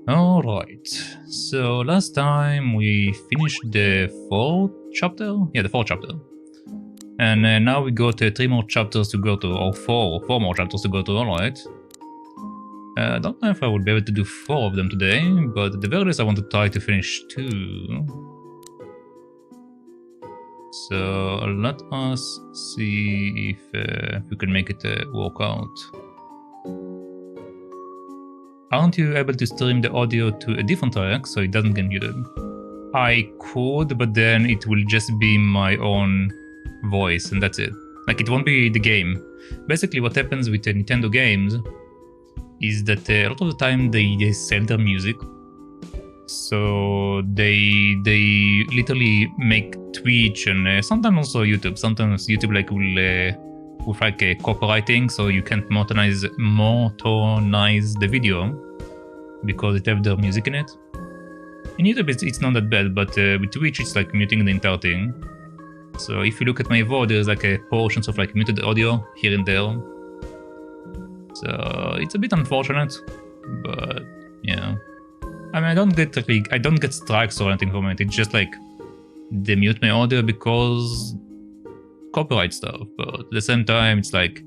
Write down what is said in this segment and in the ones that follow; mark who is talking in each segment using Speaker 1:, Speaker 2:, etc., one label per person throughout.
Speaker 1: Alright, so last time we finished the 4th chapter? Yeah, the 4th chapter. And now we got 3 more chapters to go to, or 4 more chapters to go to, alright. I don't know if I will be able to do 4 of them today, but at the very least I want to try to finish 2. So let us see if we can make it work out. Aren't you able to stream the audio to a different track so it doesn't get muted? I could, but then it will just be my own voice and that's it. Like, it won't be the game. Basically what happens with Nintendo games is that a lot of the time they sell their music. So they literally make Twitch and sometimes also YouTube. Sometimes YouTube like will with like copywriting, so you can't monetize the video because it have their music in it. In YouTube it's not that bad, but with Twitch it's like muting the entire thing. So if you look at my VOD, there's like a portions of like muted audio here and there. So it's a bit unfortunate, but yeah. I mean, I don't get strikes or anything from it. It's just like they mute my audio because copyright stuff. But at the same time, it's like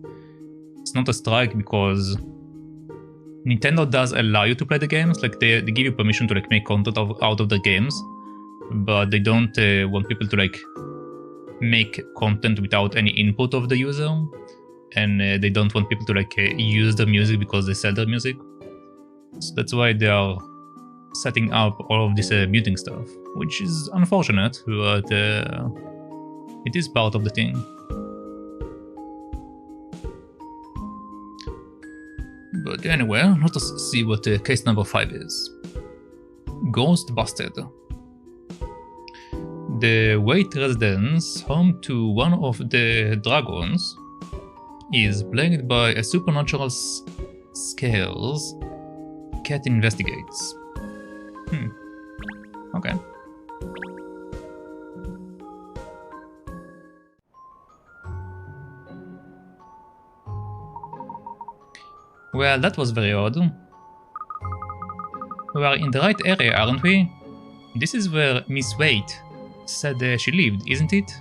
Speaker 1: it's not a strike because Nintendo does allow you to play the games. Like they give you permission to like make content out of the games, but they don't want people to like make content without any input of the user, and they don't want people to like use the music because they sell their music. So that's why they are setting up all of this muting stuff, which is unfortunate, but it is part of the thing. But anyway, let us see what case number 5 is. Ghost Busted. The Wait residence, home to one of the dragons, is plagued by a supernatural scales. Cat investigates. Okay. Well, that was very odd. We are in the right area, aren't we? This is where Miss Waite said she lived, isn't it?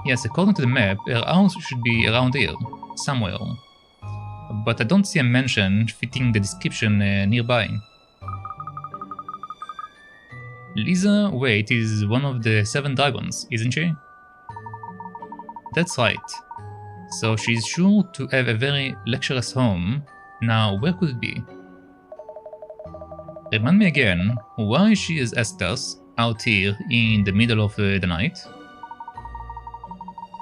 Speaker 1: Yes, according to the map, her house should be around here, somewhere. But I don't see a mansion fitting the description nearby. Lisa Waite is one of the 7 dragons, isn't she? That's right. So she's sure to have a very luxurious home. Now, where could it be? Remind me again, why she has asked us out here in the middle of the night?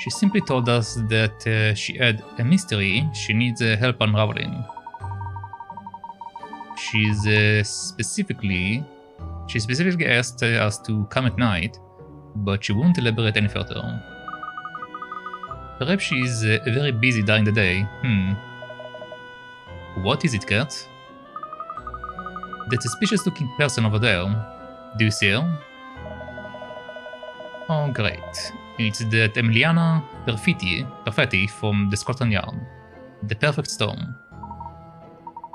Speaker 1: She simply told us that she had a mystery she needs help unraveling. She specifically asked us to come at night, but she won't elaborate any further. Perhaps she is very busy during the day. What is it, Kurt? That suspicious-looking person over there. Do you see her? Oh, great. It's that Emiliana Perfetti from the Scotland Yard. The perfect storm.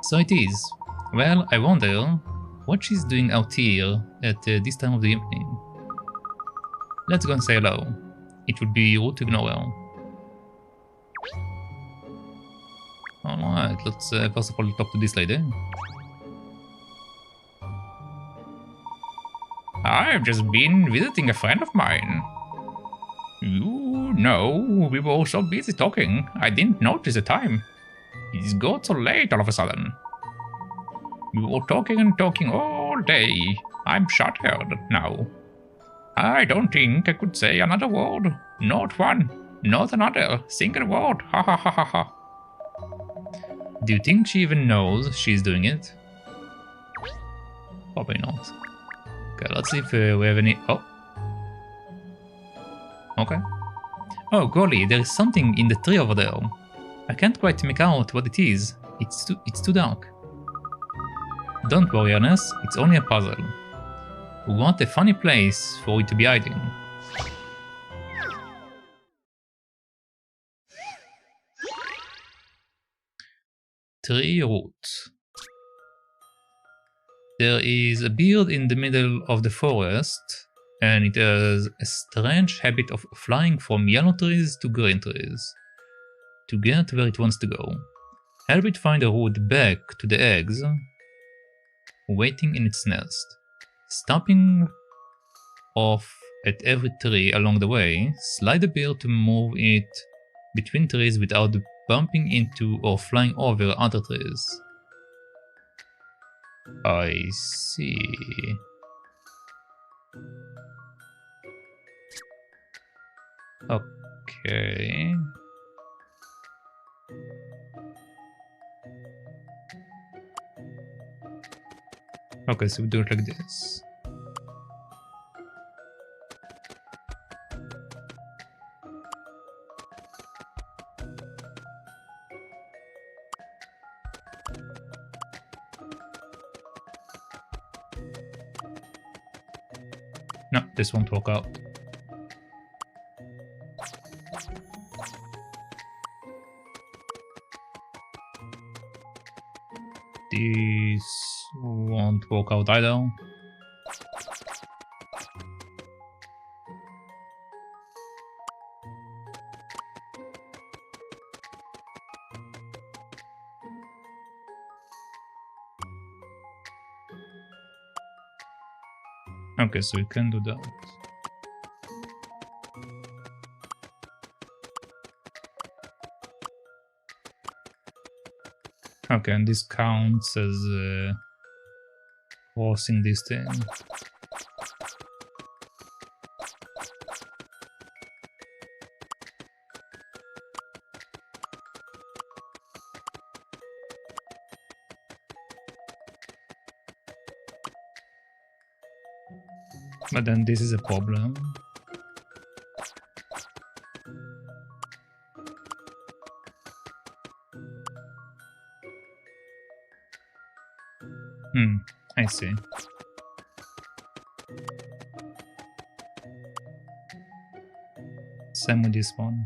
Speaker 1: So it is. Well, I wonder what she's doing out here at this time of the evening. Let's go and say hello. It would be rude to ignore her. Alright, let's first of all talk to this lady. I've just been visiting a friend of mine. You know, we were all so busy talking, I didn't notice the time. It's got so late all of a sudden. We were talking and talking all day. I'm shattered now. I don't think I could say another word. Not one, not another single word. Ha ha ha ha ha. Do you think she even knows she's doing it? Probably not. Okay, let's see if we have any... Oh. Okay. Oh, golly, there is something in the tree over there. I can't quite make out what it is. It's too dark. Don't worry, Ernest. It's only a puzzle. What a funny place for it to be hiding. Tree root. There is a bird in the middle of the forest, and it has a strange habit of flying from yellow trees to green trees to get where it wants to go. Help it find a route back to the eggs waiting in its nest. Stopping off at every tree along the way, slide the bird to move it between trees without bumping into or flying over other trees. I see. Okay. Okay, so we do it like this. No, this won't work out. This won't work out either. Okay, so we can do that. Okay, and this counts as crossing this thing. But then this is a problem. I see. Same with this one.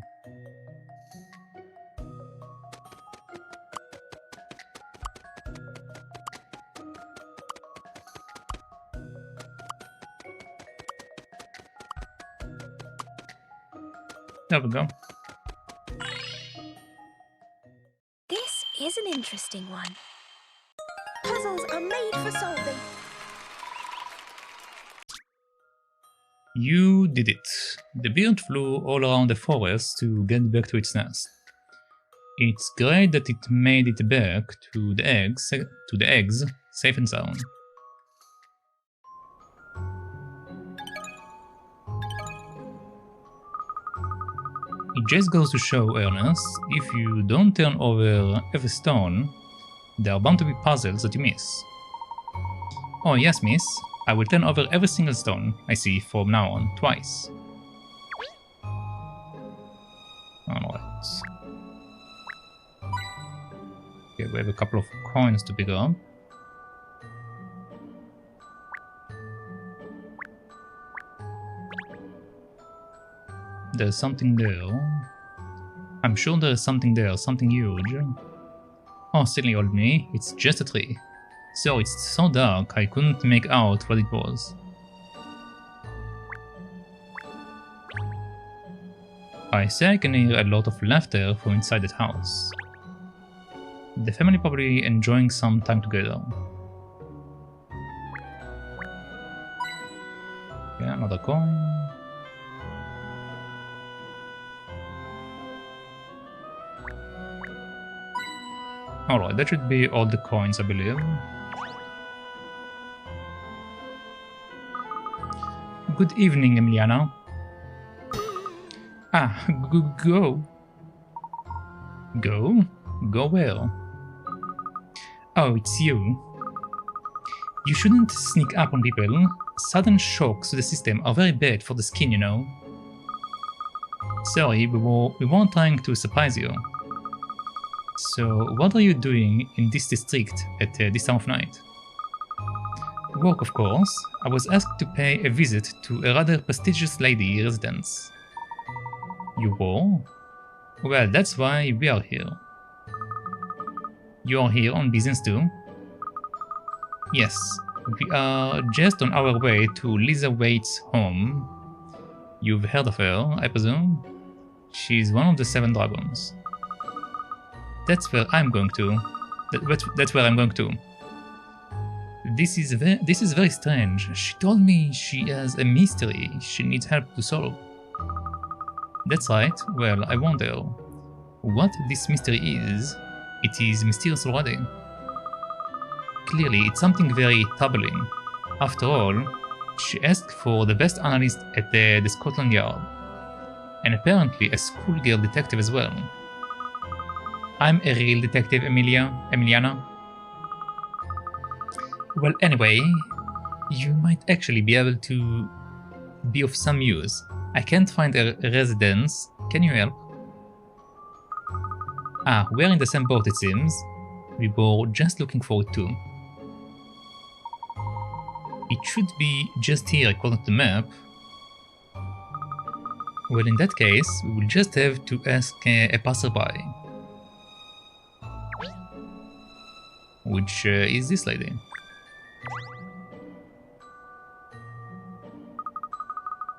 Speaker 1: There we go.
Speaker 2: This is an interesting one. Puzzles are made for solving.
Speaker 1: You did it. The bird flew all around the forest to get back to its nest. It's great that it made it back to the eggs safe and sound. It just goes to show, Ernest, if you don't turn over every stone, there are bound to be puzzles that you miss. Oh yes, miss. I will turn over every single stone I see from now on, twice. Alright. Okay, we have a couple of coins to pick up. There's something there. I'm sure there's something there, something huge. Oh, silly old me, it's just a tree. So it's so dark I couldn't make out what it was. I say I can hear a lot of laughter from inside that house. The family probably enjoying some time together. Okay, another coin. Alright, that should be all the coins, I believe. Good evening, Emiliana. Ah, go. Go? Go where? Oh, it's you. You shouldn't sneak up on people. Sudden shocks to the system are very bad for the skin, you know. Sorry, we weren't trying to surprise you. So, what are you doing in this district at this time of night? Work, of course. I was asked to pay a visit to a rather prestigious lady residence. You were? Well, that's why we are here. You are here on business too? Yes. We are just on our way to Lisa Waite's home. You've heard of her, I presume? She's one of the 7 dragons. That's where I'm going to. That's where I'm going to. This is very strange. She told me she has a mystery she needs help to solve. That's right. Well, I wonder what this mystery is. It is mysterious already. Clearly, it's something very troubling. After all, she asked for the best analyst at the Scotland Yard, and apparently a schoolgirl detective as well. I'm a real detective, Emiliana. Well, anyway, you might actually be able to be of some use. I can't find a residence. Can you help? Ah, we're in the same boat, it seems. We were just looking for it too. It should be just here according to the map. Well, in that case, we will just have to ask a passerby. Which is this lady.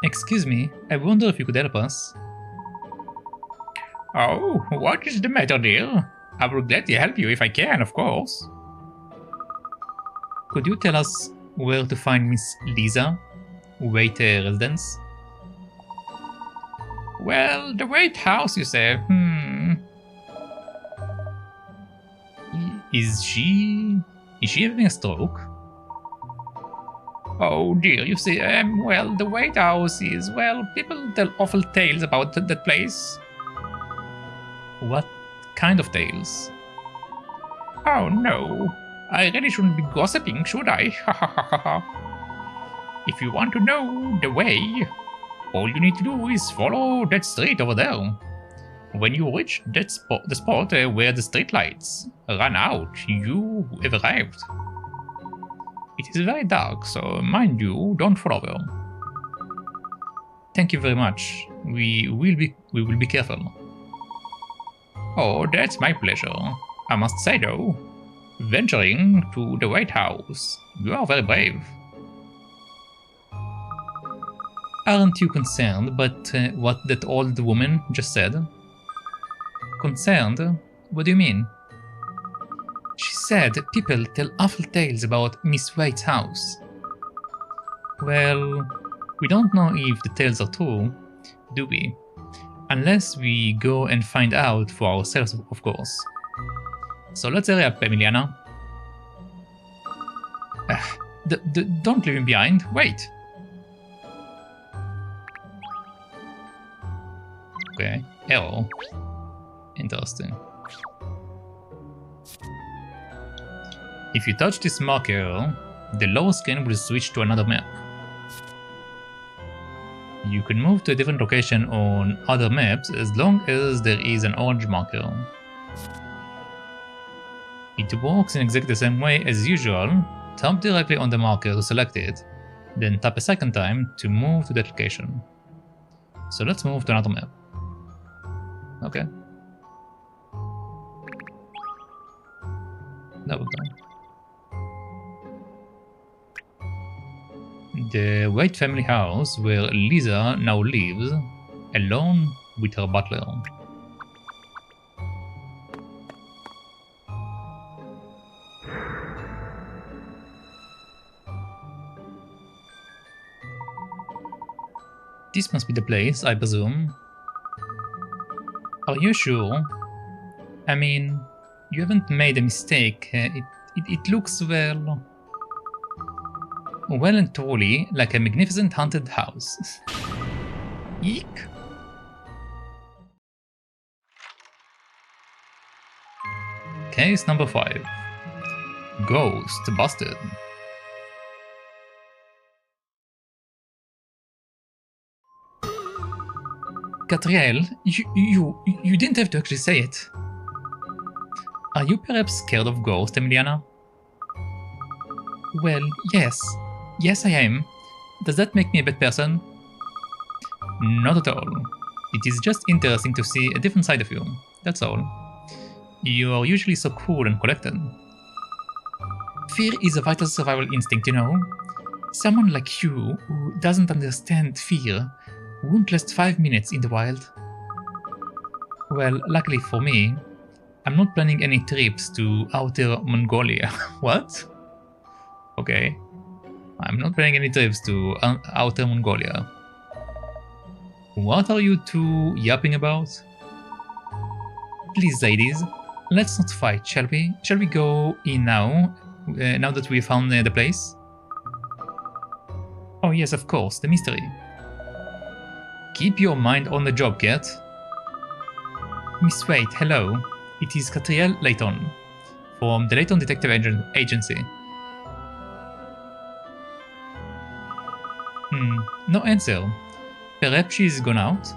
Speaker 1: Excuse me, I wonder if you could help us. Oh, what is the matter, dear? I will gladly help you if I can, of course. Could you tell us where to find Miss Lisa, Waite residence? Well, the Waite house, you say? Is she having a stroke? Oh dear, you see, well, the Waite house is, well, people tell awful tales about that place. What kind of tales? Oh no, I really shouldn't be gossiping, should I? If you want to know the way, all you need to do is follow that street over there. When you reach that the spot where the street lights run out, you have arrived. It is very dark, so mind you, don't fall over. Thank you very much. We will be careful. Oh, that's my pleasure. I must say though, venturing to the White House, you are very brave. Aren't you concerned about what that old woman just said? Concerned? What do you mean? She said people tell awful tales about Miss White's house. Well, we don't know if the tales are true, do we? Unless we go and find out for ourselves, of course. So let's hurry up, Emiliana. Don't leave me behind, wait! Okay, arrow. Interesting. If you touch this marker, the lower screen will switch to another map. You can move to a different location on other maps as long as there is an orange marker. It works in exactly the same way as usual. Tap directly on the marker to select it, then tap a second time to move to that location. So let's move to another map. Okay. There we go. The White family house where Lisa now lives, alone with her butler. This must be the place, I presume. Are you sure? I mean, you haven't made a mistake. It looks, well and truly like a magnificent haunted house. Eek. Case number 5. Ghost busted. Katrielle, you didn't have to actually say it. Are you perhaps scared of ghosts, Emiliana? Well, yes. Yes, I am. Does that make me a bad person? Not at all. It is just interesting to see a different side of you, that's all. You are usually so cool and collected. Fear is a vital survival instinct, you know? Someone like you, who doesn't understand fear, won't last 5 minutes in the wild. Well, luckily for me, I'm not planning any trips to outer Mongolia. What? Okay. I'm not planning any trips to outer Mongolia. What are you two yapping about? Please, ladies, let's not fight, shall we? Shall we go in now, now that we found the place? Oh yes, of course, the mystery. Keep your mind on the job, Cat. Miss Wait, hello. It is Katrielle Layton, from the Layton Detective Agency. No answer. Perhaps she is gone out?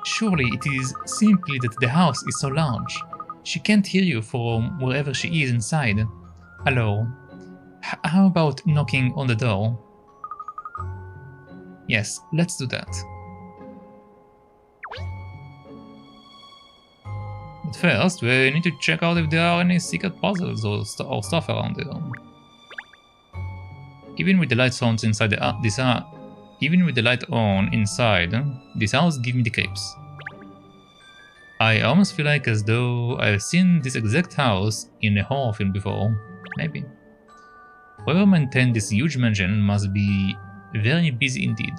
Speaker 1: Surely it is simply that the house is so large. She can't hear you from wherever she is inside. Hello. How about knocking on the door? Yes, let's do that. But first, we need to check out if there are any secret puzzles or stuff around here. Even with the lights on inside even with the light on inside, this house gives me the creeps. I almost feel like as though I've seen this exact house in a horror film before. Maybe. Whoever maintained this huge mansion must be very busy indeed.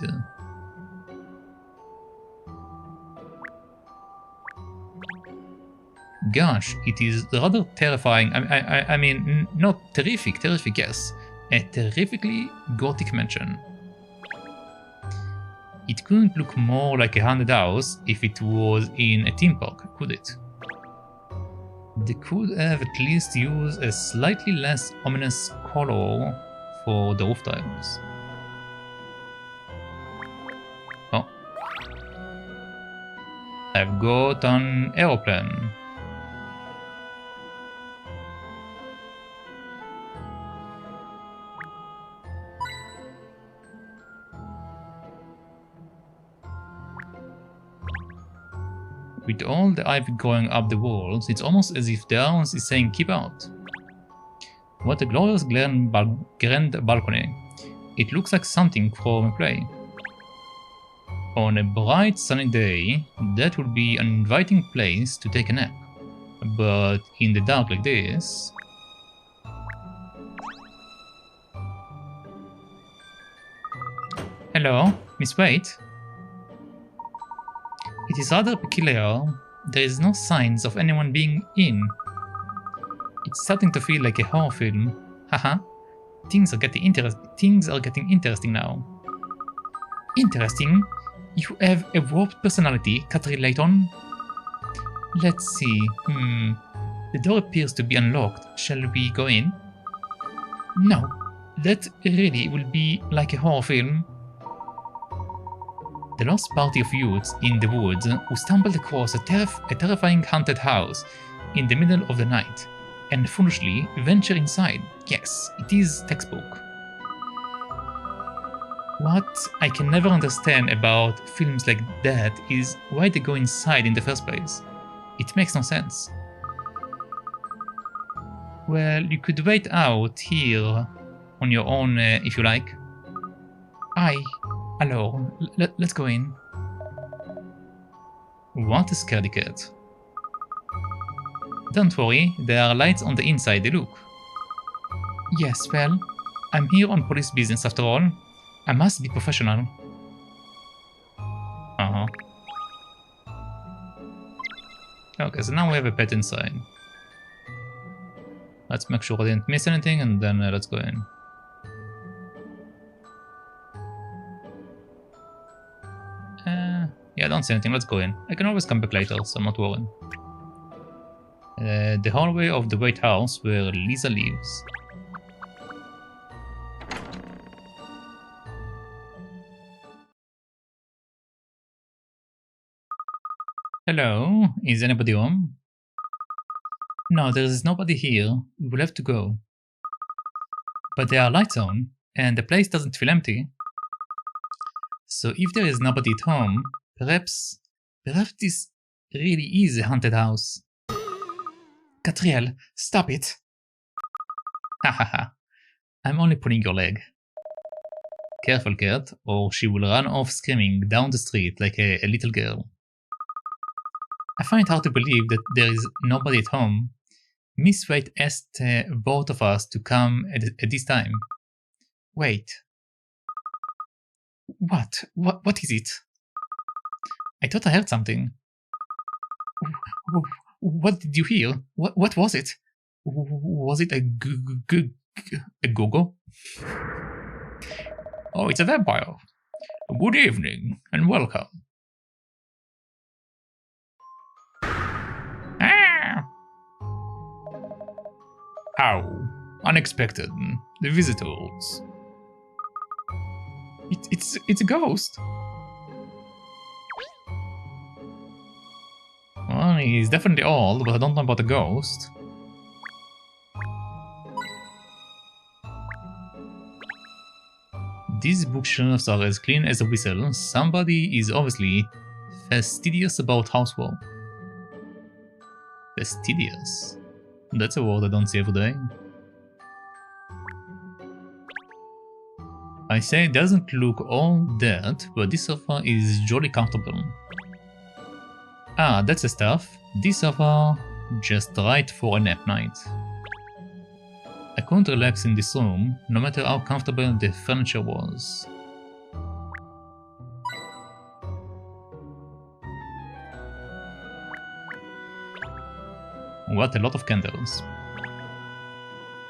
Speaker 1: Gosh, it is rather terrifying. I mean, not terrific, yes. A terrifically gothic mansion. It couldn't look more like a haunted house if it was in a theme park, could it? They could have at least used a slightly less ominous color for the roof tiles. Oh. I've got an aeroplane. With all the ivy growing up the walls, it's almost as if the house is saying keep out. What a glorious grand balcony. It looks like something from a play. On a bright sunny day, that would be an inviting place to take a nap. But in the dark like this... Hello, Miss Wait? It is rather peculiar. There is no signs of anyone being in. It's starting to feel like a horror film. Haha. Things are getting interesting now. Interesting? You have a warped personality, Katrielle Layton? Let's see. The door appears to be unlocked. Shall we go in? No. That really will be like a horror film. The lost party of youths in the woods who stumbled across a terrifying haunted house in the middle of the night and foolishly venture inside. Yes, it is textbook. What I can never understand about films like that is why they go inside in the first place. It makes no sense. Well, you could wait out here on your own if you like. Hello, let's go in. What a scaredy cat. Don't worry, there are lights on the inside, look. Yes, well, I'm here on police business after all. I must be professional. Okay, so now we have a pet inside. Let's make sure I didn't miss anything and then let's go in. Yeah, I don't see anything, let's go in. I can always come back later, so I'm not worried. The hallway of the White House where Lisa lives. Hello, is anybody home? No, there is nobody here. We will have to go. But there are lights on, and the place doesn't feel empty. So if there is nobody at home, perhaps this really is a haunted house. Katrielle, stop it! Hahaha. I'm only pulling your leg. Careful, cat, or she will run off screaming down the street like a little girl. I find it hard to believe that there is nobody at home. Miss White asked both of us to come at this time. Wait. What? What is it? I thought I heard something. What did you hear? What was it? Was it a go-go? Oh, it's a vampire. Good evening, and welcome. Ah! How unexpected. The visitors. It's a ghost. Well, he's definitely old, but I don't know about a ghost. These bookshelves are as clean as a whistle. Somebody is obviously fastidious about housework. Fastidious? That's a word I don't see every day. I say it doesn't look all that, but this sofa is jolly comfortable. Ah, that's the stuff. This sofa, just right for a nap night. I couldn't relax in this room, no matter how comfortable the furniture was. What a lot of candles.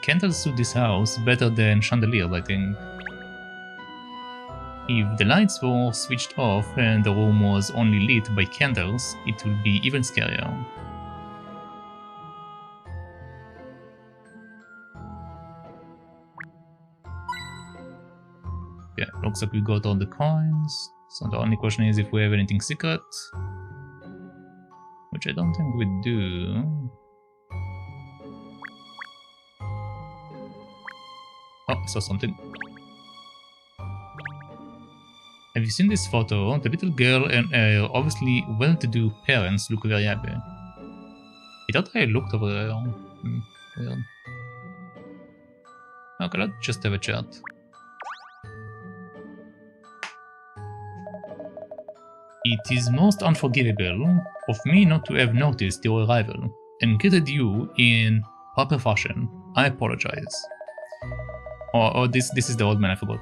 Speaker 1: Candles suit this house better than chandeliers, I think. If the lights were switched off and the room was only lit by candles, it would be even scarier. Yeah, looks like we got all the coins, so the only question is if we have anything secret. Which I don't think we do. Oh, I saw something. Have you seen this photo? The little girl and her obviously well-to-do parents look very happy. I thought I looked over there. Weird. Okay, let's just have a chat. It is most unforgivable of me not to have noticed your arrival and greeted you in proper fashion. I apologize. Oh, this is the old man, I forgot.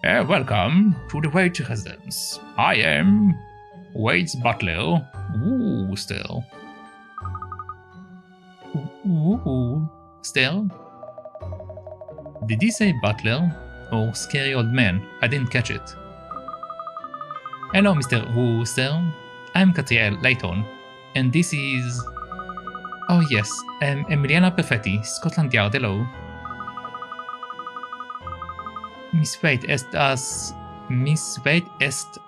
Speaker 1: Welcome to the Waite residence. I am Waite's butler, Wooster. Wooster? Did he say butler or scary old man? I didn't catch it. Hello, Mr. Wooster. I'm Katrielle Layton, and this is... Oh yes, Emiliana Perfetti, Scotland Yard, hello. Miss White asked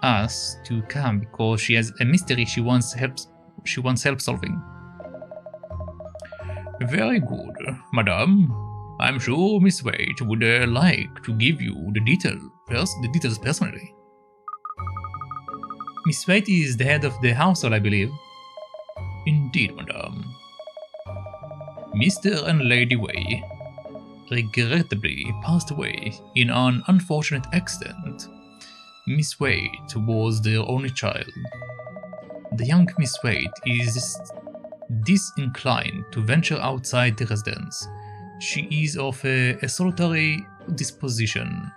Speaker 1: us to come because she has a mystery she wants help solving. Very good, madame. I'm sure Miss White would like to give you the details personally. Miss White is the head of the household, I believe. Indeed, madame. Mr. and Lady Way regrettably passed away in an unfortunate accident. Miss Wade was their only child. The young Miss Wade is disinclined to venture outside the residence. She is of a solitary disposition.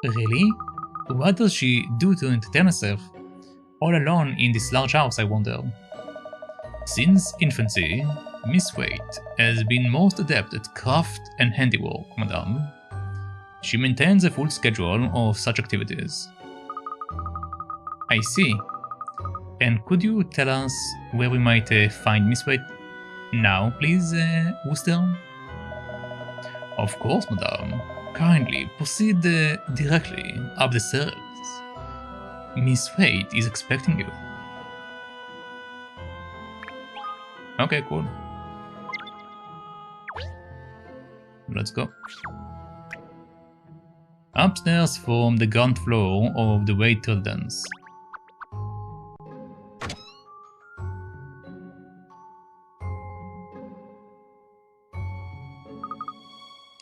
Speaker 1: Really? What does she do to entertain herself? All alone in this large house, I wonder. Since infancy, Miss Waite has been most adept at craft and handiwork, madame. She maintains a full schedule of such activities. I see. And could you tell us where we might find Miss Waite now, please, Wooster? Of course, madame. Kindly proceed directly up the stairs. Miss Waite is expecting you. Okay, cool. Let's go. Upstairs from the ground floor of the Waite residence.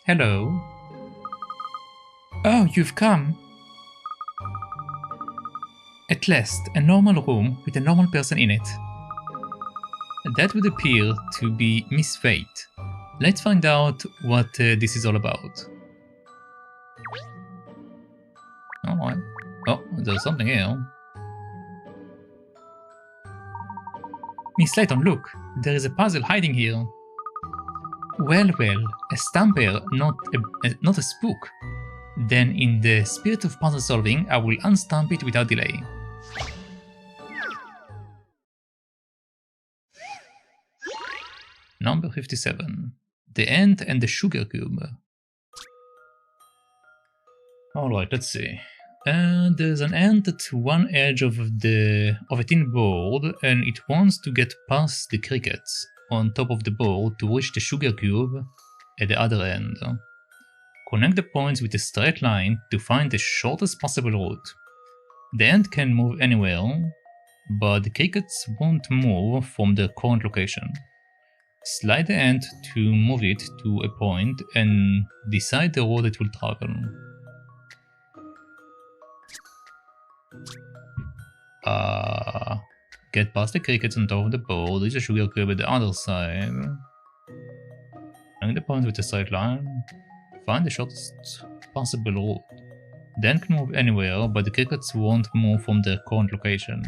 Speaker 1: Hello. Oh, you've come. At last, a normal room with a normal person in it. That would appear to be Miss Fate. Let's find out what this is all about. Alright. Oh, there's something here. Miss Layton, look! There is a puzzle hiding here. Well, a stamper, not a spook. Then, in the spirit of puzzle solving, I will unstamp it without delay. Number 57. The Ant and the Sugar Cube. Alright, let's see. There's an ant at one edge of a thin board, and it wants to get past the crickets on top of the board to reach the sugar cube at the other end. Connect the points with a straight line to find the shortest possible route. The ant can move anywhere, but the crickets won't move from their current location. Slide the ant to move it to a point and decide the road it will travel. Get past the crickets on top of the board, reach the sugar cube at the other side. Connect the points with a straight line. Find the shortest possible route. Then can move anywhere, but the crickets won't move from their current location.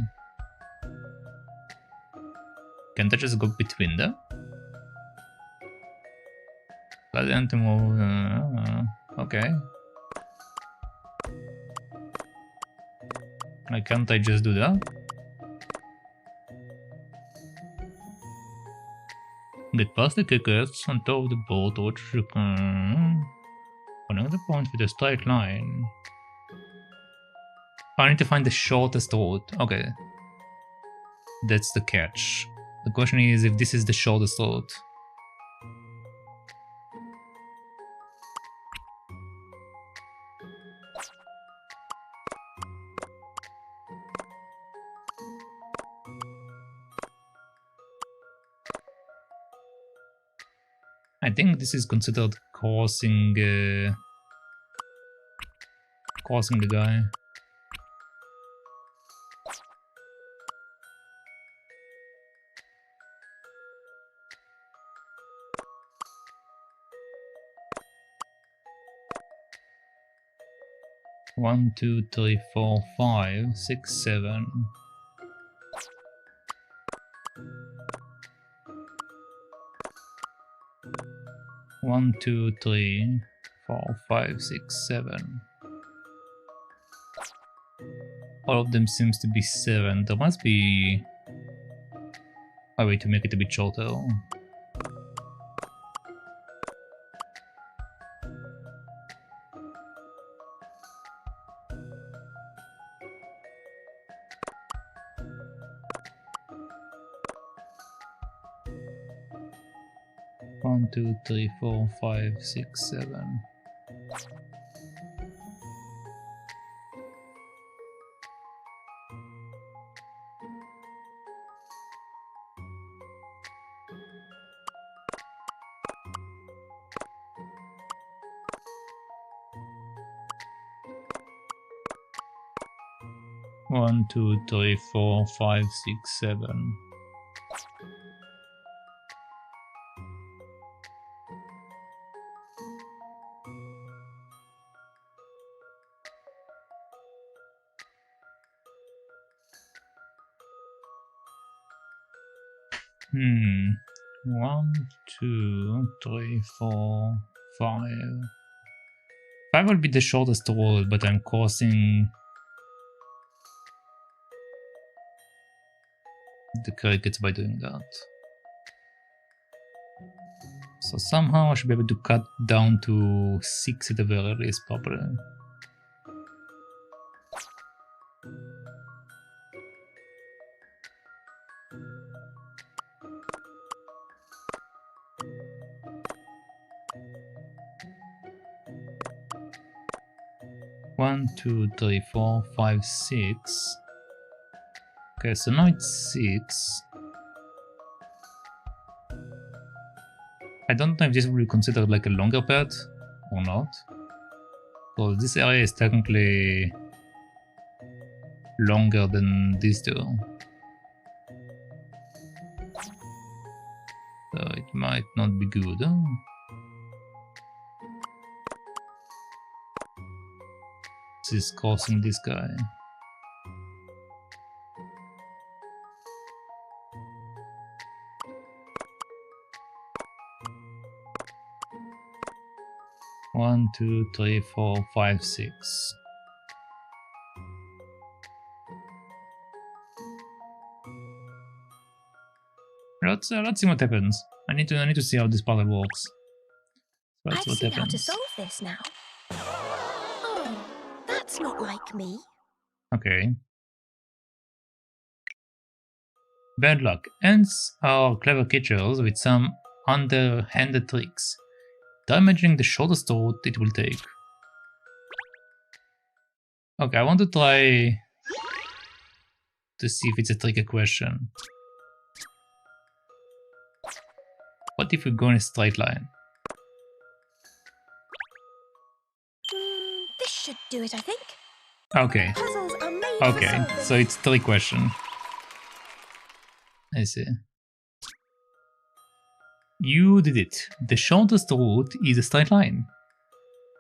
Speaker 1: Can't I just go between them? Let the ant to move. Okay. Like, can't I just do that? Get past the crickets on top of the board to reach the connect the points with a straight line. I need to find the shortest route. Okay. That's the catch. The question is if this is the shortest route. I think this is considered crossing the guy. One, two, three, four, 5, 6, 7. One, two, three, 4, 5, 6, 7. All of them seems to be 7. There must be a way to make it a bit shorter. One, two, three, 4, 5, 6, 7. One, two, three, 4, 5, 6, 7. One, two, three, 4, 5. 5 will be the shortest road, but I'm crossing the crickets by doing that. So somehow I should be able to cut down to 6 at the very least, probably. One, two, three, 4, 5, 6. Okay, so now it's 6. I don't know if this will be considered like a longer path. or not. So this area is technically longer than these two. So it might not be good. This is crossing this guy. One, two, three, 4, 5, 6. Let's see what happens. I need to see how this puzzle works.
Speaker 2: I see how to solve this now. Oh, that's not like me.
Speaker 1: Okay. Bad luck. Ants are clever creatures with some underhanded tricks. Try imagining the shortest route it will take. Okay, I want to try to see if it's a tricky question. What if we go in a straight line?
Speaker 2: This should do it, I think.
Speaker 1: Okay.
Speaker 2: Puzzles are made
Speaker 1: Okay, so it's a trick question. I see. You did it. The shortest route is a straight line.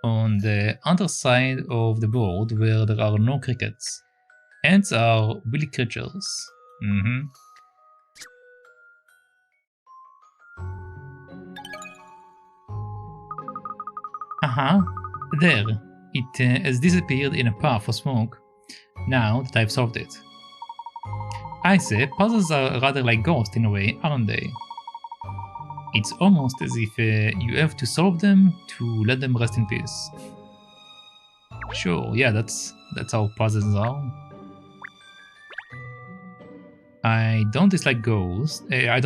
Speaker 1: On the other side of the board where there are no crickets. Ants are willy creatures. There. It has disappeared in a puff of smoke. Now that I've solved it. I say, puzzles are rather like ghosts in a way, aren't they? It's almost as if you have to solve them to let them rest in peace. Sure, yeah, that's how puzzles are. I don't dislike ghosts. I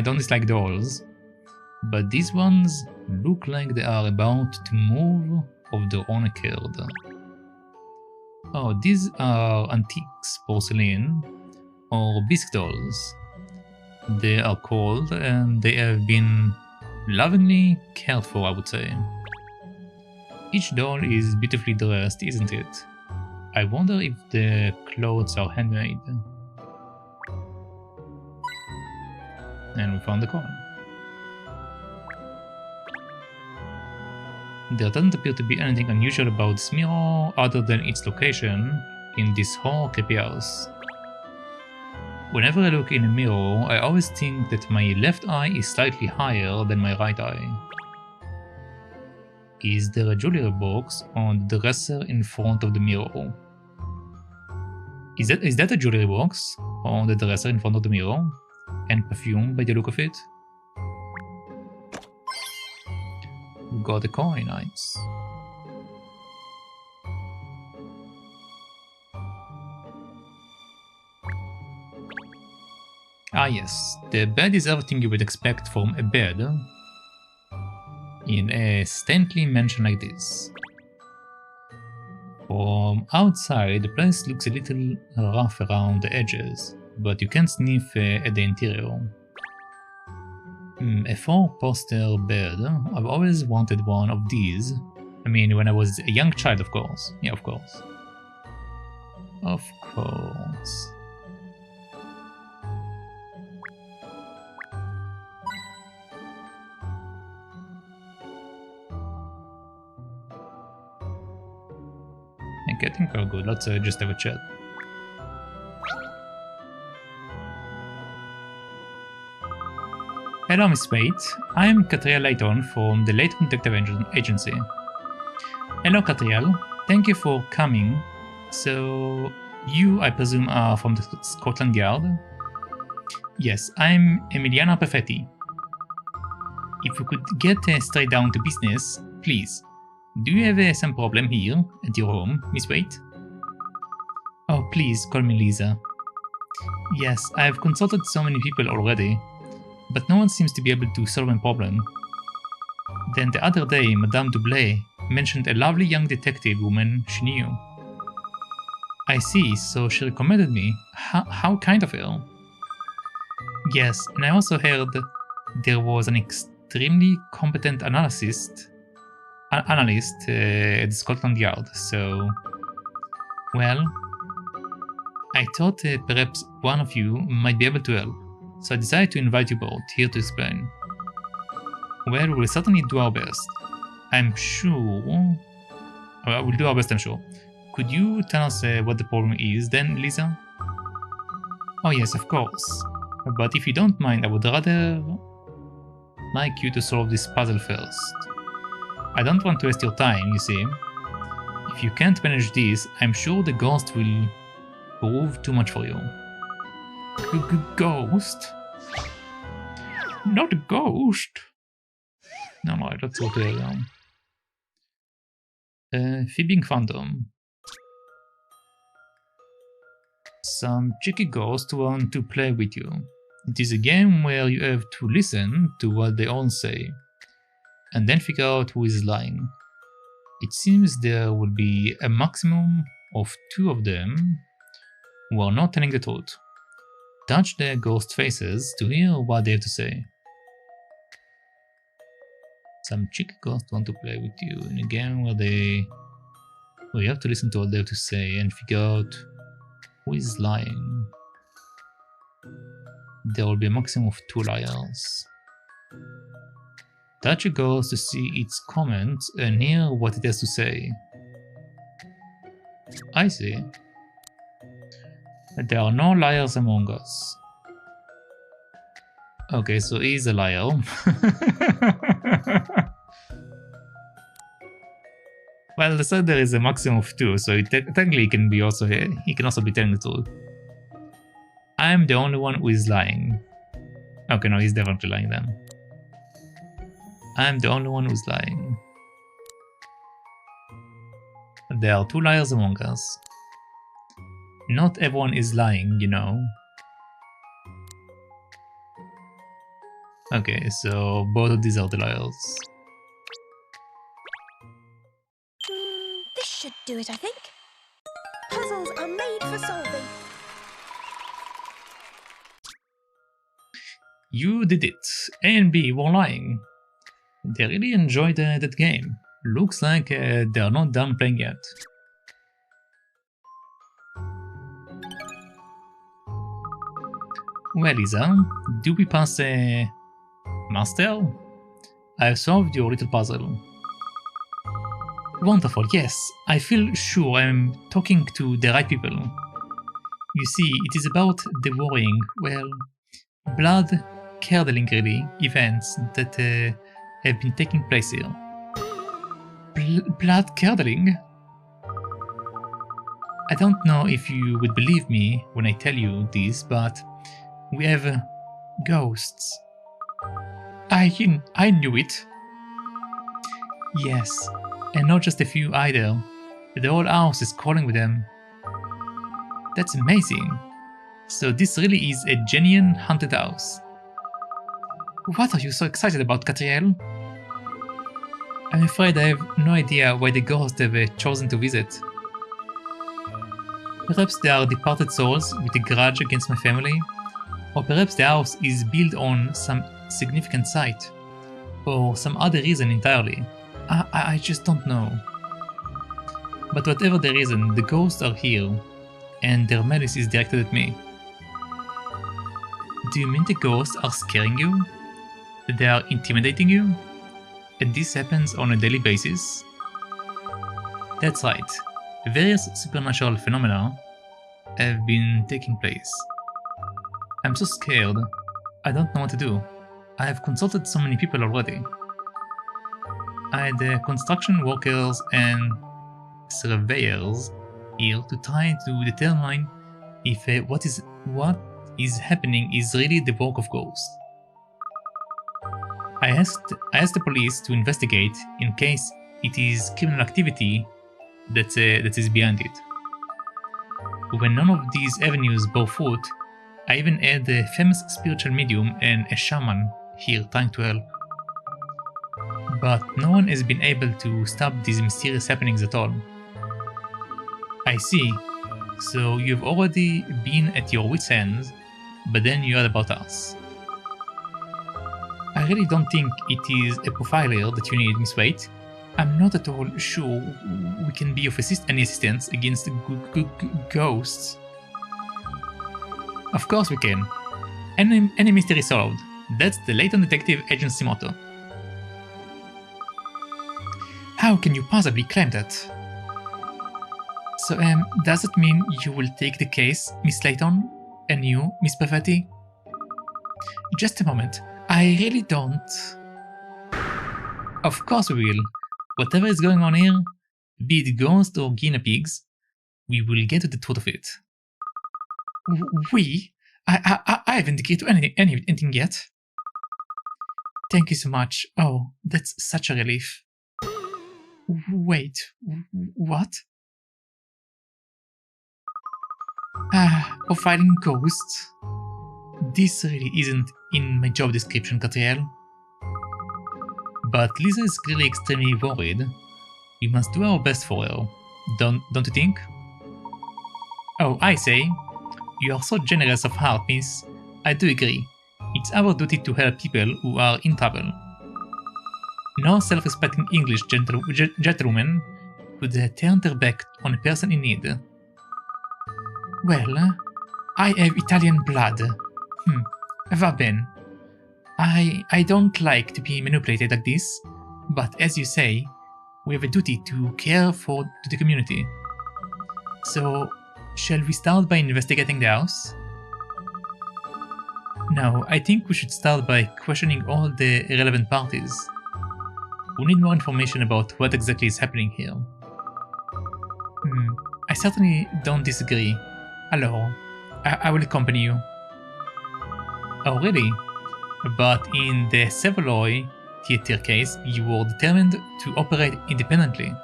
Speaker 1: don't dislike dolls, but these ones look like they are about to move of their own accord. Oh, these are antiques, porcelain, or bisque dolls. They are cold and they have been lovingly cared for, I would say. Each doll is beautifully dressed, isn't it? I wonder if the clothes are handmade. And we found the coin. There doesn't appear to be anything unusual about this mirror other than its location in this whole creepy house. Whenever I look in a mirror, I always think that my left eye is slightly higher than my right eye. Is there a jewelry box on the dresser in front of the mirror? Is that a jewelry box on the dresser in front of the mirror? And perfume by the look of it? We got a coin, nice. Ah yes, the bed is everything you would expect from a bed in a stately mansion like this. From outside, the place looks a little rough around the edges, but you can sniff at the interior. A 4-poster bed. I've always wanted one of these. I mean, when I was a young child, of course. Yeah, of course. Of course. Okay, I think we're good. Let's just have a chat. Hello, Miss Waite. I'm Katrielle Layton from the Layton Detective Agency. Hello, Katrielle. Thank you for coming. So, you, I presume, are from the Scotland Yard? Yes, I'm Emiliana Perfetti. If we could get straight down to business, please. Do you have some problem here at your home, Miss Waite? Oh, please, call me Lisa. Yes, I've consulted so many people already, but no one seems to be able to solve my problem. Then the other day, Madame Dublé mentioned a lovely young detective woman she knew. I see, so she recommended me. How kind of her. Yes, and I also heard there was an extremely competent analyst analyst at Scotland Yard, so... Well, I thought perhaps one of you might be able to help, so I decided to invite you both here to explain. Well, we'll certainly do our best. I'm sure... we'll do our best, I'm sure. Could you tell us what the problem is then, Lisa? Oh yes, of course. But if you don't mind, I would rather like you to solve this puzzle first. I don't want to waste your time, you see. If you can't manage this, I'm sure the ghost will prove too much for you. Ghost? Not a ghost! No, let's go to Fibbing Phantom. Some cheeky ghosts want to play with you. It is a game where you have to listen to what they all say, and then figure out who is lying. It seems there will be a maximum of 2 of them who are not telling the truth. Touch their ghost faces to hear what they have to say. Some cheeky ghosts want to play with you in a game where you have to listen to what they have to say and figure out who is lying. There will be a maximum of 2 liars. Touch a ghost to see its comments and hear what it has to say. I see. There are no liars among us. Okay, so he's a liar. Well, they said there is a maximum of 2, so technically he can also be telling the truth. I'm the only one who is lying. Okay, no, he's definitely lying then. I'm the only one who's lying. There are 2 liars among us. Not everyone is lying, you know. Okay, so both of these are the liars.
Speaker 2: This should do it, I think. Puzzles are made for solving.
Speaker 1: You did it. A and B were lying. They really enjoyed that game. Looks like they are not done playing yet. Well, Lisa, do we pass Master? I've solved your little puzzle. Wonderful, yes. I feel sure I'm talking to the right people. You see, it is about the worrying, well, blood-curdling really, events that have been taking place here. Blood-curdling? I don't know if you would believe me when I tell you this, but we have ghosts. I knew it. Yes, and not just a few either. The whole house is calling with them. That's amazing. So this really is a genuine haunted house. What are you so excited about, Katrielle? I'm afraid I have no idea why the ghosts have chosen to visit. Perhaps they are departed souls with a grudge against my family, or perhaps the house is built on some significant site, or some other reason entirely. I just don't know. But whatever the reason, the ghosts are here, and their malice is directed at me. Do you mean the ghosts are scaring you? That they are intimidating you? And this happens on a daily basis? That's right. Various supernatural phenomena have been taking place. I'm so scared. I don't know what to do. I have consulted so many people already. I had construction workers and surveyors here to try to determine if what is happening is really the work of ghosts. I asked the police to investigate in case it is criminal activity that is behind it. When none of these avenues bore fruit, I even had a famous spiritual medium and a shaman here trying to help. But no one has been able to stop these mysterious happenings at all. I see. So you've already been at your wit's ends, but then you heard about us. I really don't think it is a profiler that you need, Miss Waite. I'm not at all sure we can be of any assistance against ghosts. Of course we can. Any mystery solved. That's the Layton Detective Agency motto. How can you possibly claim that? So, does it mean you will take the case, Miss Layton? And you, Miss Perfetti? Just a moment. I really don't. Of course we will. Whatever is going on here, be it ghosts or guinea pigs, we will get to the truth of it. We? I haven't agreed to anything yet. Thank you so much. Oh, that's such a relief. Wait, what? Profiling ghosts? This really isn't in my job description, Katrielle. But Lisa is clearly extremely worried. We must do our best for her, don't you think? Oh, I say, you are so generous of heart, miss. I do agree. It's our duty to help people who are in trouble. No self-respecting English gentlewoman would turn their back on a person in need. Well, I have Italian blood. Va bene. I don't like to be manipulated like this, but as you say, we have a duty to care for the community. So, shall we start by investigating the house? No, I think we should start by questioning all the relevant parties. We need more information about what exactly is happening here. I certainly don't disagree. Alors, I will accompany you. Oh, really? But in the Savoy theater case, you were determined to operate independently.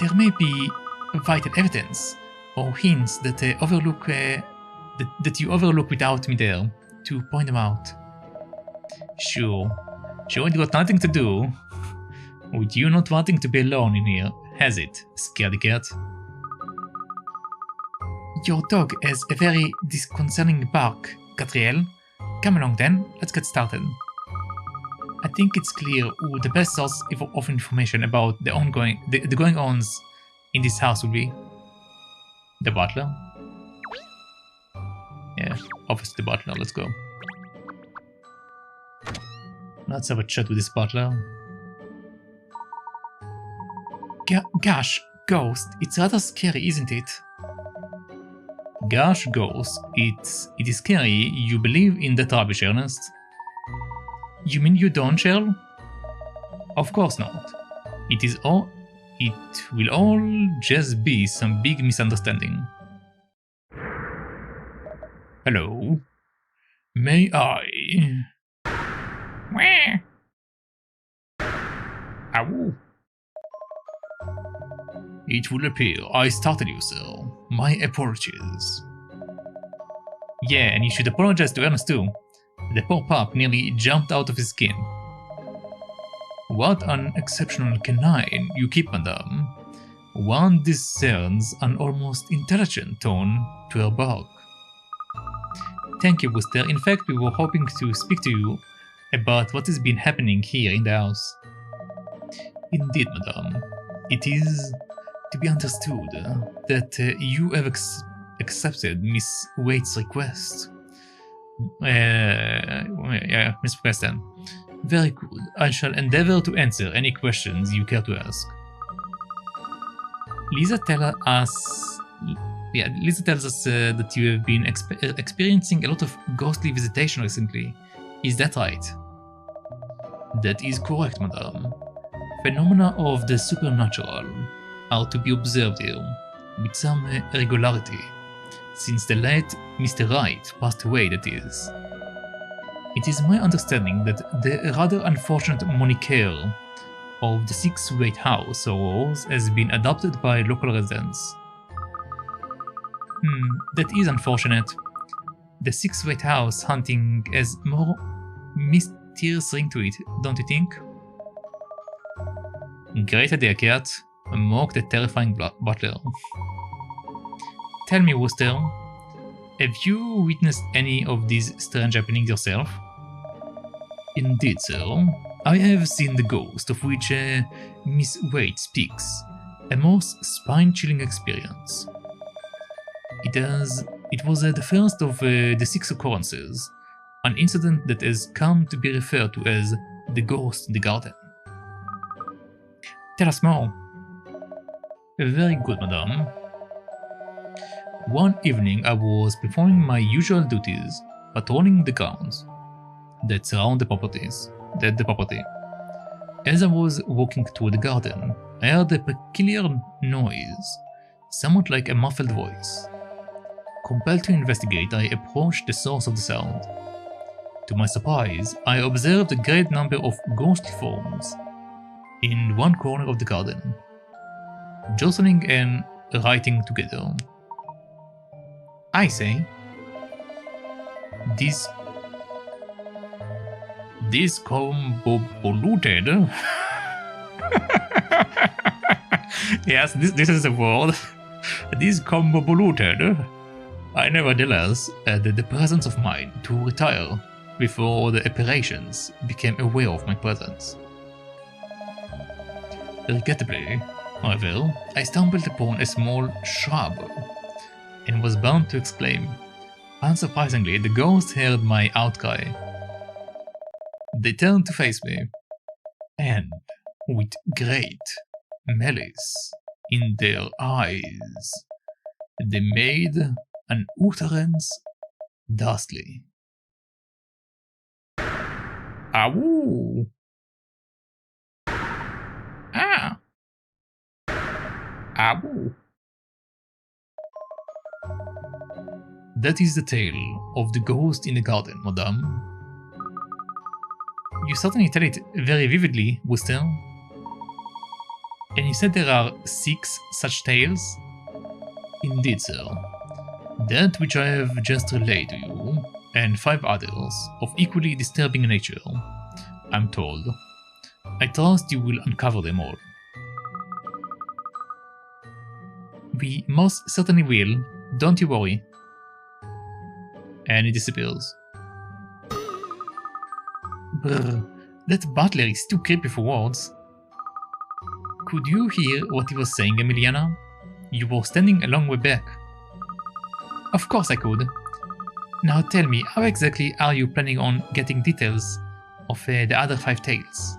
Speaker 1: There may be vital evidence or hints that that you overlook without me there to point them out. Sure, it got nothing to do with you not wanting to be alone in here, has it, scaredy cat? Your dog has a very disconcerting bark, Katrielle. Come along then, let's get started. I think it's clear who the best source of information about the going-ons in this house will be. The butler? Yeah, obviously the butler, let's go. Let's have a chat with this butler. Gosh, Ghost, it's rather scary, isn't it? Gosh, Ghost, it is scary you believe in that rubbish, Ernest. You mean you don't, Sherl? Of course not. It will all just be some big misunderstanding. Hello? May I? Wah. Ow. It will appear I startled you, sir. My apologies. Yeah, and you should apologize to Ernest too. The poor pup nearly jumped out of his skin. What an exceptional canine you keep, madame. One discerns an almost intelligent tone to her bark. Thank you, Wooster. In fact, we were hoping to speak to you about what has been happening here in the house. Indeed, madame. It is to be understood that you have accepted Miss Waite's request. Yeah, Miss Preston. Very good. I shall endeavor to answer any questions you care to ask. Lisa tells us that you have been experiencing a lot of ghostly visitation recently. Is that right? That is correct, madame. Phenomena of the supernatural are to be observed here with some regularity, since the late Mr. Wright passed away, that is. It is my understanding that the rather unfortunate moniker of the 6-Weight House Horrors has been adopted by local residents. That is unfortunate. The 6-Weight House hunting has more mysterious ring to it, don't you think? Great idea, Cat, mocked the terrifying butler. Tell me, Wooster, have you witnessed any of these strange happenings yourself? Indeed, sir. I have seen the ghost of which Miss Wade speaks, a most spine-chilling experience. It was the first of the 6 occurrences, an incident that has come to be referred to as the ghost in the garden. Tell us more. Very good, madame. One evening I was performing my usual duties, patrolling the grounds that surround the property. As I was walking through the garden, I heard a peculiar noise, somewhat like a muffled voice. Compelled to investigate, I approached the source of the sound. To my surprise, I observed a great number of ghostly forms in one corner of the garden, jostling and writing together. I say, This convoluted. Yes, this is the word. Discombobulated. I nevertheless had the presence of mind to retire before the apparitions became aware of my presence. Regrettably, however, I stumbled upon a small shrub and was bound to exclaim. Unsurprisingly, the ghosts heard my outcry. They turned to face me, and with great malice in their eyes, they made an utterance thusly. Awoo! Ah! Awoo! That is the tale of the ghost in the garden, madame. You certainly tell it very vividly, Wooster. And you said there are 6 such tales? Indeed, sir. That which I have just relayed to you, and 5 others of equally disturbing nature, I'm told. I trust you will uncover them all. We most certainly will, don't you worry. And he disappears. Brr, that butler is too creepy for words. Could you hear what he was saying, Emiliana? You were standing a long way back. Of course I could. Now tell me, how exactly are you planning on getting details of the other 5 tales?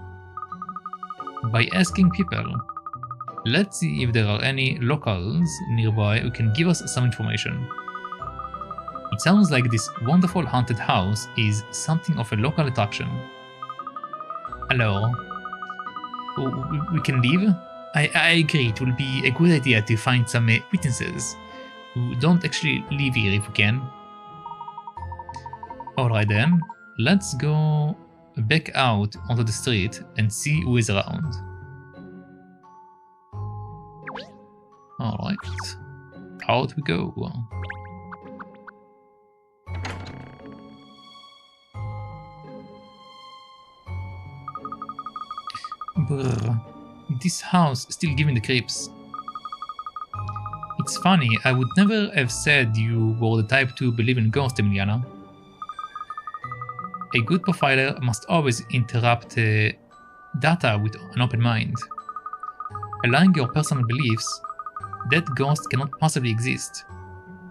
Speaker 1: By asking people. Let's see if there are any locals nearby who can give us some information. It sounds like this wonderful haunted house is something of a local attraction. Hello? We can leave? I agree, it will be a good idea to find some witnesses who don't actually live here if we can. Alright then, let's go back out onto the street and see who is around. Alright, out we go. Brr, this house still giving the creeps. It's funny, I would never have said you were the type to believe in ghosts, Emiliana. A good profiler must always interrupt data with an open mind. Allowing your personal beliefs, that ghost cannot possibly exist.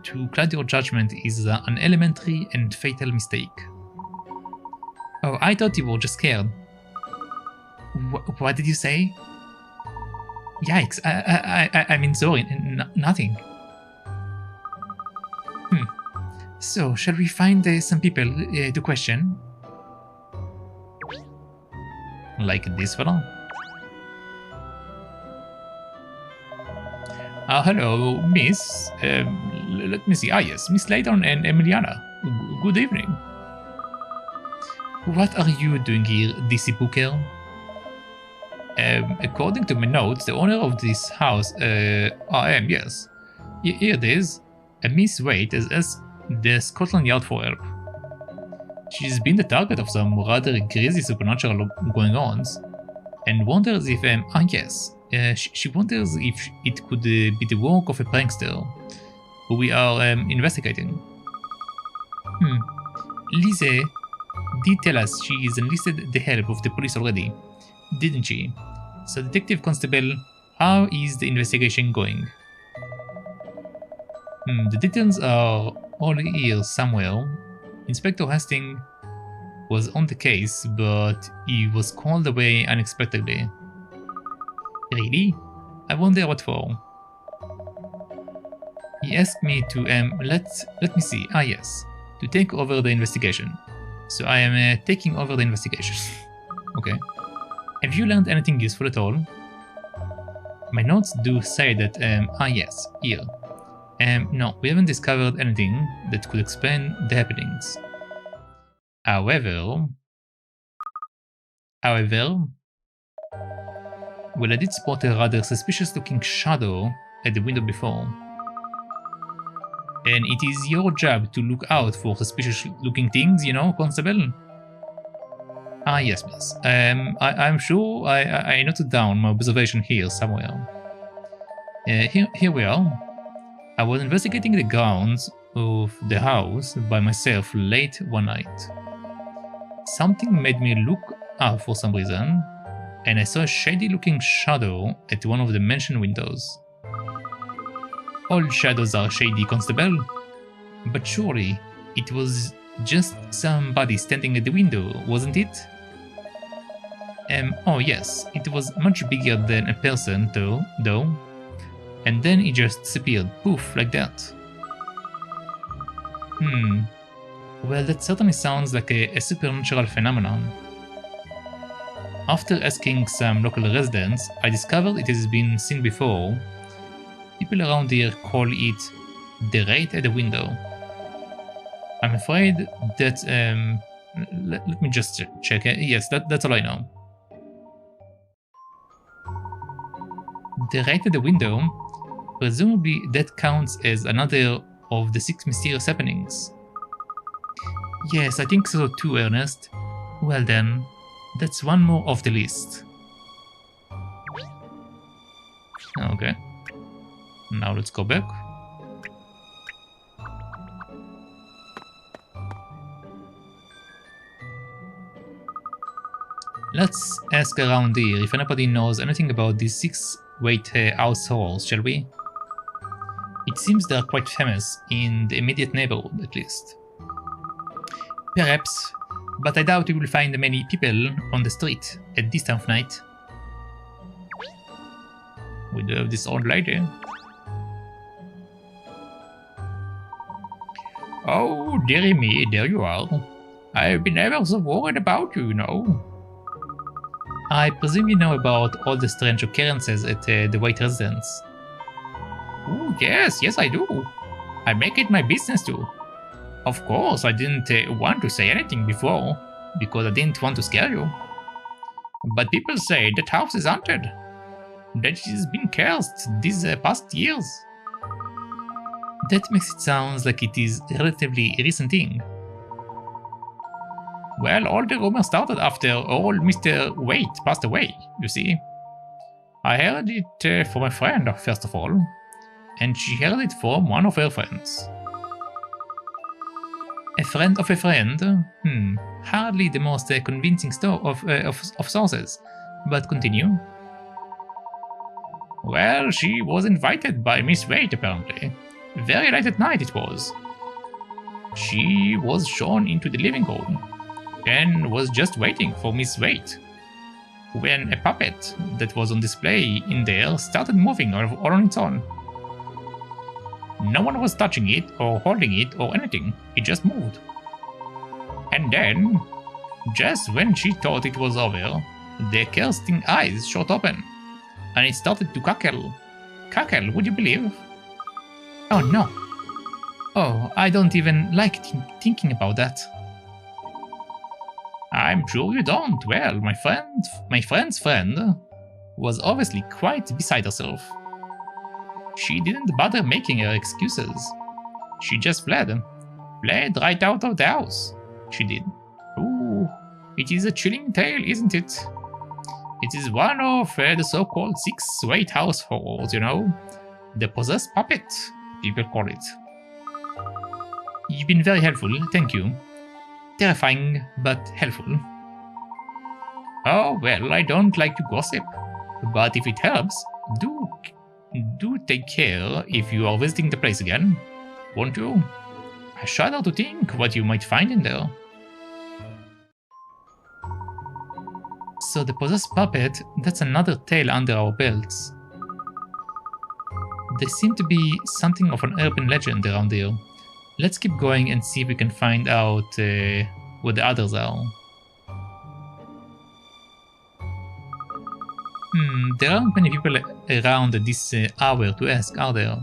Speaker 1: To cloud your judgment is an elementary and fatal mistake. Oh, I thought you were just scared. What did you say? Yikes, I mean sorry, nothing. So, shall we find some people to question? Like this fella? Hello, miss. Let me see. Ah, yes, Miss Layton and Emiliana. Good evening. What are you doing here, DC Booker? According to my notes, the owner of this house, yes. Here it is. Miss Wade has asked the Scotland Yard for help. She's been the target of some rather crazy supernatural going-ons, and wonders if, she wonders if it could be the work of a prankster, who we are investigating. Lise, did tell us she's enlisted the help of the police already, didn't she? So, Detective Constable, how is the investigation going? The details are all here somewhere. Inspector Hastings was on the case, but he was called away unexpectedly. Really? I wonder what for. He asked me to, let me see, yes, to take over the investigation. So I am taking over the investigation. Okay. Have you learned anything useful at all? My notes do say that, yes, here. No, we haven't discovered anything that could explain the happenings. However, well, I did spot a rather suspicious-looking shadow at the window before. And it is your job to look out for suspicious-looking things, you know, Constable? Yes, miss. I'm sure I noted down my observation here somewhere. Here we are. I was investigating the grounds of the house by myself late one night. Something made me look up for some reason, and I saw a shady-looking shadow at one of the mansion windows. All shadows are shady, Constable. But surely, it was just somebody standing at the window, wasn't it? Oh yes, it was much bigger than a person, though. And then it just disappeared, poof, like that. Well, that certainly sounds like a supernatural phenomenon. After asking some local residents, I discovered it has been seen before. People around here call it the Wraith at the window. I'm afraid that, let me just check. Yes, that's all I know. The Wraith at the window, presumably that counts as another of the 6 mysterious happenings. Yes, I think so too, Ernest. Well then, that's one more off the list. Okay. Now let's go back. Let's ask around here if anybody knows anything about these 6 Wraith households, shall we? It seems they are quite famous in the immediate neighborhood, at least. Perhaps, but I doubt we will find many people on the street at this time of night. We do have this old lady. Oh, dearie me, there you are. I've been ever so worried about you, you know. I presume you know about all the strange occurrences at the White Residence. Oh, yes, I do. I make it my business to. Of course, I didn't want to say anything before, because I didn't want to scare you. But people say that house is haunted, that it has been cursed these past years. That makes it sound like it is a relatively recent thing. Well, all the rumors started after old Mr. Waite passed away, you see. I heard it from a friend, first of all, and she heard it from one of her friends. A friend of a friend? Hardly the most convincing story of sources, but continue. Well, she was invited by Miss Waite, apparently. Very late at night it was. She was shown into the living room, and was just waiting for Miss Waite, when a puppet that was on display in there started moving all on its own. No one was touching it or holding it or anything, it just moved. And then, just when she thought it was over, the cursing eyes shot open, and it started to cackle. Cackle, would you believe? Oh no. Oh, I don't even like thinking about that. I'm sure you don't. Well, my friend's friend was obviously quite beside herself. She didn't bother making her excuses. She just fled right out of the house. She did. Ooh, it is a chilling tale, isn't it? It is one of the so-called 6 Wraith households, you know. The possessed puppet, people call it. You've been very helpful, thank you. Terrifying, but helpful. Oh, well, I don't like to gossip, but if it helps, do take care if you are visiting the place again, won't you? I shudder to think what you might find in there. So the possessed puppet, that's another tale under our belts. There seem to be something of an urban legend around here. Let's keep going and see if we can find out what the others are. There aren't many people around at this hour to ask, are there?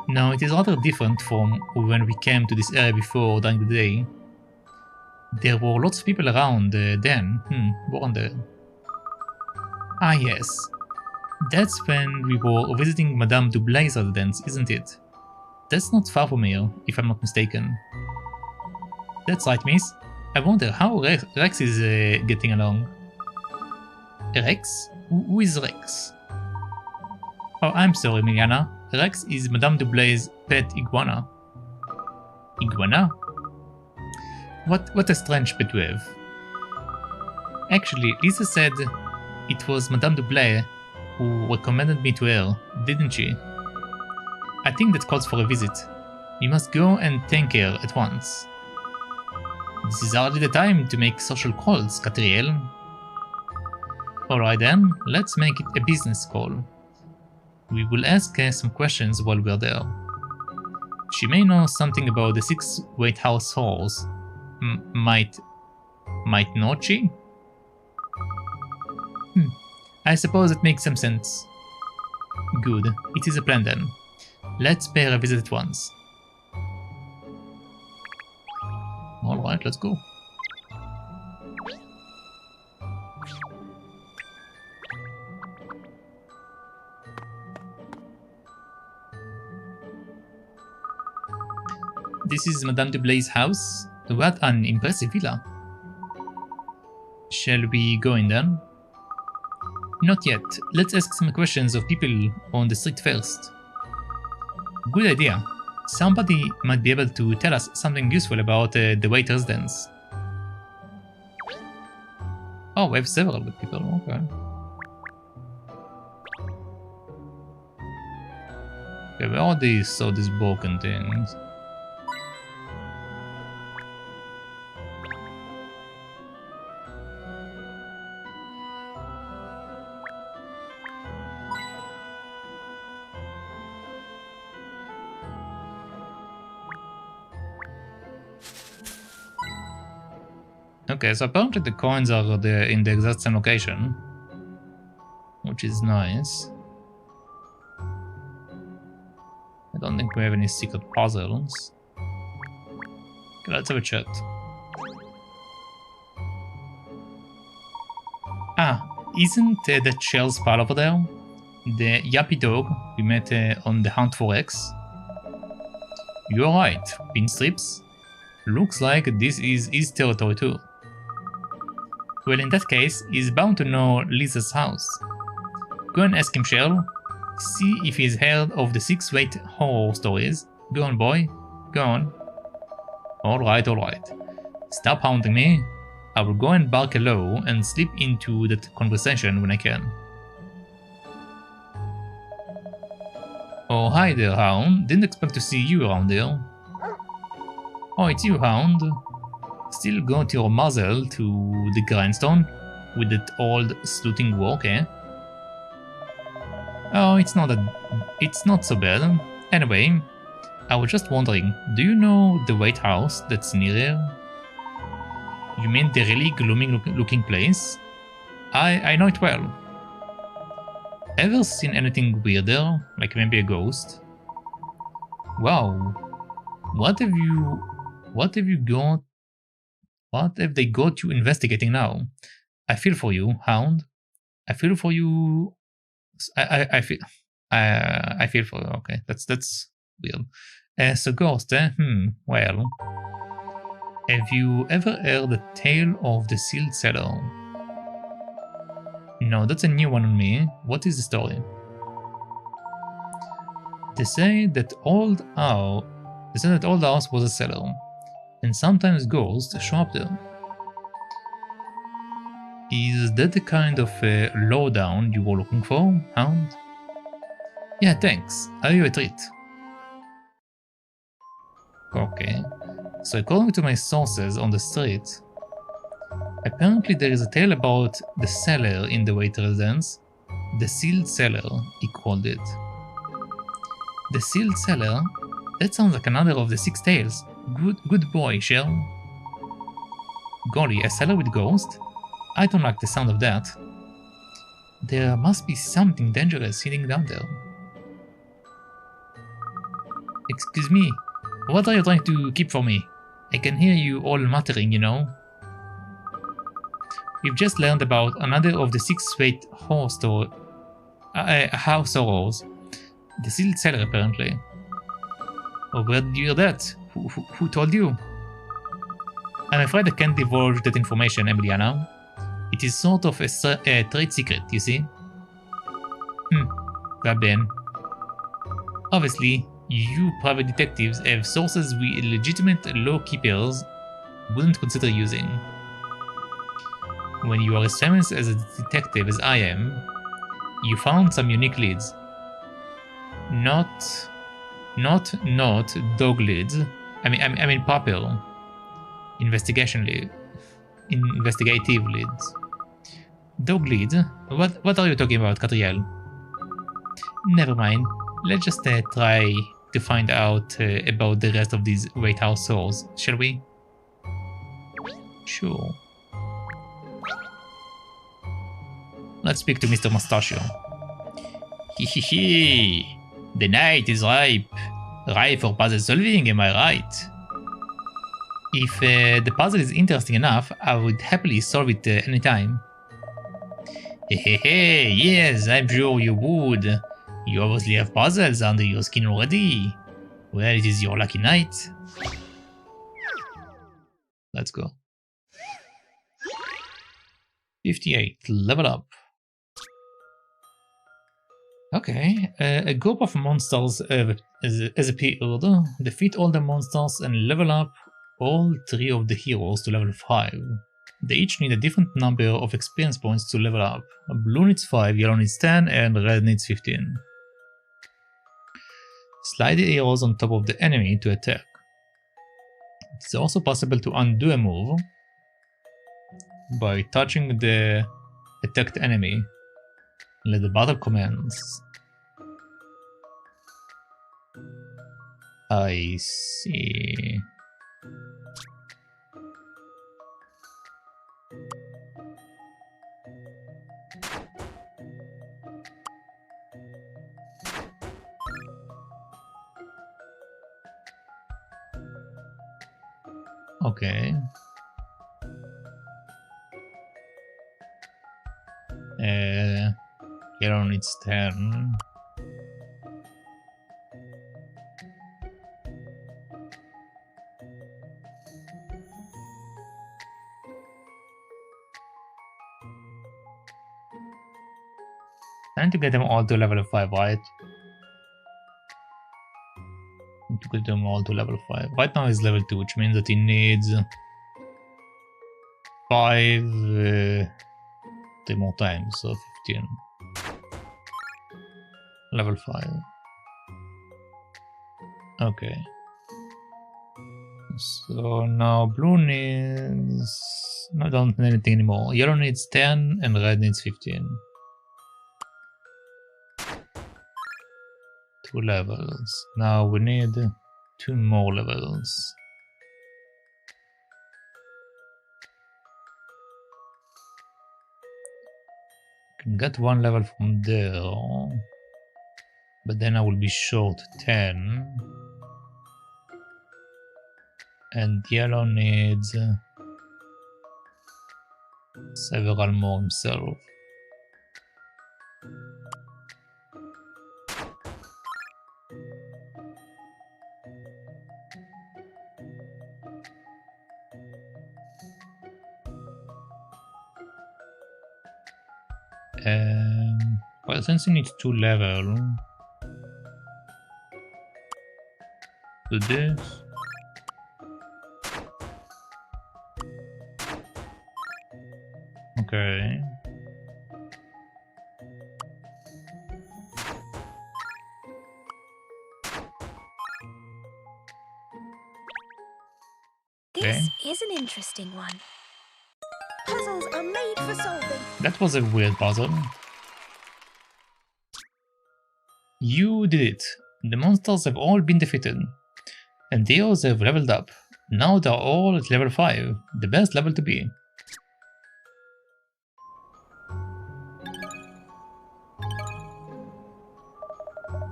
Speaker 1: No, it is rather different from when we came to this area before during the day. There were lots of people around then, weren't there? Ah yes, that's when we were visiting Madame Dublay's residence, isn't it? That's not far from here, if I'm not mistaken. That's right, miss. I wonder how Rex is getting along. Rex? Who is Rex? Oh, I'm sorry, Miliana. Rex is Madame Dublay's pet iguana. Iguana? What a strange pet to have. Actually, Lisa said it was Madame Dublay who recommended me to her, didn't she? I think that calls for a visit. You must go and thank her at once. This is hardly the time to make social calls, Katrielle. Alright then, let's make it a business call. We will ask her some questions while we're there. She may know something about the 6 White House halls. Might not she? I suppose it makes some sense. Good, it is a plan then. Let's pay her a visit at once. Alright, let's go. This is Madame Dublay's house. What an impressive villa. Shall we go in then? Not yet. Let's ask some questions of people on the street first. Good idea. Somebody might be able to tell us something useful about the White residence. Oh, we have several people. Okay. Okay, where are these broken things? Okay, so apparently the coins are in the exact same location, which is nice. I don't think we have any secret puzzles. Okay, let's have a chat. Ah, isn't that Sherl's pal over there? The yappy dog we met on the hunt for X? You're right, pinstrips. Looks like this is his territory too. Well, in that case, he's bound to know Lisa's house. Go and ask him, Sherl. See if he's heard of the 6 White horror stories. Go on, boy. Go on. Alright. Stop hounding me. I will go and bark hello and slip into that conversation when I can. Oh, hi there, Hound. Didn't expect to see you around here. Oh, it's you, Hound. Still got your muzzle to the grindstone with that old sleuthing work, eh? Oh, it's not so bad. Anyway, I was just wondering, do you know the White House that's near here? You mean the really gloomy looking place? I know it well. Ever seen anything weirder, like maybe a ghost? Wow. What have they got you investigating now? I feel for you, Hound. I feel for you. I feel for you. Okay, that's weird. So ghost, eh? Well, have you ever heard the tale of the sealed cellar? No, that's a new one on me. What is the story? They say that old house was a cellar. and sometimes ghosts show up there. Is that the kind of lowdown you were looking for, Hound? Yeah, thanks. I owe you a treat. Okay. So according to my sources on the street, apparently there is a tale about the cellar in the Waite residence. The sealed cellar, he called it. The sealed cellar? That sounds like another of the 6 tales. Good boy, Sherl. Golly, a cellar with ghosts? I don't like the sound of that. There must be something dangerous hidden down there. Excuse me, what are you trying to keep from me? I can hear you all muttering, you know. We've just learned about another of the 6 great house horrors. The sealed cellar, apparently. Oh, where did you hear that? Who told you? I'm afraid I can't divulge that information, Emiliana. It is sort of a trade secret, you see? Well then. Obviously, you private detectives have sources we legitimate law keepers wouldn't consider using. When you are as famous as a detective as I am, you found some unique leads. Not dog leads. I mean proper investigative leads. Dog leads? What are you talking about, Katrielle? Never mind. Let's just try to find out about the rest of these White House souls, shall we? Sure. Let's speak to Mr. Mustachio. Hehehe. The night is ripe for puzzle solving, am I right? If the puzzle is interesting enough, I would happily solve it anytime. Hehehe, yes, I'm sure you would. You obviously have puzzles under your skin already. Well, it is your lucky night. Let's go. 58, level up. Okay, a group of monsters has appeared. Defeat all the monsters and level up all 3 of the heroes to level 5. They each need a different number of experience points to level up. Blue needs 5, yellow needs 10, and red needs 15. Slide the arrows on top of the enemy to attack. It's also possible to undo a move by touching the attacked enemy. Let the battle commence. I see. Okay. Yellow needs 10. Trying to get them all to level 5, right? To get them all to level 5. Right now he's level 2, which means that he needs 5 3 more times, so 15. Level 5. Okay. So now blue needs... No, don't need anything anymore. Yellow needs 10 and red needs 15. 2 levels. Now we need 2 more levels. Can get 1 level from there, but then I will be short 10. And yellow needs several more himself. Well, since he needs 2 level, do this. Okay.
Speaker 2: This is an interesting one. Puzzles are made for solving.
Speaker 1: That was a weird puzzle. You did it. The monsters have all been defeated. And the heroes have leveled up. Now they're all at level 5, the best level to be.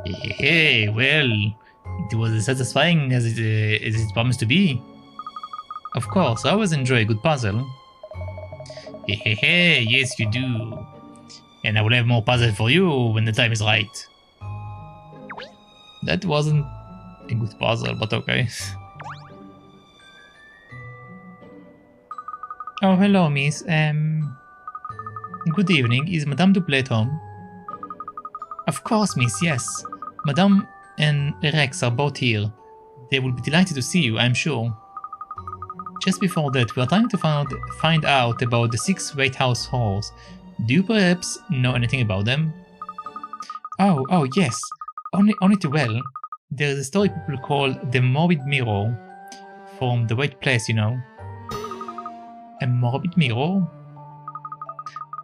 Speaker 1: Hey, well, it was as satisfying as it promised to be. Of course, I always enjoy a good puzzle. Hey, yes you do. And I will have more puzzles for you when the time is right. That wasn't a good puzzle, but okay. Oh, hello, miss. Good evening. Is Madame Duplay at home? Of course, miss, yes. Madame and Rex are both here. They will be delighted to see you, I'm sure. Just before that, we are trying to find out about the 6 White House halls. Do you perhaps know anything about them? Oh, yes. Only too well. There is a story people call the Morbid Mirror. From the White Place, you know. A Morbid Mirror?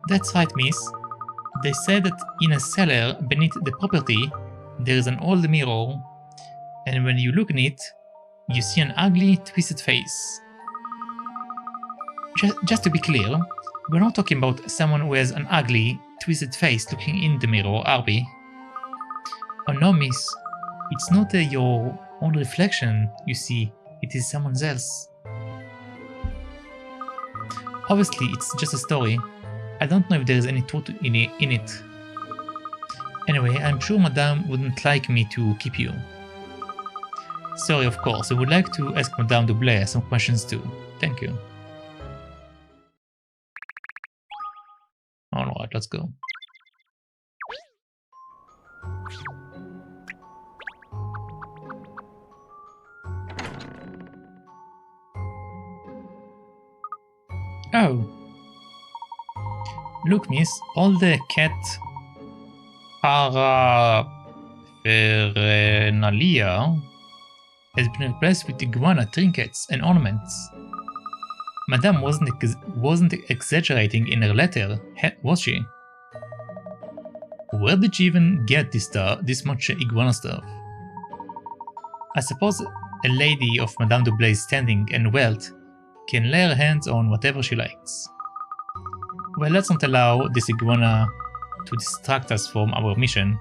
Speaker 1: That's right, miss. They said that in a cellar beneath the property, there is an old mirror, and when you look in it, you see an ugly, twisted face. Just to be clear, we're not talking about someone who has an ugly, twisted face looking in the mirror, are we? Oh no, miss. It's not your own reflection, you see, it is someone else. Obviously, it's just a story. I don't know if there is any truth in it. Anyway, I'm sure Madame wouldn't like me to keep you. Sorry, of course. I would like to ask Madame Dublé some questions too. Thank you. Alright, let's go. Oh. Look, miss, all the cat paraphernalia has been replaced with iguana trinkets and ornaments. Madame wasn't exaggerating in her letter, was she? Where did she even get this much iguana stuff? I suppose a lady of Madame Dublay's standing and wealth can lay her hands on whatever she likes. Well, let's not allow this iguana to distract us from our mission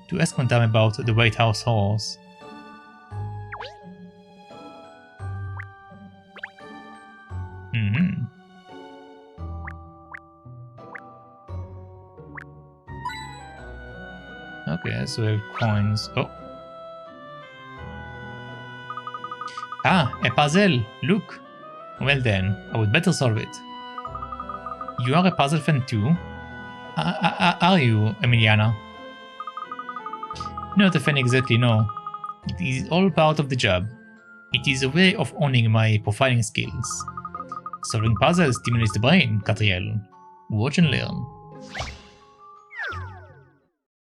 Speaker 1: to ask Madame about the White House horrors. Okay, so we have coins. Oh. Ah, a puzzle! Look! Well then, I would better solve it. You are a puzzle fan too? Are you, Emiliana? Not a fan exactly, no. It is all part of the job. It is a way of owning my profiling skills. Solving puzzles stimulates the brain, Katrielle. Watch and learn.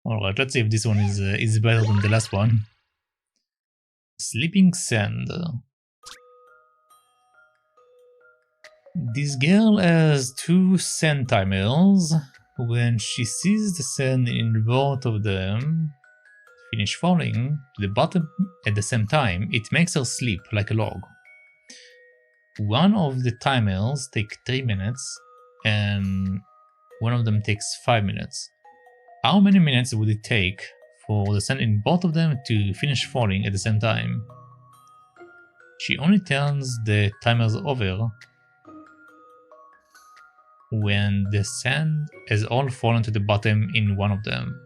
Speaker 1: Alright, let's see if this one is better than the last one. Sleeping Sand. This girl has 2 sand timers. When she sees the sand in both of them finish falling to the bottom at the same time, it makes her sleep like a log. One of the timers takes 3 minutes and one of them takes 5 minutes. How many minutes would it take for the sand in both of them to finish falling at the same time? She only turns the timers over when the sand has all fallen to the bottom in one of them.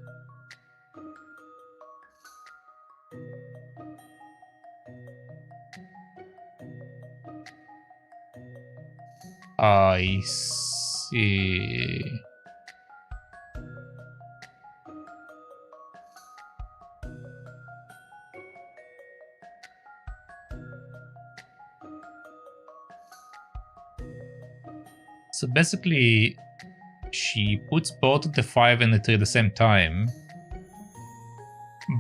Speaker 1: I see. So basically, she puts both the 5 and the 3 at the same time,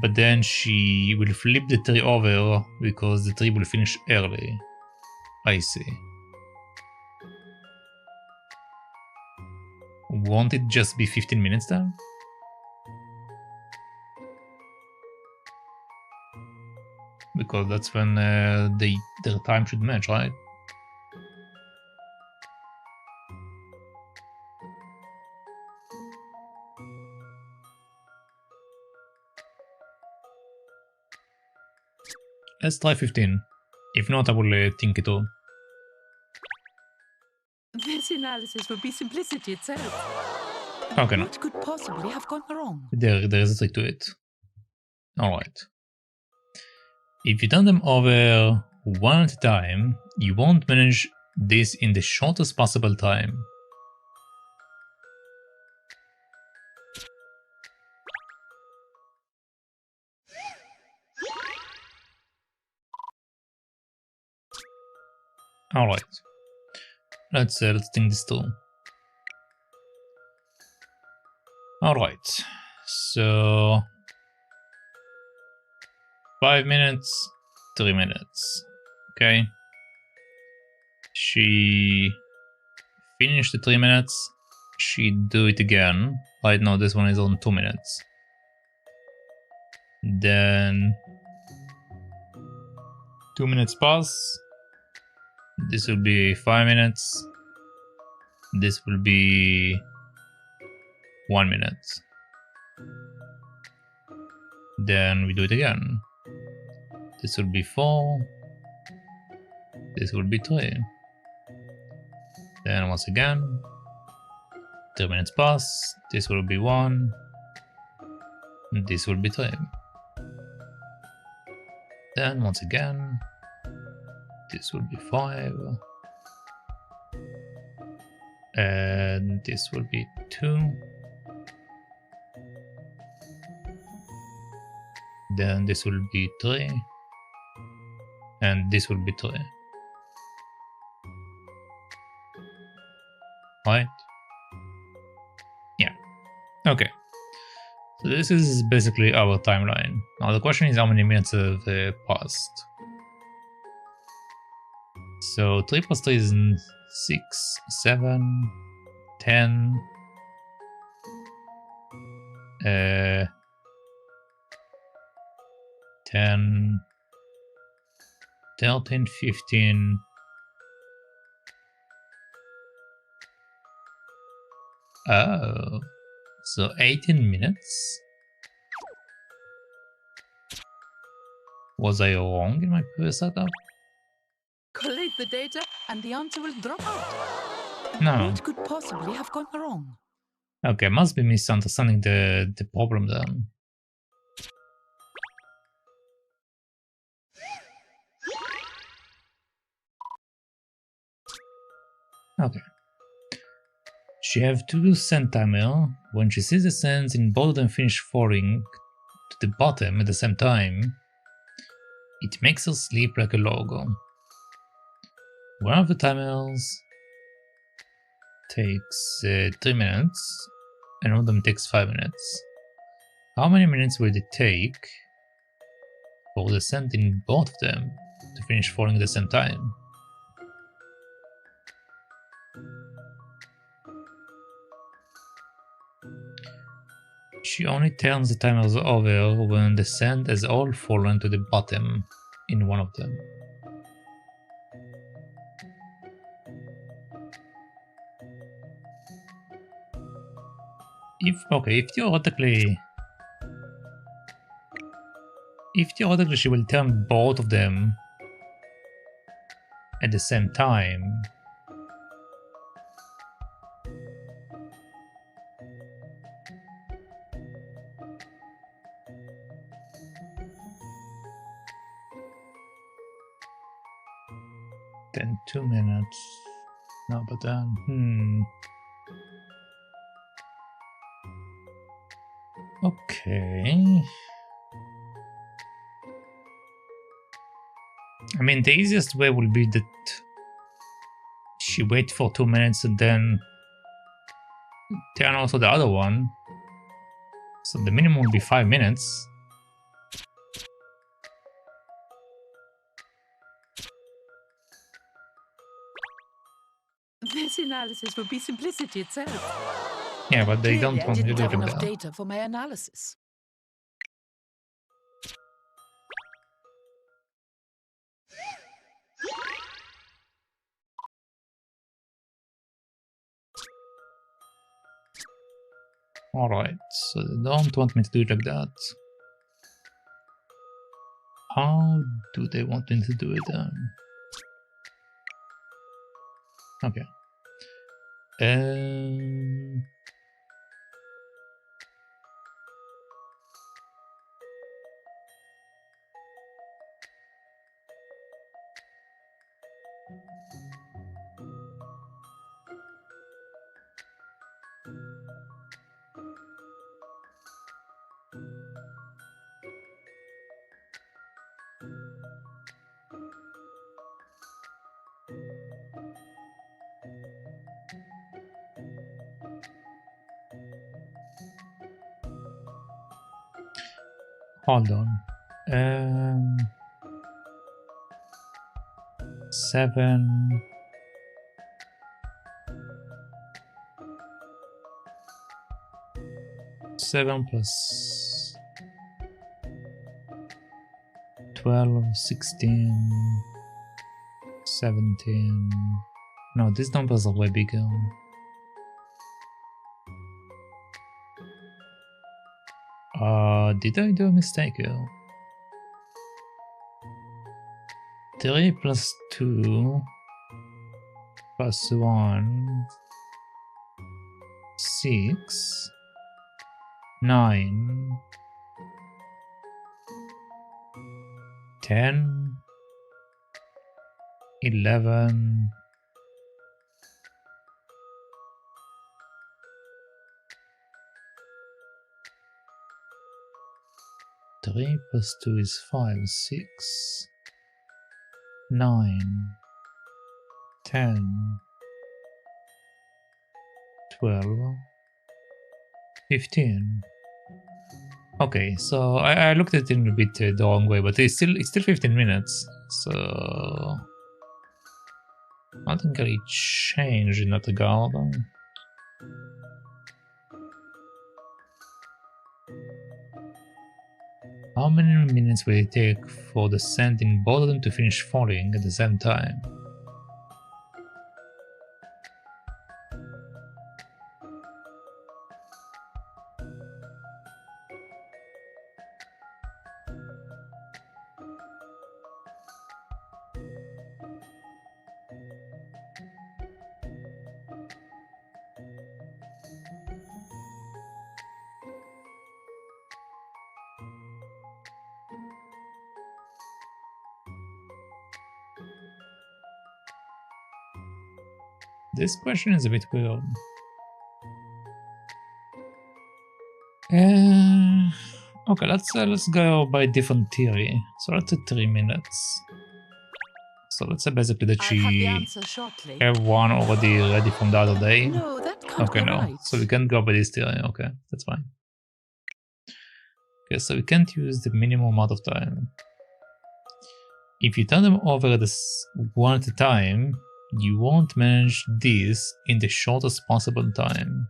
Speaker 1: but then she will flip the 3 over because the 3 will finish early. I see. Won't it just be 15 minutes then? Because that's when their time should match, right? Let's try 15. If not, I will think it all.
Speaker 3: This analysis would be simplicity itself.
Speaker 1: Okay,
Speaker 3: What could possibly have gone wrong?
Speaker 1: There is a trick to it. Alright. If you turn them over one at a time, you won't manage this in the shortest possible time. Alright. Let's think this through. Alright. So 5 minutes, 3 minutes. Okay. She finished the 3 minutes. She do it again. Right now this one is on 2 minutes. Then 2 minutes pass. This will be 5 minutes. This will be 1 minute. Then we do it again. This will be 4. This will be 3. Then once again, 3 minutes pass. This will be 1. This will be 3. Then once again, this will be 5. And this will be 2. Then this will be 3. And this will be 3. Right? Yeah. Okay. So this is basically our timeline. Now the question is how many minutes have passed. So 3 plus 3 is 6, 7, 10, 10, 13, 15, oh, so 18 minutes? Was I wrong in my previous setup?
Speaker 3: Collate the data and the answer will drop out.
Speaker 1: No.
Speaker 3: What could possibly have gone wrong?
Speaker 1: Okay, must be misunderstanding the problem then. Okay. She have 2 sand timer. When she sees the sands in both of them finish falling to the bottom at the same time, it makes her sleep like a log. One of the timers takes 3 minutes, and one of them takes 5 minutes. How many minutes will it take for the sand in both of them to finish falling at the same time? She only turns the timers over when the sand has all fallen to the bottom in one of them. If theoretically she will turn both of them at the same time, then 2 minutes. No, but then, okay. I mean, the easiest way will be that she wait for 2 minutes and then turn also the other one. So the minimum will be 5 minutes.
Speaker 3: This analysis would be simplicity itself.
Speaker 1: Yeah, but they
Speaker 3: Clearly,
Speaker 1: don't
Speaker 3: I
Speaker 1: want me to
Speaker 3: didn't
Speaker 1: do
Speaker 3: have
Speaker 1: it like
Speaker 3: enough
Speaker 1: that.
Speaker 3: data for my analysis.
Speaker 1: Alright, so they don't want me to do it like that. How do they want me to do it then? Okay. Hold on. 7. Seven plus 12, 16, 17. No, these numbers are way bigger. Did I do a mistake here? 3 plus 2 plus 1, 6, 9, 10, 11, 3 plus 2 is 5, 6, 9, 10, 12, 15. Okay, so I looked at it in a bit the wrong way, but it's still 15 minutes, so nothing really changed in that regard. How many minutes will it take for the sand in both of them to finish falling at the same time? This question is a bit weird. Okay, let's go by different theory. So let's say 3 minutes. So let's say basically that she have one already ready from the other day.
Speaker 3: No, that can't
Speaker 1: Okay,
Speaker 3: be
Speaker 1: no.
Speaker 3: right.
Speaker 1: So we can't go by this theory. Okay, that's fine. Okay, so we can't use the minimum amount of time. If you turn them over one at a time, you won't manage this in the shortest possible time.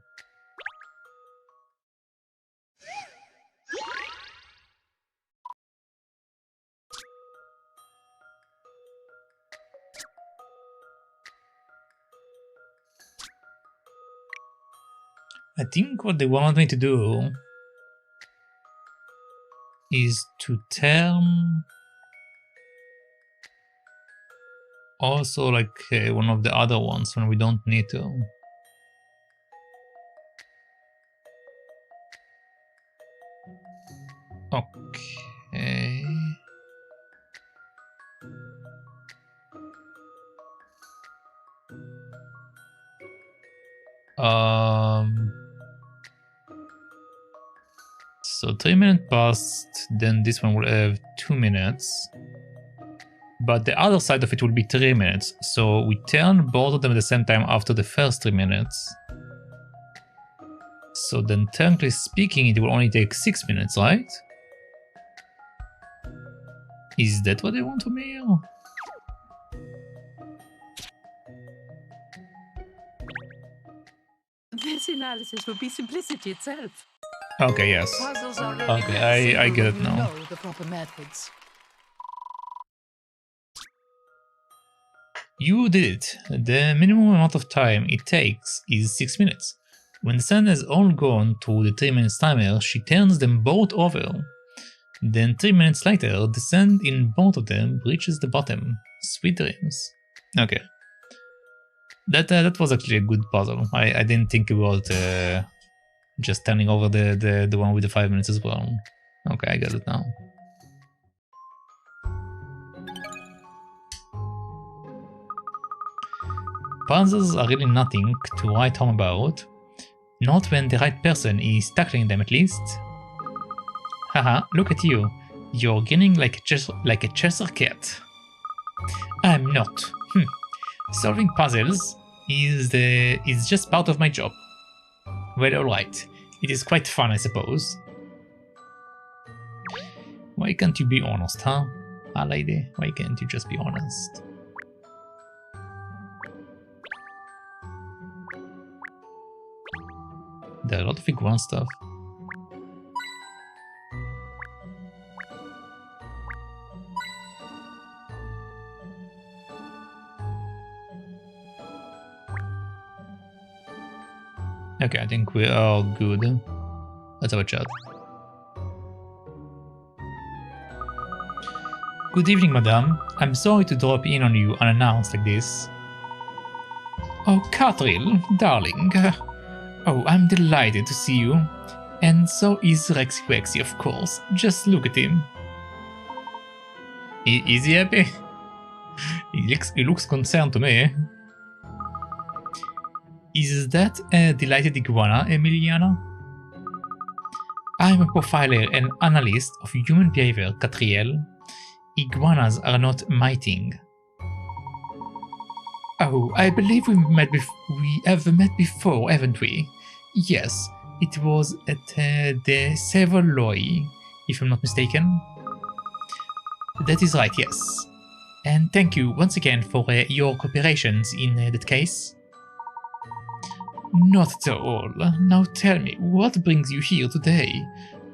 Speaker 1: I think what they want me to do is to turn also like one of the other ones when we don't need to. Okay. So 3 minutes passed, then this one will have 2 minutes. But the other side of it will be 3 minutes. So we turn both of them at the same time after the first 3 minutes. So then, technically speaking, it will only take 6 minutes, right? Is that what they want from me?
Speaker 3: This analysis will be simplicity itself.
Speaker 1: Okay, yes.
Speaker 3: Puzzles are really
Speaker 1: Okay, I get it
Speaker 3: when
Speaker 1: now.
Speaker 3: you know the proper methods.
Speaker 1: You did it. The minimum amount of time it takes is 6 minutes. When the sand has all gone to the 3 minutes timer, she turns them both over. Then 3 minutes later, the sand in both of them reaches the bottom. Sweet dreams. Okay. That was actually a good puzzle. I didn't think about just turning over the one with the 5 minutes as well. Okay, I get it now. Puzzles are really nothing to write home about. Not when the right person is tackling them, at least. Haha, look at you. You're grinning like a Cheshire cat. I'm not. Solving puzzles is just part of my job. Well, alright. It is quite fun, I suppose. Why can't you be honest, huh? Ah, lady, why can't you just be honest? There are a lot of iguana stuff. Okay, I think we are good. Let's have a chat. Good evening, madame. I'm sorry to drop in on you unannounced like this. Oh, Katrielle, darling. Oh, I'm delighted to see you. And so is Rexy Wexy, of course. Just look at him. Is he happy? He looks concerned to me. Is that a delighted iguana, Emiliana? I'm a profiler and analyst of human behavior, Katrielle. Iguanas are not mating. Oh, I believe we have met before, haven't we? Yes, it was at the Savoy, if I'm not mistaken. That is right, yes. And thank you once again for your cooperations in that case. Not at all. Now tell me, what brings you here today?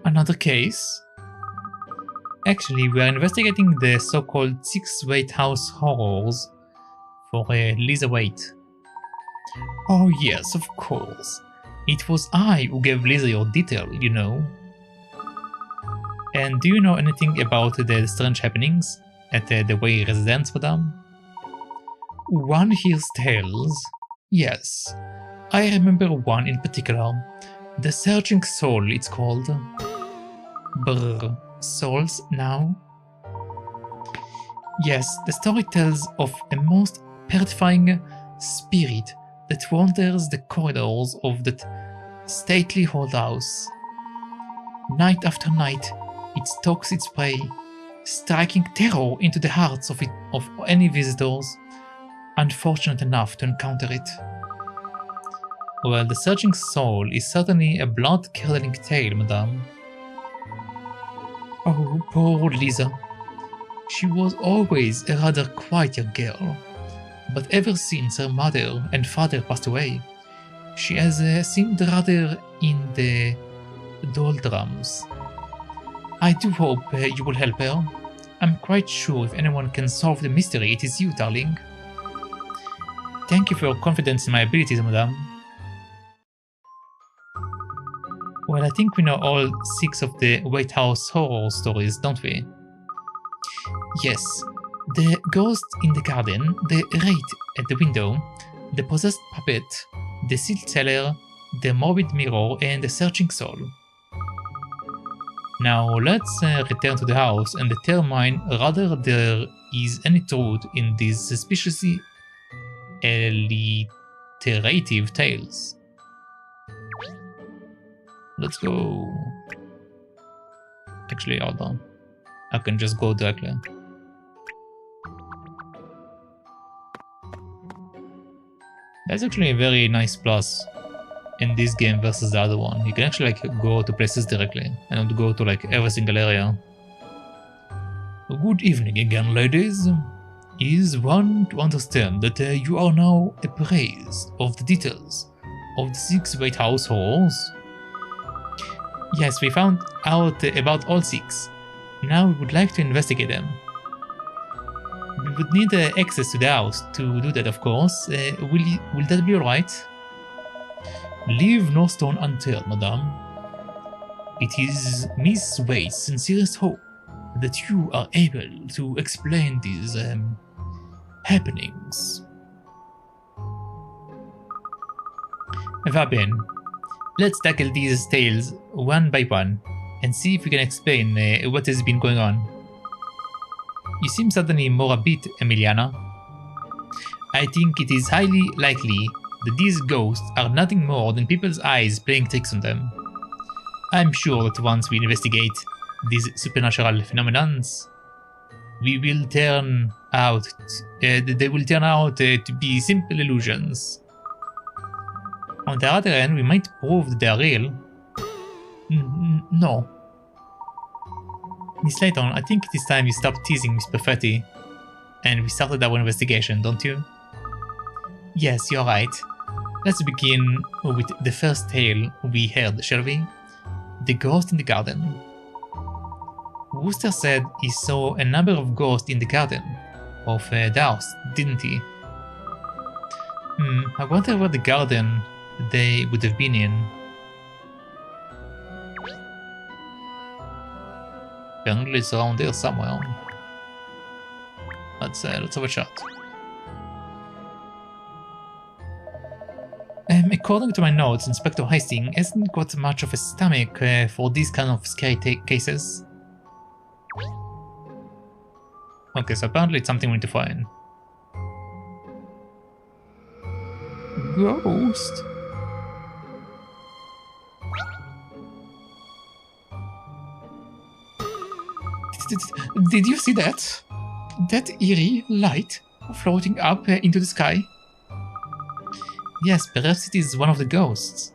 Speaker 1: Another case? Actually, we are investigating the so-called 6 Waite House horrors for Lisa Waite. Oh yes, of course. It was I who gave Lisa your detail, you know. And do you know anything about the strange happenings at the Way residence, madame? One hears tales. Yes. I remember one in particular. The Searching Soul, it's called. Brr. Souls now? Yes, the story tells of a most terrifying spirit that wanders the corridors of that stately old house. Night after night, it stalks its prey, striking terror into the hearts of any visitors unfortunate enough to encounter it. Well, the Searching Soul is certainly a blood-curdling tale, madame. Oh, poor Lisa. She was always a rather quieter girl, but ever since her mother and father passed away, she has seemed rather in the doldrums. I do hope you will help her. I'm quite sure if anyone can solve the mystery, it is you, darling. Thank you for your confidence in my abilities, madame. Well, I think we know all 6 of the White House horror stories, don't we? Yes. The ghost in the garden, the wraith at the window, the possessed puppet, the sealed cellar, the morbid mirror, and the searching soul. Now let's return to the house and determine whether there is any truth in these suspiciously alliterative tales. Let's go. Actually, hold on. I can just go directly. That's actually a very nice plus in this game versus the other one. You can actually like go to places directly and not go to like every single area. Good evening again, ladies. Is one to understand that you are now apprised of the details of the 6 White House halls? Yes, we found out about all 6. Now we would like to investigate them. We would need access to the house to do that, of course. Will that be alright? Leave no stone unturned, madame. It is Miss Wade's sincerest hope that you are able to explain these happenings. Fabian, let's tackle these tales one by one and see if we can explain what has been going on. You seem suddenly more upbeat, Emiliana. I think it is highly likely that these ghosts are nothing more than people's eyes playing tricks on them. I'm sure that once we investigate these supernatural phenomenons, they will turn out to be simple illusions. On the other hand, we might prove that they are real. No. Miss Layton, I think it is time you stopped teasing Miss Perfetti and we started our investigation, don't you? Yes, you're right. Let's begin with the first tale we heard, shall we? The ghost in the garden. Wooster said he saw a number of ghosts in the garden of the house, didn't he? I wonder what the garden they would have been in. Apparently it's around there somewhere. Let's have a chat. According to my notes, Inspector Hastings hasn't got much of a stomach for these kind of scary cases. Okay, so apparently it's something we need to find. Ghost? Did you see that? That eerie light floating up into the sky? Yes, perhaps it is one of the ghosts.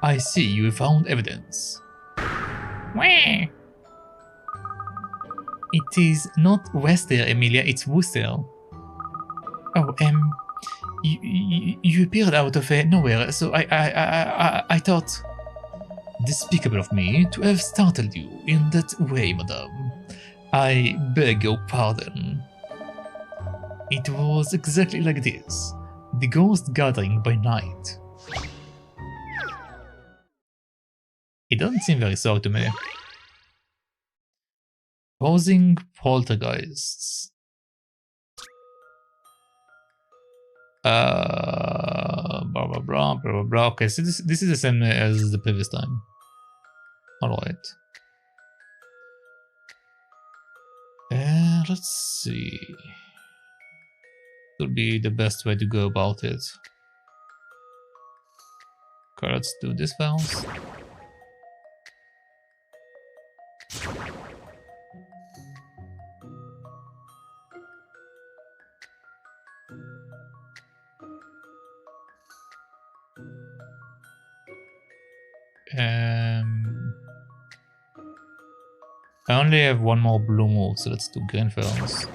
Speaker 1: I see you found evidence. Wah! It is not Wester, Emilia, it's Wooster. Oh, you appeared out of nowhere, so I thought... Despicable of me to have startled you in that way, madame. I beg your pardon. It was exactly like this. The ghost gathering by night. It doesn't seem very sorry to me. Causing poltergeists. Blah blah blah blah blah blah. Okay, so this is the same as the previous time. Alright. Let's see. Would be the best way to go about it. Okay, let's do this first. I only have one more blue move, so let's do green first.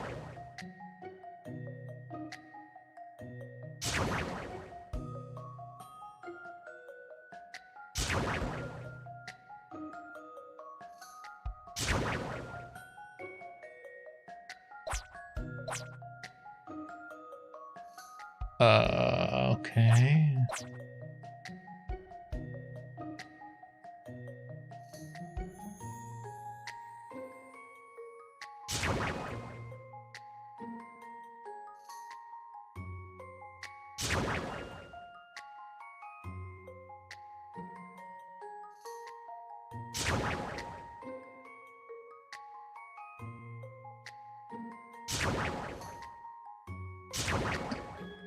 Speaker 1: Okay.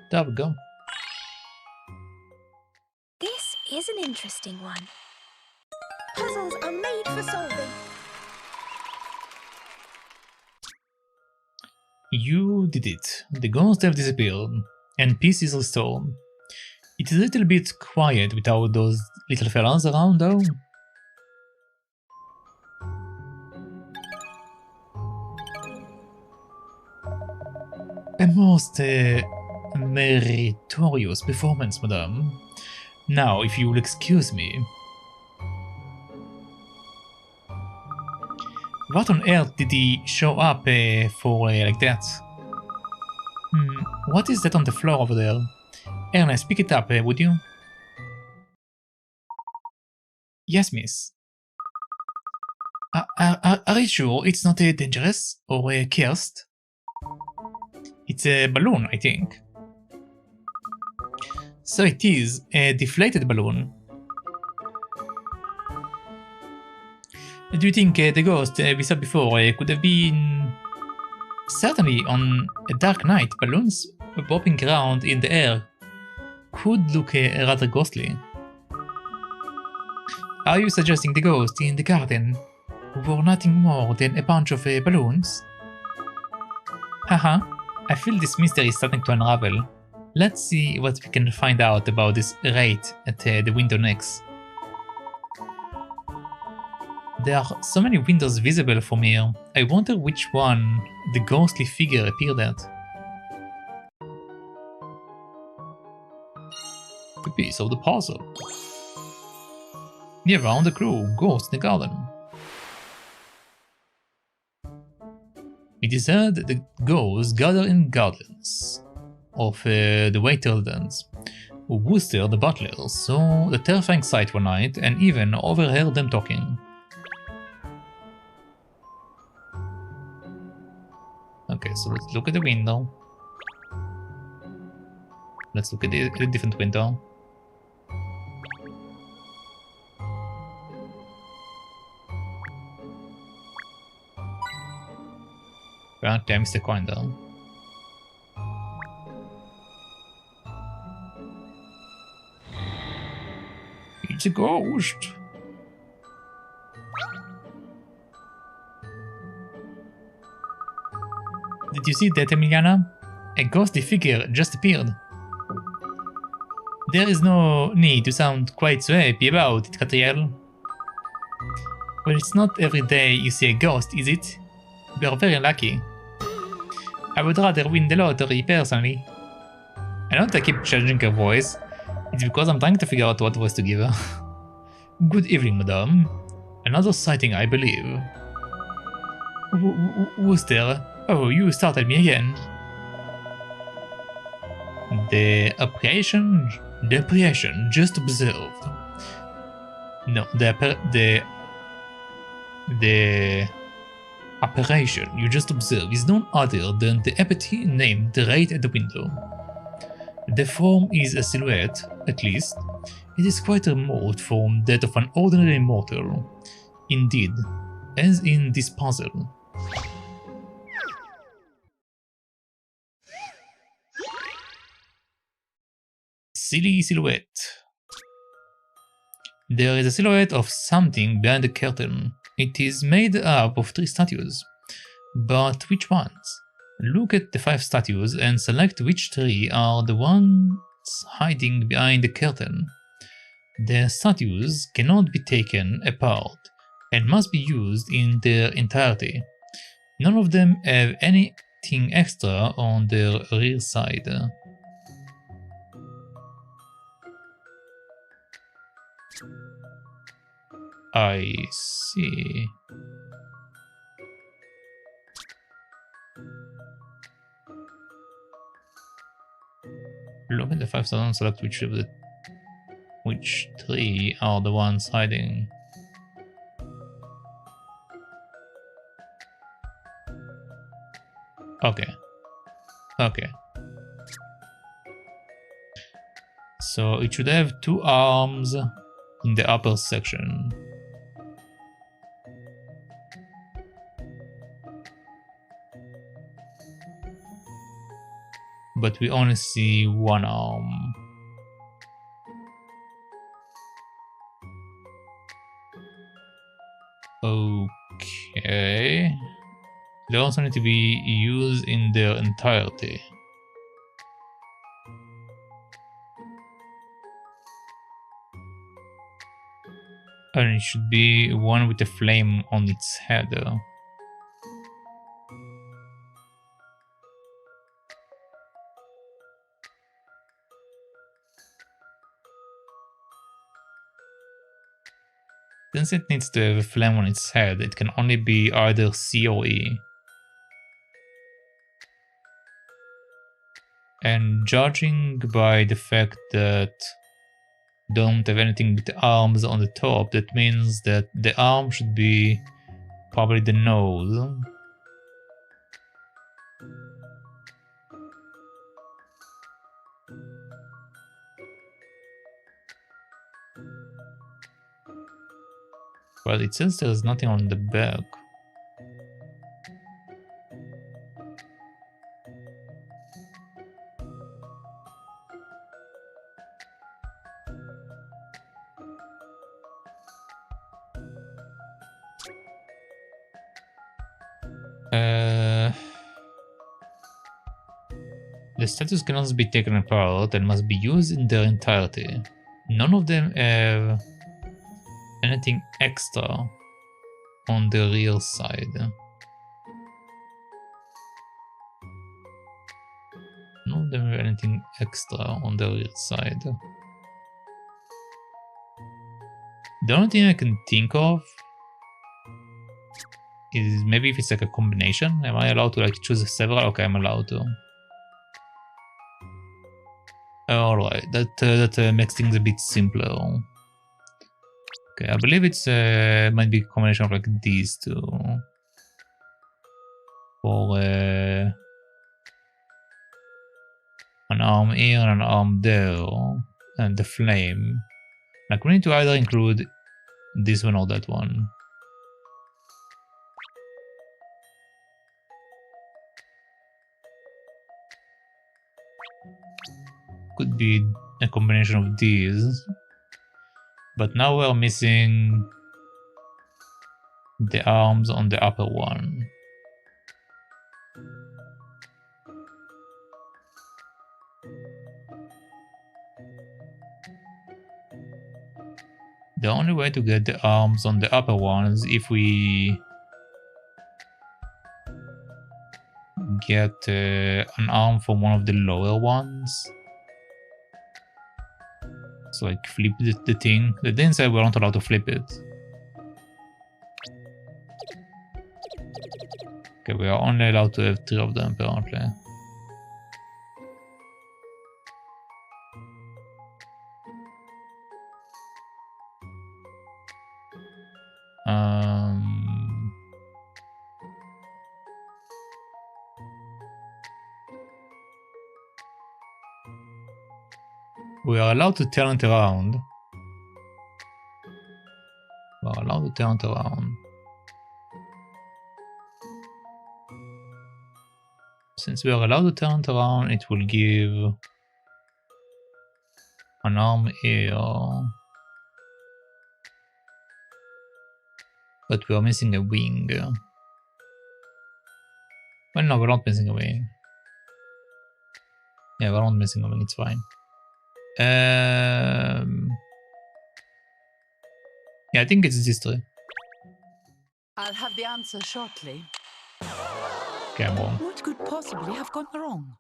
Speaker 1: There we go.
Speaker 2: This is an interesting one. Puzzles are made for solving.
Speaker 4: You did it. The ghosts have disappeared, and peace is restored. It is a little bit quiet without those little fellas around, though. A most meritorious performance, madame. Now, if you will excuse me. What on earth did he show up for like that? What is that on the floor over there? Ernest, pick it up, would you? Yes, miss. Are you sure it's not dangerous or cursed? It's a balloon, I think. So it is a deflated balloon. Do you think the ghost we saw before could have been... Certainly, on a dark night, balloons bobbing around in the air could look rather ghostly. Are you suggesting the ghost in the garden were nothing more than a bunch of balloons? Haha, I feel this mystery is starting to unravel. Let's see what we can find out about this wraith at the window next. There are so many windows visible from here. I wonder which one the ghostly figure appeared at. A piece of the puzzle. Near around the crew, ghost in the garden. It is said that the ghosts gather in gardens of the Laytons, who boosted the butlers, saw the terrifying sight one night and even overheard them talking. Okay, so let's look at the window. Let's look at a different window. Okay, I missed the coin though. It's a ghost. Did you see that, Emiliana? A ghostly figure just appeared. There is no need to sound quite so happy about it, Katrielle. Well, it's not every day you see a ghost, is it? We are very lucky. I would rather win the lottery, personally. I know that I keep changing her voice. It's because I'm trying to figure out what voice to give her. Good evening, madame. Another sighting, I believe. Who's there? Oh, you startled me again. The apparition just observed. No, the apparition you just observed is none other than the entity named right at the window. The form is a silhouette, at least. It is quite remote from that of an ordinary mortal. Indeed, as in this puzzle. Silly silhouette. There is a silhouette of something behind the curtain. It is made up of 3 statues. But which ones? Look at the 5 statues and select which 3 are the ones hiding behind the curtain. The statues cannot be taken apart and must be used in their entirety. None of them have anything extra on their rear side. I see. Look at the 5,000, select which 3 are the ones hiding. Okay. Okay. So it should have 2 arms in the upper section. But we only see 1 arm. Okay. They also need to be used in their entirety. And it should be one with a flame on its head. Since it needs to have a flame on its head, it can only be either C or E. And judging by the fact that don't have anything with the arms on the top, that means that the arm should be probably the nose. Well, it says there's nothing on the back. The statues can also be taken apart and must be used in their entirety. None of them have anything extra on the rear side. None of them have anything extra on the rear side. The only thing I can think of is maybe if it's like a combination. Am I allowed to like choose several? Okay, I'm allowed to. Alright, that makes things a bit simpler. Okay, I believe it's might be a combination of like these two. For an arm here and an arm there, and the flame. Like we need to either include this one or that one. Could be a combination of these. But now we're missing the arms on the upper one. The only way to get the arms on the upper ones if we get an arm from one of the lower ones. So like flip the thing. They didn't say we're not allowed to flip it. Okay, we are only allowed to have 3 of them apparently. We are allowed to turn it around. We are allowed to turn it around. Since we are allowed to turn it around, it will give an arm here. But we are missing a wing. Well, no, we're not missing a wing. Yeah, we're not missing a wing, it's fine. Yeah, I think it's this 3.
Speaker 3: I'll have the answer shortly.
Speaker 4: Okay, I'm wrong.
Speaker 3: What could possibly have gone wrong?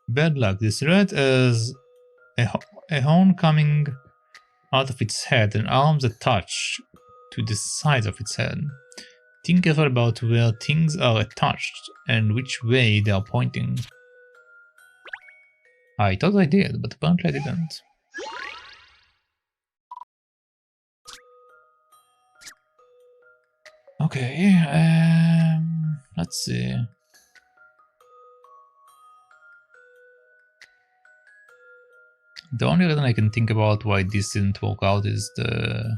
Speaker 4: Bad luck. The silhouette is a horn coming out of its head and arms attached to the sides of its head. Think careful about where things are attached and which way they are pointing. I thought I did, but apparently I didn't. Okay, let's see. The only reason I can think about why this didn't work out is the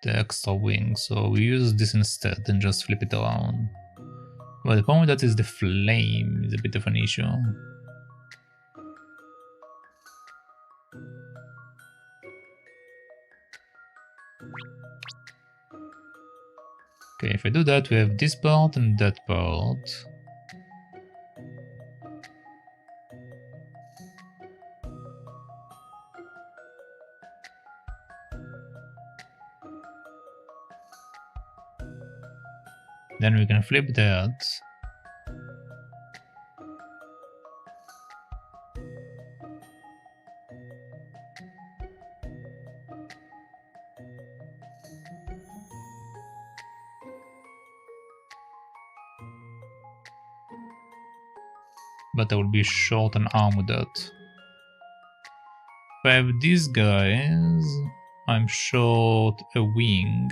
Speaker 4: extra wing, so we use this instead and just flip it around. But the problem with that is the flame is a bit of an issue. Okay, if I do that, we have this part and that part. Then we can flip that. But I will be short an arm with that. If I have these guys, I'm short a wing.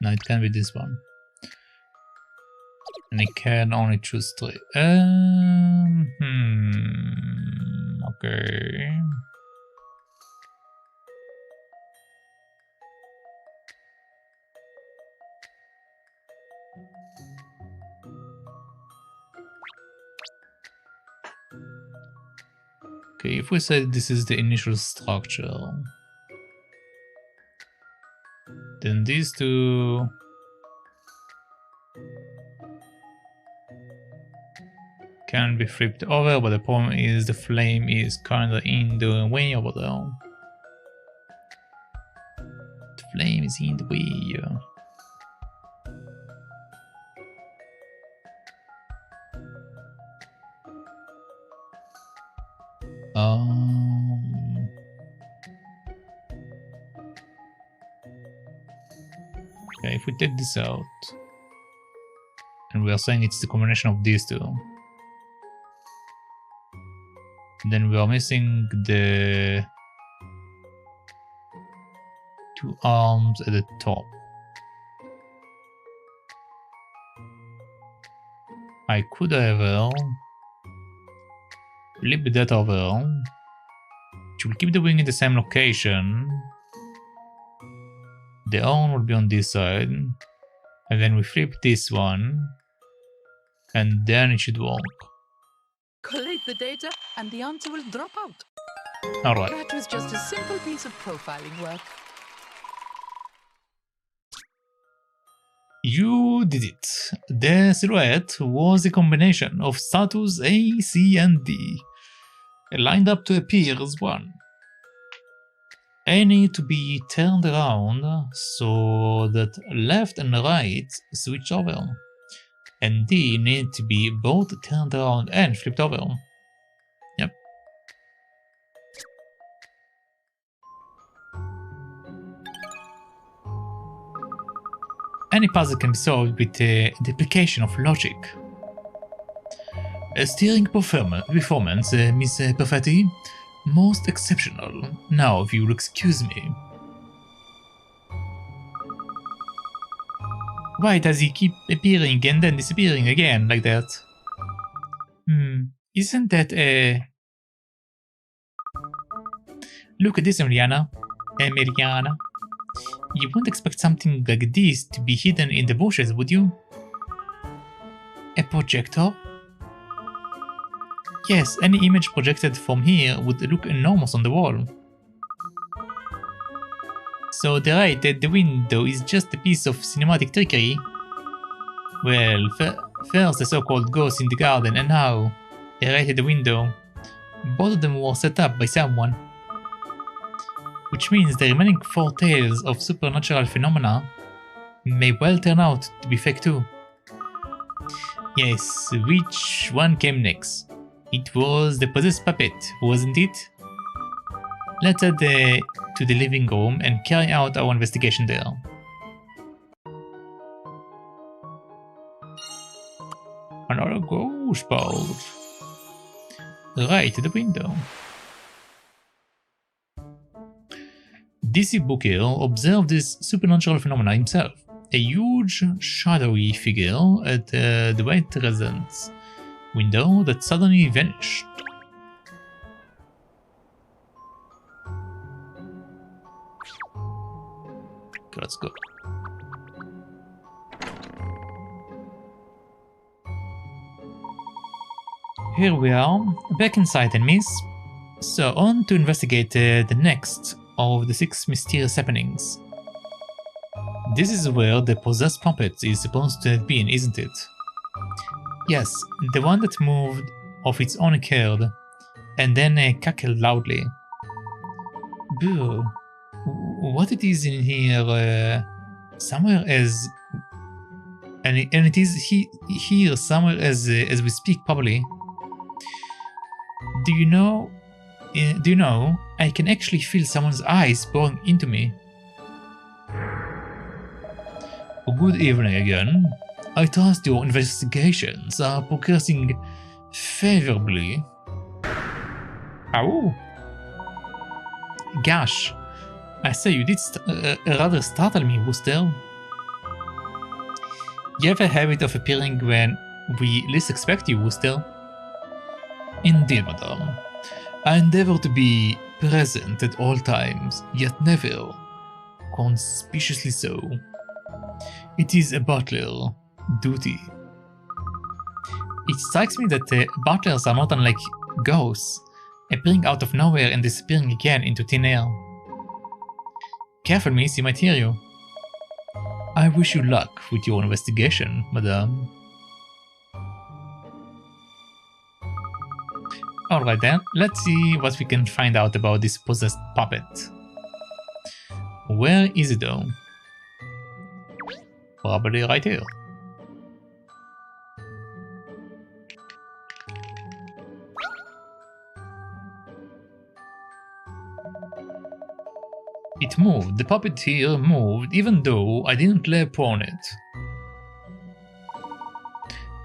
Speaker 4: No, it can be this one. And I can only choose 3. Okay. Okay, if we say this is the initial structure, then these two can be flipped over, but the problem is the flame is kinda in the way over there. The flame is in the way. Okay, if we take this out, and we are saying it's the combination of these two, then we are missing the 2 arms at the top. I could have flip that over, which will keep the wing in the same location. The arm will be on this side, and then we flip this one, and then it should work.
Speaker 3: Collate the data and the answer will drop out.
Speaker 4: Alright.
Speaker 3: That was just a simple piece of profiling work.
Speaker 4: You did it. The silhouette was a combination of status A, C, and D, lined up to appear as one. A need to be turned around so that left and right switch over, and D need to be both turned around and flipped over. Yep. Any puzzle can be solved with the application of logic. A steering performance, Miss Perfetti, most exceptional. Now, if you will excuse me. Why does he keep appearing and then disappearing again like that? Isn't that a... Look at this, Emiliana. You wouldn't expect something like this to be hidden in the bushes, would you? A projector? Yes, any image projected from here would look enormous on the wall. So the right at the window is just a piece of cinematic trickery? Well, first the so-called ghost in the garden and now a right at the window. Both of them were set up by someone. Which means the remaining 4 tales of supernatural phenomena may well turn out to be fake too. Yes, which one came next? It was the possessed puppet, wasn't it? Let's head to the living room and carry out our investigation there. Another ghost board. Right at the window. DC Booker observed this supernatural phenomena himself. A huge, shadowy figure at the White Residence window that suddenly vanished. Okay, let's go. Here we are, back inside enemies. So on to investigate the next of the 6 mysterious happenings. This is where the possessed puppet is supposed to have been, isn't it? Yes, the one that moved of its own accord, and then cackled loudly. Boo, what it is in here somewhere as... And it is here somewhere as we speak probably. Do you know, I can actually feel someone's eyes boring into me. Good evening again. I trust your investigations are progressing favorably. Ow! Gosh, I say you did rather startle me, Wooster. You have a habit of appearing when we least expect you, Wooster. Indeed, madame. I endeavor to be present at all times, yet never conspicuously so. It is a butler duty. It strikes me that butlers are not unlike ghosts, appearing out of nowhere and disappearing again into thin air. Careful, miss, he might hear you. I wish you luck with your investigation, madame. Alright then, let's see what we can find out about this possessed puppet. Where is it though? Probably right here. It moved, the puppet here moved, even though I didn't lay upon it.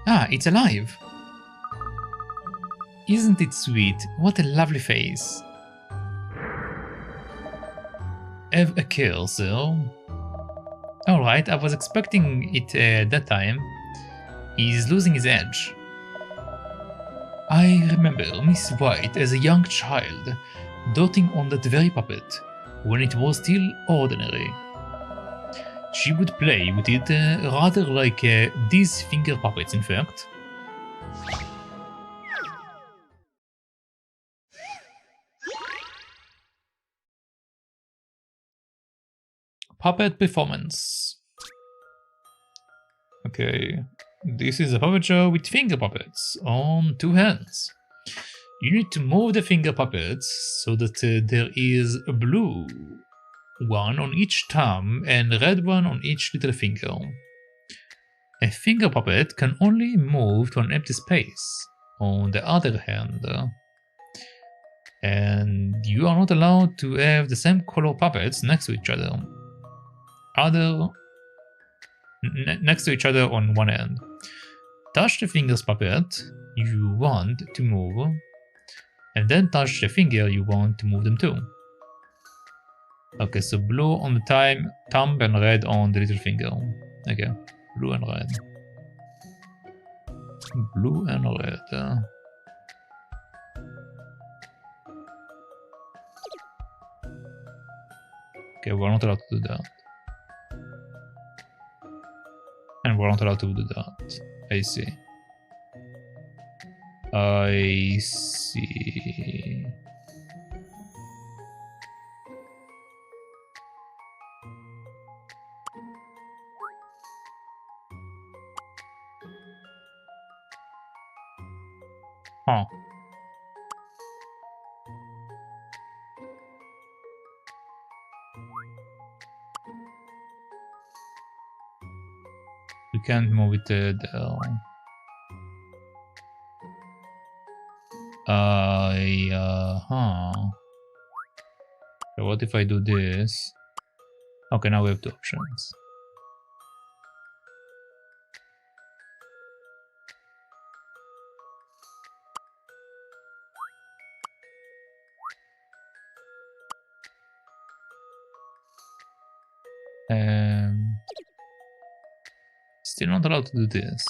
Speaker 4: Ah, it's alive! Isn't it sweet? What a lovely face. Have a care, sir. Alright, I was expecting it that time. He's losing his edge. I remember Miss White as a young child, doting on that very puppet, when it was still ordinary. She would play with it rather like these finger puppets, in fact. Puppet performance. Okay, this is a puppet show with finger puppets on 2 hands. You need to move the finger puppets so that there is a blue one on each thumb and a red one on each little finger. A finger puppet can only move to an empty space, on the other hand. And you are not allowed to have the same color puppets next to each other. Next to each other on one end. Touch the finger's puppet you want to move, and then touch the finger you want to move them to. Okay, so blue on the thumb and red on the little finger. Okay, blue and red. Blue and red. Okay, we're not allowed to do that. And we're not allowed to do that. I see. I see. Huh. We can't move it there. So what if I do this? Okay, now we have 2 options. Still not allowed to do this.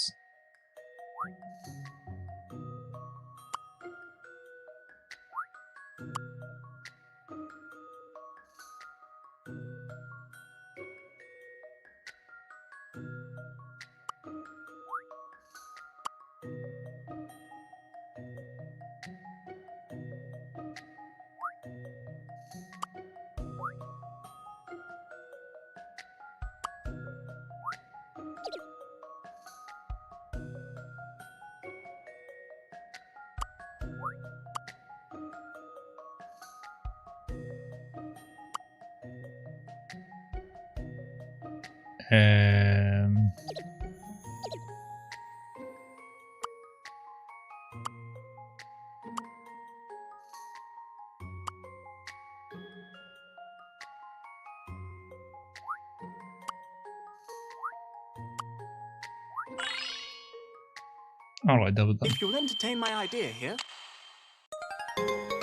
Speaker 1: Alright, there we go.
Speaker 5: If you'll entertain my idea here.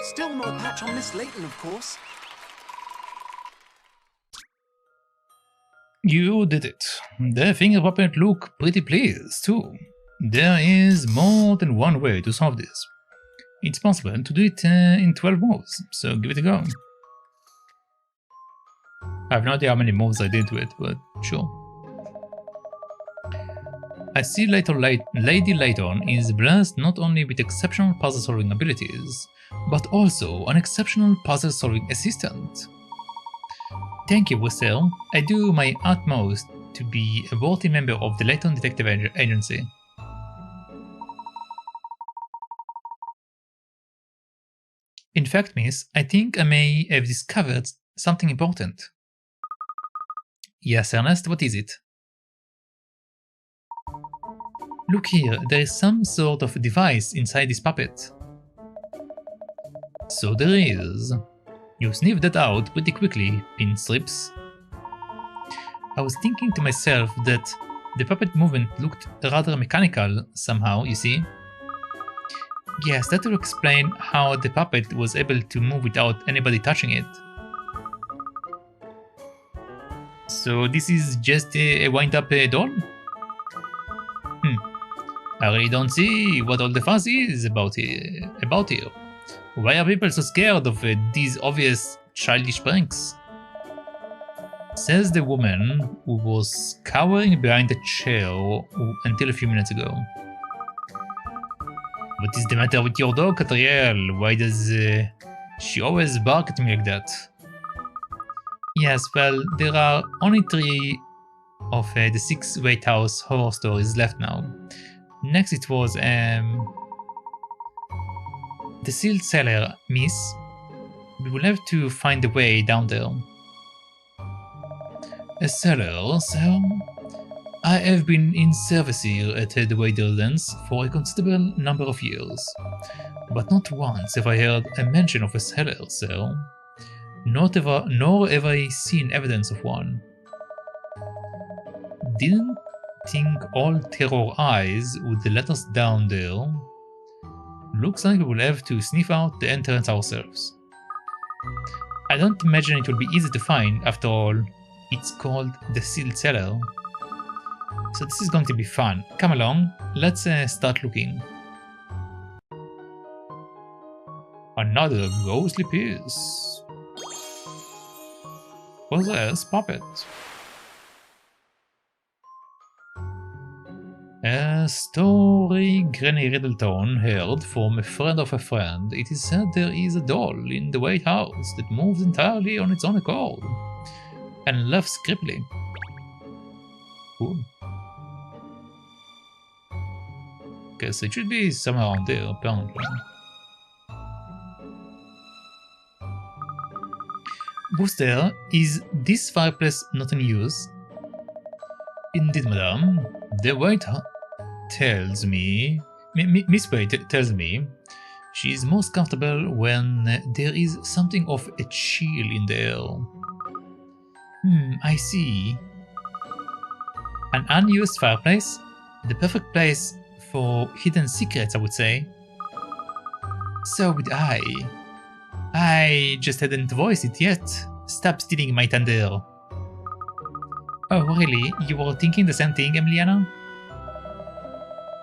Speaker 5: Still no patch on Miss Layton, of course.
Speaker 4: You did it. The finger puppet look pretty pleased, too. There is more than one way to solve this. It's possible to do it in 12 moves, so give it a go. I have no idea how many moves I did to it, but sure. I see Lady Layton is blessed not only with exceptional puzzle-solving abilities, but also an exceptional puzzle-solving assistant. Thank you, Sherl. I do my utmost to be a worthy member of the Layton Detective Agency. In fact, miss, I think I may have discovered something important. Yes, Ernest, what is it? Look here, there is some sort of device inside this puppet. So there is. You sniffed that out pretty quickly, Pinstrips. I was thinking to myself that the puppet movement looked rather mechanical somehow, you see? Yes, that will explain how the puppet was able to move without anybody touching it. So this is just a wind-up doll? I really don't see what all the fuss is about here. Why are people so scared of these obvious childish pranks? Says the woman who was cowering behind a chair until a few minutes ago. What is the matter with your dog, Katrielle? Why does she always bark at me like that? Yes, well, there are only 3 of the 6 White House horror stories left now. Next it was the sealed cellar, miss. We will have to find a way down there. A cellar, sir? I have been in service here at the Laytons for a considerable number of years, but not once have I heard a mention of a cellar, sir. Nor have I seen evidence of one. Didn't think all terror eyes would let us down there. Looks like we will have to sniff out the entrance ourselves. I don't imagine it will be easy to find, after all, it's called the sealed cellar. So this is going to be fun. Come along, let's start looking. Another ghostly piece. Possess puppet. A story Granny Riddleton heard from a friend of a friend. It is said there is a doll in the White House that moves entirely on its own accord and laughs creepily. Cool. Guess it should be somewhere around there, apparently. Booster, is this fireplace not in use? Indeed, madame. The White House tells me, Miss White tells me, she is most comfortable when there is something of a chill in the air. I see. An unused fireplace? The perfect place for hidden secrets, I would say. So would I. I just hadn't voiced it yet. Stop stealing my thunder. Oh, really? You were thinking the same thing, Emiliana?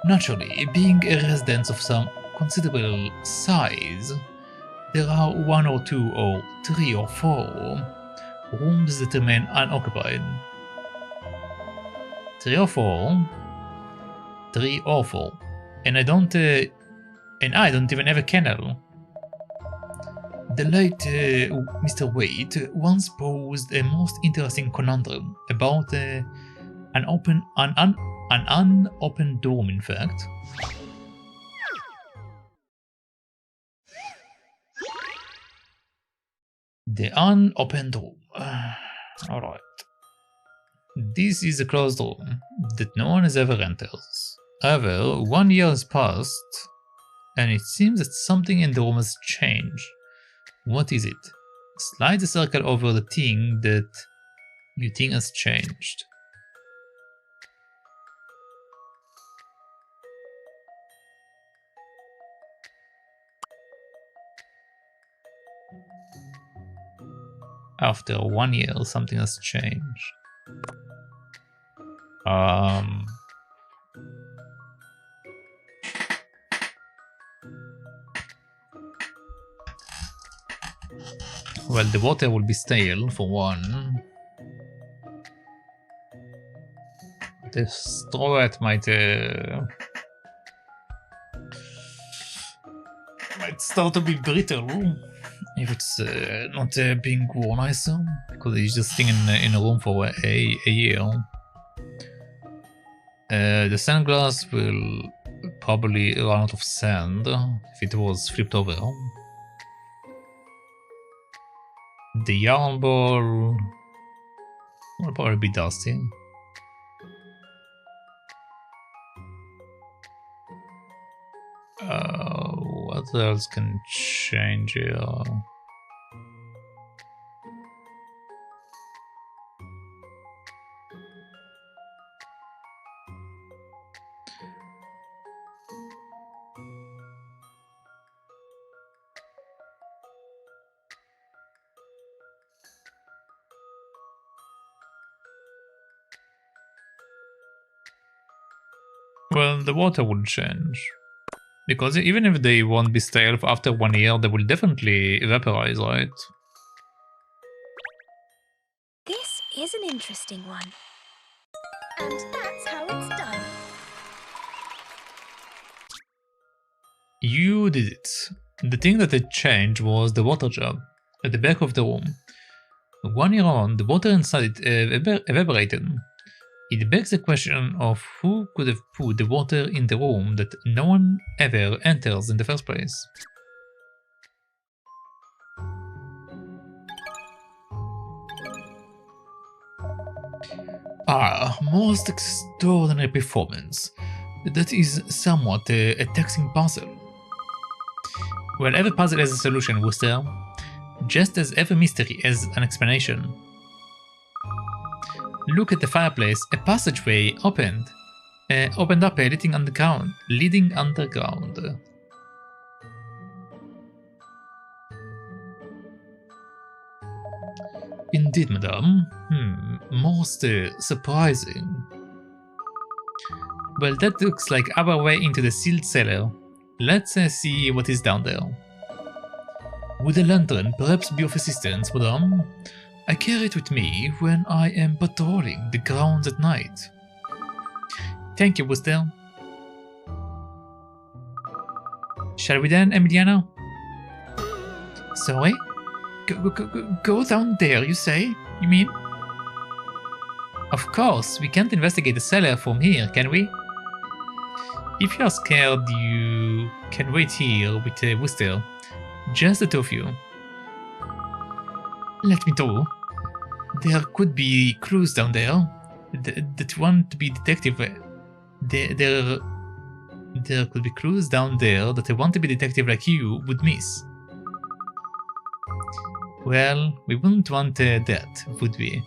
Speaker 4: Naturally, being a residence of some considerable size, there are 1 or 2 or 3 or 4 rooms that remain unoccupied. 3 or 4? 3 or 4. And I don't even have a kennel. The late Mr. Waite once posed a most interesting conundrum about an unopened door, in fact. The unopened door. Alright. This is a closed room that no one has ever entered. However, 1 year has passed, and it seems that something in the room has changed. What is it? Slide the circle over the thing that you think has changed. After 1 year, something has changed. Well, the water will be stale, for one. The straw might start to be brittle if it's not being worn, I assume, because it's just staying in a room for a year. The sandglass will probably run out of sand if it was flipped over. The yarn ball will probably be dusty. What else can change here? Well, the water will change. Because even if they won't be stale after 1 year, they will definitely evaporize, right?
Speaker 2: This is an interesting one. And that's how it's done.
Speaker 4: You did it. The thing that had changed was the water jar at the back of the room. 1 year on, the water inside it evaporated. It begs the question of who could have put the water in the room that no one ever enters in the first place. Most extraordinary performance. That is somewhat a taxing puzzle. Well, every puzzle has a solution, Wooster, just as every mystery has an explanation. Look at the fireplace. A passageway opened up, leading underground. Indeed, madame. Most surprising. Well, that looks like our way into the sealed cellar. Let's see what is down there. Would a lantern perhaps be of assistance, madame? I carry it with me when I am patrolling the grounds at night. Thank you, Wooster. Shall we then, Emiliano? Sorry? Go down there, you say? You mean? Of course, we can't investigate the cellar from here, can we? If you are scared, you can wait here with Wooster. Just the two of you. Let me through. There could be clues down there that want to be detective. There could be clues down there that a want-to-be detective like you would miss. Well, we wouldn't want that, would we?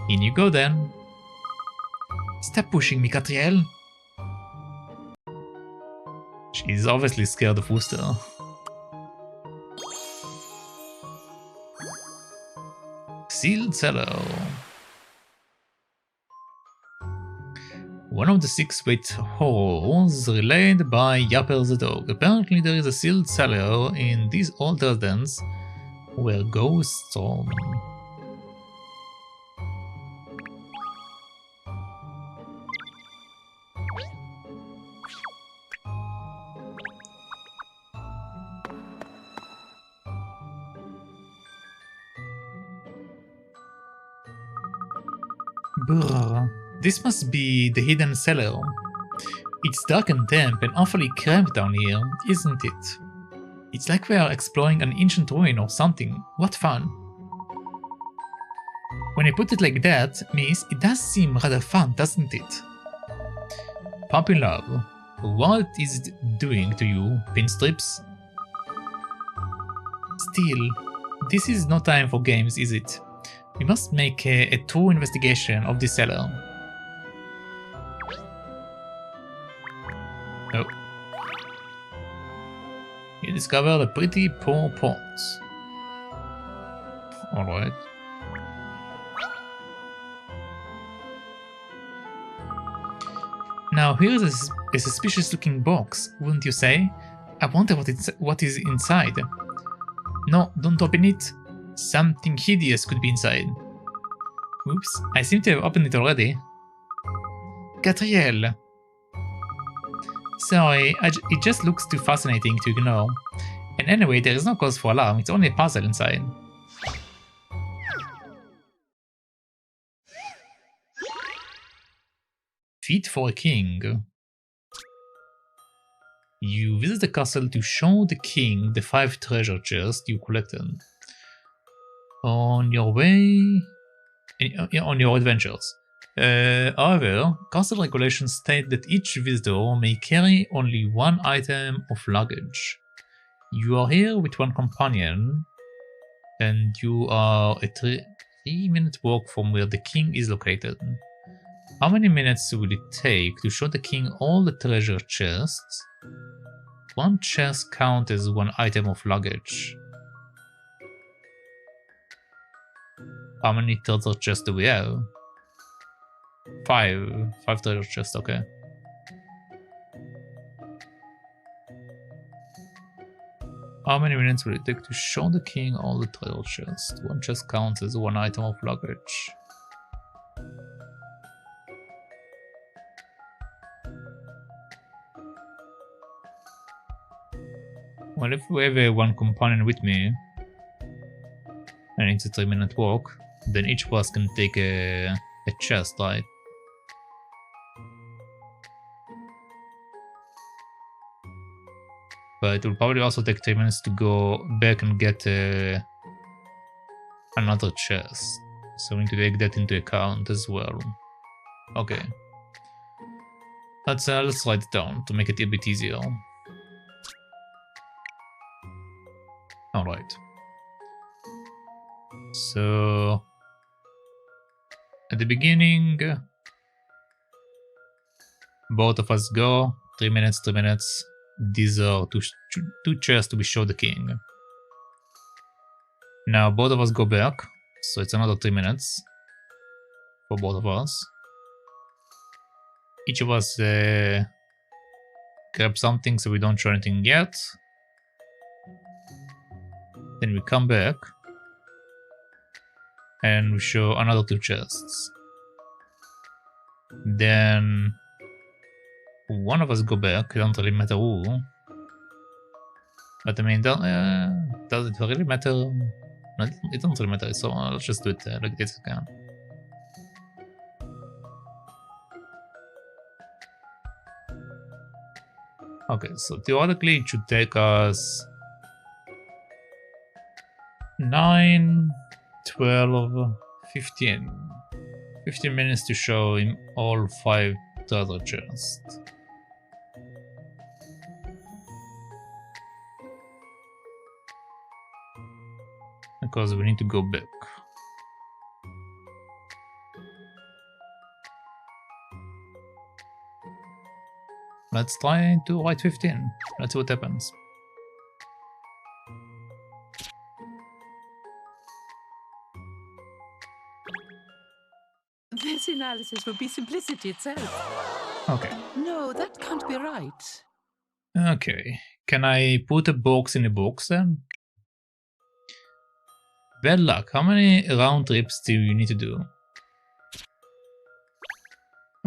Speaker 4: In you go then. Stop pushing me, Katrielle. She's obviously scared of Wooster. Sealed cellar. One of the 6 wait horrors relayed by Yapper the dog. Apparently there is a sealed cellar in these old residence where ghosts roam. Brr, this must be the hidden cellar. It's dark and damp and awfully cramped down here, isn't it? It's like we are exploring an ancient ruin or something. What fun. When you put it like that, miss, it does seem rather fun, doesn't it? Puppy love, what is it doing to you, pinstrips? Still, this is no time for games, is it? We must make a true investigation of the cellar. Oh. You discovered a pretty poor pawns. Alright. Now here is a suspicious looking box, wouldn't you say? I wonder what is inside. No, don't open it. Something hideous could be inside. Oops, I seem to have opened it already. Katrielle. Sorry, it just looks too fascinating to ignore. And anyway, there is no cause for alarm, it's only a puzzle inside. Fit for a king. You visit the castle to show the king the 5 treasure chests you collected. On your way... on your adventures. However, castle regulations state that each visitor may carry only 1 item of luggage. You are here with 1 companion, and you are a 3-minute walk from where the king is located. How many minutes will it take to show the king all the treasure chests? 1 chest counts as 1 item of luggage. How many treasure chests do we have? 5. 5 treasure chests, okay. How many minutes will it take to show the king all the treasure chests? 1 chest counts as 1 item of luggage. Well, if we have 1 companion with me, and it's a 3-minute walk, then each of us can take a chest, right? But it will probably also take 3 minutes to go back and get another chest. So we need to take that into account as well. Okay. Let's write it down to make it a bit easier. Alright. So at the beginning, both of us go, 3 minutes, 3 minutes. These are two chests to be shown the king. Now both of us go back, so it's another 3 minutes for both of us. Each of us grab something so we don't show anything yet. Then we come back and we show another 2 chests. Then one of us go back, it don't really matter who. But I mean, does it really matter? No, it doesn't really matter, so let's just do it like this again. Okay, so theoretically it should take us 9, 12, 15. 15 minutes to show him all 5 treasure chests. Because we need to go back. Let's try to write 15. Let's see what happens.
Speaker 3: This analysis would be simplicity itself.
Speaker 4: Okay.
Speaker 3: No, that can't be right.
Speaker 4: Okay. Can I put a box in a box then? Bad luck. How many round trips do you need to do?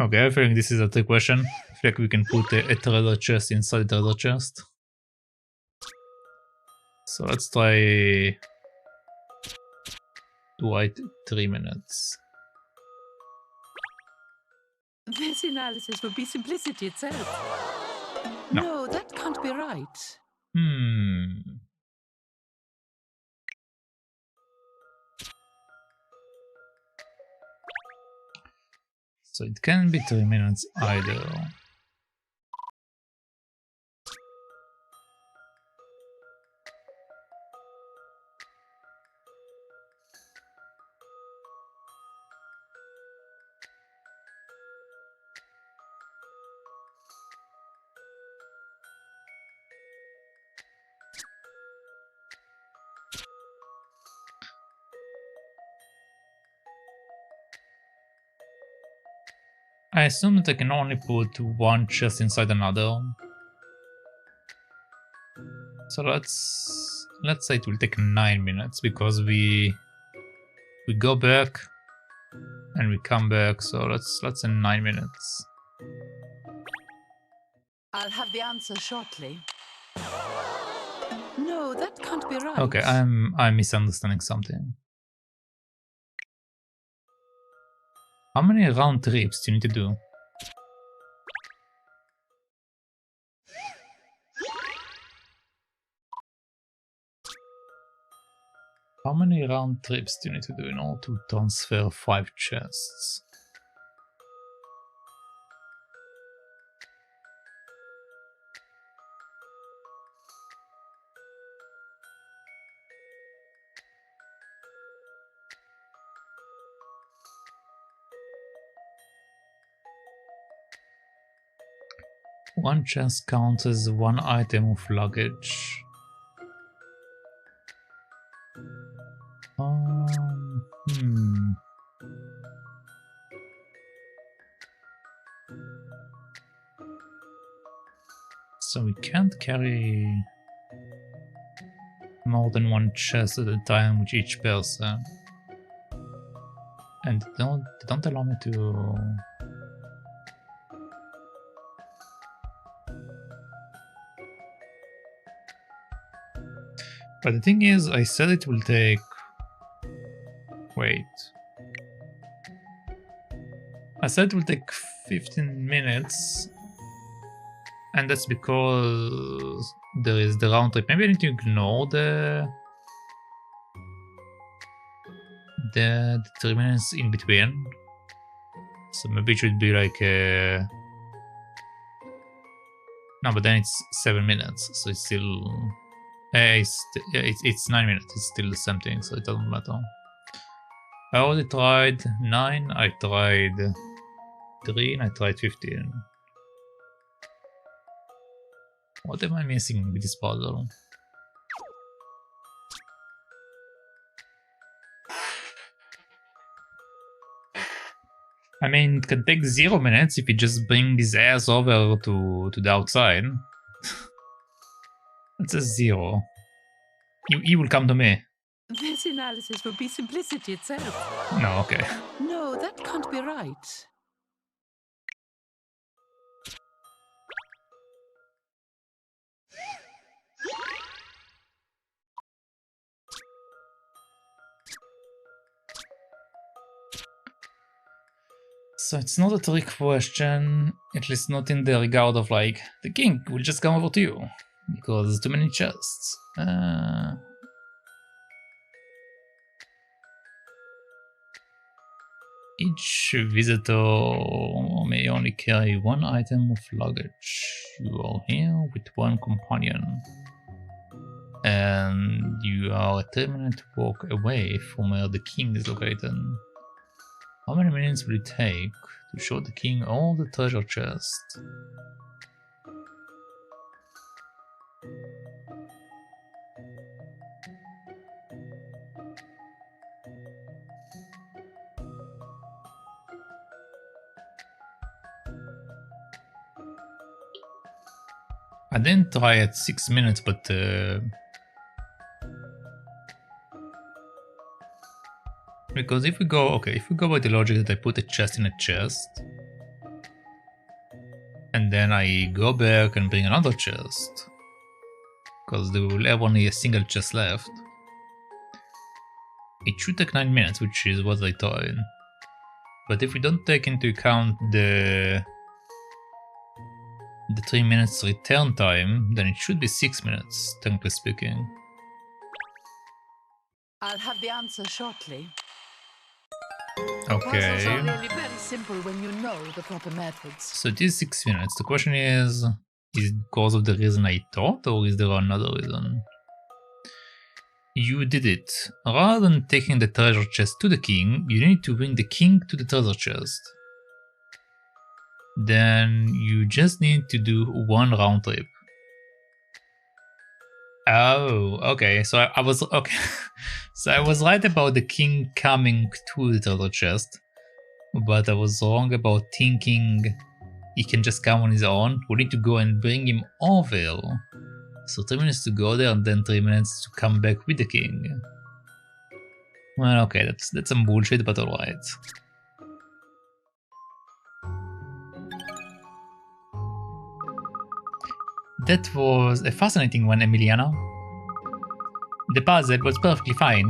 Speaker 4: Okay, I think this is a trick question. I feel like we can put a treasure chest inside the treasure chest. So let's try to wait 3 minutes.
Speaker 3: This analysis would be simplicity itself. No, that can't be right.
Speaker 1: So it can be 3 minutes either. I assume that I can only put one chest inside another. So let's say it will take 9 minutes because we go back and we come back. So let's say 9 minutes.
Speaker 3: I'll have the answer shortly. No, that can't be right.
Speaker 1: Okay, I'm misunderstanding something. How many round trips do you need to do? How many round trips do you need to do in order to transfer 5 chests? One chest counts as one item of luggage. So we can't carry more than one chest at a time with each person. And they don't allow me to... But the thing is, I said it will take... Wait. I said it will take 15 minutes. And that's because there is the round trip. Maybe I need to ignore the 3 minutes in between. So maybe it should be like no, but then it's 7 minutes, so it's still it's 9 minutes. It's still the same thing, so it doesn't matter. I already tried 9, I tried 3, and I tried 15. What am I missing with this puzzle? I mean, it can take 0 minutes if you just bring his ass over to the outside. It's a 0. He will come to me.
Speaker 3: This analysis would be simplicity itself.
Speaker 1: No, okay.
Speaker 3: No, that can't be right.
Speaker 1: So it's not a trick question, at least not in the regard of like, the king will just come over to you, because there's too many chests. Each visitor may only carry one item of luggage. You are here with one companion. And you are a 3-minute walk away from where the king is located. How many minutes will it take to show the king all the treasure chests? I didn't try at 6 minutes, but because if we go by the logic that I put a chest in a chest, and then I go back and bring another chest, because there will have only a single chest left, it should take 9 minutes, which is what I thought. But if we don't take into account the 3 minutes return time, then it should be 6 minutes, technically speaking.
Speaker 3: I'll have the answer shortly. Puzzles are
Speaker 1: Okay.
Speaker 3: really very simple when you know the proper methods.
Speaker 1: So it is 6 minutes. The question is it because of the reason I thought, or is there another reason? You did it. Rather than taking the treasure chest to the king, you need to bring the king to the treasure chest. Then you just need to do one round trip. Oh, okay. So I was okay. So I was right about the king coming to the treasure chest, but I was wrong about thinking he can just come on his own. We need to go and bring him over. So 3 minutes to go there and then 3 minutes to come back with the king. Well, okay, that's some bullshit, but alright. That was a fascinating one, Emiliano. The puzzle was perfectly fine,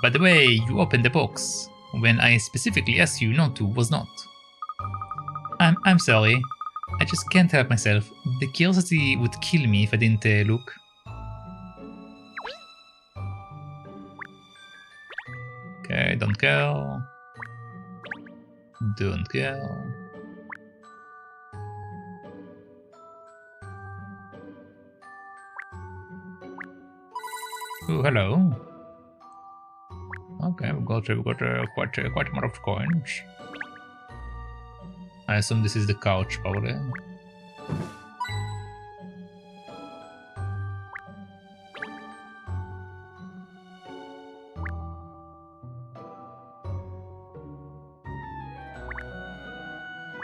Speaker 1: but the way you opened the box, when I specifically asked you not to, was not. I'm sorry. I just can't help myself. The curiosity would kill me if I didn't look. Okay, don't care. Don't care. Oh, hello. Okay, we got quite a amount of coins. I assume this is the couch, probably.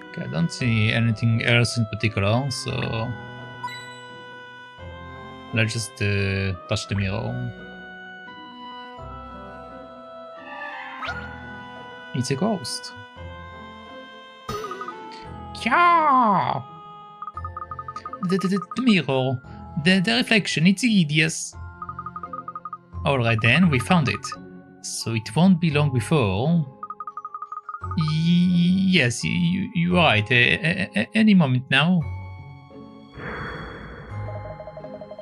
Speaker 1: Okay, I don't see anything else in particular, so let's just touch the mirror. It's a ghost. Yeah! The mirror. The reflection, it's hideous. Alright then, we found it. So it won't be long before... Yes, you're right. Any moment now.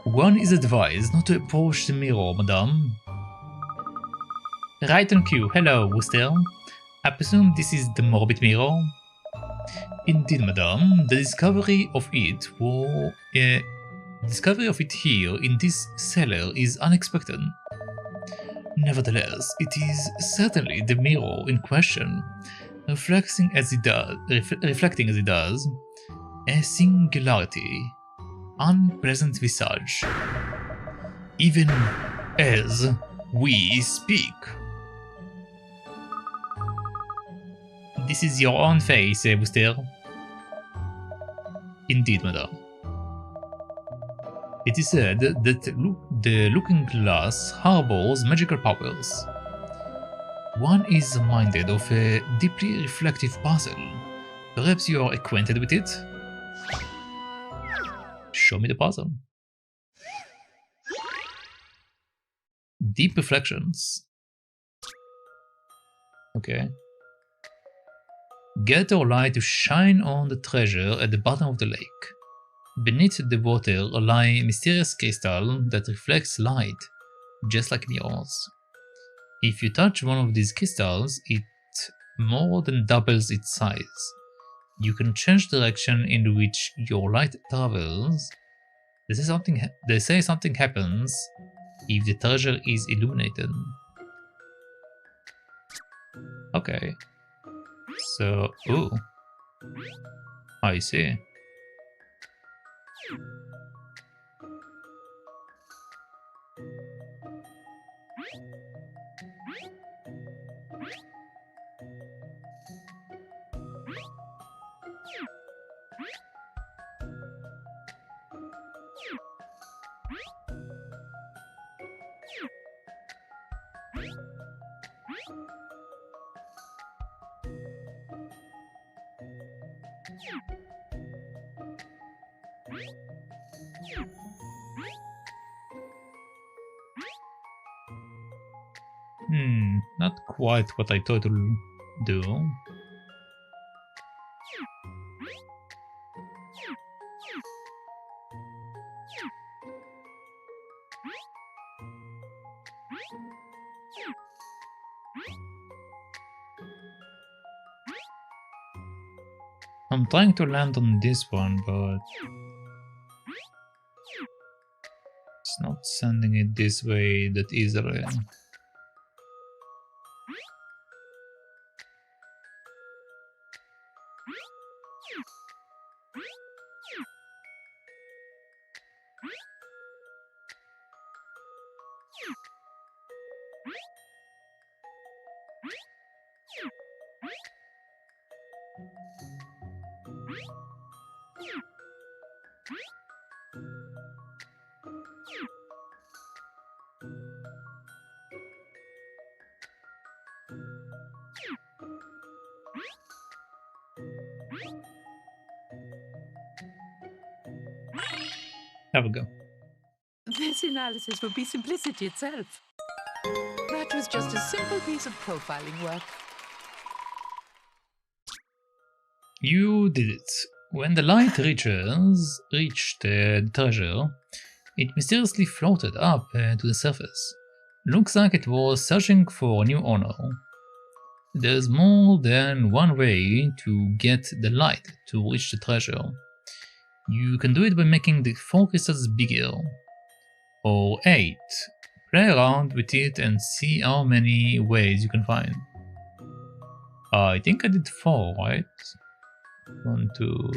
Speaker 1: One is advised not to approach the mirror, madame. Right on cue. Hello, Wooster. I presume this is the morbid mirror? Indeed, madame. The discovery of it here in this cellar is unexpected. Nevertheless, it is certainly the mirror in question, reflecting as it does a singularity, unpleasant visage, even as we speak. This is your own face, Wooster. Indeed, madame. It is said that the looking glass harbors magical powers. One is reminded of a deeply reflective puzzle. Perhaps you are acquainted with it? Show me the puzzle. Deep reflections. Okay. Get our light to shine on the treasure at the bottom of the lake. Beneath the water lie mysterious crystal that reflects light, just like mirrors. If you touch one of these crystals, it more than doubles its size. You can change the direction in which your light travels. They say something happens if the treasure is illuminated. Okay. So, ooh. I see. Not quite what I thought it would do.
Speaker 4: I'm trying to land on this one, but it's not sending it this way that easily. There we go.
Speaker 3: This analysis would be simplicity itself. That was just a simple piece of profiling work.
Speaker 4: You did it. When the light reached the treasure, it mysteriously floated up to the surface. Looks like it was searching for a new owner. There's more than one way to get the light to reach the treasure. You can do it by making the 4 crystals bigger. Or 8. Play around with it and see how many ways you can find. I think I did 4, right? 1, 2,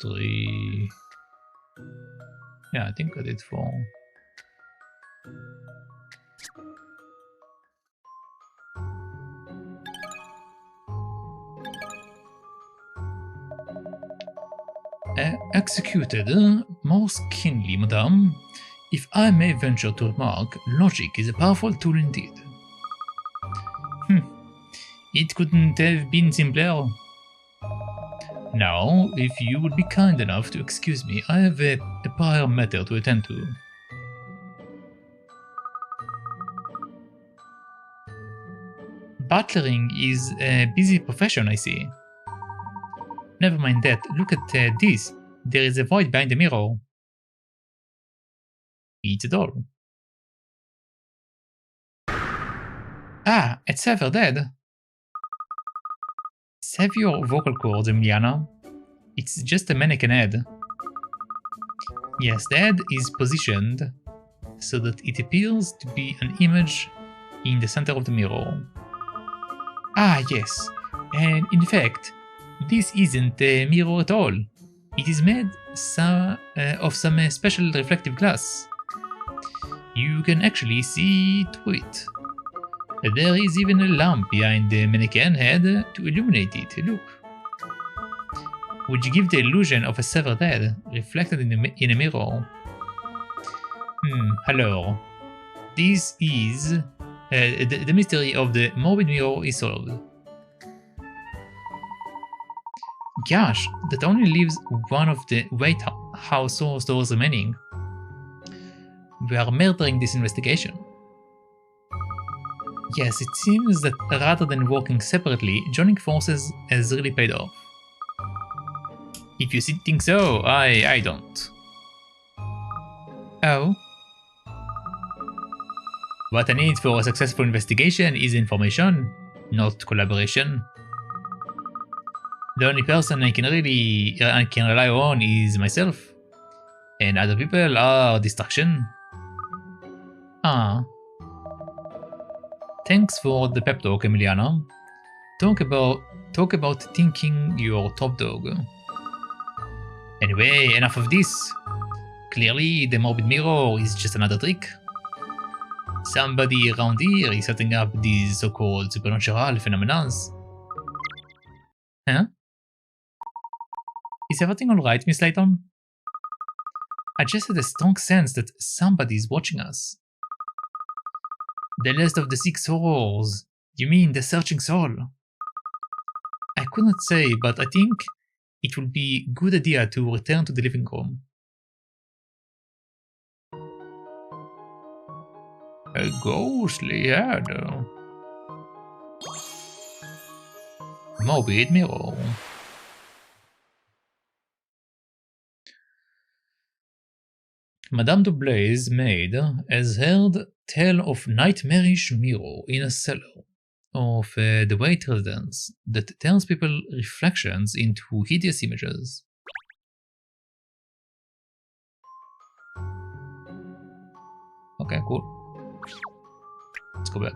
Speaker 4: 3... Yeah, I think I did 4. Executed most keenly, madame. If I may venture to remark, logic is a powerful tool indeed. It couldn't have been simpler. Now, if you would be kind enough to excuse me, I have a prior matter to attend to. Butlering is a busy profession, I see. Never mind that, look at this. There is a void behind the mirror. It's a doll. Ah, it's ever dead. Save your vocal cords, Emiliana. It's just a mannequin head. Yes, the head is positioned so that it appears to be an image in the center of the mirror. Ah, yes, and in fact, this isn't a mirror at all. It is made of some special reflective glass. You can actually see through it. There is even a lamp behind the mannequin head to illuminate it. Look. Would you give the illusion of a severed head reflected in a mirror? Hello. This is... the mystery of the morbid mirror is solved. Gosh, that only leaves one of the White House stores remaining. We are murdering this investigation. Yes, it seems that rather than working separately, joining forces has really paid off. If you think so, I don't. Oh? What I need for a successful investigation is information, not collaboration. The only person I can rely on is myself, and other people are distraction. Ah. Thanks for the pep talk, Emiliana. Talk about thinking you're top dog. Anyway, enough of this. Clearly, the morbid mirror is just another trick. Somebody around here is setting up these so-called supernatural phenomena. Huh? Is everything alright, Miss Layton? I just had a strong sense that somebody's watching us. The last of the 6 horrors. You mean the searching soul? I couldn't say, but I think it would be a good idea to return to the living room. A ghostly head. Morbid mirror. Madame Dublay's maid has heard tell of nightmarish mirror in a cellar. of the white residence that turns people's reflections into hideous images. Okay, cool. Let's go back.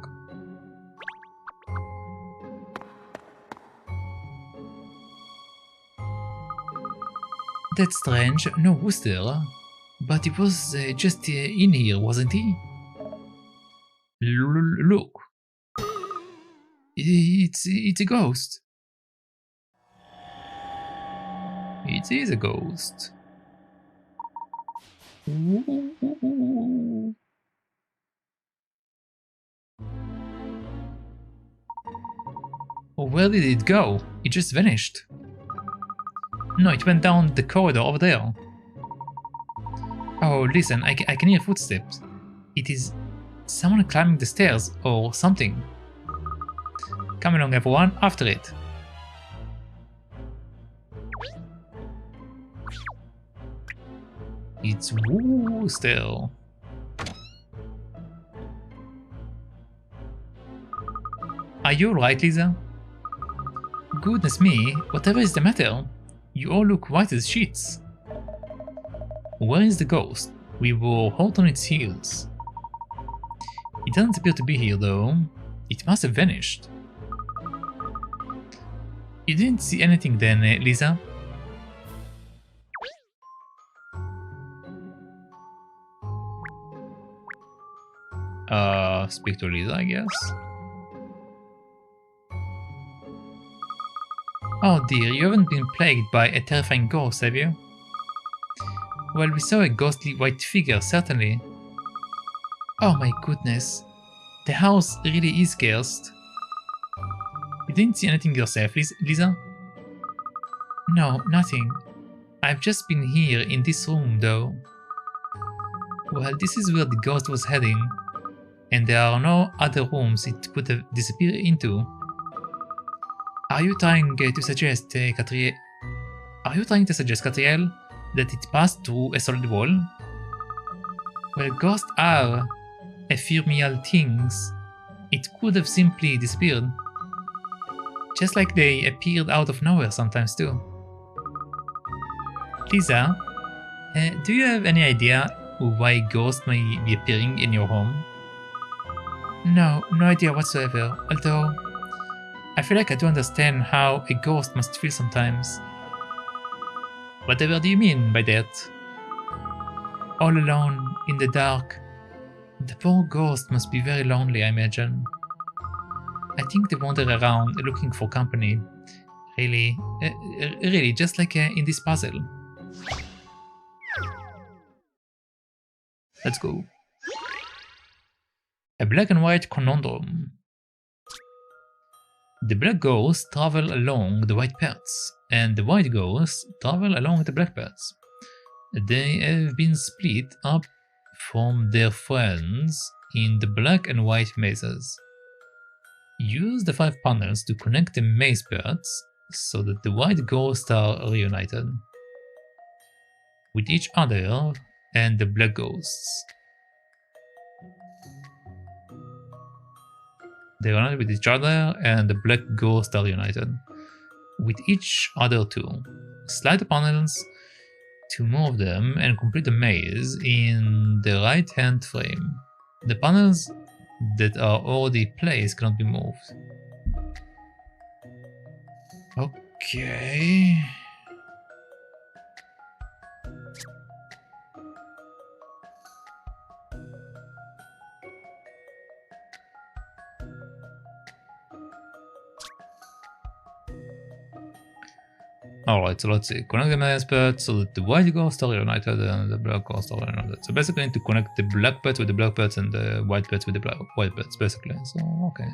Speaker 4: That's strange, no Wooster. But he was just in here, wasn't he? Look. It's a ghost. It is a ghost. Ooh. Where did it go? It just vanished. No, it went down the corridor over there. Oh, listen, I can hear footsteps. It is someone climbing the stairs or something. Come along, everyone, after it. It's woo still. Are you alright, Lisa? Goodness me, whatever is the matter? You all look white as sheets. Where is the ghost? We were hot on its heels. It doesn't appear to be here though. It must have vanished. You didn't see anything then, Lisa? Speak to Lisa, I guess. Oh dear, you haven't been plagued by a terrifying ghost, have you? Well, we saw a ghostly white figure, certainly. Oh my goodness. The house really is cursed. You didn't see anything yourself, Lisa? No, nothing. I've just been here in this room, though. Well, this is where the ghost was heading, and there are no other rooms it could have disappeared into. Are you trying to suggest, Katrielle? Are you trying to suggest, Katrielle, that it passed through a solid wall? Well, ghosts are ephemeral things. It could have simply disappeared. Just like they appeared out of nowhere sometimes too. Lisa, do you have any idea why ghosts may be appearing in your home? No idea whatsoever, although I feel like I do understand how a ghost must feel sometimes. Whatever do you mean by that? All alone, in the dark. The poor ghost must be very lonely, I imagine. I think they wander around looking for company. Really, just like in this puzzle. Let's go. A black and white conundrum. The black ghosts travel along the white paths, and the white ghosts travel along the black paths. They have been split up from their friends in the black and white mazes. Use the 5 panels to connect the maze paths so that the white ghosts are reunited with each other and the black ghosts. They are united with each other and the black ghosts are united with each other too. Slide the panels to move them and complete the maze in the right hand frame. The panels that are already placed cannot be moved. Okay. Alright, so let's see. Connect the maze path so that the white ghosts are united and the black ghosts are united. So basically I need to connect the black paths with the black paths and the white paths with the white paths, basically. So, okay.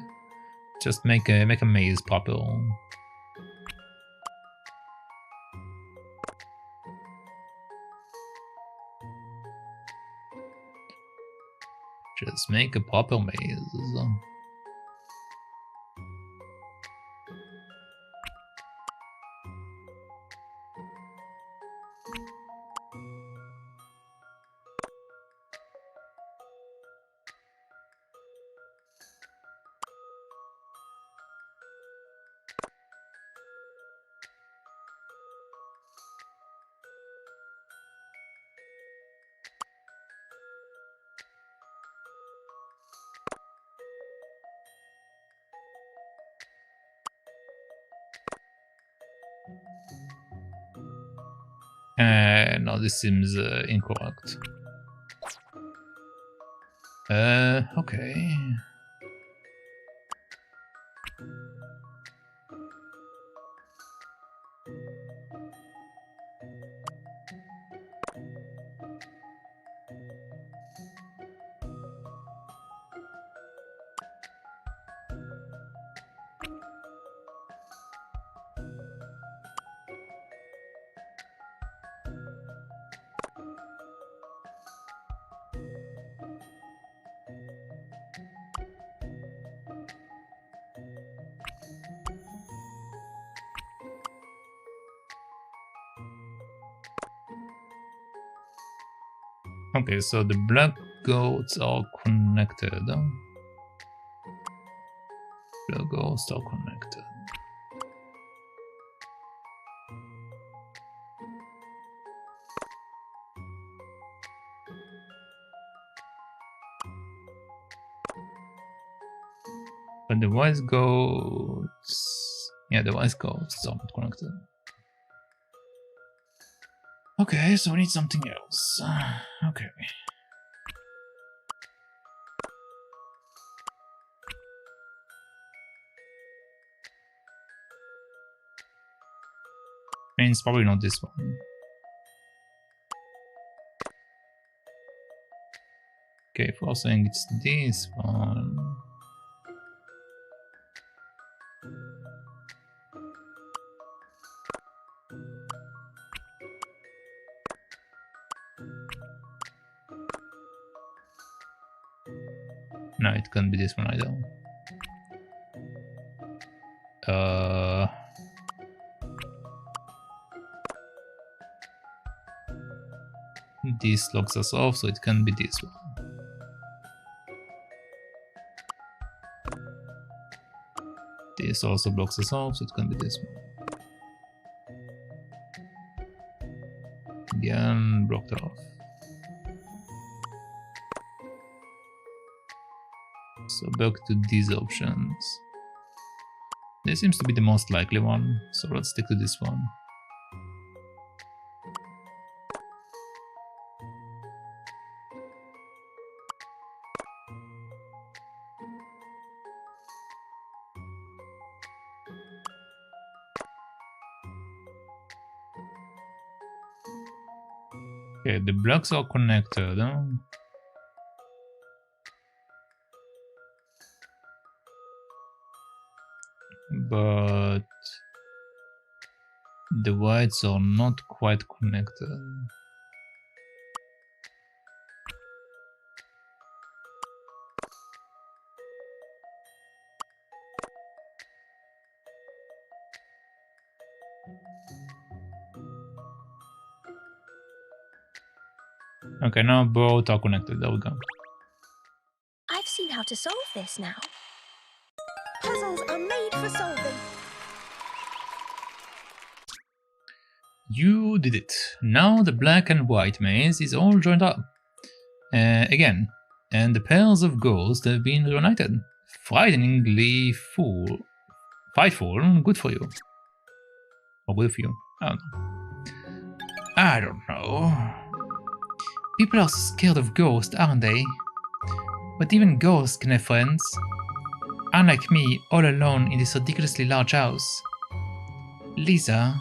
Speaker 4: Just make a maze proper. Just make a proper maze.
Speaker 1: No, this seems incorrect. Okay. Okay, so the black goats are connected. Black goats are connected. But the wise goats... Yeah, the wise goats are not connected. Okay, so we need something else. Okay. Means probably not this one. Okay, if we're saying it's this one... No, it can't be this one either. This locks us off, so it can be this one. This also blocks us off, so it can be this one. Again, blocked off. So back to these options. This seems to be the most likely one, so let's stick to this one. Okay, the blocks are connected. Huh? But the whites are not quite connected. Okay, now both are connected. There we go.
Speaker 2: I've seen how to solve this now. Puzzles are made for solving.
Speaker 1: You did it. Now the black and white maze is all joined up. Again. And the pairs of ghosts have been reunited. Frighteningly frightful. Good for you. Or good for you. I don't know. I don't know. People are scared of ghosts, aren't they? But even ghosts can have friends. Unlike me, all alone in this ridiculously large house. Lisa.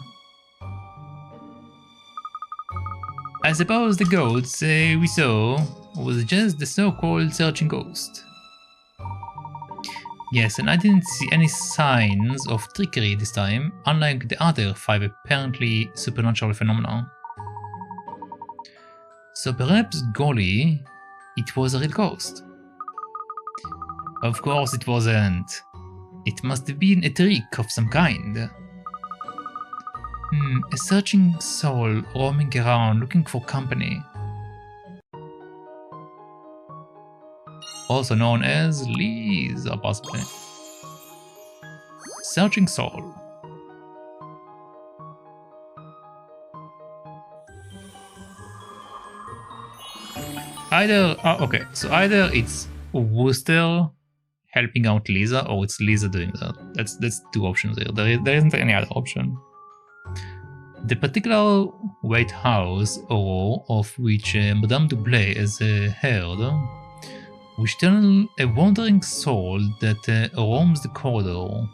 Speaker 1: I suppose the ghost we saw was just the so-called searching ghost. Yes, and I didn't see any signs of trickery this time, unlike the other 5 apparently supernatural phenomena. So perhaps, golly, it was a real ghost. Of course it wasn't. It must have been a trick of some kind. A searching soul roaming around looking for company. Also known as Lisa, possibly. Searching soul. Okay, so either it's Wooster helping out Lisa, or it's Lisa doing that. That's 2 options here. There isn't any other option.
Speaker 4: The particular White House Aurora of which Madame Dublé is heard, which tell a wandering soul that roams the corridor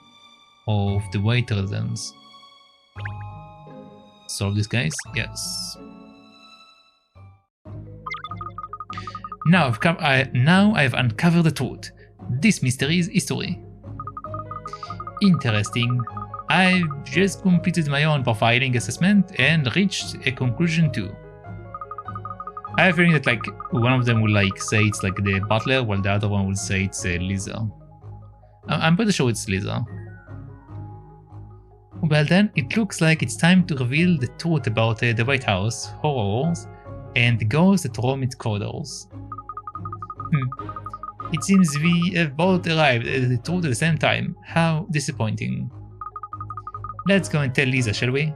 Speaker 4: of the White Residence. Solve this, guys? Yes. Now I've uncovered the truth. This mystery is history. Interesting. I've just completed my own profiling assessment and reached a conclusion too. I have a feeling that like one of them will like say it's like the butler, while the other one will say it's Lisa. I'm pretty sure it's Lisa. Well then, it looks like it's time to reveal the truth about the White House, horrors, and the ghosts that roam its corridors. It seems we have both arrived at the truth at the same time. How disappointing. Let's go and tell Lisa, shall we?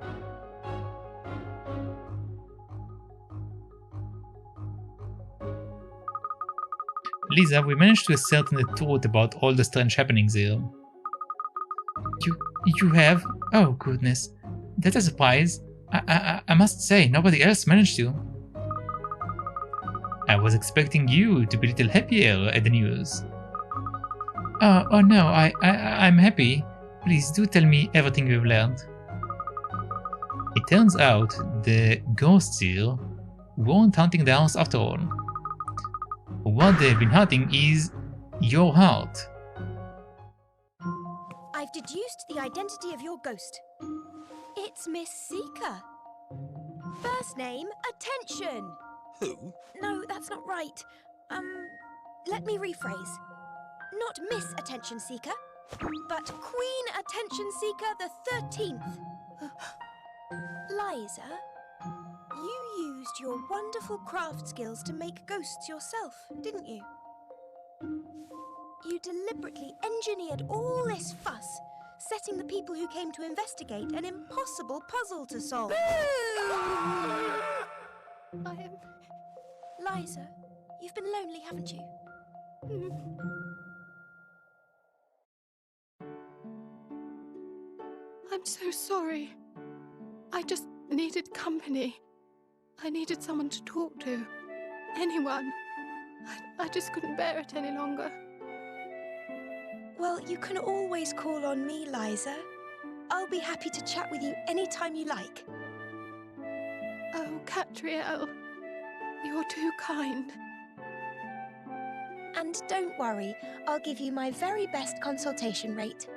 Speaker 4: Lisa, we managed to ascertain the truth about all the strange happenings here. You have? Oh goodness. That's a surprise. I must say, nobody else managed to. I was expecting you to be a little happier at the news. Oh no, I'm happy. Please do tell me everything you've learned. It turns out the ghosts here weren't hunting the house after all. What they've been hunting is your heart.
Speaker 2: I've deduced the identity of your ghost. It's Miss Seeker. First name, Attention.
Speaker 5: Who?
Speaker 2: No, that's not right. Let me rephrase. Not Miss Attention Seeker, but Queen Attention Seeker the 13th. Liza, you used your wonderful craft skills to make ghosts yourself, didn't you? You deliberately engineered all this fuss, setting the people who came to investigate an impossible puzzle to solve. Liza, you've been lonely, haven't you?
Speaker 6: I'm so sorry. I just needed company. I needed someone to talk to. Anyone. I just couldn't bear it any longer.
Speaker 2: Well, you can always call on me, Liza. I'll be happy to chat with you anytime you like.
Speaker 6: Oh, Katrielle. You're too kind.
Speaker 2: And don't worry, I'll give you my very best consultation rate.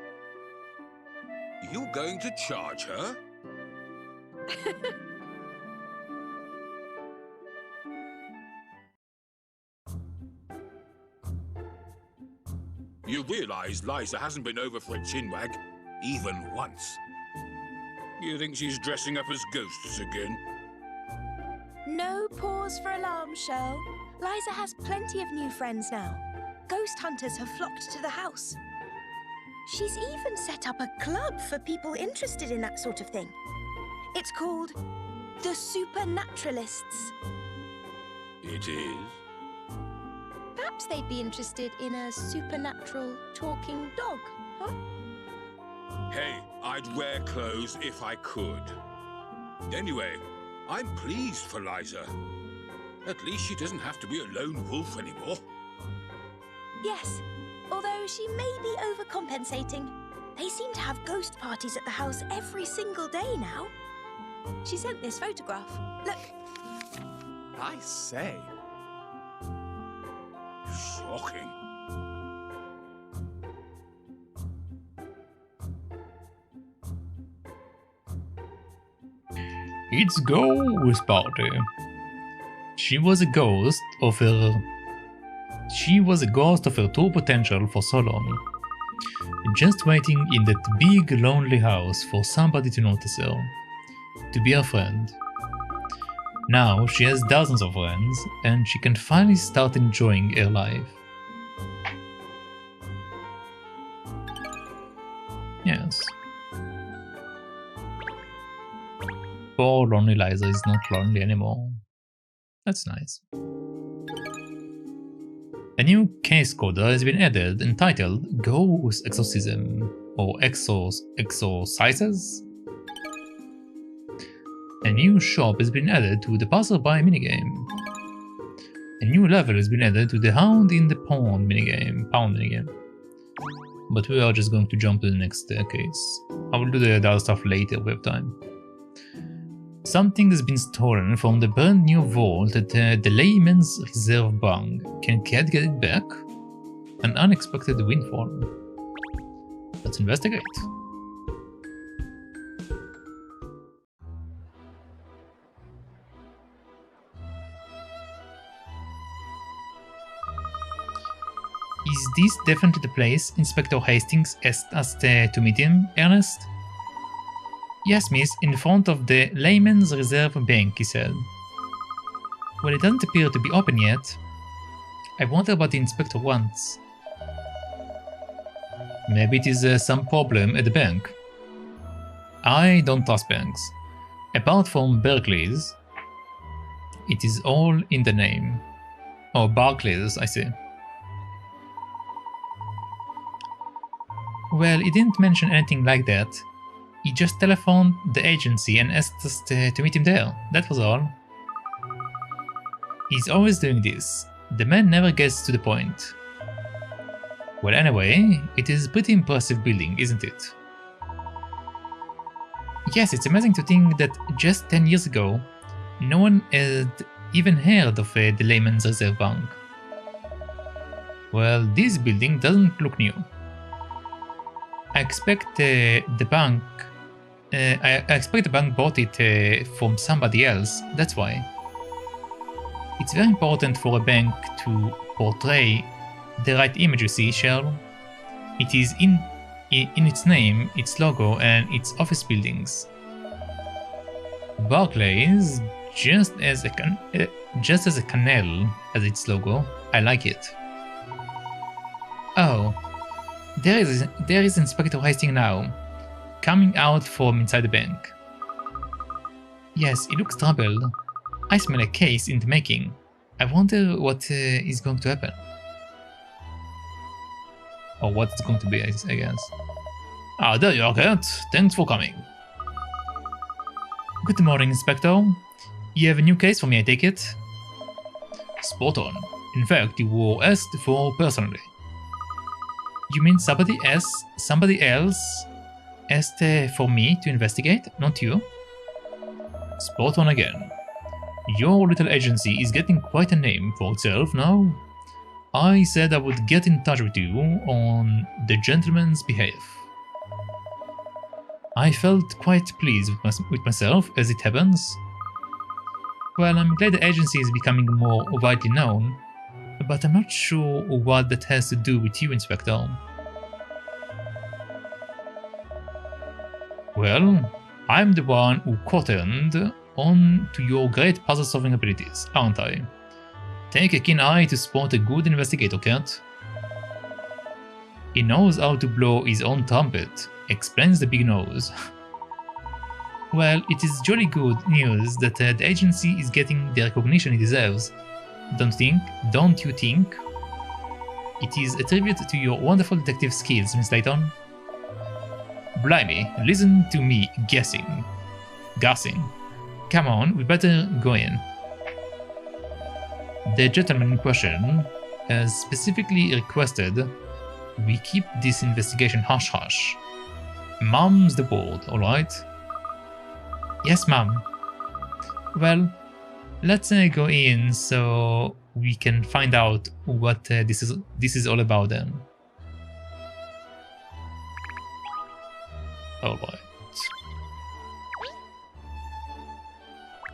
Speaker 7: You're going to charge her? You realise Liza hasn't been over for a chinwag, even once. You think she's dressing up as ghosts again?
Speaker 2: No pause for alarm, Sherl. Liza has plenty of new friends now. Ghost hunters have flocked to the house. She's even set up a club for people interested in that sort of thing. It's called the Supernaturalists.
Speaker 7: It is?
Speaker 2: Perhaps they'd be interested in a supernatural talking dog, huh?
Speaker 7: Hey, I'd wear clothes if I could. Anyway, I'm pleased for Liza. At least she doesn't have to be a lone wolf anymore.
Speaker 2: Yes, although she may be overcompensating. They seem to have ghost parties at the house every single day now. She sent this photograph. Look.
Speaker 5: I say.
Speaker 7: Shocking.
Speaker 4: It's ghost party. She was a ghost of her true potential for so long. Just waiting in that big lonely house for somebody to notice her. To be her friend. Now she has dozens of friends, and she can finally start enjoying her life. Yes. Poor lonely Liza is not lonely anymore. That's nice. A new case coder has been added entitled Ghost Exorcism or Exorcises. A new shop has been added to the passerby minigame. A new level has been added to the Hound in the Pound minigame. But we are just going to jump to the next case. I will do the other stuff later if we have time. Something has been stolen from the brand new vault at the Layman's Reserve Bank. Can Cat get it back? An unexpected windfall. Let's investigate. Is this definitely the place Inspector Hastings asked us to meet him, Ernest? Yes, miss, in front of the Layman's Reserve Bank, he said. Well, it doesn't appear to be open yet. I wonder what the inspector wants. Maybe it is some problem at the bank. I don't trust banks. Apart from Berkeley's, it is all in the name. Oh, Barclays, I see. Well, he didn't mention anything like that. He just telephoned the agency and asked us to meet him there. That was all. He's always doing this. The man never gets to the point. Well, anyway, it is a pretty impressive building, isn't it? Yes, it's amazing to think that just 10 years ago, no one had even heard of the Layman's Reserve Bank. Well, this building doesn't look new. I expect the bank bought it from somebody else, that's why. It's very important for a bank to portray the right image, you see, Sherl. It is in its name, its logo, and its office buildings. Barclays, just as a canal as its logo, I like it. Oh, there is Inspector Hastings now, coming out from inside the bank. Yes, he looks troubled. I smell a case in the making. I wonder what is going to happen. Or what it's going to be, I guess. Ah, there you are, Cat. Thanks for coming. Good morning, Inspector. You have a new case for me, I take it? Spot on. In fact, you were asked for personally. You mean somebody else asked for me to investigate, not you? Spot on again. Your little agency is getting quite a name for itself now. I said I would get in touch with you on the gentleman's behalf. I felt quite pleased with myself as it happens. Well, I'm glad the agency is becoming more widely known, but I'm not sure what that has to do with you, Inspector. Well, I'm the one who cottoned on to your great puzzle-solving abilities, aren't I? Take a keen eye to spot a good investigator, Cat. He knows how to blow his own trumpet, explains the big nose. Well, it is jolly good news that the agency is getting the recognition it deserves. Don't you think? It is a tribute to your wonderful detective skills, Miss Layton. Blimey, listen to me guessing. Come on, we better go in. The gentleman in question has specifically requested we keep this investigation hush-hush. Mum's the word, alright? Yes, Mum. Well, let's go in so we can find out what this is all about then. Alright.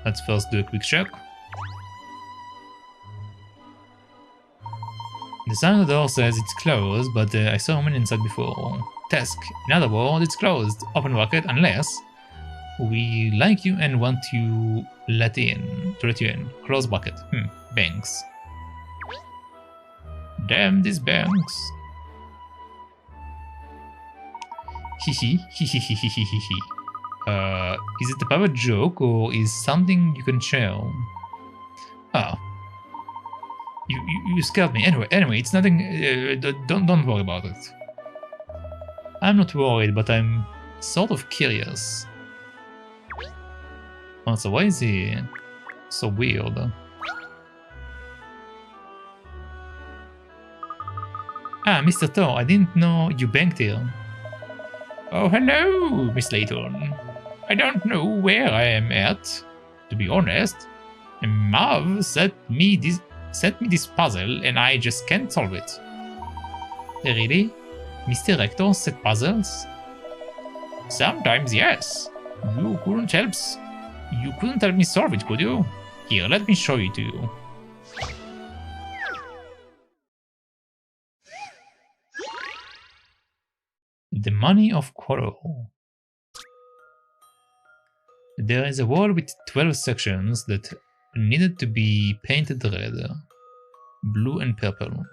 Speaker 4: Let's first do a quick check. The sign on the door says it's closed, but I saw a man inside before. Task. In other words, it's closed. Open bracket, unless we like you and want to let you in. Close bracket. Banks. Damn these banks. Is it a private joke or is something you can share? Ah. You scared me. Anyway, it's nothing. Don't worry about it. I'm not worried, but I'm sort of curious. Oh, so why is he so weird? Ah, Mr. Thor, I didn't know you banked here. Oh, hello, Miss Layton. I don't know where I am at, to be honest. Mav sent me this puzzle and I just can't solve it. Really? Mr. Rector set puzzles? Sometimes, yes. You couldn't help me solve it, could you? Here, let me show it to you. The Money of Coral. There is a wall with 12 sections that needed to be painted red, blue and purple,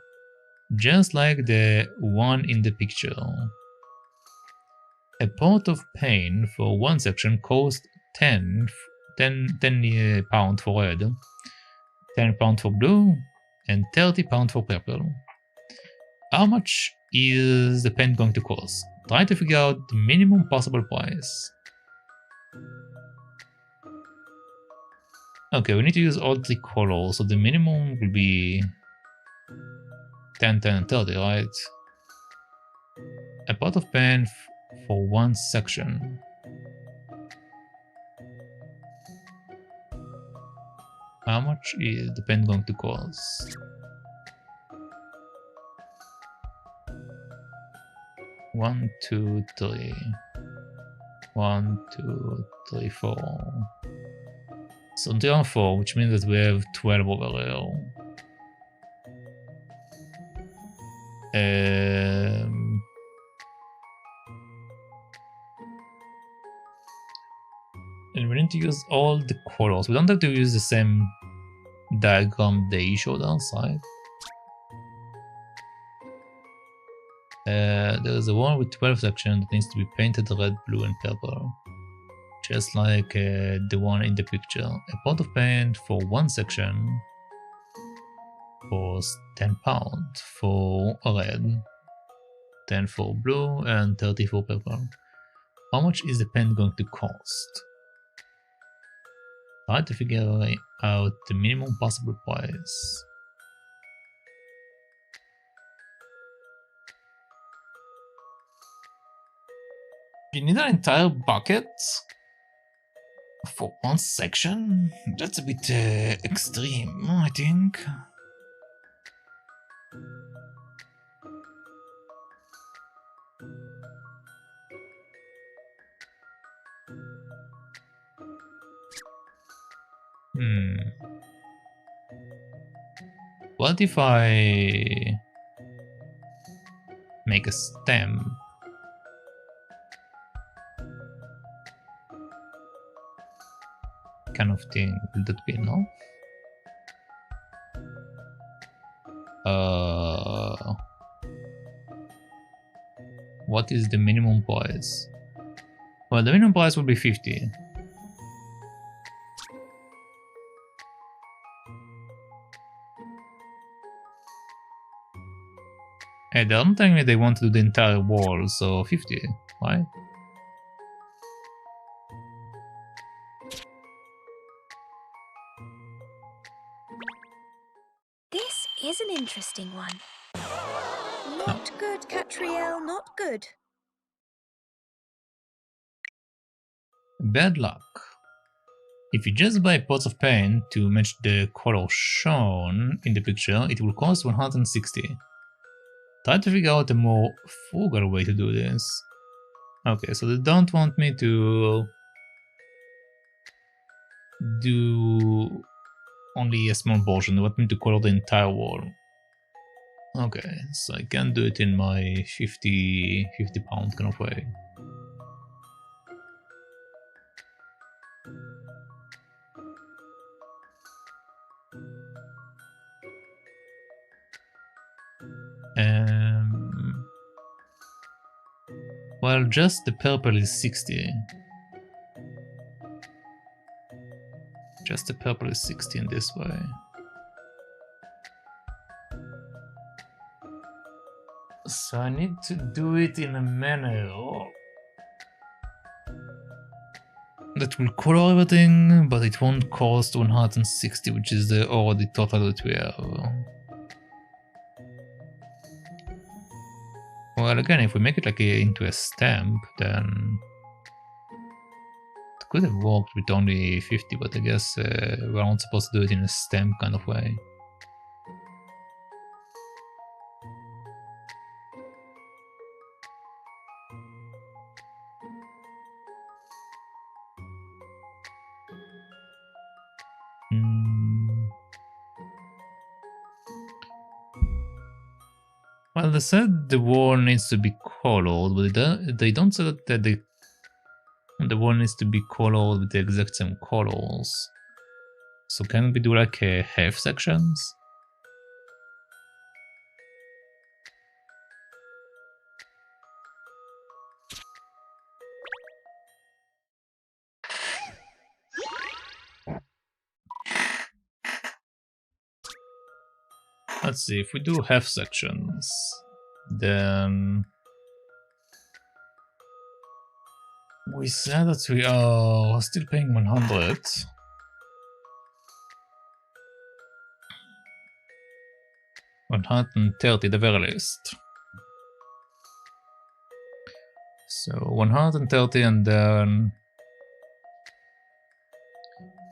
Speaker 4: just like the one in the picture. A pot of paint for one section cost 10 pounds for red, 10 pounds for blue, and 30 pounds for purple. How much is the paint going to cost? Try to figure out the minimum possible price. Okay, we need to use all 3 colors, so the minimum will be 10, 10, and 30, right? A pot of paint for one section. How much is the paint going to cost? 1, 2, 3. 1, 2, 3, 4. So 3 and 4, which means that we have 12 over here. And we need to use all the colors. We don't have to use the same diagram they showed us, right? There is a wall with 12 sections that needs to be painted red, blue, and purple. Just like the one in the picture. A pot of paint for one section costs 10 pounds for red, 10 for blue, and 30 for purple. How much is the paint going to cost? Try to figure out the minimum possible price. You need an entire bucket for one section? That's a bit extreme, I think. What if I make a stem? Kind of thing, will that be enough? What is the minimum price? Well, the minimum price will be 50. Hey, they're not telling me they want to do the entire wall, so 50, right?
Speaker 2: This is an interesting one. Not good, Katrielle, not good.
Speaker 4: Bad luck. If you just buy pots of paint to match the color shown in the picture, it will cost 160. Try to figure out a more frugal way to do this. Okay, so they don't want me to do only a small portion, they want me to color the entire wall. Okay, so I can do it in my 50 pound kind of way. Well, just the purple is 60. Just the purple is 60 in this way. So I need to do it in a manner that will color everything, but it won't cost 160, which is the already total that we have. Well, again, if we make it like into a stamp, then it could have worked with only 50, but I guess we're not supposed to do it in a stamp kind of way. Well, they said the wall needs to be colored, but they don't say that the wall needs to be colored with the exact same colors. So can we do like half sections? Let's see, if we do half sections, then we said that we are still paying 100. $130 the very least. So 130 and then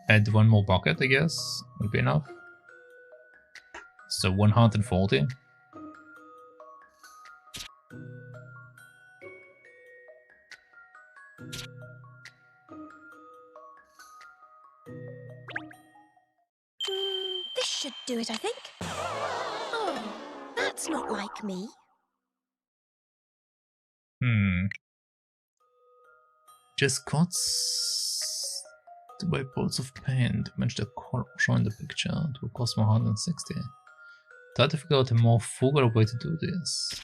Speaker 4: add one more bucket, I guess, would be enough. So 140.
Speaker 2: This should do it, I think. Oh, that's not like me.
Speaker 4: Just cuts by pots of paint to match the color shown in the picture. It will cost 160. Try to figure out a more frugal way to do this.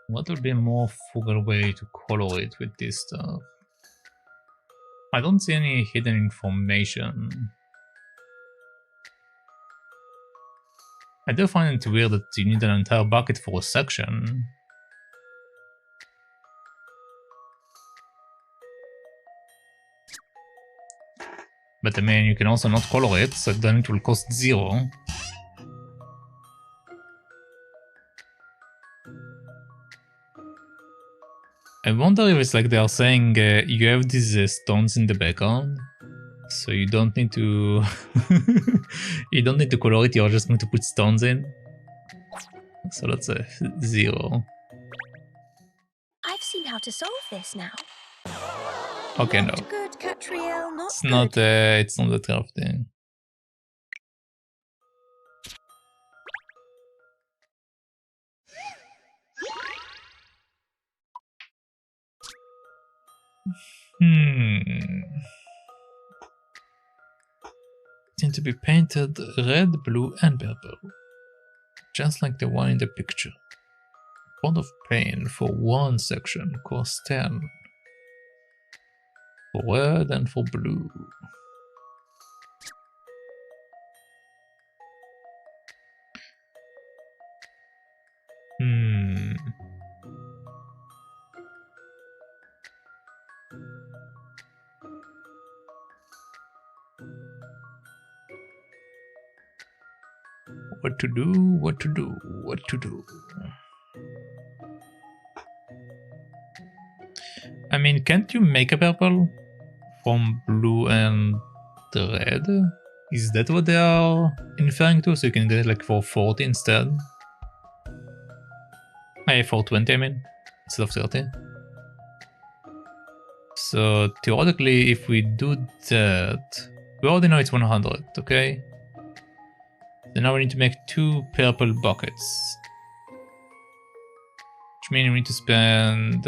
Speaker 4: What would be a more frugal way to color it with this stuff? I don't see any hidden information. I do find it weird that you need an entire bucket for a section. But I mean, you can also not color it, so then it will cost 0. I wonder if it's like they are saying you have these stones in the background, so you don't need to you don't need to color it, you're just going to put stones in. So that's a 0.
Speaker 2: I've seen how to solve this now.
Speaker 4: Okay,
Speaker 2: Not
Speaker 4: no.
Speaker 2: good, Katrielle, not
Speaker 4: It's
Speaker 2: good.
Speaker 4: not that kind of thing. Need to be painted red, blue, and purple, just like the one in the picture. Pot of paint for one section costs 10. For red and for blue. What to do, what to do, what to do. I mean, can't you make a purple from blue and red? Is that what they are inferring to? So you can get it like for 40 instead? 420 I mean, instead of 30. So theoretically, if we do that, we already know it's 100, okay? So now we need to make 2 purple buckets. Which means we need to spend...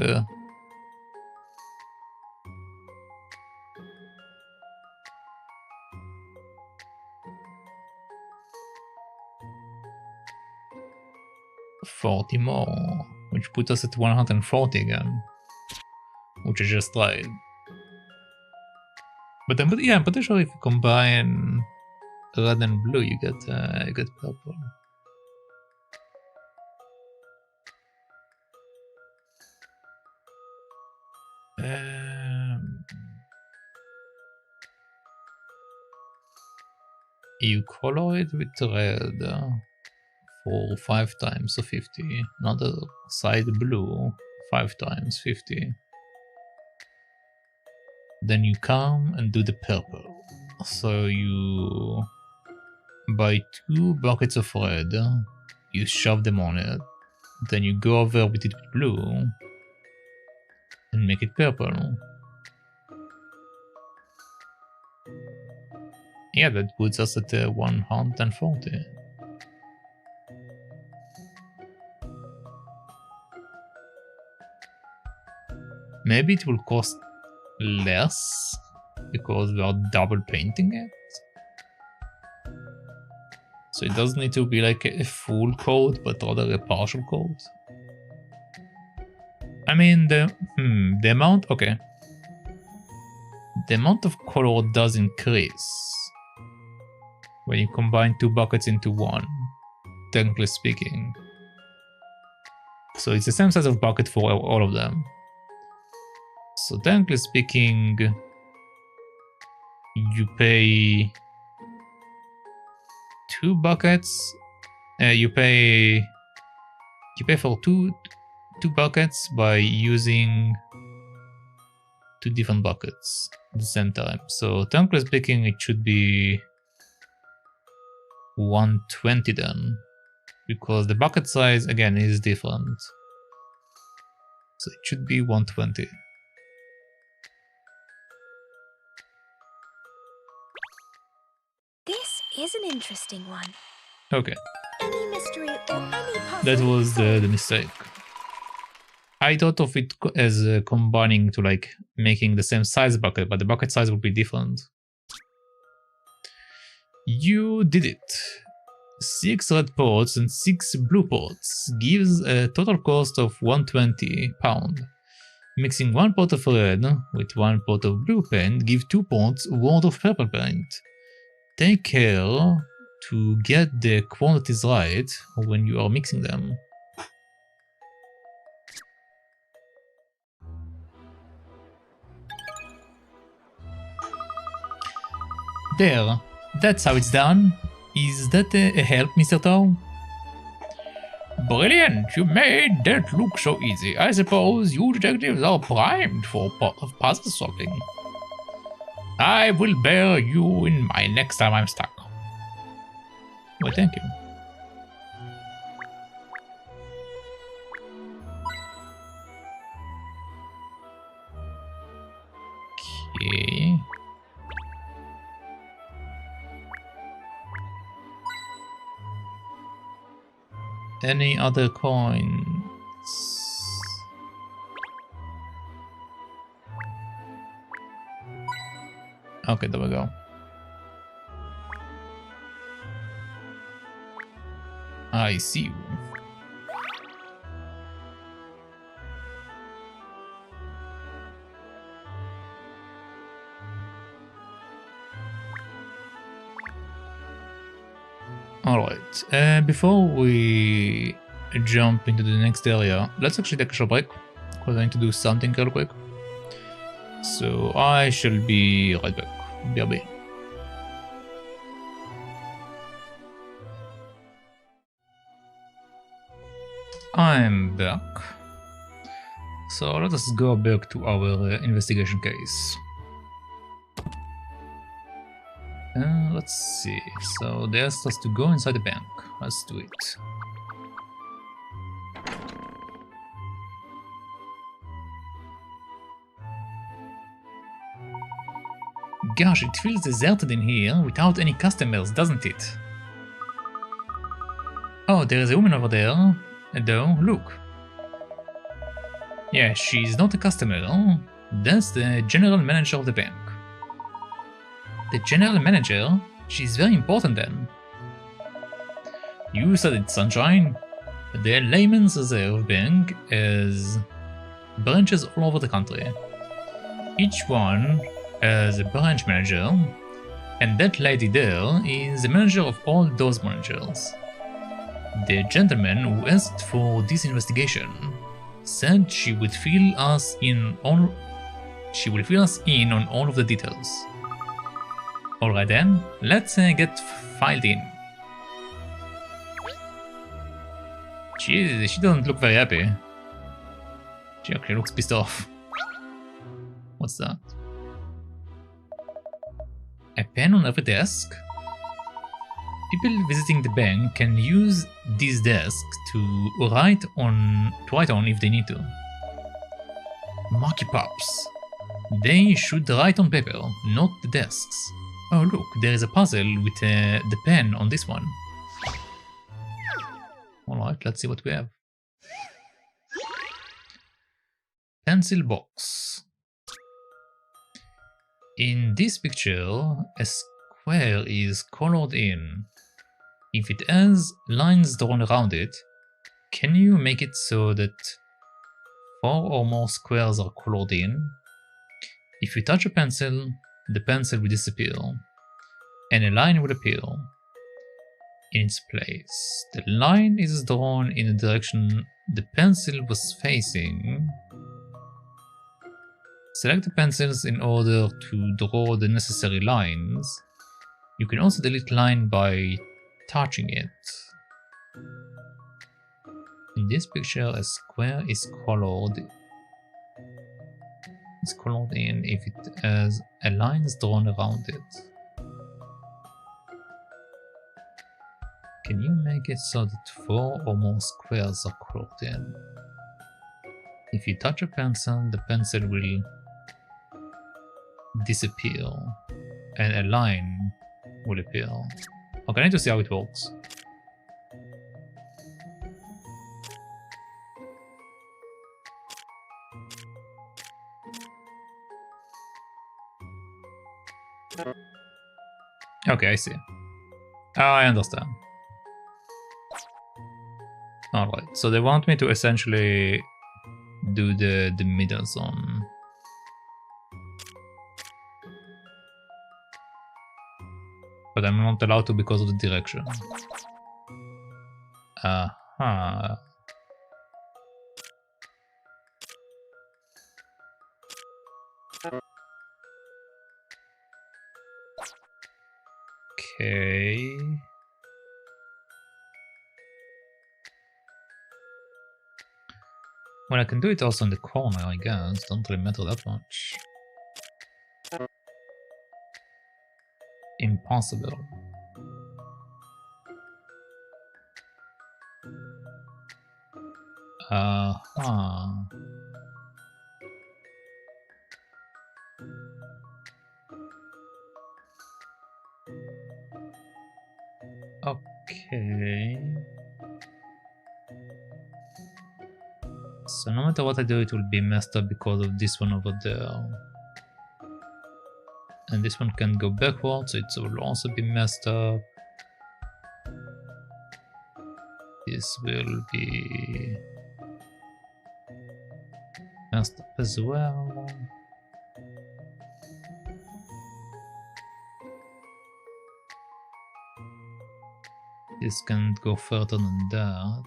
Speaker 4: $40 more, which puts us at 140 again, which I just tried. But I'm pretty sure if you combine red and blue, you get purple. You color it with red for 5 times, so 50. Another side blue, 5 times, 50. Then you come and do the purple. So you buy 2 buckets of red, you shove them on it, then you go over with it with blue and make it purple. Yeah, that puts us at 140. Maybe it will cost less because we are double painting it. So it doesn't need to be like a full coat, but rather a partial coat. I mean, the amount, okay. The amount of color does increase when you combine 2 buckets into one, technically speaking. So it's the same size of bucket for all of them. So technically speaking, you pay 2 buckets. You pay for two buckets by using 2 different buckets at the same time. So technically speaking, it should be 120 then, because the bucket size again is different. So it should be 120.
Speaker 2: This is an interesting one.
Speaker 4: Okay.
Speaker 2: Any mystery or any puzzle?
Speaker 4: That was the mistake. I thought of it as combining to like making the same size bucket, but the bucket size would be different. You did it. 6 red pots and 6 blue pots gives a total cost of £120. Mixing 1 pot of red with 1 pot of blue paint give 2 pots worth of purple paint. Take care to get the quantities right when you are mixing them. There, that's how it's done. Is that a help, Mr. Tao? Brilliant! You made that look so easy. I suppose you detectives are primed for puzzle solving. I will bear you in mind next time I'm stuck. Well, thank you. Okay. Any other coins? Okay, there we go. I see you. Alright, before we jump into the next area, let's actually take a short break, because I need to do something real quick. So I shall be right back. BRB. I'm back. So let us go back to our investigation case. Let's see. So they asked us to go inside the bank. Let's do it. Gosh, it feels deserted in here without any customers, doesn't it? Oh, there is a woman over there. Though, look. Yeah, she's not a customer. That's the general manager of the bank. The general manager? She's very important then. You said it, Sunshine. The Layman's Reserve Bank has branches all over the country. Each one has a branch manager, And that lady there is the manager of all those managers. The gentleman who asked for this investigation said she will fill us in on all of the details. Alright then, let's get filed in. She doesn't look very happy. She actually looks pissed off. What's that? A pen on every desk? People visiting the bank can use these desks to write on if they need to. Marky Pops. They should write on paper, not the desks. Oh look, there is a puzzle with the pen on this one. Alright, let's see what we have. Pencil box. In this picture, a square is colored in. If it has lines drawn around it, can you make it so that 4 or more squares are colored in? If you touch a pencil, the pencil will disappear, and a line will appear in its place. The line is drawn in the direction the pencil was facing. Select the pencils in order to draw the necessary lines. You can also delete line by touching it. In this picture, a square is colored in if it has a line drawn around it. Can you make it so that 4 or more squares are colored in? If you touch a pencil, the pencil will disappear and a line will appear. Okay, I need to see how it works. Okay, I see. I understand. Alright, so they want me to essentially do the middle zone. But I'm not allowed to because of the direction. Aha. Okay. Well, I can do it also in the corner, I guess. Don't really matter that much. Impossible. Okay. So no matter what I do, it will be messed up because of this one over there. And this one can go backwards, so it will also be messed up. This will be messed up as well. This can't go further than that.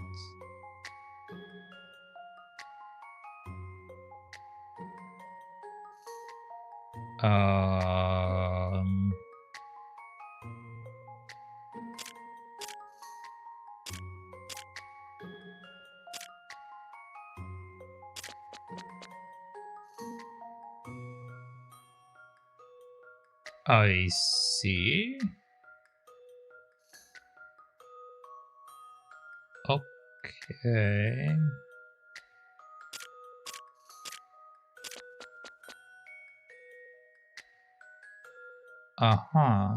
Speaker 4: I see. Okay. Aha.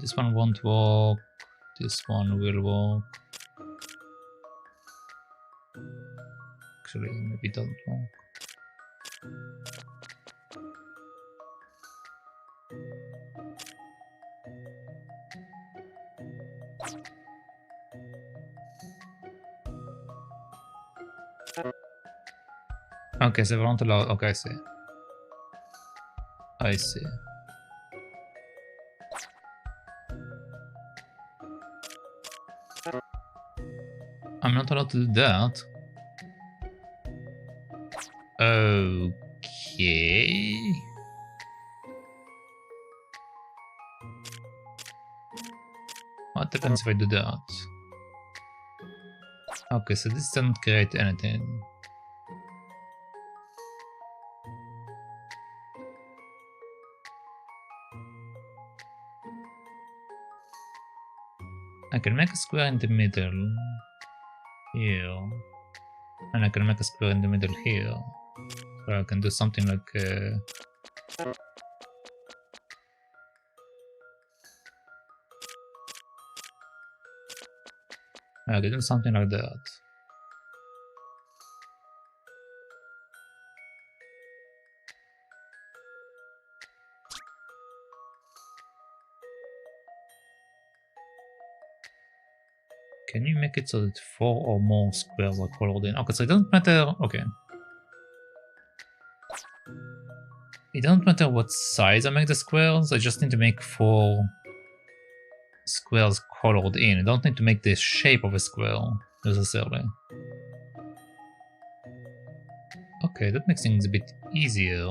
Speaker 4: This one won't work. This one will work. Actually, maybe it doesn't work.
Speaker 1: Okay, so we're not allowed. Okay, I see. I see. I'm not allowed to do that. Okay. What happens if I do that? Okay, so this doesn't create anything. I can make a square in the middle here, and I can make a square in the middle here. So I can do something like I can do something like that. Can you make it so that 4 or more squares are colored in? Okay, so it doesn't matter. Okay. It doesn't matter what size I make the squares, I just need to make 4 squares colored in. I don't need to make the shape of a square necessarily. Okay, that makes things a bit easier.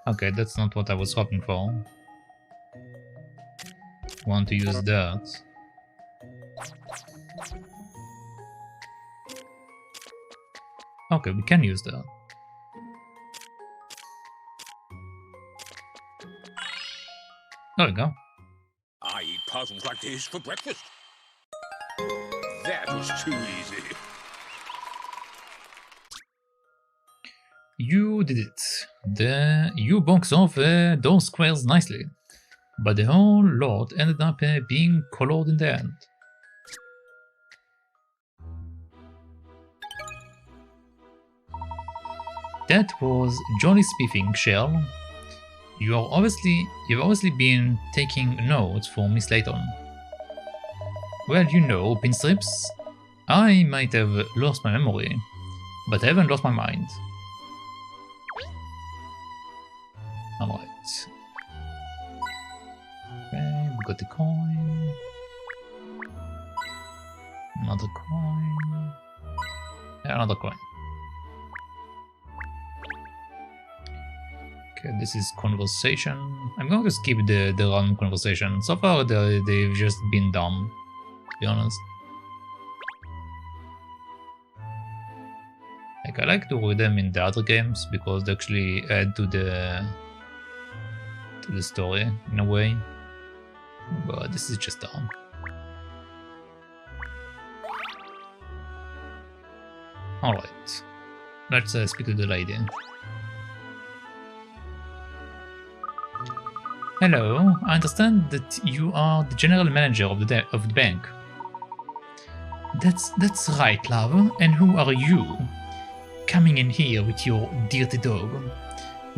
Speaker 1: Okay, that's not what I was hoping for. Want to use that. Okay, we can use that. There we go.
Speaker 7: I eat puzzles like this for breakfast. That was too easy.
Speaker 1: You did it. You boxed off those squares nicely, but the whole lot ended up being colored in the end. That was jolly spiffing, Sherl. You've obviously been taking notes for Miss Layton. Well, you know, Pinstrips, I might have lost my memory, but I haven't lost my mind. Alright. Okay, we got the coin. Another coin. Yeah, another coin. Okay, this is conversation. I'm going to skip the random conversation. So far, they've just been dumb, to be honest. Like, I like to read them in the other games because they actually add to the story in a way. But this is just dumb. Alright. Let's speak to the lady. Hello, I understand that you are the general manager of the bank. That's right, love. And who are you? Coming in here with your dirty dog.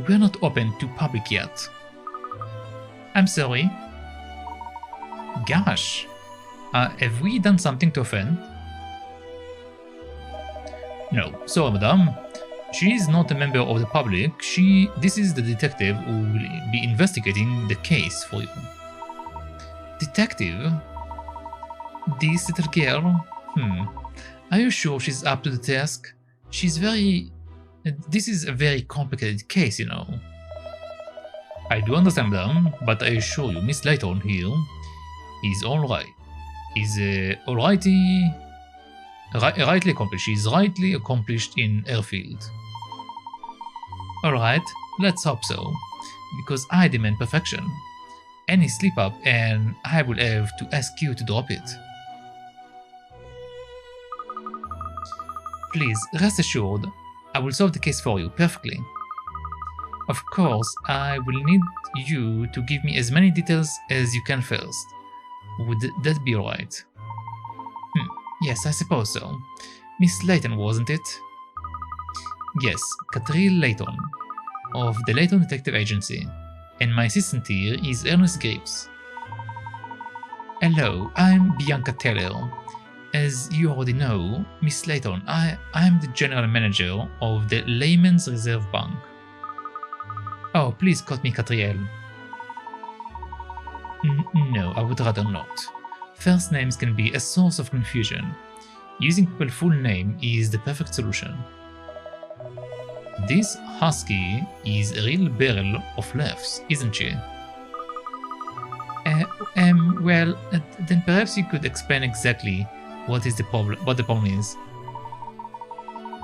Speaker 1: We're not open to public yet. I'm sorry. Gosh. Have we done something to offend? No, sorry, madame. She is not a member of the public. This is the detective who will be investigating the case for you. Detective? This little girl? Are you sure she's up to the task? This is a very complicated case, you know. I do understand, madam, but I assure you, Miss Layton here is alright. Is alrighty... rightly accomplished. She's rightly accomplished in her field. Alright, let's hope so, because I demand perfection. Any slip up and I will have to ask you to drop it. Please, rest assured, I will solve the case for you perfectly. Of course, I will need you to give me as many details as you can first. Would that be alright? Yes, I suppose so. Miss Layton, wasn't it?
Speaker 4: Yes, Katrielle Layton, of the Layton Detective Agency, and my assistant here is Ernest Greeves. Hello, I'm Bianca Taylor. As you already know, Miss Layton, I am the general manager of the Layman's Reserve Bank. Oh, please call me Katrielle. No, I would rather not. First names can be a source of confusion. Using people's full name is the perfect solution. This husky is a real barrel of laughs, isn't she? Well, then perhaps you could explain exactly what the problem is.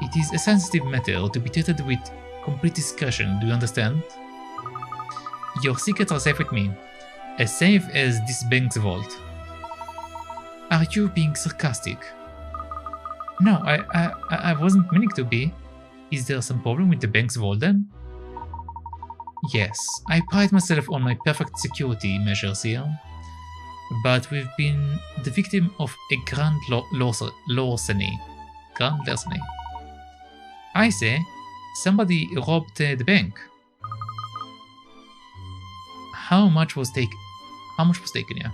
Speaker 4: It is a sensitive matter to be treated with complete discretion, do you understand? Your secrets are safe with me, as safe as this bank's vault. Are you being sarcastic? No, I wasn't meaning to be. Is there some problem with the bank's vault then? Yes, I pride myself on my perfect security measures here, but we've been the victim of a grand larceny. Grand larceny. I say, somebody robbed the bank. How much was taken? Yeah.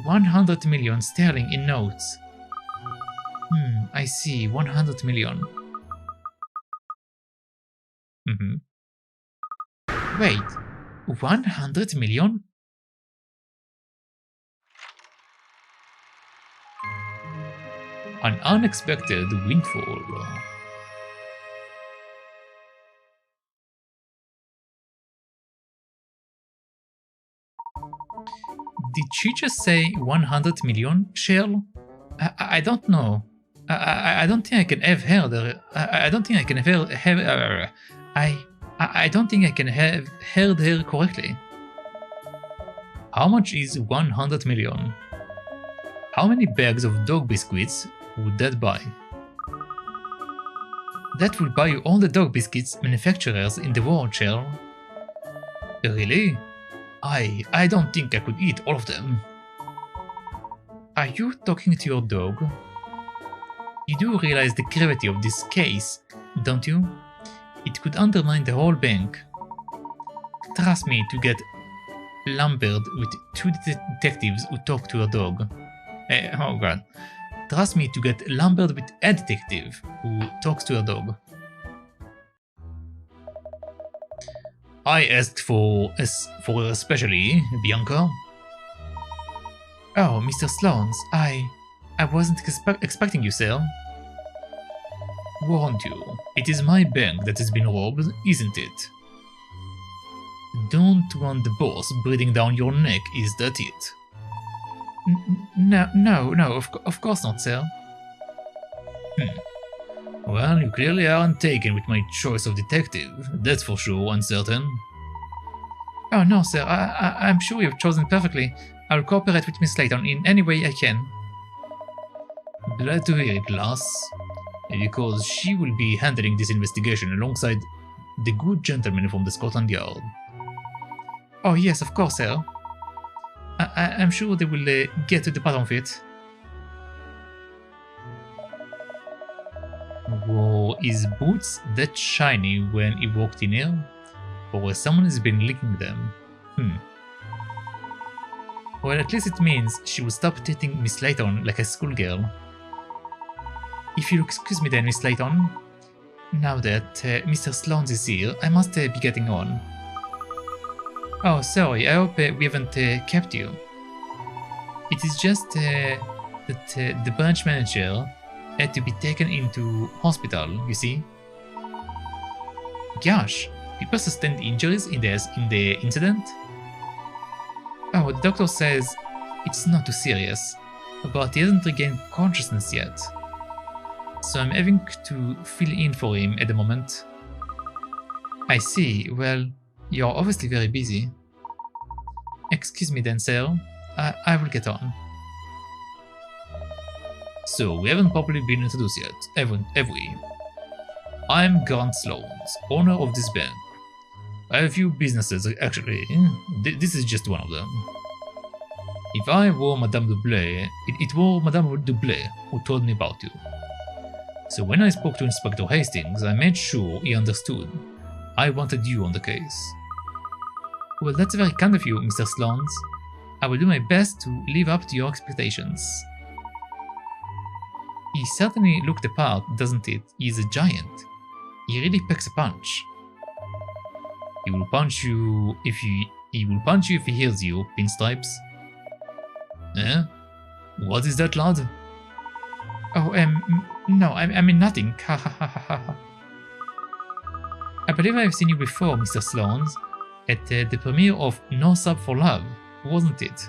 Speaker 4: 100 million sterling in notes. I see. 100 million. Wait, 100 million? An unexpected windfall. Did she just say 100 million, Sherl? I don't know. I don't think I can have heard her. I don't think I can have. I don't think I can have heard her correctly. How much is 100 million? How many bags of dog biscuits would that buy? That will buy you all the dog biscuits manufacturers in the world, Sherl. Really? I don't think I could eat all of them. Are you talking to your dog? You do realize the gravity of this case, don't you? It could undermine the whole bank. Trust me to get lumbered with 2 detectives who talk to your dog. Oh god. Trust me to get lumbered with a detective who talks to your dog. I asked for especially, Bianca. Oh, Mr. Sloans, I wasn't expecting you, sir. Warned you. It is my bank that has been robbed, isn't it? Don't want the boss breathing down your neck, is that it? No, of course not, sir. Well, you clearly aren't taken with my choice of detective, that's for sure uncertain. Oh no, sir, I'm sure you've chosen perfectly. I'll cooperate with Miss Layton in any way I can. Glad to hear it, lass, because she will be handling this investigation alongside the good gentleman from the Scotland Yard. Oh yes, of course, sir. I'm sure they will get to the bottom of it. Were his boots that shiny when he walked in here? Or someone has been licking them? Well, at least it means she will stop treating Miss Layton like a schoolgirl. If you'll excuse me then, Miss Layton. Now that Mr. Sloans is here, I must be getting on. Oh, sorry, I hope we haven't kept you. It is just that the branch manager had to be taken into hospital, you see. Gosh, people sustained injuries in the incident? Oh, the doctor says it's not too serious, but he hasn't regained consciousness yet. So I'm having to fill in for him at the moment. I see, well, you're obviously very busy. Excuse me then, sir. I will get on. So, we haven't properly been introduced yet, have we? I'm Grant Sloans, owner of this bank. I have a few businesses, actually. This is just one of them. If I were Madame Dublé, it were Madame Dublé who told me about you. So when I spoke to Inspector Hastings, I made sure he understood. I wanted you on the case. Well, that's very kind of you, Mr. Sloans. I will do my best to live up to your expectations. He certainly looked the part, doesn't it? He's a giant. He really packs a punch. He will punch you if he hears you, Pinstripes. Eh? What is that, lad? Oh, no, I mean nothing. Ha ha ha ha ha. I believe I've seen you before, Mr. Sloans, at the premiere of No Sub for Love, wasn't it?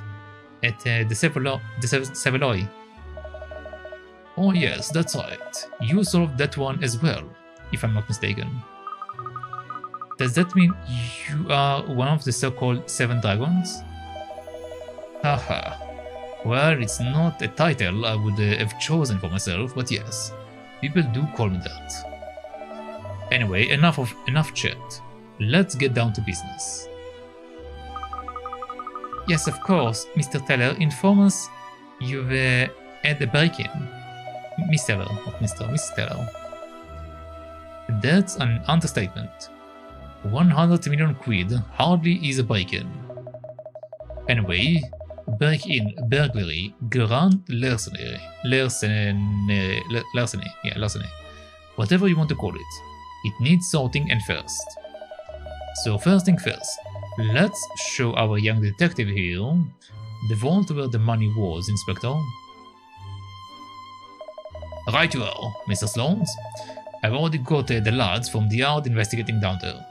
Speaker 4: At the Savoy. Oh yes, that's right. You solved that one as well, if I'm not mistaken. Does that mean you are one of the so-called 7 dragons? Haha. Well, it's not a title I would have chosen for myself, but yes, people do call me that. Anyway, enough chat. Let's get down to business. Yes, of course, Mr. Teller, inform us you've had a break-in. Miss Teller, not Mr. Miss Teller. That's an understatement. 100 million quid hardly is a break-in. Anyway, break-in, burglary, grand larceny, whatever you want to call it. It needs sorting and first. So first thing first, let's show our young detective here the vault where the money was, Inspector. Right you are, Mr. Sloans. I've already got the lads from the yard investigating down there.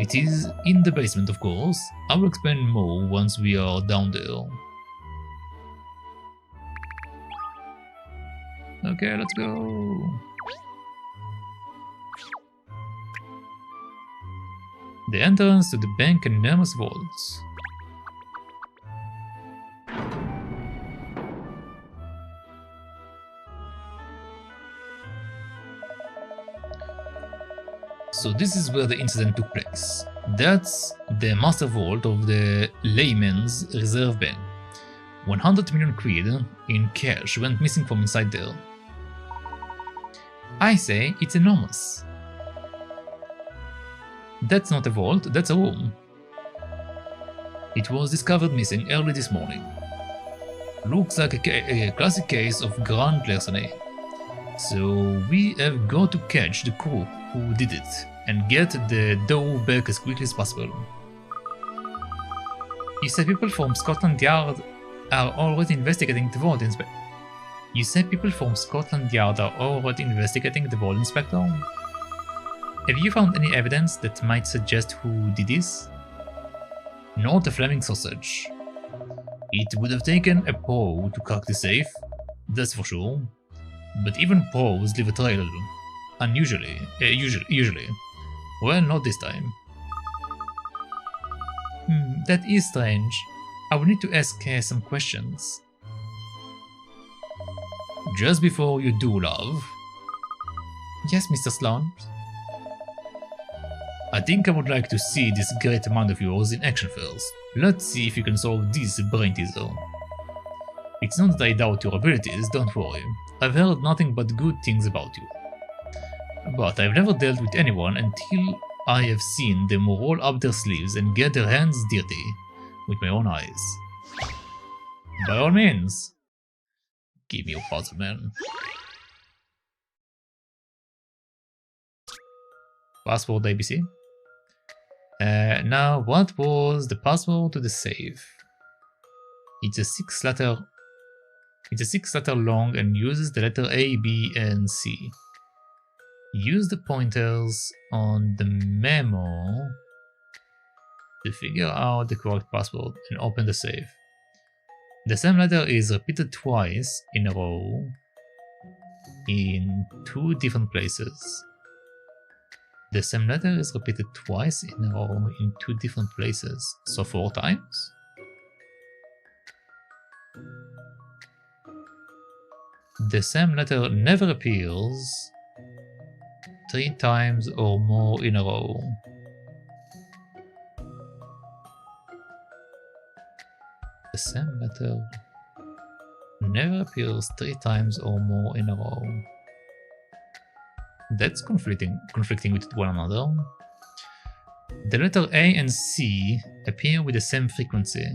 Speaker 4: It is in the basement, of course. I will explain more once we are down there. Okay, let's go. The entrance to the bank and enormous vaults. So this is where the incident took place. That's the master vault of the Layman's Reserve Bank. 100 million quid in cash went missing from inside there. I say it's enormous. That's not a vault, that's a room. It was discovered missing early this morning. Looks like a classic case of grand larceny. So we have got to catch the crew who did it and get the dough back as quickly as possible. You said people from Scotland Yard are already investigating the vault, Inspector. Have you found any evidence that might suggest who did this? Not a Fleming sausage. It would have taken a pro to crack the safe, that's for sure. But even pros leave a trail. Unusually. Usually. Well, not this time. That is strange. I will need to ask some questions. Just before you do, love. Yes, Mr. Sloan. I think I would like to see this great mind of yours in action first. Let's see if you can solve this brain teaser. It's not that I doubt your abilities, don't worry. I've heard nothing but good things about you. But I've never dealt with anyone until I have seen them roll up their sleeves and get their hands dirty with my own eyes. By all means, give me your puzzle, man. Password ABC. Now, what was the password to the safe? It's a 6-letter long and uses the letter A, B, and C. Use the pointers on the memo to figure out the correct password and open the safe. The same letter is repeated twice in a row in 2 different places. The same letter is repeated twice in a row in 2 different places, so 4 times? The same letter never appears 3 times or more in a row. The same letter never appears 3 times or more in a row. That's conflicting with one another. The letter A and C appear with the same frequency,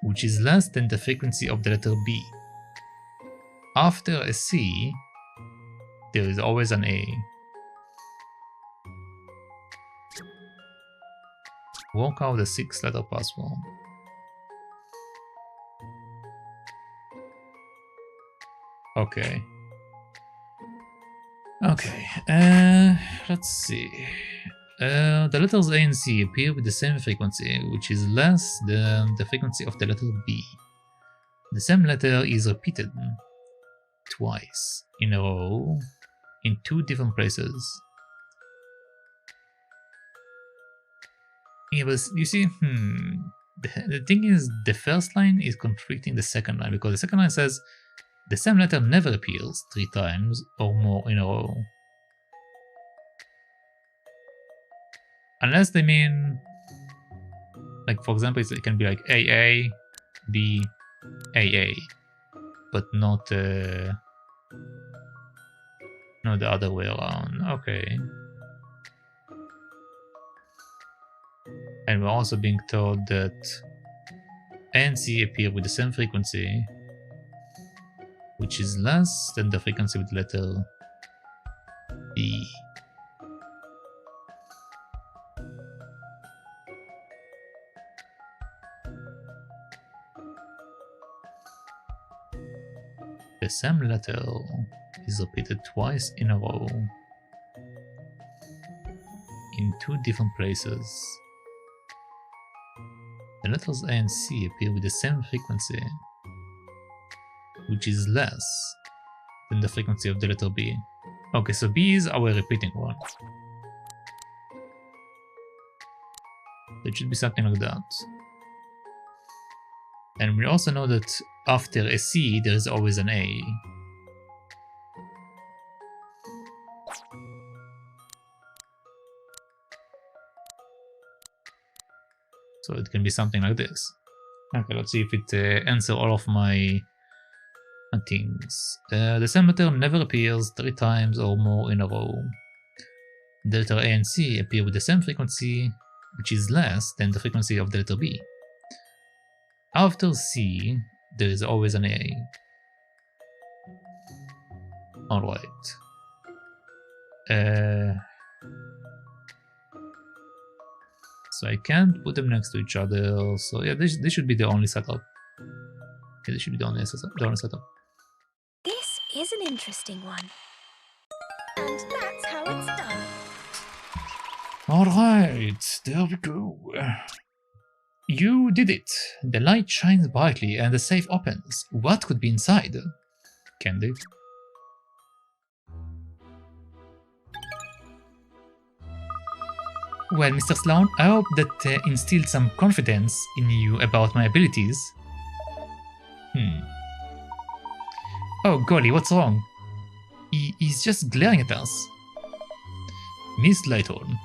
Speaker 4: which is less than the frequency of the letter B. After a C, there is always an A. Work out the 6-letter password. Okay. Let's see. The letters A and C appear with the same frequency, which is less than the frequency of the letter B. The same letter is repeated twice in a row in 2 different places. Yeah, but you see, the thing is, the first line is conflicting the second line, because the second line says the same letter never appears 3 times or more in a row. Unless they mean, like, for example, it can be like AA, B, AA, but not the other way around. Okay. And we're also being told that A and C appear with the same frequency, which is less than the frequency with letter B. The same letter is repeated twice in a row in 2 different places. The letters A and C appear with the same frequency, which is less than the frequency of the letter B. Okay, so B is our repeating one. It should be something like that. And we also know that after a C, there is always an A. So it can be something like this. Okay, let's see if it answers all of my things. The same letter never appears 3 times or more in a row. The letter A and C appear with the same frequency, which is less than the frequency of the letter B. After C, there is always an A. Alright. So I can't put them next to each other, so yeah, this should be the only setup. Yeah, this should be the only setup.
Speaker 2: This is an interesting one. And that's how it's done.
Speaker 4: Alright, there we go. You did it. The light shines brightly and the safe opens. What could be inside? Candy. Well, Mr. Sloan, I hope that instilled some confidence in you about my abilities. Oh golly, what's wrong? He's just glaring at us. Miss Layton.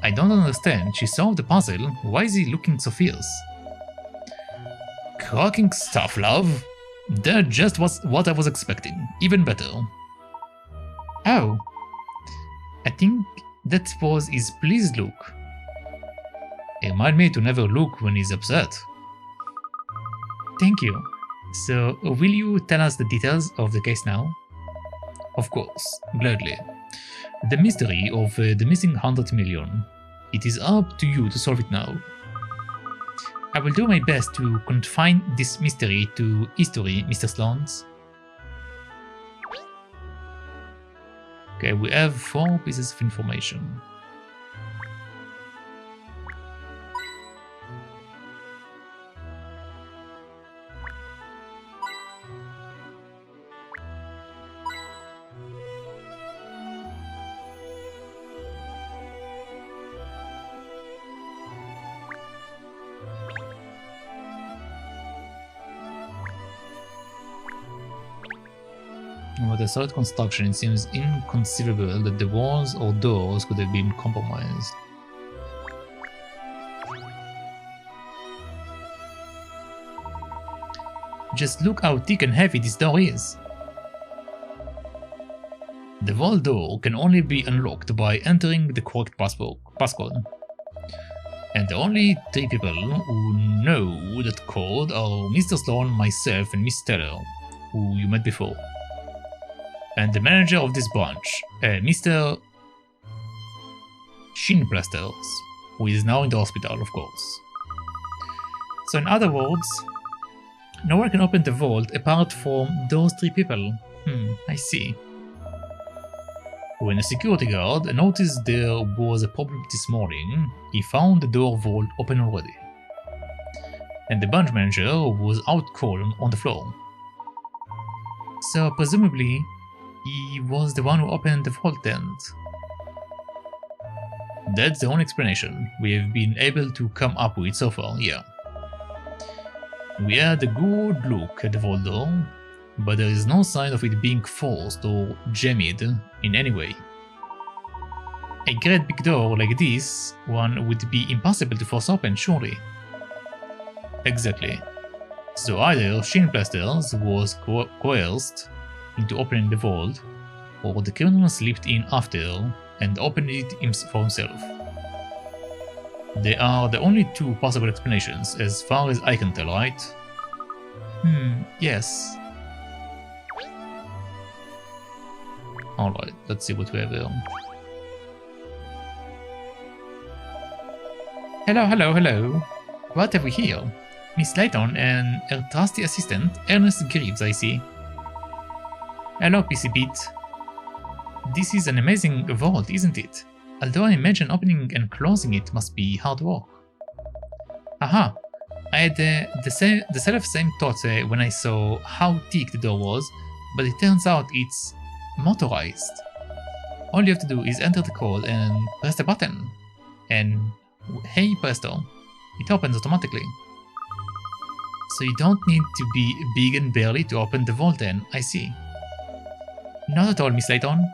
Speaker 4: I don't understand. She solved the puzzle. Why is he looking so fierce? Cracking stuff, love. That just was what I was expecting. Even better. Oh. I think that was his pleased look. Remind me to never look when he's upset. Thank you. So, will you tell us the details of the case now? Of course, gladly. The mystery of the missing 100 million. It is up to you to solve it now. I will do my best to confine this mystery to history, Mr. Sloans. Okay, we have 4 pieces of information. With the solid construction, it seems inconceivable that the walls or doors could have been compromised. Just look how thick and heavy this door is. The vault door can only be unlocked by entering the correct passcode. And the only 3 people who know that code are Mr. Sloan, myself, and Miss Teller, who you met before. And the manager of this branch, Mr. Shinplasters, who is now in the hospital, of course. So in other words, no one can open the vault apart from those 3 people. I see. When a security guard noticed there was a problem this morning, he found the door vault open already. And the branch manager was out cold on the floor. So presumably, he was the one who opened the vault then. That's the only explanation we have been able to come up with so far, yeah. We had a good look at the vault door, but there is no sign of it being forced or jammed in any way. A great big door like this one would be impossible to force open, surely. Exactly. So either Shinplasters was coerced into opening the vault, or the criminal slipped in after and opened it for himself. They are the only 2 possible explanations as far as I can tell, right? Yes. Alright, let's see what we have here. Hello. What have we here? Miss Layton and her trusty assistant, Ernest Greeves, I see. Hello, PC Pete. This is an amazing vault, isn't it? Although I imagine opening and closing it must be hard work. Aha! I had the self-same thought when I saw how thick the door was, but it turns out it's motorized. All you have to do is enter the code and press the button. And hey presto, it opens automatically. So you don't need to be big and burly to open the vault then, I see. Not at all, Miss Layton.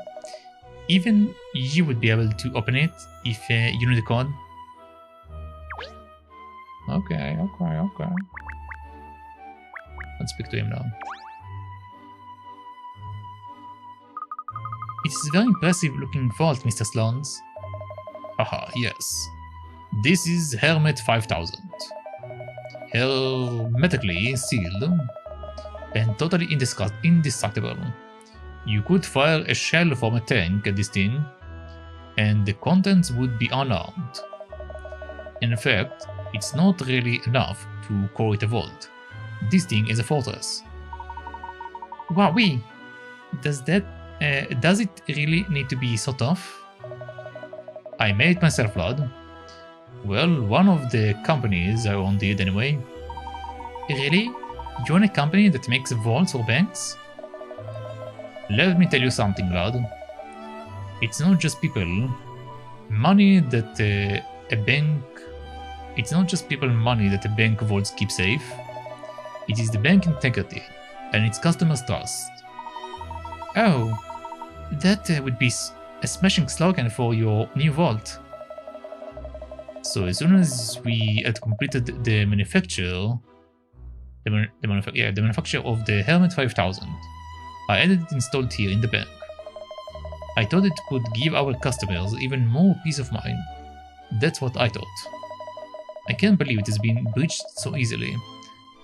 Speaker 4: Even you would be able to open it if you know the code. Okay. Let's speak to him now. It is a very impressive looking vault, Mr. Sloans. Haha, yes. This is Hermet 5000. Hermetically sealed and totally indestructible. You could fire a shell from a tank at this thing, and the contents would be unarmed. In fact, it's not really enough to call it a vault. This thing is a fortress. Wowee! Does it really need to be so tough? I made it myself, lad. Well, one of the companies I own did anyway. Really? You own a company that makes vaults for banks? Let me tell you something, lad. It's not just people money that a bank. It's not just people money that a bank vaults keep safe. It is the bank integrity and its customers' trust. Oh, that would be a smashing slogan for your new vault. So as soon as we had completed the manufacture, the manufacture of the Hermet 5000, I had it installed here in the bank. I thought it could give our customers even more peace of mind. That's what I thought. I can't believe it has been breached so easily.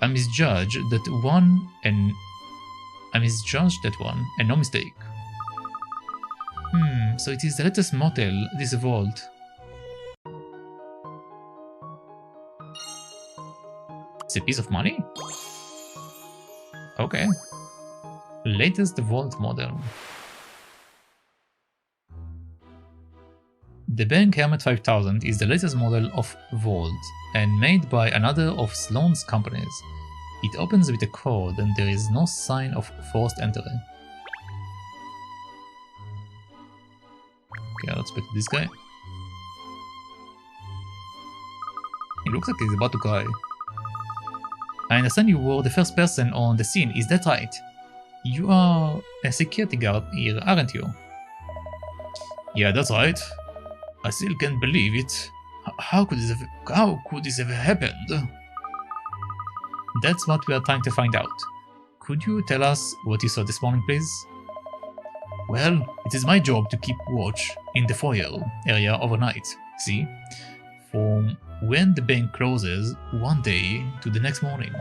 Speaker 4: I misjudged that one, and no mistake. So it is the latest model, this vault. It's a piece of money? Okay. Latest vault model. The Bank Hermet 5000 is the latest model of vault and made by another of Sloan's companies. It opens with a code and there is no sign of forced entry. Okay, let's speak to this guy. He looks like he's about to cry. I understand you were the first person on the scene, is that right? You are a security guard here, aren't you? Yeah, that's right. I still can't believe it. How could this have happened? That's what we are trying to find out. Could you tell us what you saw this morning, please? Well, it is my job to keep watch in the foyer area overnight, see? From when the bank closes one day to the next morning.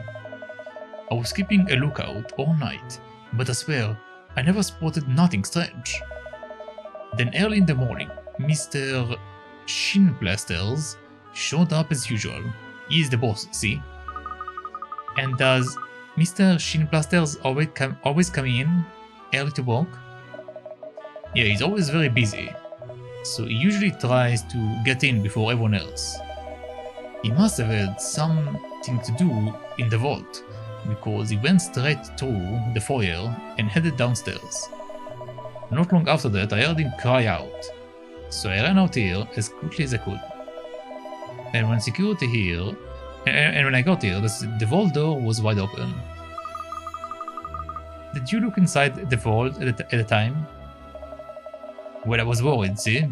Speaker 4: I was keeping a lookout all night, but I swear, I never spotted nothing strange. Then early in the morning, Mr. Shinplasters showed up as usual. He is the boss, see? And does Mr. Shinplasters always come in early to work? Yeah, he's always very busy, so he usually tries to get in before everyone else. He must have had something to do in the vault, because he went straight through the foyer and headed downstairs. Not long after that, I heard him cry out, so I ran out here as quickly as I could. And when I got here, the vault door was wide open. Did you look inside the vault at the time? Well, I was worried, see?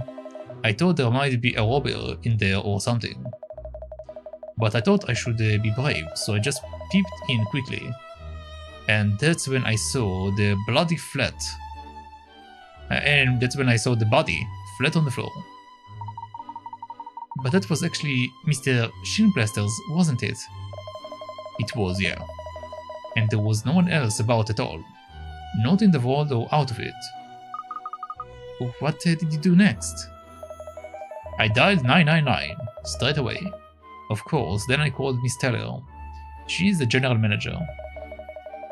Speaker 4: I thought there might be a robber in there or something. But I thought I should be brave, so I just peeped in quickly. And that's when I saw the bloody flat. And that's when I saw the body flat on the floor. But that was actually Mr. Shinplasters, wasn't it? It was, yeah. And there was no one else about at all. Not in the vault or out of it. What did you do next? I dialed 999 straight away. Of course, then I called Miss Teller. She is the general manager.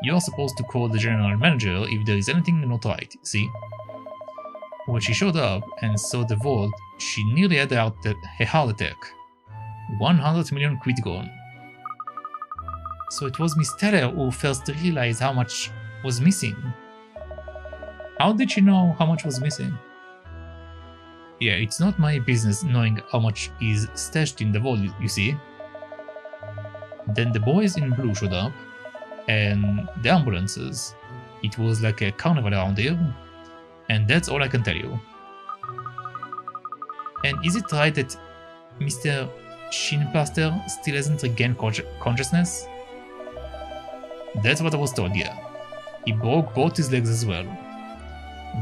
Speaker 4: You are supposed to call the general manager if there is anything not right, see? When she showed up and saw the vault, she nearly had a heart attack. 100 million quid gone. So it was Miss Teller who first realized how much was missing. How did she know how much was missing? Yeah, it's not my business knowing how much is stashed in the vault, you see. Then the boys in blue showed up, and the ambulances. It was like a carnival around here, and that's all I can tell you. And is it right that Mr. Shinplaster still hasn't regained consciousness? That's what I was told, yeah. He broke both his legs as well.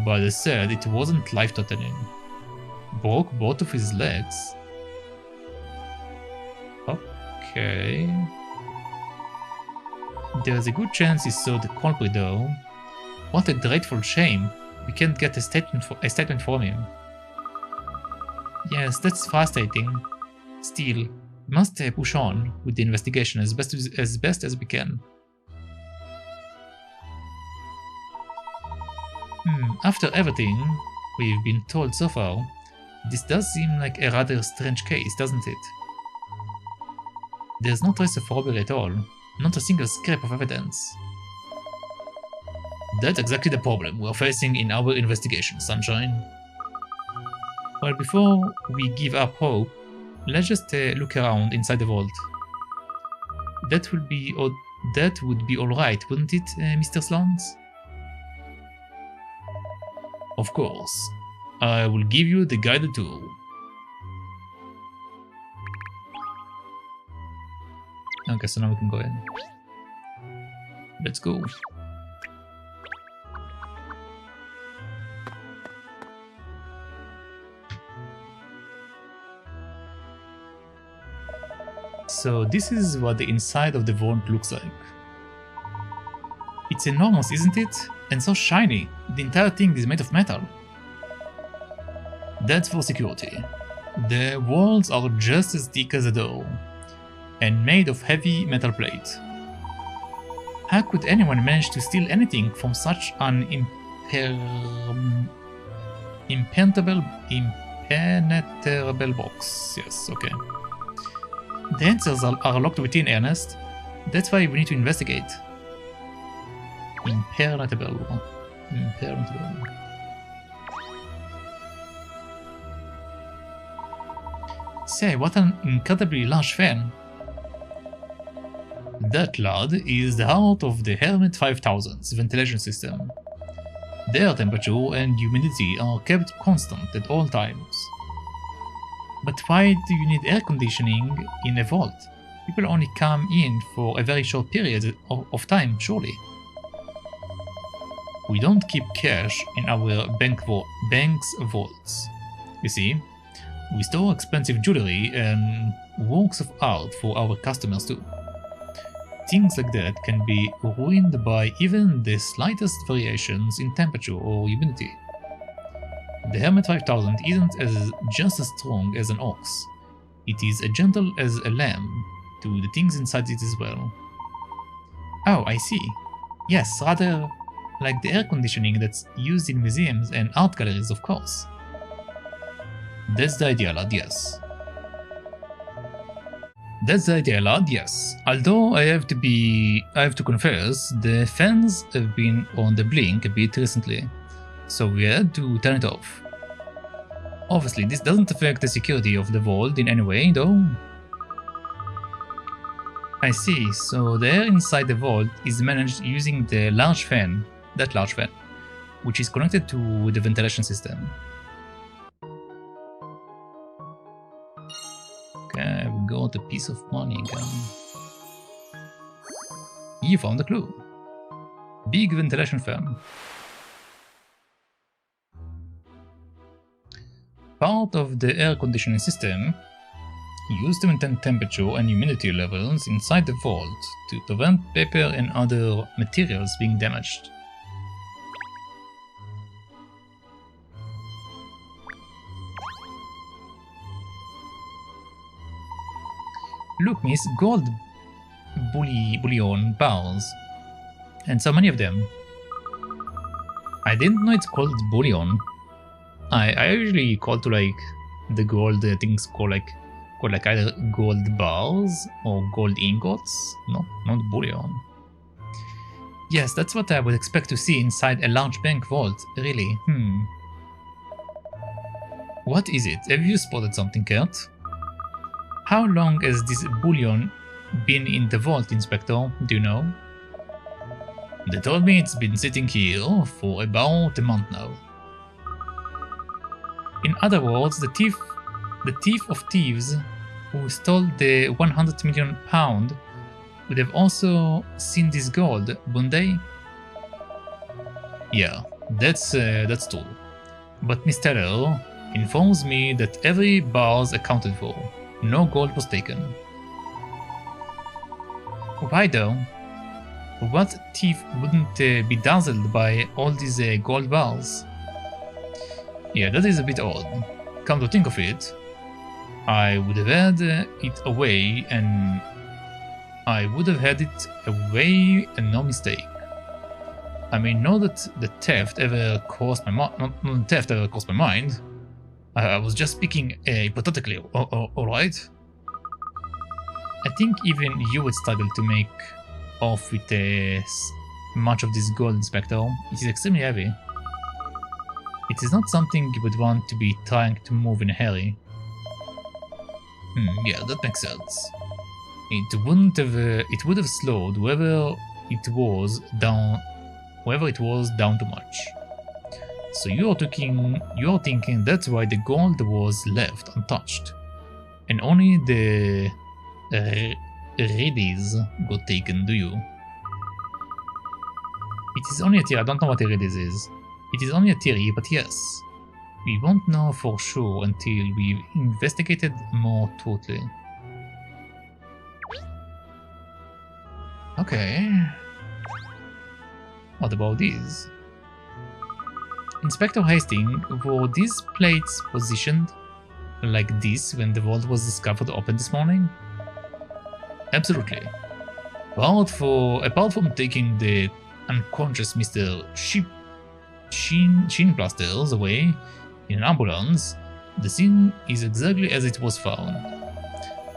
Speaker 4: But they said it wasn't life-threatening. Broke both of his legs? Okay. There's a good chance he saw the culprit though. What a dreadful shame. We can't get a statement from him. Yes, that's frustrating. Still, we must push on with the investigation as best as we can. After everything we've been told so far, this does seem like a rather strange case, doesn't it? There's no trace of robbery at all, not a single scrap of evidence. That's exactly the problem we're facing in our investigation, Sunshine. Well, before we give up hope, let's just look around inside the vault. That would be alright, wouldn't it, Mr. Slans? Of course, I will give you the guided tour. Okay, so now we can go in. Let's go. So this is what the inside of the vault looks like. It's enormous, isn't it? And so shiny. The entire thing is made of metal. That's for security. The walls are just as thick as a door, and made of heavy metal plate. How could anyone manage to steal anything from such an impenetrable box? Yes, okay. The answers are locked within, Ernest. That's why we need to investigate. Impenetrable. Say, what an incredibly large fan. That, lad, is the heart of the Hermit 5000's ventilation system. The air temperature and humidity are kept constant at all times. But why do you need air conditioning in a vault? People only come in for a very short period of time, surely. We don't keep cash in our bank's vaults. You see, we store expensive jewelry and works of art for our customers too. Things like that can be ruined by even the slightest variations in temperature or humidity. The Hermit 5000 isn't just as strong as an ox. It is as gentle as a lamb to the things inside it as well. Oh, I see. Yes, rather like the air conditioning that's used in museums and art galleries, of course. That's the idea, lad, yes. That's the idea, lad, yes. Although I have to confess, the fans have been on the blink a bit recently, so we had to turn it off. Obviously, this doesn't affect the security of the vault in any way, though. I see, so the air inside the vault is managed using the large fan, that large fan, which is connected to the ventilation system. Okay, we got a piece of money again. You found a clue. Big ventilation fan. Part of the air conditioning system used to maintain temperature and humidity levels inside the vault to prevent paper and other materials being damaged. Look, miss, gold bullion bars, and so many of them. I didn't know it's called bullion. I usually call to like the gold things called like either gold bars or gold ingots. No, not bullion. Yes, that's what I would expect to see inside a large bank vault, really. What is it? Have you spotted something, Kurt? How long has this bullion been in the vault, Inspector? Do you know? They told me it's been sitting here for about a month now. In other words, the thief of thieves who stole the 100 million pound would have also seen this gold, wouldn't they? Yeah, that's true. But Miss Teller informs me that every bar's accounted for. No gold was taken. Why though? What thief wouldn't be dazzled by all these gold bars? Yeah, that is a bit odd. Come to think of it, I would have had it away and no mistake. I mean, not that the theft ever crossed my mind. Not theft ever crossed my mind. I was just speaking hypothetically. Alright. I think even you would struggle to make off with much of this gold, Inspector. It is extremely heavy. It is not something you would want to be trying to move in a hurry. Yeah, that makes sense. It would have slowed whoever it was down too much. So you're thinking that's why the gold was left untouched, and only the readies got taken, do you? It is only a theory. I don't know what a readies is. It is only a theory, but yes. We won't know for sure until we've investigated more thoroughly. Okay. What about these? Inspector Hastings, were these plates positioned like this when the vault was discovered open this morning? Absolutely. Apart from taking the unconscious Mr. Shin Plasters away in an ambulance, the scene is exactly as it was found.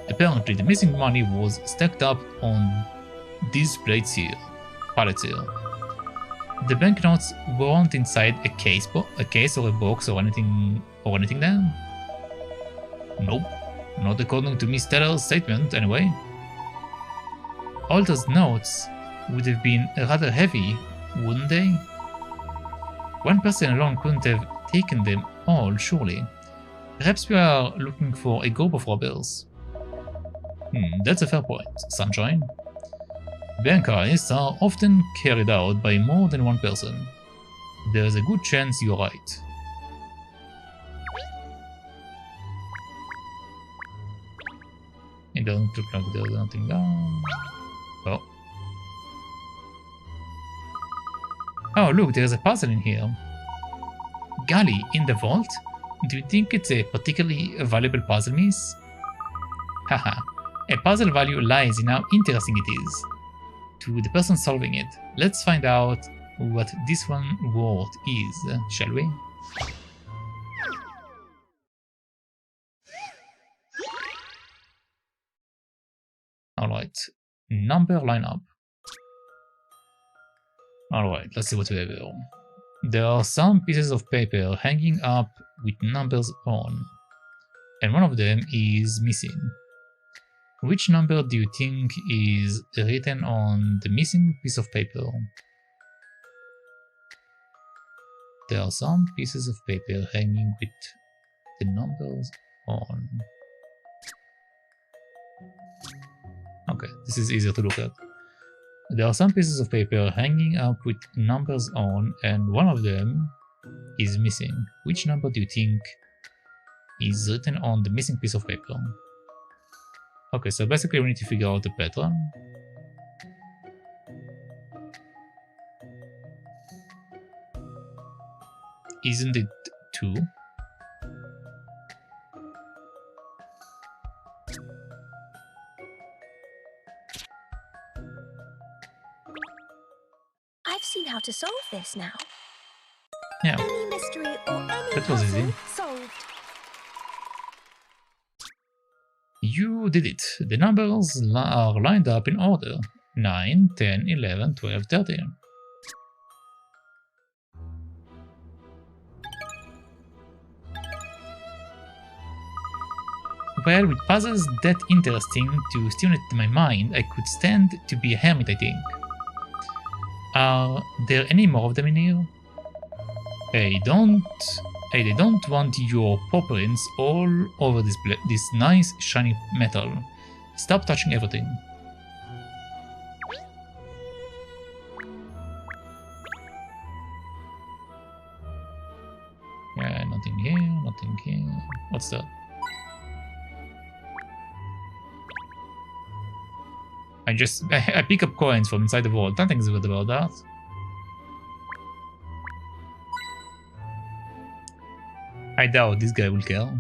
Speaker 4: Apparently, the missing money was stacked up on these pallets here. The banknotes weren't inside a case or a box or anything there? Nope, not according to Miss Teller's statement anyway. All those notes would have been rather heavy, wouldn't they? One person alone couldn't have taken them all, surely. Perhaps we are looking for a group of robbers. That's a fair point, Sunshine. Bank heists are often carried out by more than one person. There's a good chance you're right. It doesn't look like there's nothing down. Oh. Oh, look, there's a puzzle in here. Golly, in the vault? Do you think it's a particularly valuable puzzle, miss? Haha, a puzzle value lies in how interesting it is to the person solving it. Let's find out what this one worth is, shall we? Alright, number lineup. Alright, let's see what we have here. There are some pieces of paper hanging up with numbers on, and one of them is missing. Which number do you think is written on the missing piece of paper? There are some pieces of paper hanging with the numbers on. Okay, this is easier to look at. There are some pieces of paper hanging up with numbers on, and one of them is missing. Which number do you think is written on the missing piece of paper? Okay, so basically we need to figure out the pattern. Isn't it 2?
Speaker 2: I've seen how to solve this now.
Speaker 4: Yeah,
Speaker 2: Any mystery or any
Speaker 4: that was easy.
Speaker 2: puzzle solved.
Speaker 4: You did it. The numbers are lined up in order. 9, 10, 11, 12, 13. Well, with puzzles that interesting to stimulate my mind, I could stand to be a hermit, I think. Are there any more of them in here? Hey, they don't want your paw prints all over this nice shiny metal. Stop touching everything. Yeah, nothing here, nothing here. What's that? I pick up coins from inside the vault. Nothing's weird about that. I doubt this guy will care.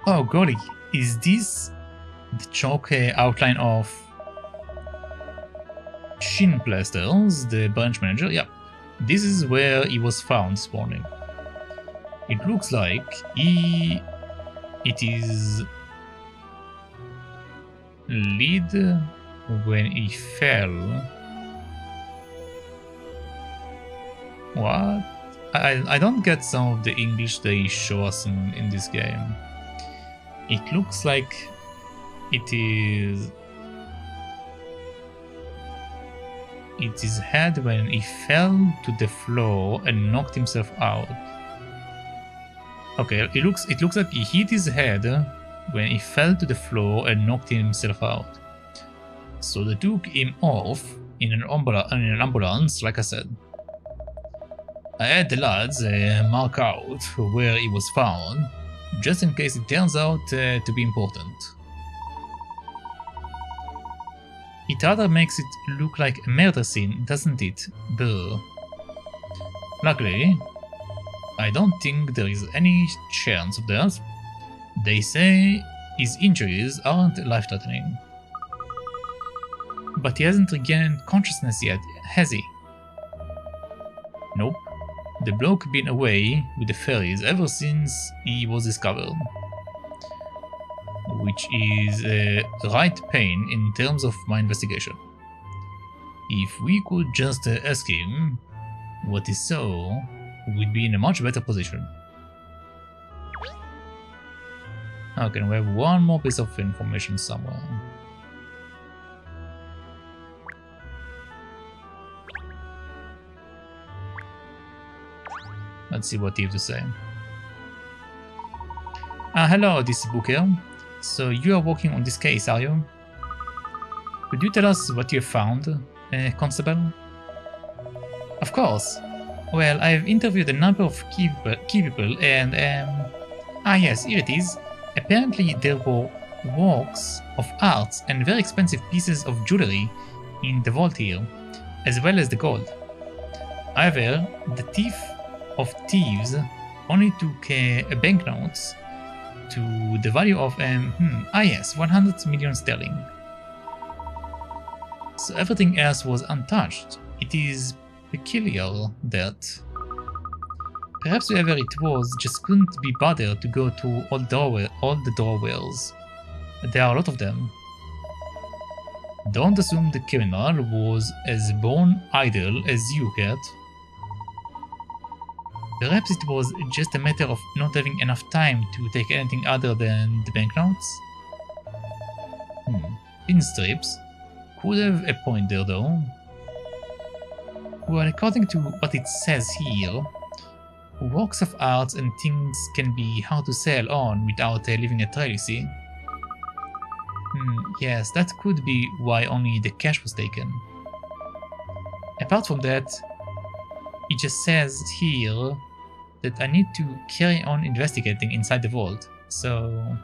Speaker 4: Oh golly, is this the chalk outline of Shin Plasters, the branch manager? Yep. This is where he was found this morning. It looks like it is lead when he fell. What? I don't get some of the English they show us in this game. It looks like it is his head when he fell to the floor and knocked himself out. Okay, it looks like he hit his head when he fell to the floor and knocked himself out. So they took him off in an ambulance, like I said. I had the lads mark out where he was found, just in case it turns out to be important. It rather makes it look like a murder scene, doesn't it? Brr. Luckily, I don't think there is any chance of that. They say his injuries aren't life-threatening. But he hasn't regained consciousness yet, has he? Nope. The bloke been away with the fairies ever since he was discovered. Which is a right pain in terms of my investigation. If we could just ask him what he saw, we'd be in a much better position. Okay, we have one more piece of information somewhere. Let's see what he has to say. Hello, this is Booker. So you are working on this case, are you? Could you tell us what you have found, Constable? Of course. Well, I've interviewed a number of key people and, yes, here it is. Apparently there were works of art and very expensive pieces of jewelry in the vault here, as well as the gold. However, the thief of thieves only took banknotes to the value of, 100 million sterling. So everything else was untouched. It is peculiar that perhaps whoever it was just couldn't be bothered to go through all the drawers. There are a lot of them. Don't assume the criminal was as born idle as you, Kat. Perhaps it was just a matter of not having enough time to take anything other than the banknotes? Pin strips. Could have a point there though. Well, according to what it says here, works of art and things can be hard to sell on without leaving a trail, you see. Yes, that could be why only the cash was taken. Apart from that, it just says here that I need to carry on investigating inside the vault, so...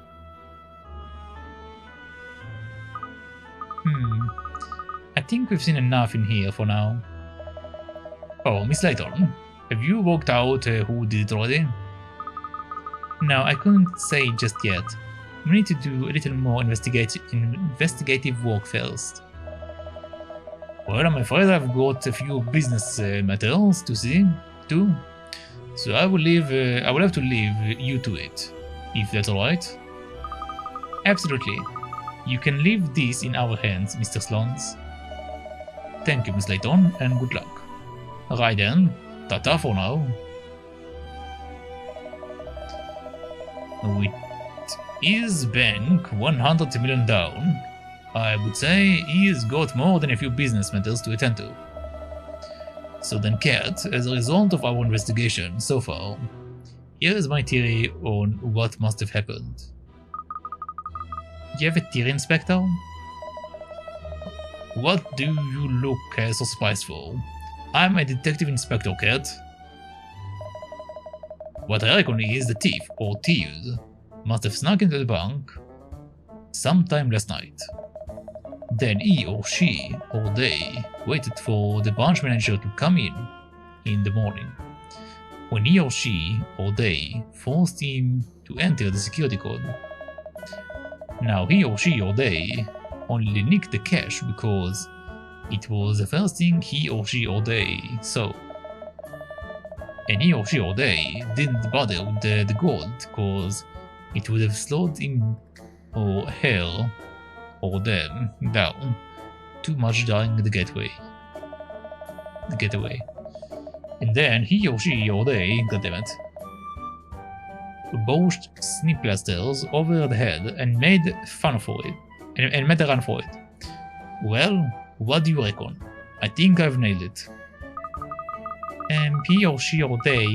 Speaker 4: I think we've seen enough in here for now. Oh, Miss Layton, have you worked out who did it already? No, I couldn't say just yet. We need to do a little more investigative work first. Well, I'm afraid I've got a few business matters to see too, so I will have to leave you to it, if that's alright. Absolutely. You can leave this in our hands, Mr. Sloans. Thank you, Miss Layton, and good luck. Right then, ta-ta for now. With his bank 100 million down, I would say he's got more than a few business matters to attend to. So then, Kat, as a result of our investigation so far, here is my theory on what must have happened. You have a theory, Inspector? What do you look so surprised for? I'm a detective inspector, Kat. What I reckon is the thief, or thieves, must have snuck into the bank sometime last night. Then he or she or they waited for the branch manager to come in the morning, when he or she or they forced him to enter the security code. Now he or she or they only nicked the cash because it was the first thing he or she or they saw. And he or she or they didn't bother with the gold because it would have slowed him or her or them down too much during the getaway. And then he or she or they, goddammit, bought snip plasters over the head and made fun for it, and made a run for it. Well, what do you reckon? I think I've nailed it. He or she or they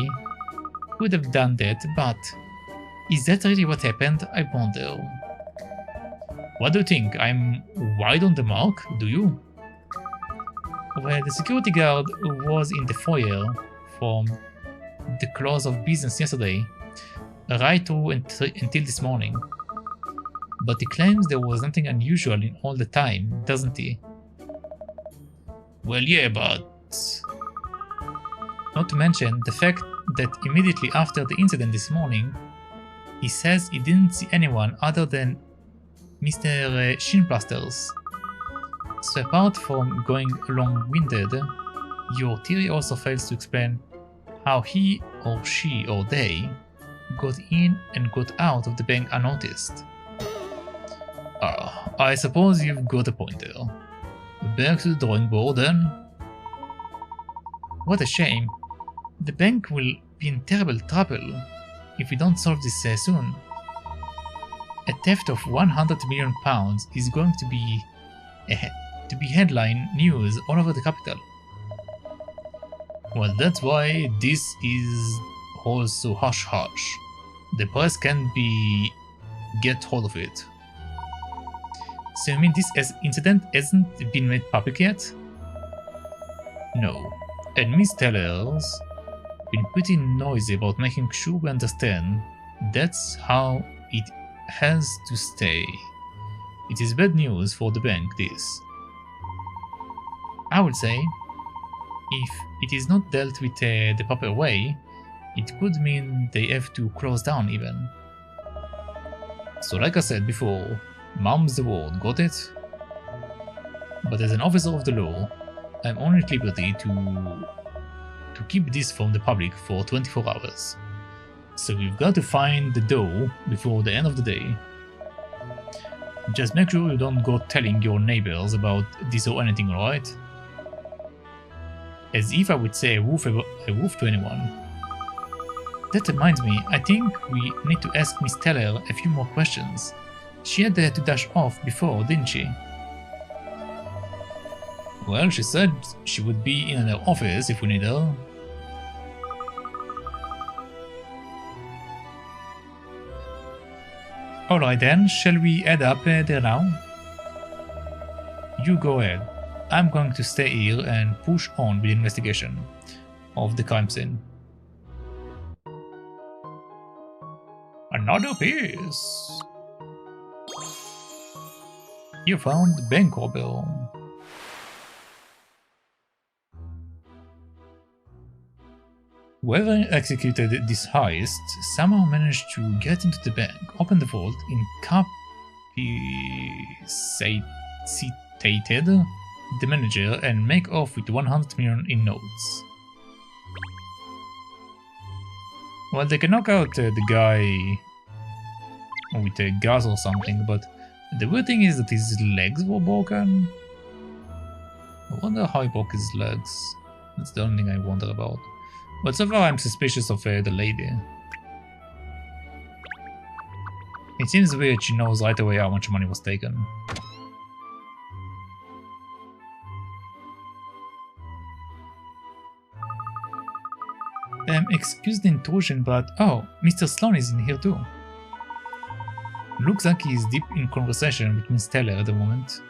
Speaker 4: could have done that, but is that really what happened? I wonder. What do you think? I'm wide on the mark, do you? Well, the security guard was in the foyer from the close of business yesterday, right through until this morning. But he claims there was nothing unusual in all the time, doesn't he? Well, yeah, but... Not to mention the fact that immediately after the incident this morning, he says he didn't see anyone other than Mr. Shinplasters. So apart from going long-winded, your theory also fails to explain how he or she or they got in and got out of the bank unnoticed. I suppose you've got a point there. Back to the drawing board then. What a shame. The bank will be in terrible trouble if we don't solve this soon. A theft of £100 million is going to be headline news all over the capital. Well, that's why this is all so hush-hush. the press can get hold of it. So you mean this incident hasn't been made public yet? No. And Miss Teller's been pretty noisy about making sure we understand that's how it has to stay. It is bad news for the bank, this. I would say, if it is not dealt with the proper way, it could mean they have to close down even. So like I said before, mum's the word, got it? But as an officer of the law, I'm only at liberty to keep this from the public for 24 hours. So we've got to find the dough before the end of the day. Just make sure you don't go telling your neighbors about this or anything, alright? As if I would say a woof to anyone. That reminds me, I think we need to ask Miss Teller a few more questions. She had to dash off before, didn't she? Well, she said she would be in her office if we need her. Alright then, shall we head up there now? You go ahead. I'm going to stay here and push on with the investigation of the crime scene. Another piece! You found the bank robber. Whoever executed this heist somehow managed to get into the bank, open the vault, incapacitated the manager, and make off with 100 million in notes. Well, they can knock out the guy with a gas or something, but the weird thing is that his legs were broken. I wonder how he broke his legs. That's the only thing I wonder about. But so far I'm suspicious of the lady. It seems weird she knows right away how much money was taken. Excuse the intrusion, but oh, Mr. Sloan is in here too. Looks like he's deep in conversation with Miss Teller at the moment.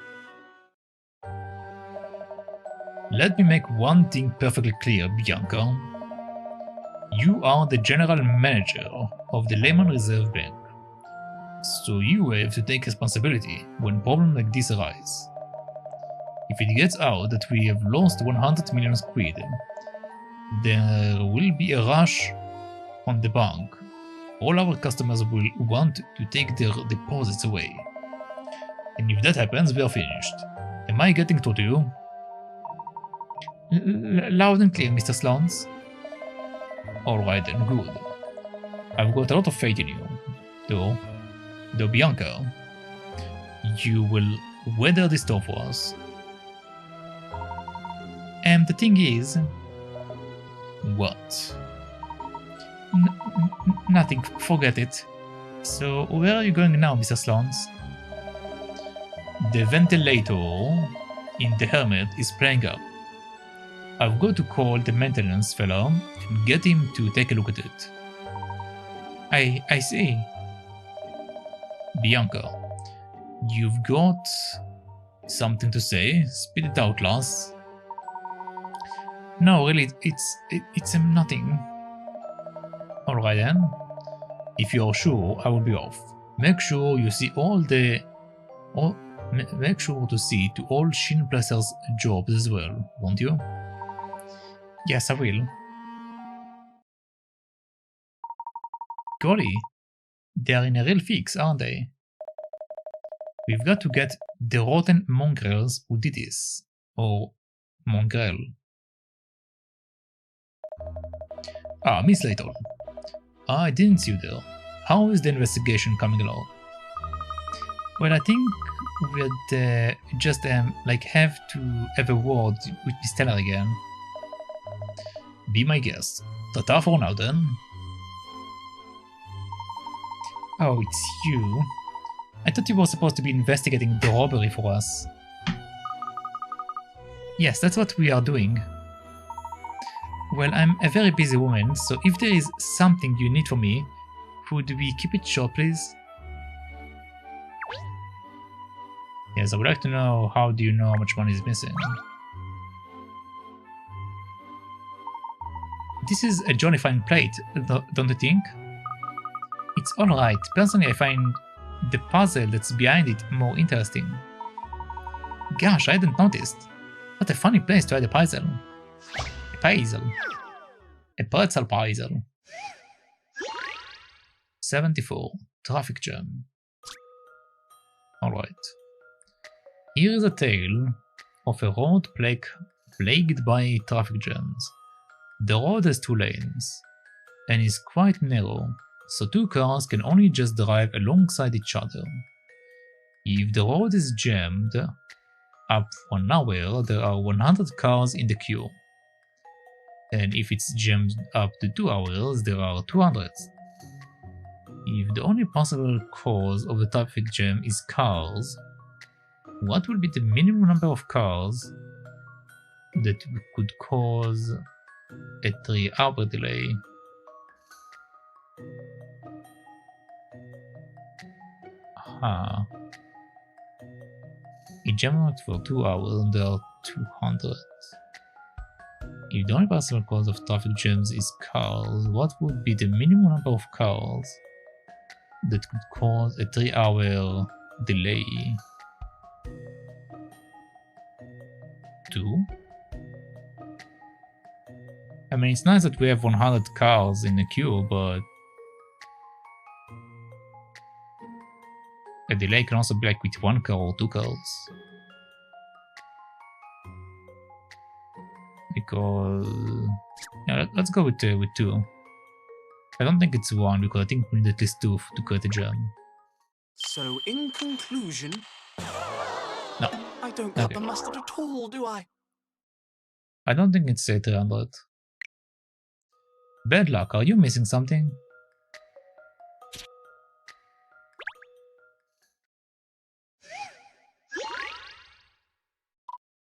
Speaker 4: Let me make one thing perfectly clear, Bianca. You are the general manager of the Lehman Reserve Bank, so you have to take responsibility when problems like this arise. If it gets out that we have lost 100 million quid, there will be a rush on the bank. All our customers will want to take their deposits away. And if that happens, we are finished. Am I getting through to you? Loud and clear, Mr. Sloans. Alright then, good. I've got a lot of faith in you, though Bianca, you will weather the storm for us. And the thing is... What? Nothing, forget it. So, where are you going now, Mr. Sloans? The ventilator in the helmet is playing up. I've got to call the maintenance fellow and get him to take a look at it. I see. Bianca, you've got something to say? Spit it out, lass. No, really, it's nothing. Alright then. If you're sure, I will be off. Make sure you see make sure to see to all Shin Placer's jobs as well, won't you? Yes, I will. Golly, they're in a real fix, aren't they? We've got to get the rotten mongrels who did this. Or mongrel. Ah, Miss Layton. I didn't see you there. How is the investigation coming along? Well, I think we'd just have to have a word with Miss Teller again. Be my guest. Ta-ta for now then. Oh, it's you. I thought you were supposed to be investigating the robbery for us. Yes, that's what we are doing. Well, I'm a very busy woman, so if there is something you need from me, Could we keep it short, please? Yes, I would like to know, how do you know how much money is missing? This is a jolly fine plate, don't you think? It's alright. Personally, I find the puzzle that's behind it more interesting. Gosh, I hadn't noticed. What a funny place to hide a puzzle. A puzzle. A pretzel puzzle. 74. Traffic jam. Alright. Here is a tale of a road plagued by traffic jams. The road has 2 lanes and is quite narrow, so 2 cars can only just drive alongside each other. If the road is jammed up for an hour, there are 100 cars in the queue. And if it's jammed up to 2 hours, there are 200. If the only possible cause of the traffic jam is cars, what will be the minimum number of cars that could cause a 3-hour delay? Aha. It jammed for 2 hours and there are 200. If the only possible cause of traffic jams is cars, what would be the minimum number of cars that could cause a 3-hour delay? 2? I mean, it's nice that we have 100 cars in the queue, but a delay can also be like with 1 car or 2 cars. Because yeah, let's go with 2. I don't think it's 1 because I think we need at least 2 to create a jam.
Speaker 5: So, in conclusion,
Speaker 4: No,
Speaker 5: I don't cut the mustard at all, do I?
Speaker 4: I don't think it's 300. Bad luck, are you missing something?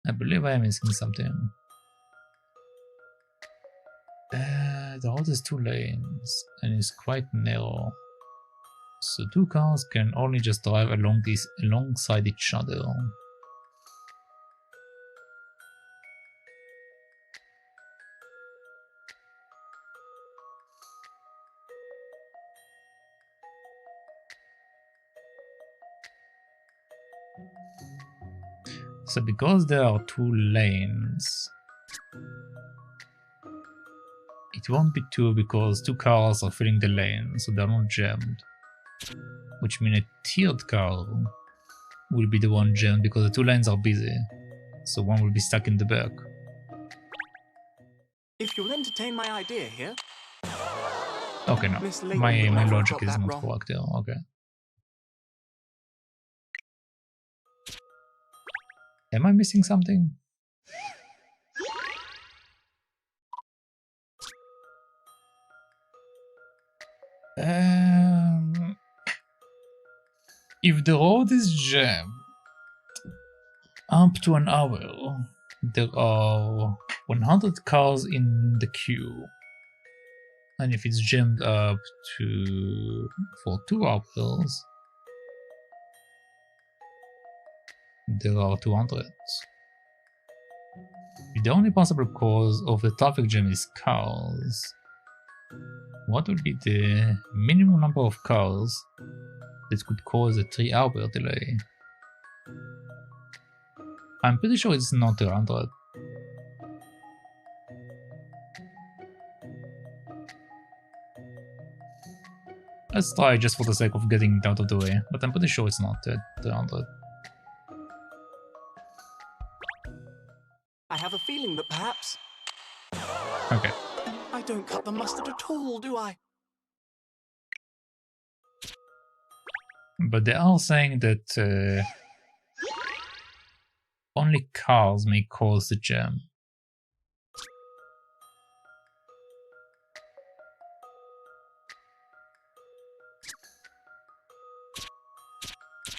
Speaker 4: I believe I am missing something. The road has 2 lanes and is quite narrow, so 2 cars can only just drive alongside each other. So because there are 2 lanes, it won't be 2 because 2 cars are filling the lane, so they're not jammed. Which means a tiered car will be the one jammed because the 2 lanes are busy, so one will be stuck in the back.
Speaker 5: If you'll entertain my idea here.
Speaker 4: Okay, no. My logic is not correct here. Okay. Am I missing something? If the road is jammed up to an hour, there are 100 cars in the queue. And if it's jammed up for 2 hours, there are 200. If the only possible cause of the traffic jam is cars, what would be the minimum number of cars that could cause a 3-hour delay? I'm pretty sure it's not 200. Let's try just for the sake of getting it out of the way, but I'm pretty sure it's not 200.
Speaker 5: I have a feeling that perhaps...
Speaker 4: Okay.
Speaker 5: I don't cut the mustard at all, do I?
Speaker 4: But they are saying that only cars may cause the jam.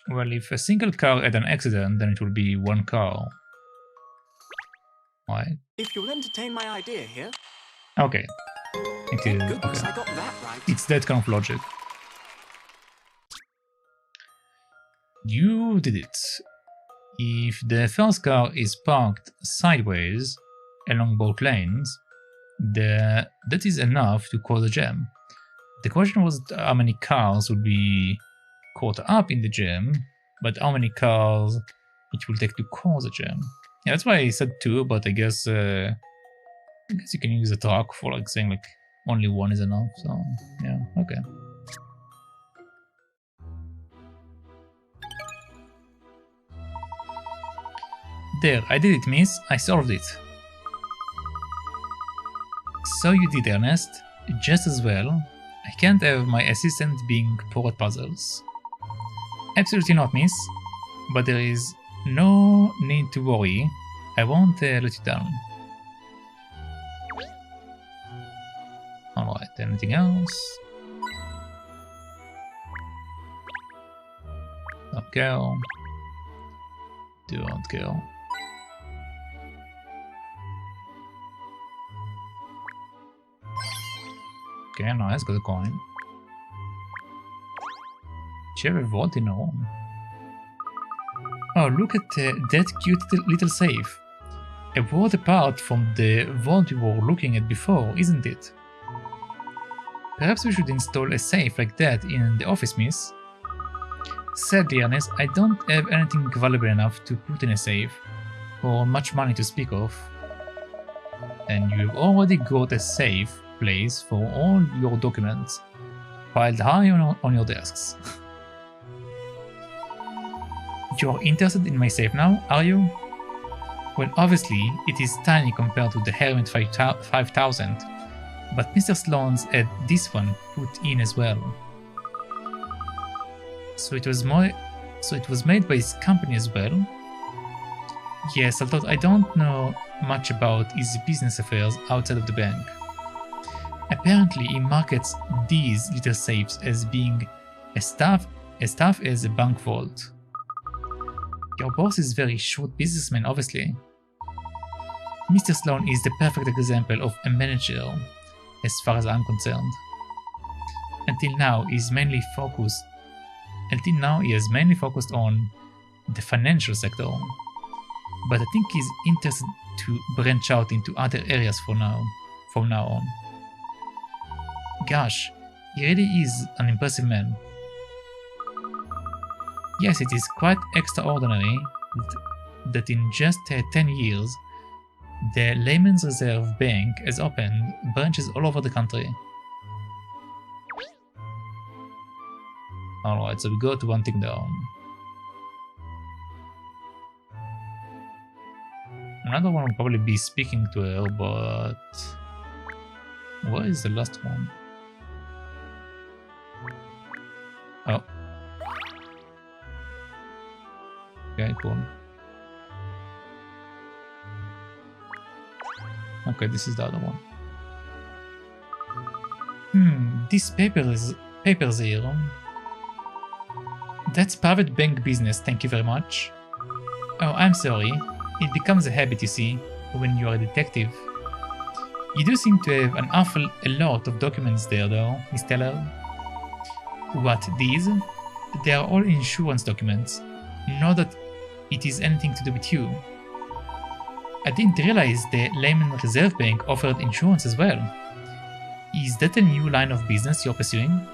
Speaker 4: Well, if a single car had an accident, then it will be 1 car. Right?
Speaker 5: If you'll entertain my idea here.
Speaker 4: Okay. It is.
Speaker 5: Goodness,
Speaker 4: Okay.
Speaker 5: I got that right.
Speaker 4: It's that kind of logic. You did it. If the first car is parked sideways along both lanes, that is enough to cause a jam. The question was how many cars would be caught up in the jam, but how many cars it will take to cause a jam. Yeah, that's why I said 2, but I guess you can use a truck for like saying like only 1 is enough. So yeah, okay. There, I did it, miss. I solved it. So you did, Ernest. Just as well. I can't have my assistant being poor at puzzles. Absolutely not, miss. But there is no need to worry. I won't let you down. Alright, anything else? Don't care. Don't care. Okay, nice, got a coin. Cherry vault in a room. Oh, look at that cute little safe. A world apart from the vault you were looking at before, isn't it? Perhaps we should install a safe like that in the office, miss. Sadly, Ernest, I don't have anything valuable enough to put in a safe, or much money to speak of. And you've already got a safe place for all your documents, piled high on your desks. You're interested in my safe now, are you? Well, obviously, it is tiny compared to the Hermit 5000, but Mr. Sloan's had this one put in as well. So it was made by his company as well? Yes, although I don't know much about his business affairs outside of the bank. Apparently, he markets these little safes as being as tough as a bank vault. Your boss is a very shrewd businessman, obviously. Mr. Sloan is the perfect example of a manager, as far as I'm concerned. Until now, he has mainly focused on the financial sector, but I think he's interested to branch out into other areas from now on. Gosh, he really is an impressive man. Yes, it is quite extraordinary that in just 10 years, the Layman's Reserve Bank has opened branches all over the country. Alright, so we go to one thing down. Another one will probably be speaking to her, but... where is the last one? Oh. Okay, cool. Okay, this is the other one. These papers here. That's private bank business, thank you very much. Oh, I'm sorry. It becomes a habit, you see, when you are a detective. You do seem to have an awful lot of documents there, though, Miss Teller. What, these? They are all insurance documents. Not that it is anything to do with you. I didn't realize the Layman Reserve Bank offered insurance as well. Is that a new line of business you're pursuing?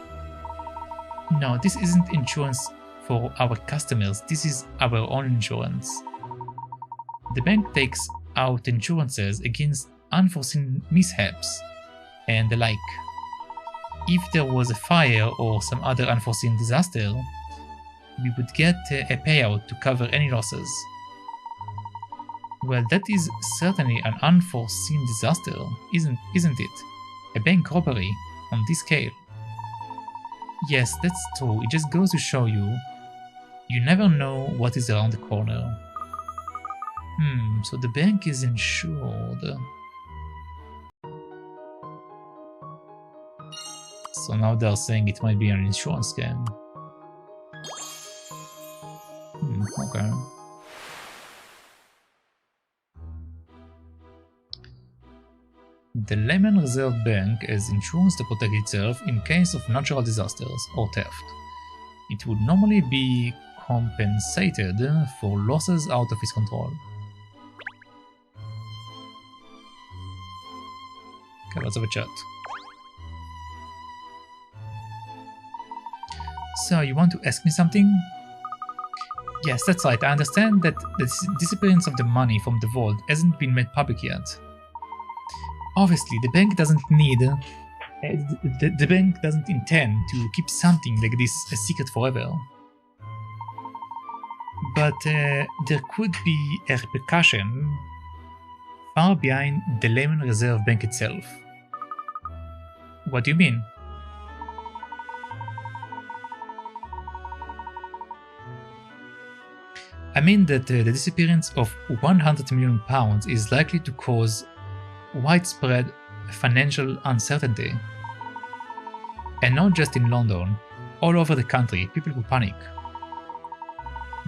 Speaker 4: No, this isn't insurance for our customers, this is our own insurance. The bank takes out insurances against unforeseen mishaps and the like. If there was a fire or some other unforeseen disaster, we would get a payout to cover any losses. Well, that is certainly an unforeseen disaster, isn't it? A bank robbery on this scale. Yes, that's true. It just goes to show you, you never know what is around the corner. So the bank is insured. So now they're saying it might be an insurance scam. Okay. The Layman Reserve Bank has insurance to protect itself in case of natural disasters or theft. It would normally be compensated for losses out of his control. Okay, let's have a chat. So, you want to ask me something? Yes, that's right. I understand that the disappearance of the money from the vault hasn't been made public yet. Obviously, the bank doesn't need... the bank doesn't intend to keep something like this a secret forever. But there could be a repercussion far behind the Lehman Reserve Bank itself. What do you mean? I mean that the disappearance of £100 million is likely to cause widespread financial uncertainty. And not just in London, all over the country, people will panic.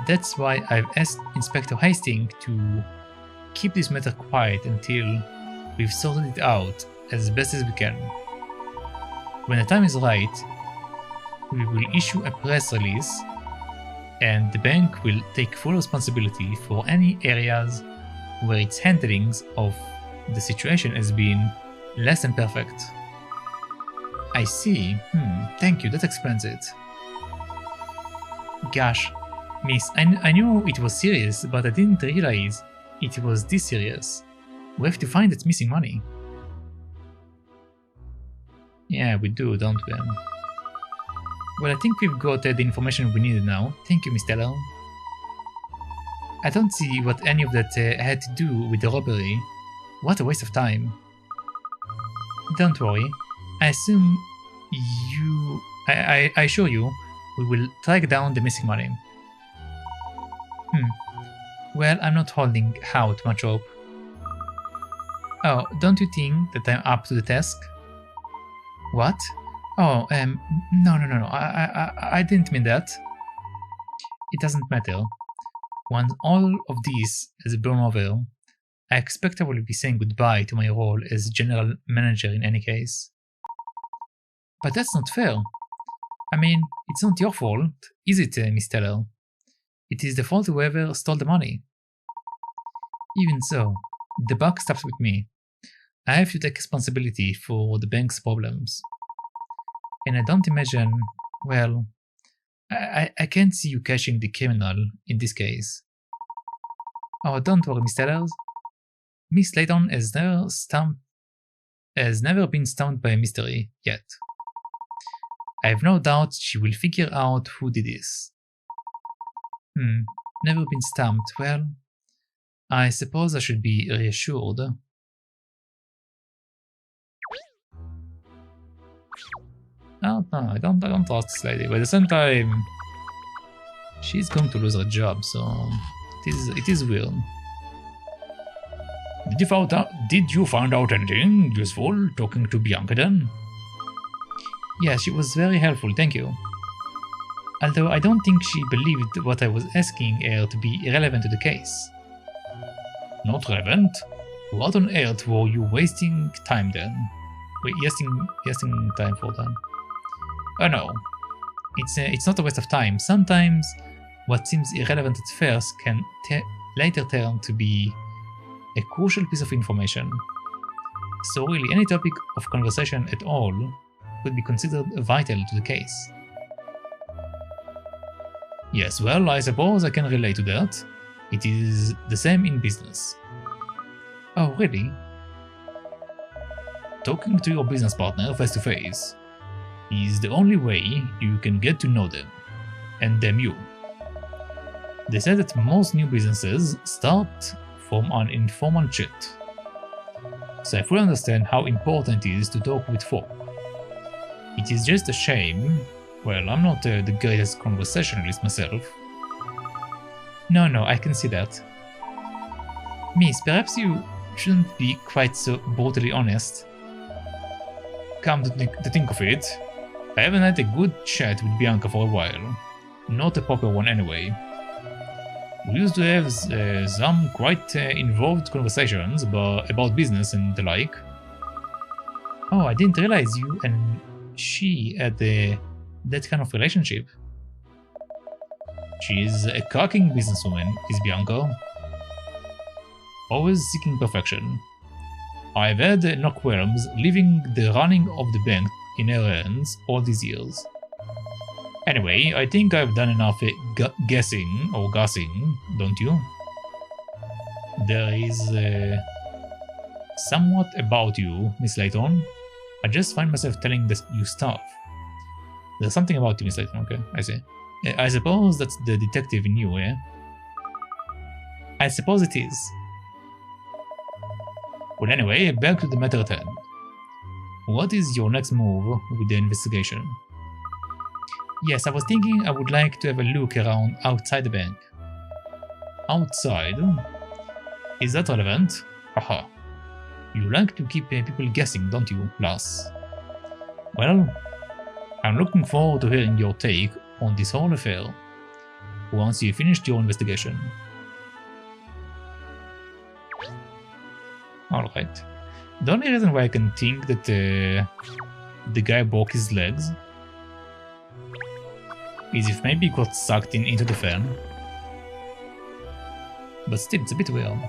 Speaker 4: That's why I've asked Inspector Hastings to keep this matter quiet until we've sorted it out as best as we can. When the time is right, we will issue a press release and the bank will take full responsibility for any areas where its handling of the situation has been less than perfect. I see. Thank you, that explains it. Gosh, miss, I knew it was serious, but I didn't realize it was this serious. We have to find that missing money. Yeah, we do, don't we? Well, I think we've got the information we needed now. Thank you, Miss Teller. I don't see what any of that had to do with the robbery. What a waste of time. Don't worry. I assume you... I assure you, we will track down the missing money. Well, I'm not holding out much hope. Oh, don't you think that I'm up to the task? What? Oh, no. I didn't mean that. It doesn't matter. Once all of this has blown over, I expect I will be saying goodbye to my role as general manager in any case. But that's not fair. I mean, it's not your fault, is it, Miss Teller? It is the fault of whoever stole the money. Even so, the buck stops with me. I have to take responsibility for the bank's problems. And I don't imagine, well, I can't see you catching the criminal in this case. Oh, don't worry, Miss Teller. Miss Layton has never been stumped by a mystery yet. I have no doubt she will figure out who did this. Never been stumped. Well, I suppose I should be reassured. Oh, no, I don't trust this lady, but at the same time, she's going to lose her job, so it is weird. Did you find out anything useful talking to Bianca then? Yeah, she was very helpful, thank you. Although I don't think she believed what I was asking her to be irrelevant to the case. Not relevant? What on earth were you wasting time then? Wait, wasting time for then? Oh no, it's not a waste of time. Sometimes what seems irrelevant at first can later turn to be a crucial piece of information. So really, any topic of conversation at all could be considered vital to the case. Yes, well, I suppose I can relate to that. It is the same in business. Oh, really? Talking to your business partner face to face is the only way you can get to know them, and them you. They say that most new businesses start from an informal chat. So I fully understand how important it is to talk with folk. It is just a shame. Well, I'm not the greatest conversationalist myself. No, I can see that. Miss, perhaps you shouldn't be quite so brutally honest. Come to think of it, I haven't had a good chat with Bianca for a while. Not a proper one anyway. We used to have some quite involved conversations about business and the like. Oh, I didn't realize you and she had that kind of relationship. She's a cracking businesswoman, is Bianca. Always seeking perfection. I've had knockworms leaving the running of the bank in her hands all these years. Anyway, I think I've done enough guessing, don't you? There is somewhat about you, Miss Layton. I just find myself telling you stuff. There's something about you, Miss Layton, okay, I see. I suppose that's the detective in you, eh? I suppose it is. Well, anyway, back to the matter at hand. What is your next move with the investigation? Yes, I was thinking I would like to have a look around outside the bank. Outside? Is that relevant? Haha. You like to keep people guessing, don't you, Lars? Well, I'm looking forward to hearing your take on this whole affair once you finished your investigation. Alright. The only reason why I can think that the guy broke his legs is if maybe he got sucked into the fan. But still, it's a bit weird.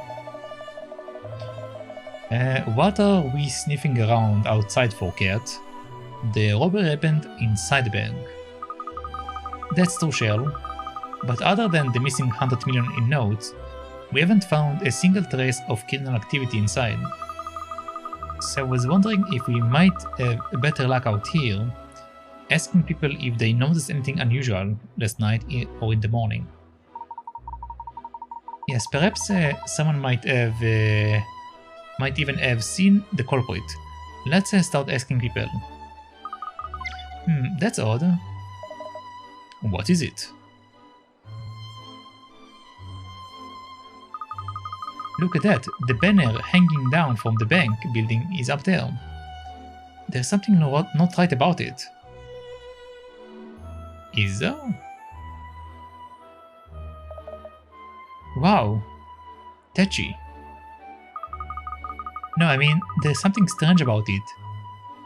Speaker 4: What are we sniffing around outside for, Cat? The robbery happened inside the bank. That's true, Sherl. But other than the missing 100 million in notes, we haven't found a single trace of criminal activity inside. So I was wondering if we might have better luck out here, asking people if they noticed anything unusual last night or in the morning. Yes, perhaps someone might even have seen the culprit. Let's start asking people. That's odd. What is it? Look at that, the banner hanging down from the bank building is up there. There's something not right about it. Is there? Wow, touchy. No, I mean, there's something strange about it.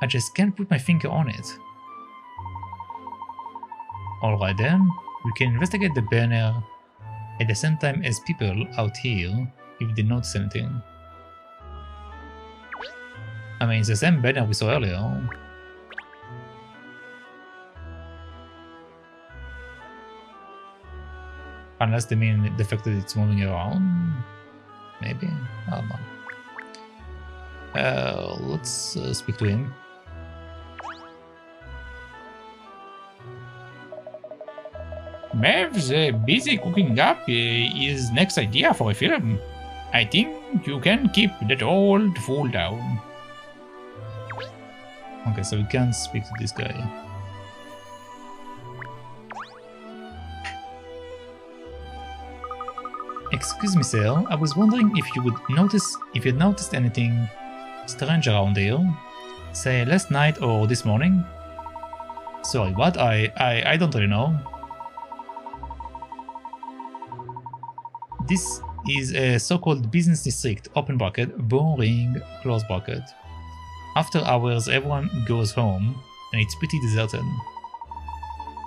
Speaker 4: I just can't put my finger on it. Alright then, we can investigate the banner at the same time as people out here if they notice anything. I mean, it's the same banner we saw earlier. Unless they mean the fact that it's moving around. Maybe? I don't know. Let's speak to him. Mav's busy cooking up his next idea for a film. I think you can keep that old fool down. Okay, so we can't speak to this guy. Excuse me, sir. I was wondering if you'd noticed anything strange around here. Say last night or this morning? Sorry, what? I don't really know. This is a so-called business district, open bracket, boring, close bracket. After hours, everyone goes home, and it's pretty deserted.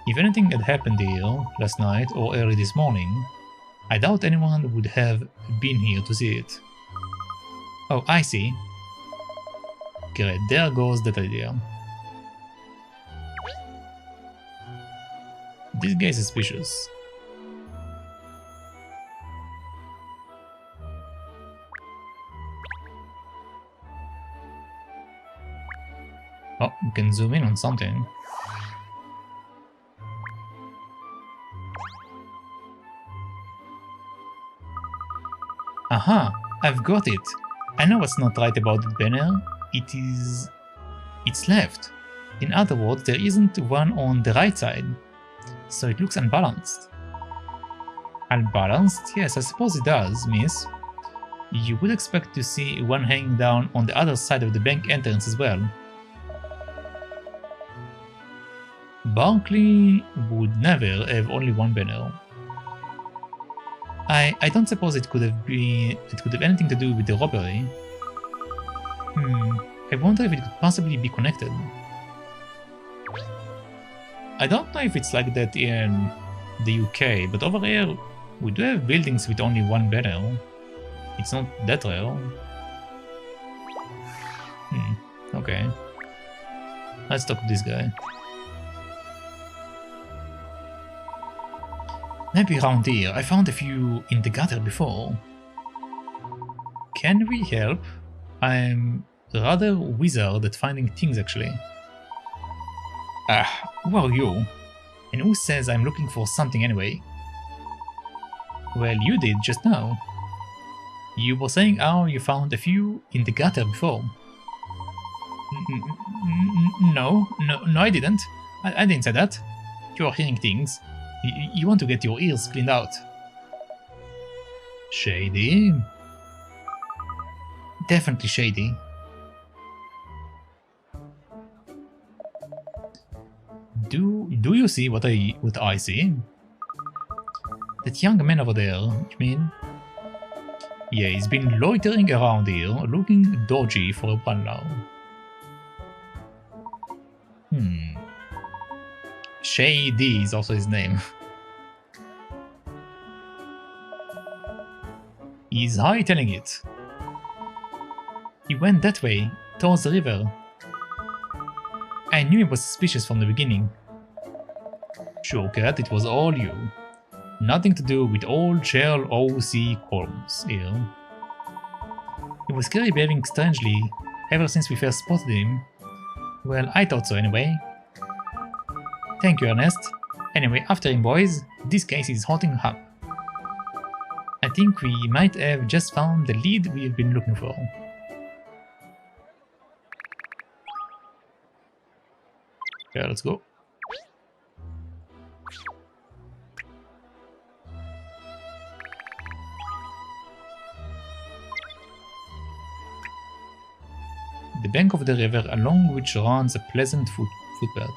Speaker 4: If anything had happened here last night or early this morning, I doubt anyone would have been here to see it. Oh, I see. Great, there goes that idea. This guy is suspicious. Oh, we can zoom in on something. Aha, I've got it. I know what's not right about the banner. It's left. In other words, there isn't one on the right side. So it looks unbalanced. Unbalanced? Yes, I suppose it does, miss. You would expect to see one hanging down on the other side of the bank entrance as well. Barkley would never have only one banner. I don't suppose it could have anything to do with the robbery. I wonder if it could possibly be connected. I don't know if it's like that in the UK, but over here we do have buildings with only one banner. It's not that rare. Okay. Let's talk to this guy. Maybe around here. I found a few in the gutter before. Can we help? I'm rather wizard at finding things, actually. Who are you? And who says I'm looking for something anyway? Well, you did just now. You were saying how you found a few in the gutter before. No, I didn't. I didn't say that. You are hearing things. You want to get your ears cleaned out. Shady. Definitely shady. Do you see what I see? That young man over there, you mean? Yeah, he's been loitering around here, looking dodgy for a while now. Shady is also his name. He's high-tailing it. He went that way, towards the river. I knew he was suspicious from the beginning. Sure, Cat, it was all you. Nothing to do with old Sherl O.C. Holmes here. He was clearly behaving strangely ever since we first spotted him. Well, I thought so anyway. Thank you, Ernest. Anyway, after him, boys. This case is hotting up. I think we might have just found the lead we've been looking for. Okay, let's go. The bank of the river along which runs a pleasant footpath.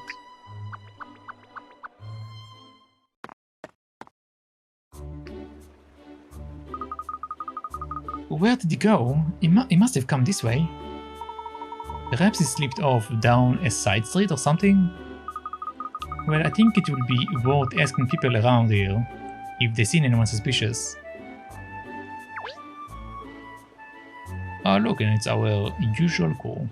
Speaker 4: Where did he go? He must have come this way. Perhaps he slipped off down a side street or something? Well, I think it will be worth asking people around here if they seen anyone suspicious. Oh look, and it's our usual call.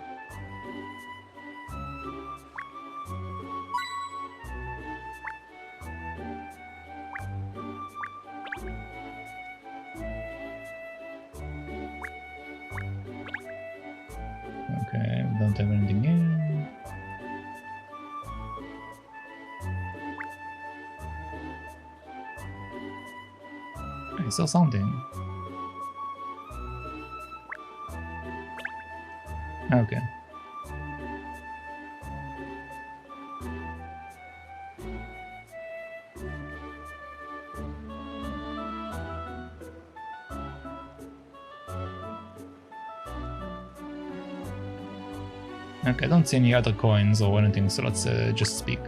Speaker 4: Okay, we don't have anything here. I saw something. Okay. Okay, I don't see any other coins or anything, so let's just speak.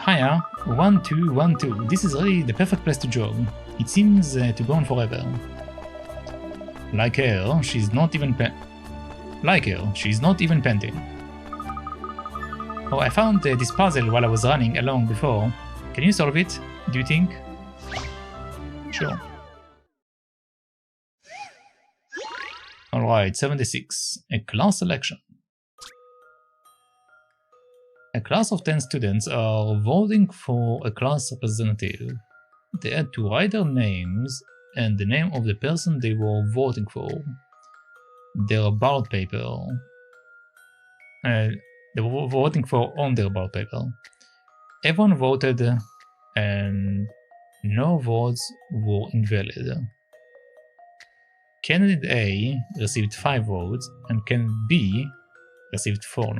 Speaker 4: Hiya, 1212. This is really the perfect place to jog. It seems to go on forever. Like her, she's not even panting. Oh, I found this puzzle while I was running along before. Can you solve it, do you think? Sure. Alright, 76. A class selection. A class of 10 students are voting for a class representative. They had to write their names and the name of the person they were voting for. Their ballot paper. They were voting for on their ballot paper. Everyone voted and no votes were invalid. Candidate A received 5 votes and candidate B received 4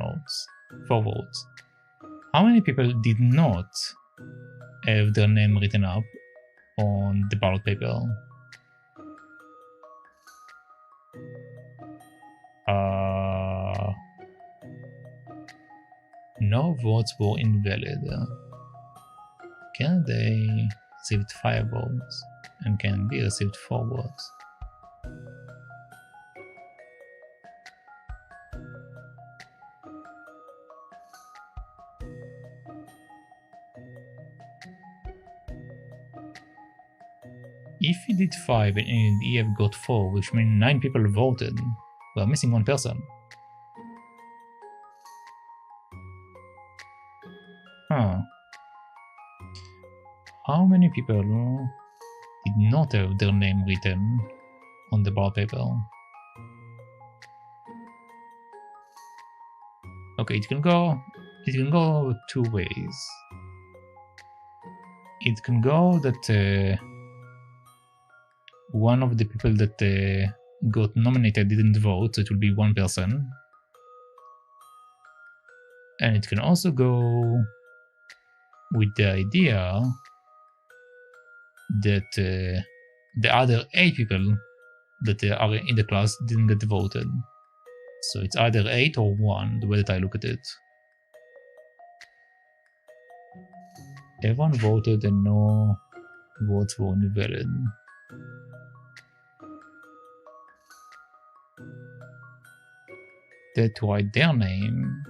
Speaker 4: votes. How many people did not have their name written up on the ballot paper? No votes were invalid. Candidate A received 5 votes and candidate B received 4 votes. If he did 5 and EF got 4, which means 9 people voted, we're missing 1 person. Huh. How many people did not have their name written on the ballot paper? Okay, it can go 2 ways. It can go that one of the people that got nominated didn't vote, so it will be 1 person. And it can also go with the idea that the other 8 people that are in the class didn't get voted. So it's either 8 or 1, the way that I look at it. Everyone voted and no votes were invalid. That write their name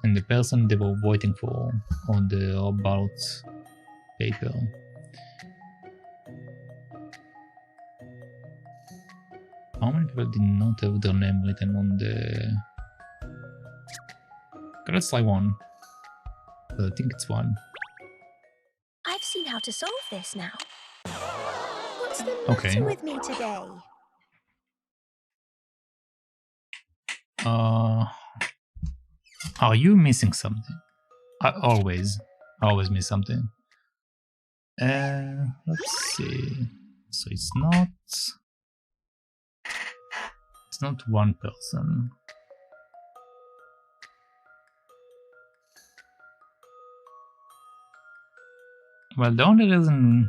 Speaker 4: and the person they were voting for on the ballot paper. How many people did not have their name written on the... Okay, let's try 1. I think it's 1.
Speaker 2: I've seen how to solve this now. What's the matter with me today?
Speaker 4: Are you missing something? I always miss something. Let's see. So it's not 1 person. Well, the only reason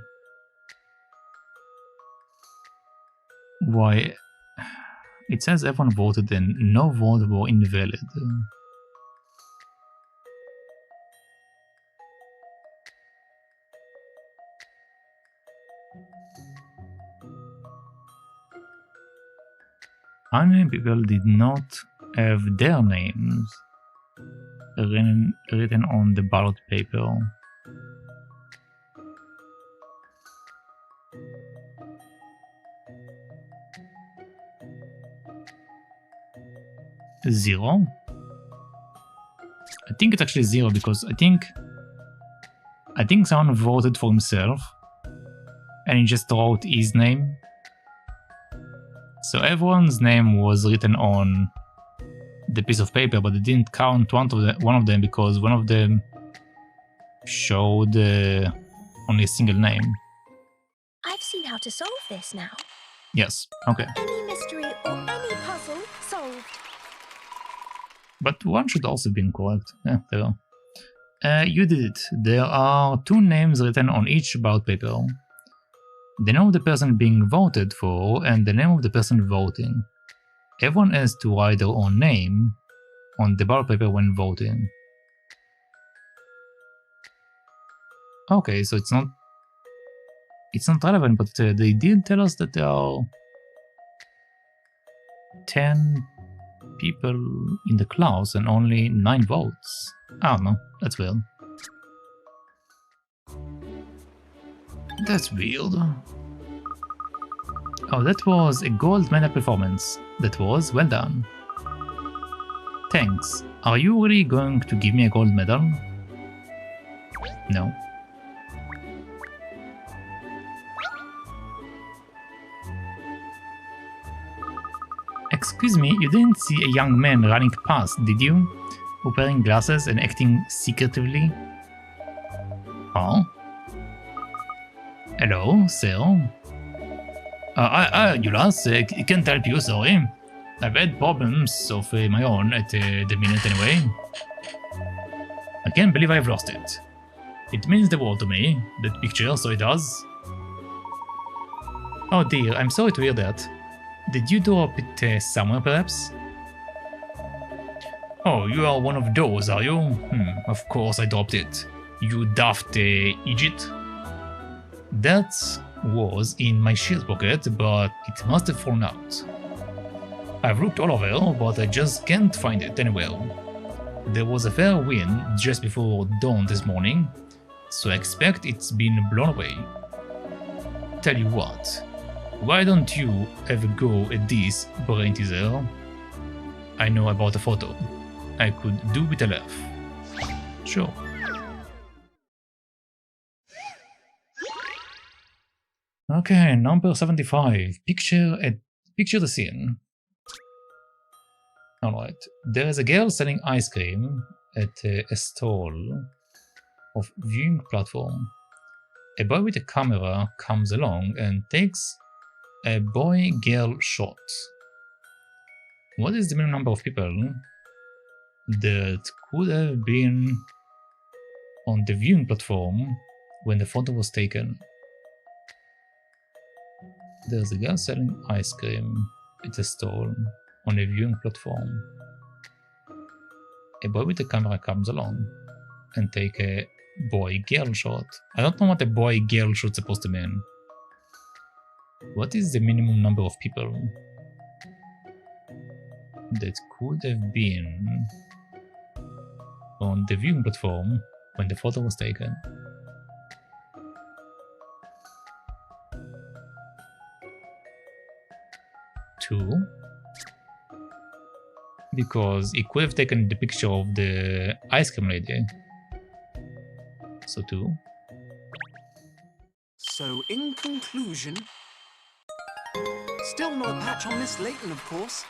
Speaker 4: why it says everyone voted and no votes were invalid. How many people did not have their names written on the ballot paper? Zero? I think it's actually 0 because I think someone voted for himself and he just wrote his name. So everyone's name was written on the piece of paper, but they didn't count one of them because one of them showed only a single name.
Speaker 2: I've seen how to solve this now.
Speaker 4: Yes, okay.
Speaker 2: Any mystery or any puzzle solved.
Speaker 4: But 1 should also be incorrect. Yeah, there. You did it. There are 2 names written on each ballot paper. The name of the person being voted for and the name of the person voting. Everyone has to write their own name on the ballot paper when voting. Okay, so it's not relevant, but they did tell us that there are 10 people in the class and only 9 votes. I don't know, that's weird. That's weird. Oh, that was a gold medal performance. That was well done. Thanks. Are you really going to give me a gold medal? No. Excuse me, you didn't see a young man running past, did you? Wearing glasses and acting secretively? Oh? Hello, sir? Julas, I can't help you, sorry. I've had problems of my own at the minute anyway. I can't believe I've lost it. It means the world to me, that picture, so it does. Oh dear, I'm sorry to hear that. Did you drop it somewhere, perhaps? Oh, you are one of those, are you? Of course I dropped it. You daft idiot. That was in my shield pocket, but it must have fallen out. I've looked all over, but I just can't find it anywhere. There was a fair wind just before dawn this morning, so I expect it's been blown away.
Speaker 1: tell you what, why don't you have a go at this brain teaser? I know about a photo. I could do with a laugh. Sure. Okay, number 75. Picture the scene. Alright, there is a girl selling ice cream at a stall of viewing platform. A boy with a camera comes along and takes a boy-girl shot. What is the minimum number of people that could have been on the viewing platform when the photo was taken? There's a girl selling ice cream at a stall on a viewing platform. A boy with a camera comes along and take a boy-girl shot. I don't know what a boy-girl shot is supposed to mean. What is the minimum number of people that could have been on the viewing platform when the photo was taken? Two, because he could have taken the picture of the ice cream lady. So 2.
Speaker 5: So, in conclusion, still no patch on Miss Layton, of course.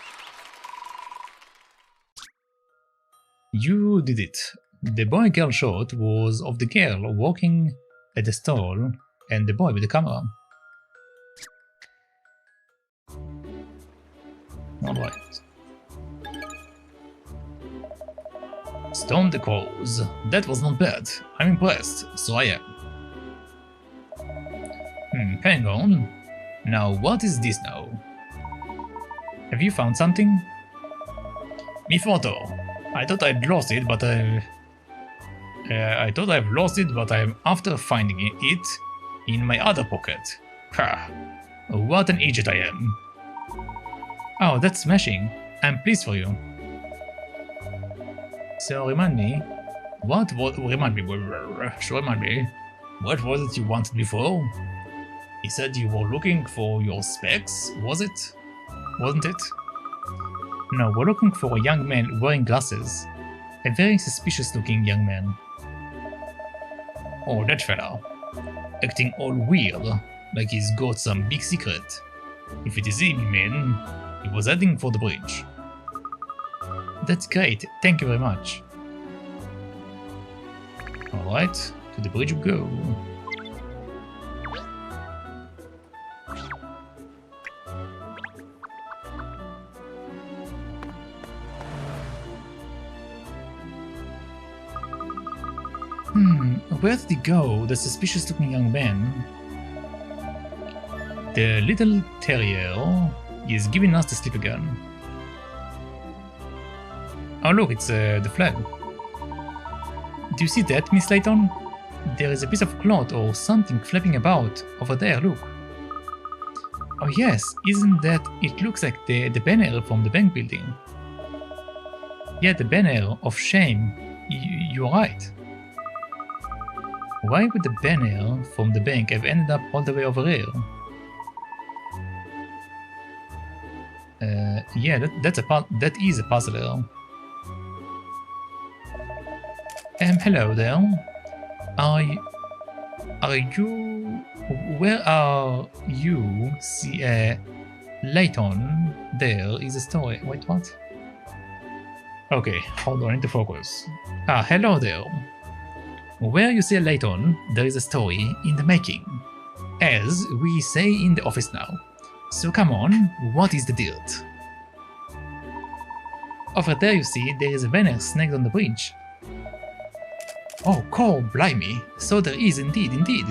Speaker 1: You did it. The boy-girl shot was of the girl walking at the stall and the boy with the camera. Alright. Stone the Crows. That was not bad. I'm impressed, so I am. Hang on. Now what is this now? Have you found something? Me photo. I thought I'd lost it, but I'm after finding it in my other pocket. Ha! What an idiot I am. Oh, that's smashing. I'm pleased for you. So remind me, what was it you wanted before? He said you were looking for your specs, wasn't it? No, we're looking for a young man wearing glasses. A very suspicious looking young man. Oh, that fella. Acting all weird, like he's got some big secret. If it is him, you mean, he was heading for the bridge. That's great, thank you very much. Alright, to the bridge we go. Where did he go, the suspicious looking young man? The little terrier is giving us the slip again. Oh look, it's the flag. Do you see that, Miss Layton? There is a piece of cloth or something flapping about over there, look. Oh yes, isn't that, it looks like the banner from the bank building. Yeah, the banner of shame, you're right. Why would the banner from the bank have ended up all the way over here? Yeah, that is a puzzler. Hello there. Where are you? See, Layton, there is a story. Wait, what? Okay, hold on, I need to focus. Hello there. Where you see Layton, there is a story in the making. As we say in the office now. So come on, what is the deal? Over there you see, there is a banner snagged on the bridge. Oh, God, blimey, so there is indeed.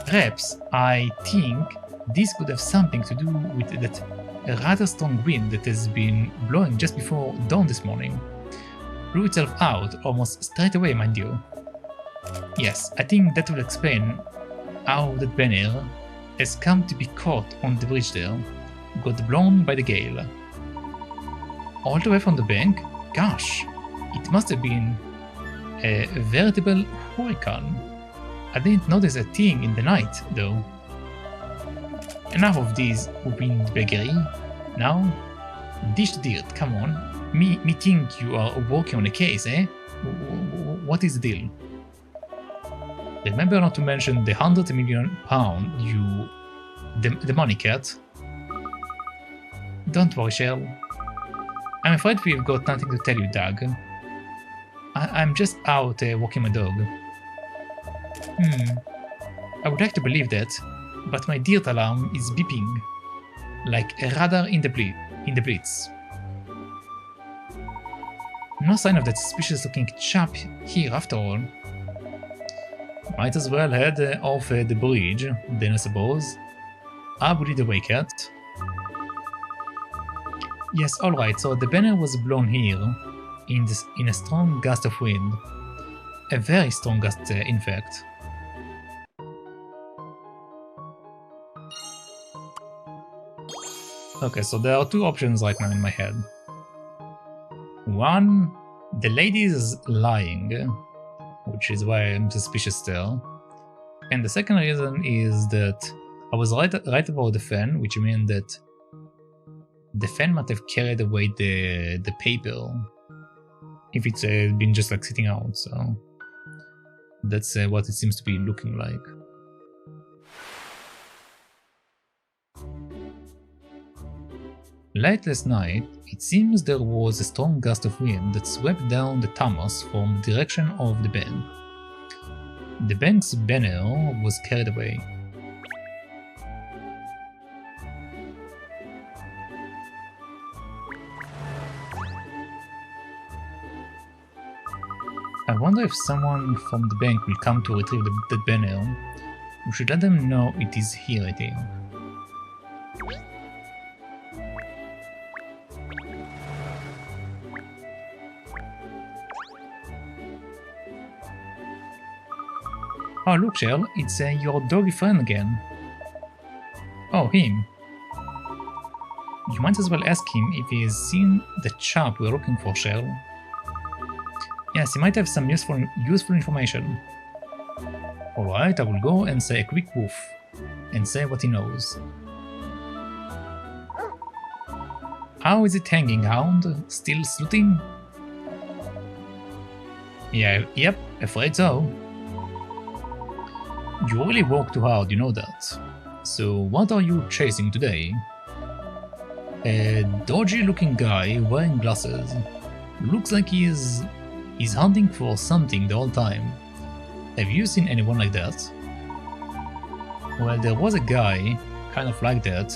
Speaker 1: Perhaps, I think this could have something to do with that rather strong wind that has been blowing just before dawn this morning. Blew itself out almost straight away, mind you. Yes, I think that will explain how that banner has come to be caught on the bridge there, got blown by the gale. All the way from the bank? Gosh, it must have been a veritable hurricane. I didn't notice a thing in the night, though.
Speaker 4: Enough of these windbaggery. Now, dish the dirt, come on. Me think you are working on a case, eh? What is the deal? Remember not to mention the £100 million, the money cat. Don't worry, Sherl. I'm afraid we've got nothing to tell you, Doug. I'm just out walking my dog. I would like to believe that, but my dirt alarm is beeping, like a radar in the blitz. No sign of that suspicious-looking chap here after all. Might as well head off the bridge, then I suppose. I will lead the way, cat. Yes, alright, so the banner was blown here, in a strong gust of wind. A very strong gust, in fact. Okay, so there are two options right now in my head. One, the lady is lying, which is why I'm suspicious still. And the second reason is that I was right about the fan, which means that the fan might have carried away the paper if it's been just like sitting out, so that's what it seems to be looking like. Late last night, it seems there was a strong gust of wind that swept down the Thomas from the direction of the bank. The bank's banner was carried away. I wonder if someone from the bank will come to retrieve the banner. We should let them know it is here, I think. Oh look, Sherl, it's your doggy friend again. Oh, him. You might as well ask him if he has seen the chap we're looking for, Sherl. Yes, he might have some useful information. Alright, I will go and say a quick woof, and say what he knows. How is it hanging, Hound? Still sleuthing? Yeah, yep, afraid so. You really work too hard, you know that. So what are you chasing today? A dodgy looking guy wearing glasses. Looks like he's hunting for something the whole time. Have you seen anyone like that? Well, there was a guy, kind of like that,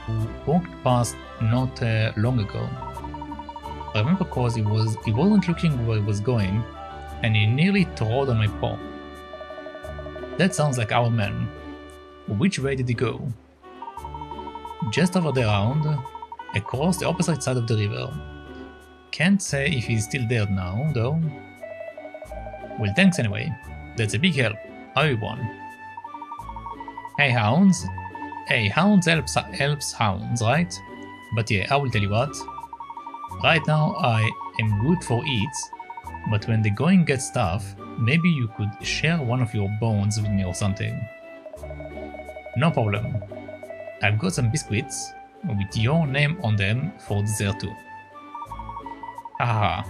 Speaker 4: who walked past not long ago. I remember cause he wasn't looking where he was going, and he nearly trod on my paw. That sounds like our man. Which way did he go? Just over the round, across the opposite side of the river. Can't say if he's still there now, though. Well, thanks anyway. That's a big help. I owe one. Hey, hounds. Hey, hounds helps hounds, right? But yeah, I will tell you what. Right now, I am good for eats, but when the going gets tough, maybe you could share one of your bones with me or something. No problem. I've got some biscuits with your name on them for dessert too. Aha.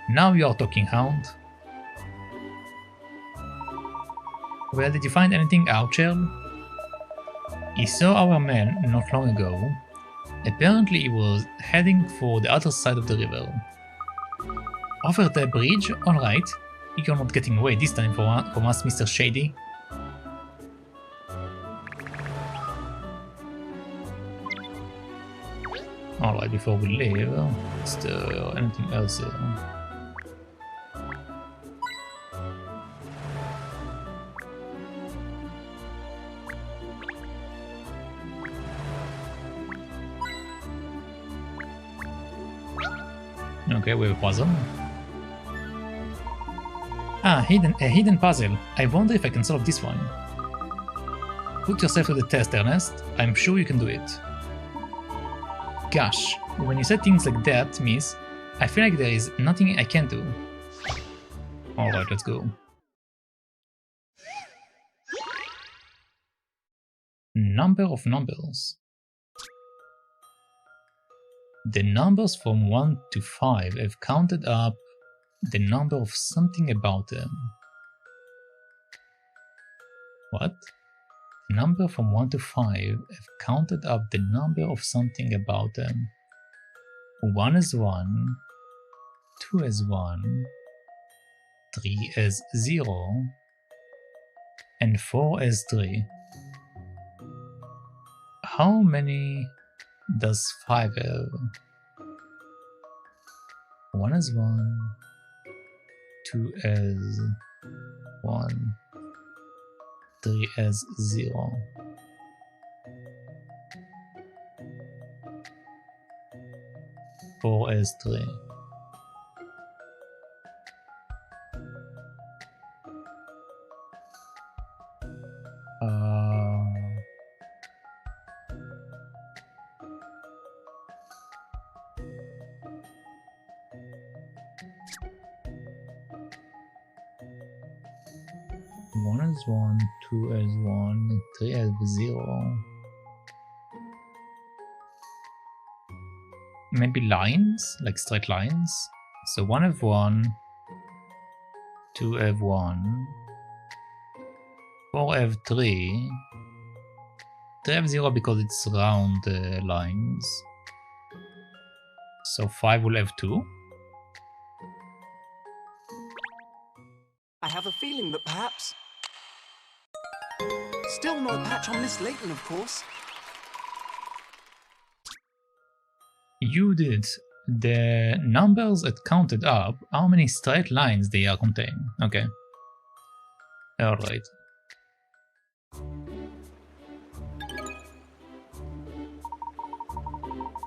Speaker 4: Now you are talking, Hound. Well, did you find anything out, Sherl? He saw our man not long ago. Apparently he was heading for the other side of the river. Over the bridge? Alright. You're not getting away this time from us, Mr. Shady. Alright, before we leave, is there anything else here? Okay, we have a puzzle. Ah, a hidden puzzle. I wonder if I can solve this one. Put yourself to the test, Ernest. I'm sure you can do it. Gosh, when you say things like that, miss, I feel like there is nothing I can do. Alright, let's go. Number of numbers. The numbers from 1 to 5 have counted up the number of something about them. What? The number from 1 to 5 have counted up the number of something about them. 1 is 1, 2 is 1, 3 is 0, and 4 is 3. How many does 5 have? 1 is 1, 2 is 1, 3 is 0. Four is 3. One is 1, 2 is 1, 3 is 0. Maybe lines, like straight lines. So 1 have 1, 2 have 1, 4 have 3, 3 have 0 because it's round lines. So 5 will have 2.
Speaker 5: I have a feeling that perhaps... Still no patch on Miss Layton, of course.
Speaker 4: You did. The numbers that counted up, how many straight lines they are contain. Okay. Alright.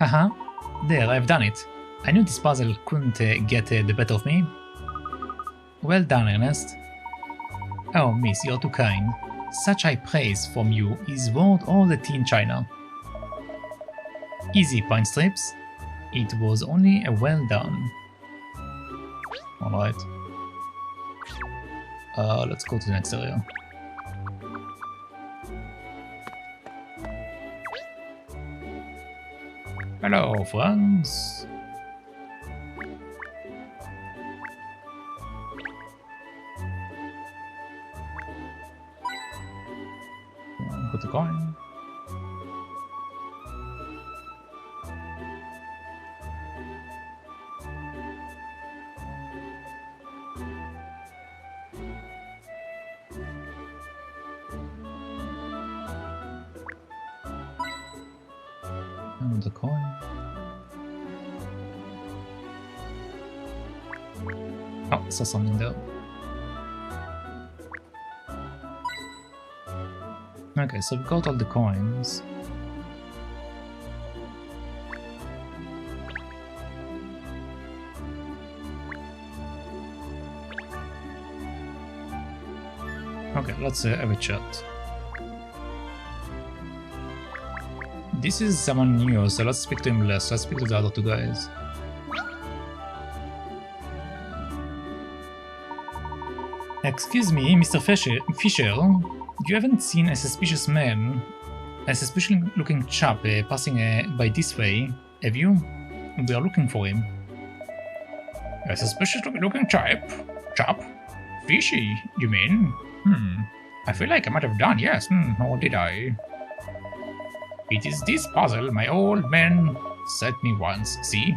Speaker 4: Haha. There, I've done it. I knew this puzzle couldn't get the better of me. Well done, Ernest. Oh, miss, you're too kind. Such high praise from you is worth all the tea in China. Easy, Pine Strips. It was only a well done. Alright. Let's go to the next area. Hello, friends. Put the coin. And the coin. Oh, I saw something there. Okay, so we've got all the coins. Okay, let's have a chat. This is someone new, so let's speak to him less. Let's speak to the other two guys. Excuse me, Mr. Fisher, you haven't seen a suspicious man, a suspicious looking chap passing by this way, have you? We are looking for him. A suspicious looking chap? Fishy, you mean? I feel like I might have done, yes. Or did I? It is this puzzle my old man said me once, see?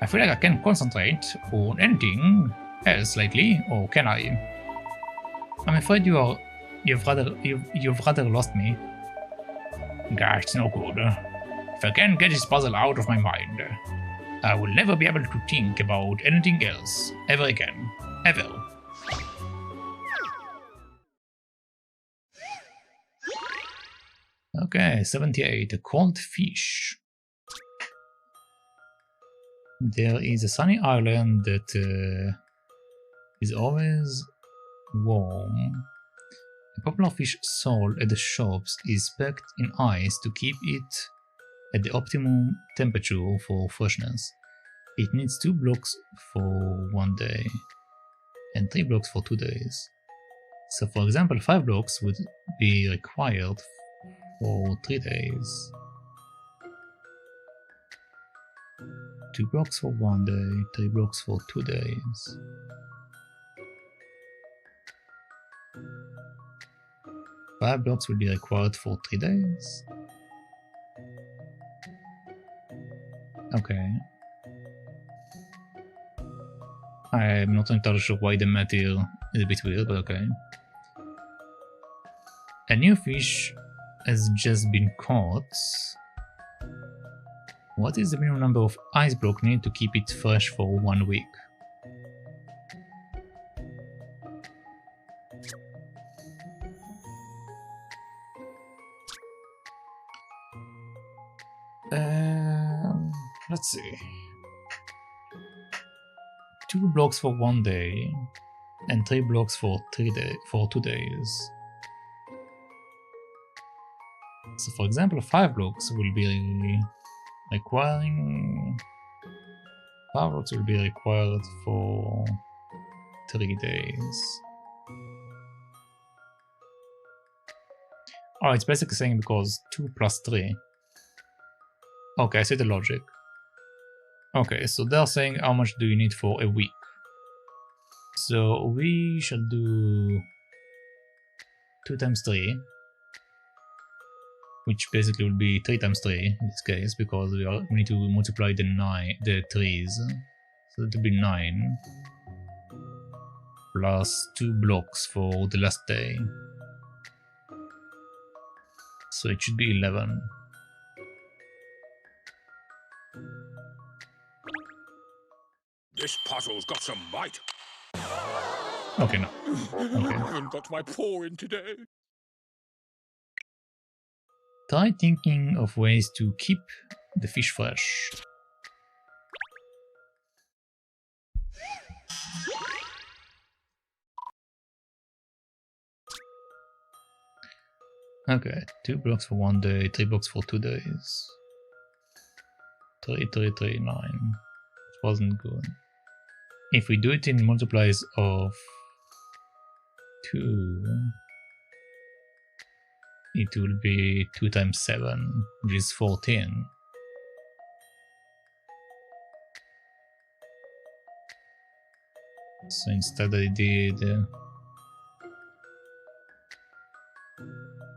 Speaker 4: I feel like I can't concentrate on anything else lately, or can I? I'm afraid you've rather lost me. Gosh, it's no good. If I can't get this puzzle out of my mind, I will never be able to think about anything else ever again. Ever. Okay, 78, a cold fish. There is a sunny island that is always warm. A popular fish sold at the shops is packed in ice to keep it at the optimum temperature for freshness. It needs 2 blocks for 1 day and 3 blocks for 2 days. So for example, 5 blocks would be required for 3 days. 2 blocks for 1 day, 3 blocks for 2 days. Five blocks will be required for 3 days. Okay. I'm not entirely sure why the math here is a bit weird, but okay. A new fish has just been caught. What is the minimum number of ice blocks needed to keep it fresh for 1 week? Let's see. 2 blocks for 1 day and 3 blocks for 2 days. So for example, 5 blocks will be requiring 5 blocks will be required for 3 days. Oh, it's basically saying because 2 plus 3. Okay, I see the logic. Okay, so they're saying how much do you need for a week. So we shall do 2 times 3, which basically will be 3 times 3 in this case, because we need to multiply the 3's. So it will be 9 plus 2 blocks for the last day. So it should be 11.
Speaker 7: This puzzle's got some bite.
Speaker 4: Okay, no. Okay.
Speaker 7: I haven't got my paw in today.
Speaker 4: Try thinking of ways to keep the fish fresh. Okay, 2 blocks for 1 day, 3 blocks for 2 days. 3, 3, 3, 9. It wasn't good. If we do it in multiplies of 2, it will be 2 times 7, which is 14. So instead I did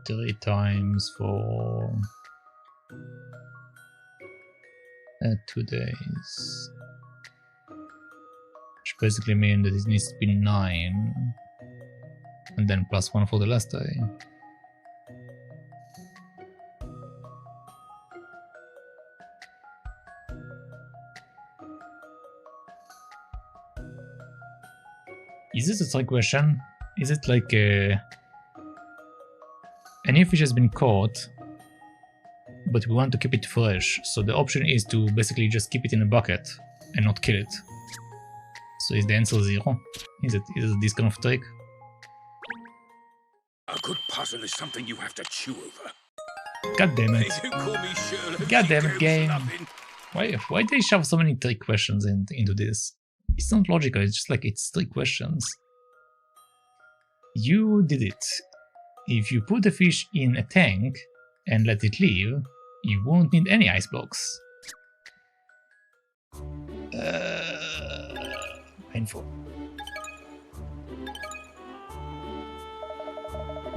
Speaker 4: 3 times for 2 days. Which basically means that it needs to be 9. And then plus 1 for the last day. Is this a trick question? Is it like a new fish has been caught, but we want to keep it fresh, so the option is to basically just keep it in a bucket and not kill it. So is the answer 0? Is it this kind of trick?
Speaker 7: A good puzzle is something you have to chew over.
Speaker 4: God damn it.
Speaker 7: They call me Sherl.
Speaker 4: God damn it, game. Why they shove so many trick questions into this? It's not logical, it's just like it's 3 questions. You did it. If you put the fish in a tank and let it live, you won't need any ice blocks. Painful.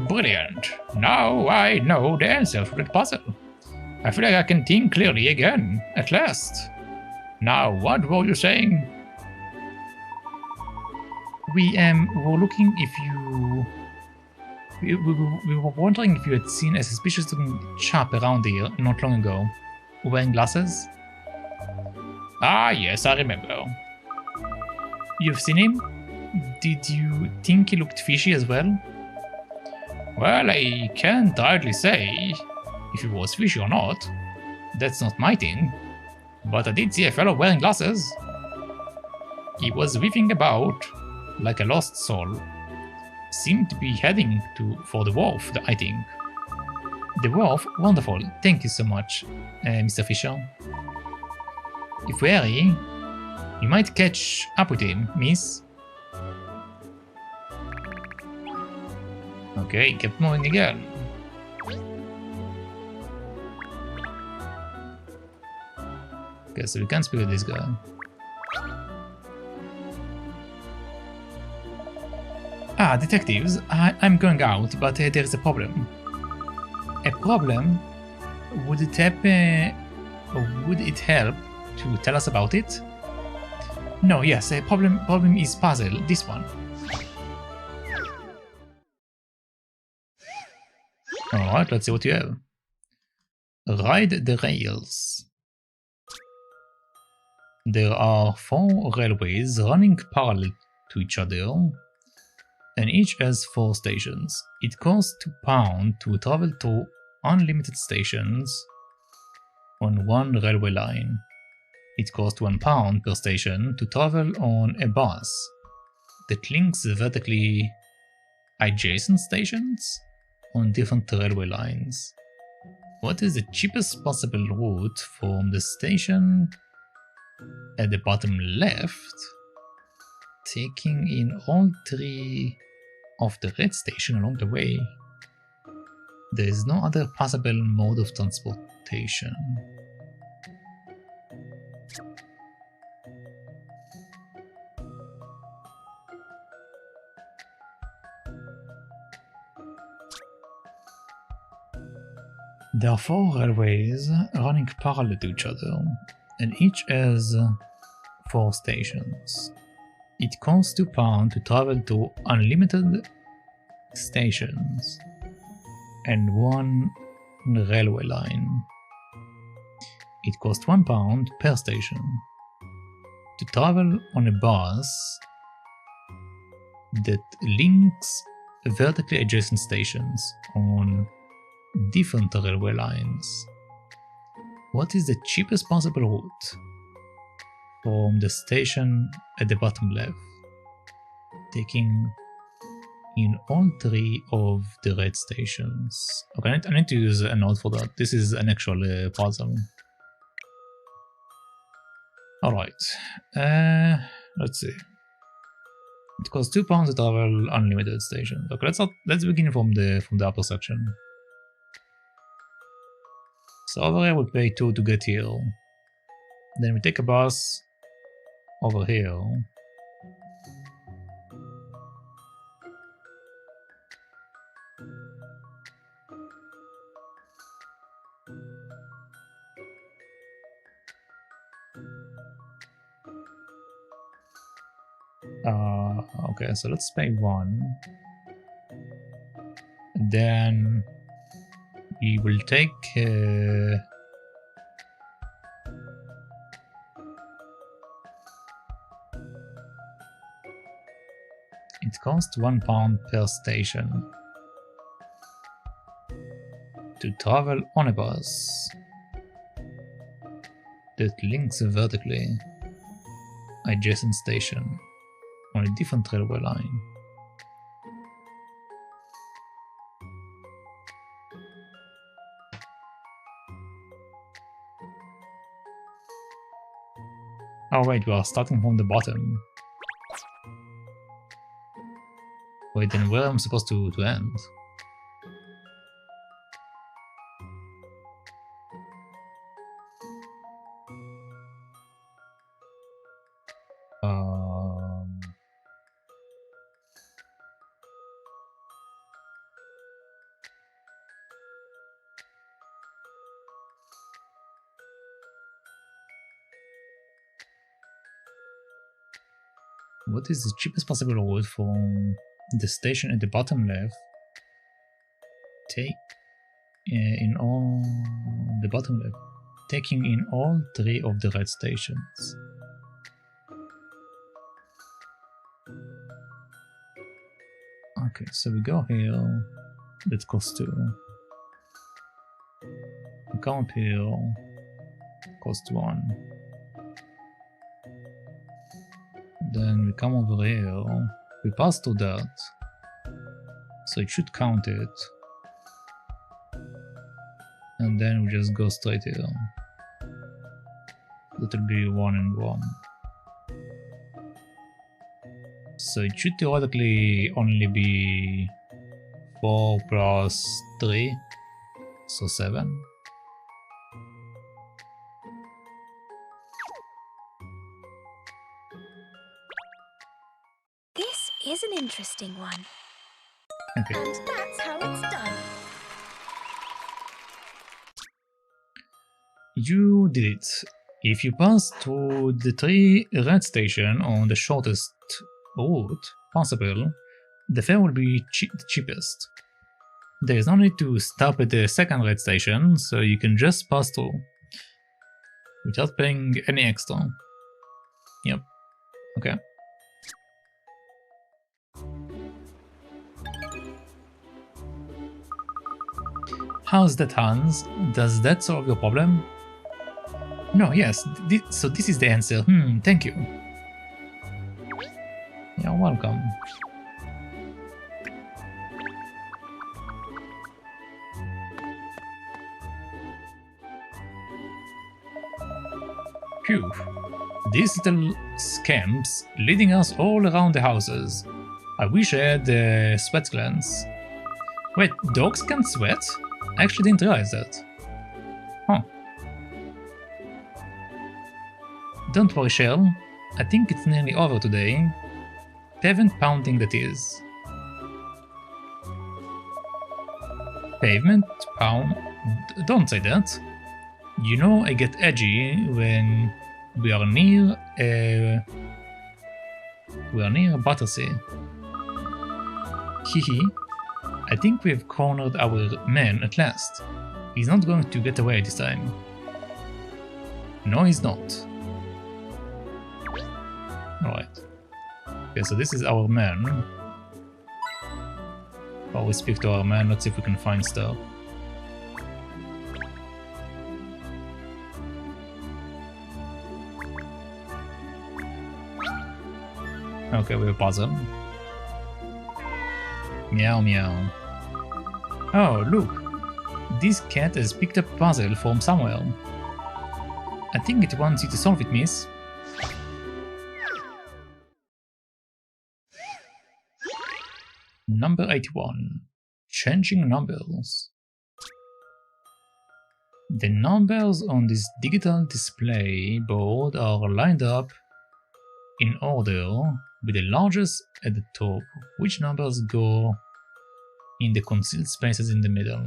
Speaker 4: Brilliant. Now I know the answer to that puzzle. I feel like I can think clearly again, at last. Now, what were you saying? We were looking if you... We were wondering if you had seen a suspicious looking chap around here not long ago, wearing glasses. Ah, yes, I remember. You've seen him? Did you think he looked fishy as well? Well, I can't hardly say if he was fishy or not. That's not my thing. But I did see a fellow wearing glasses. He was weaving about like a lost soul. Seemed to be heading for the wharf, I think. The wharf? Wonderful. Thank you so much, Mr. Fisher. If wary, you might catch up with him, miss. Okay, kept moving again. Okay, so we can't speak with this guy. Ah, detectives, I'm going out, but there's a problem. A problem? Would it help to tell us about it? No, yes, a problem is puzzle, this one. Alright, let's see what you have. Ride the rails. There are 4 railways running parallel to each other, and each has 4 stations. It costs £2 to travel to unlimited stations on one railway line. It costs £1 per station to travel on a bus that links vertically adjacent stations on different railway lines. What is the cheapest possible route from the station at the bottom left, taking in all 3 of the red station along the way? There is no other possible mode of transportation. There are 4 railways running parallel to each other, and each has 4 stations. It costs £2 to travel to unlimited stations and one railway line. It costs £1 per station to travel on a bus that links vertically adjacent stations on different railway lines. What is the cheapest possible route from the station at the bottom left, taking in all 3 of the red stations? Okay, I need to use a note for that. This is an actual puzzle. Alright, let's see. It costs £2 to travel unlimited stations. Okay, let's begin from the upper section. So over here we pay 2 to get here. Then we take a bus over here. Okay, so let's pay 1. Then we will take it costs £1 per station to travel on a bus that links vertically adjacent station on a different railway line. Oh wait, we are starting from the bottom. Wait, then where am I supposed to end? What is the cheapest possible route from the station at the bottom left? Take in all the bottom left, taking in all 3 of the red stations. Okay, so we go here. That costs 2. We come up here. Costs 1. Then we come over here, we pass through that, so it should count it, and then we just go straight here. That will be 1 and 1. So it should theoretically only be 4 plus 3, so 7.
Speaker 2: an interesting one.
Speaker 1: Okay.
Speaker 2: And that's how it's done.
Speaker 1: You did it. If you pass through the 3 red station on the shortest route possible, the fare will be the cheapest. There is no need to stop at the second red station, so you can just pass through without paying any extra. Yep. Okay. How's that, Hans? Does that solve your problem? No, yes. So this is the answer. Thank you. You're welcome. Phew. These little scamps leading us all around the houses. I wish I had the sweat glands. Wait, dogs can sweat? I actually didn't realize that. Huh. Don't worry, Sherl. I think it's nearly over today. Pavement pounding that is. Pavement pound? Don't say that. You know I get edgy when we are near Battersea. Hehe. I think we've cornered our man at last. He's not going to get away this time. No, he's not. Alright. Okay, so this is our man. While we speak to our man, let's see if we can find stuff. Okay, we have a puzzle. Meow meow. Oh, look! This cat has picked up a puzzle from somewhere. I think it wants you to solve it, miss. Number 81. Changing numbers. The numbers on this digital display board are lined up in order, with the largest at the top. Which numbers go in the concealed spaces in the middle?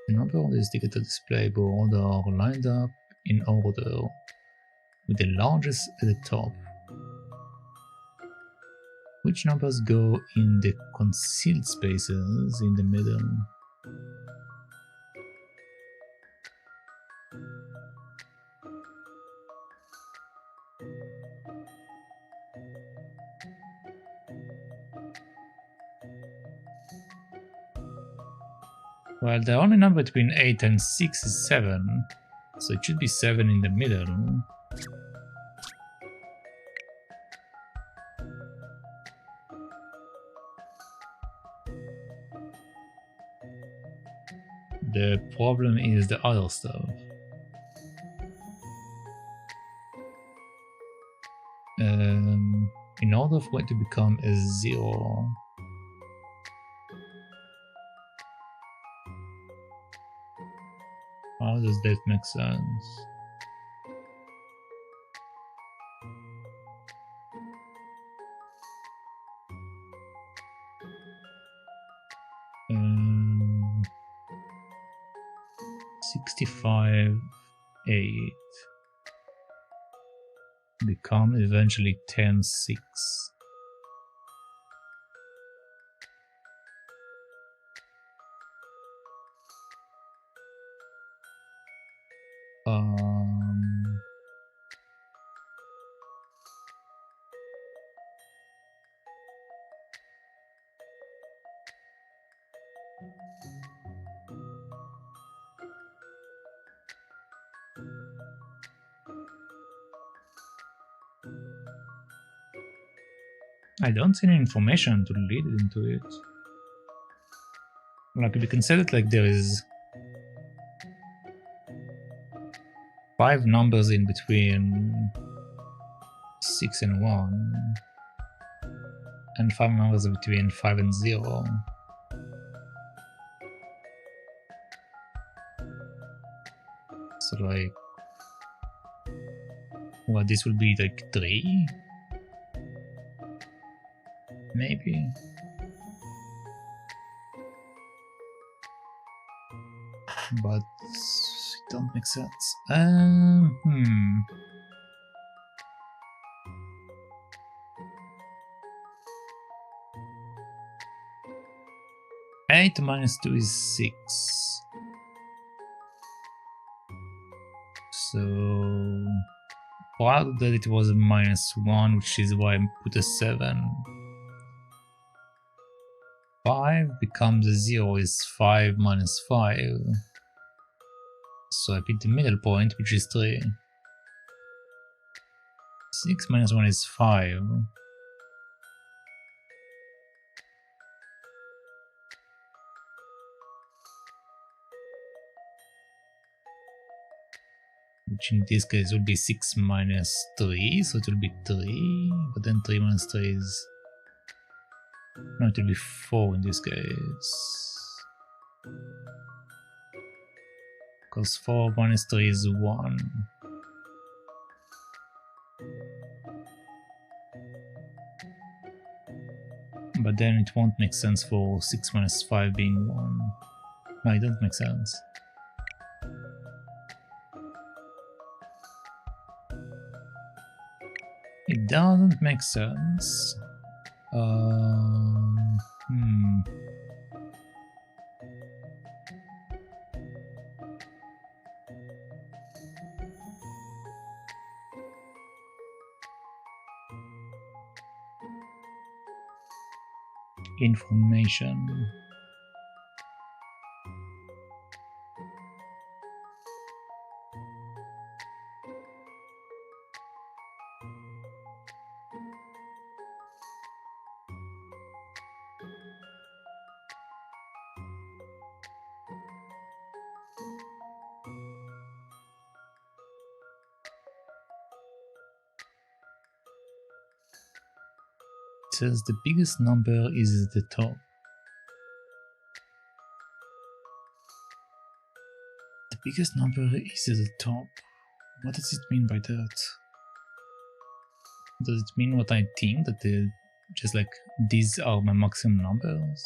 Speaker 1: The numbers on this digital display board are lined up in order, with the largest at the top. Which numbers go in the concealed spaces in the middle? Well, the only number between 8 and 6 is 7, so it should be 7 in the middle. The problem is the other stuff. In order for it to become a 0, how does that make sense? Um, 65, 8 become eventually 10, 6. I don't see any information to lead into it. Like, we can set it like there is 5 numbers in between 6 and 1, and 5 numbers between 5 and 0. So like
Speaker 4: Well, this will be like 3? Maybe. But it don't make sense. 8 minus 2 is 6. So proud that it was a -1, which is why I put a 7. 5 becomes a 0, is 5 minus 5. So I pick the middle point, which is 3. 6 minus 1 is 5. Which in this case will be 6 minus 3, so it will be 3. But then 3 minus 3 is... No, it will be 4 in this case. Because 4 minus 3 is 1. But then it won't make sense for 6 minus 5 being 1. No, it doesn't make sense. It doesn't make sense. Information. It says the biggest number is at the top. The biggest number is at the top. What does it mean by that? Does it mean what I think, that they're just like these are my maximum numbers?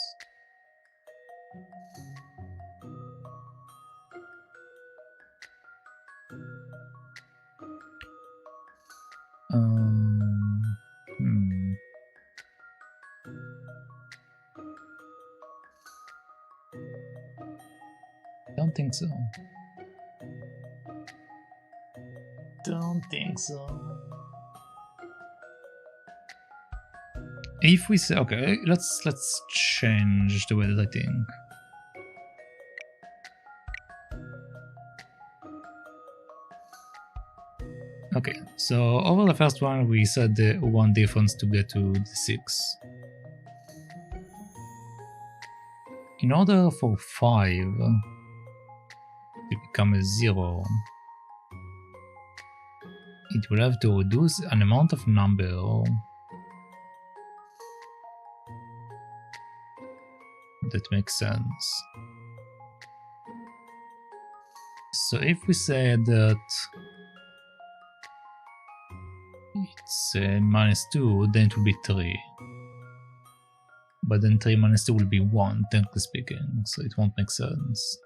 Speaker 4: Don't think so. Don't think so. If we say okay, let's change the way that I think. Okay, so over the first one we said the 1 difference to get to the 6. In order for 5 to become a 0, it will have to reduce an amount of number that makes sense. So if we say that it's -2, then it will be 3. But then 3 minus 2 will be 1, technically speaking, so it won't make sense.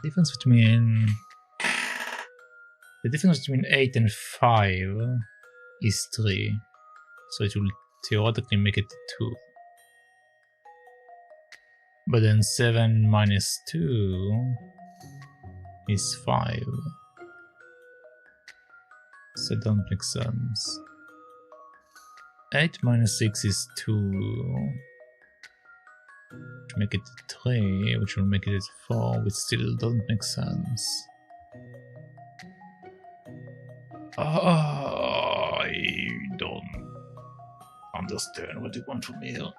Speaker 4: The difference between 8 and 5 is 3, so it will theoretically make it 2. But then 7 minus 2 is 5. So it doesn't make sense. 8 minus 6 is 2. Which make it 3, which will make it 4, which still doesn't make sense. I don't understand what you want from here.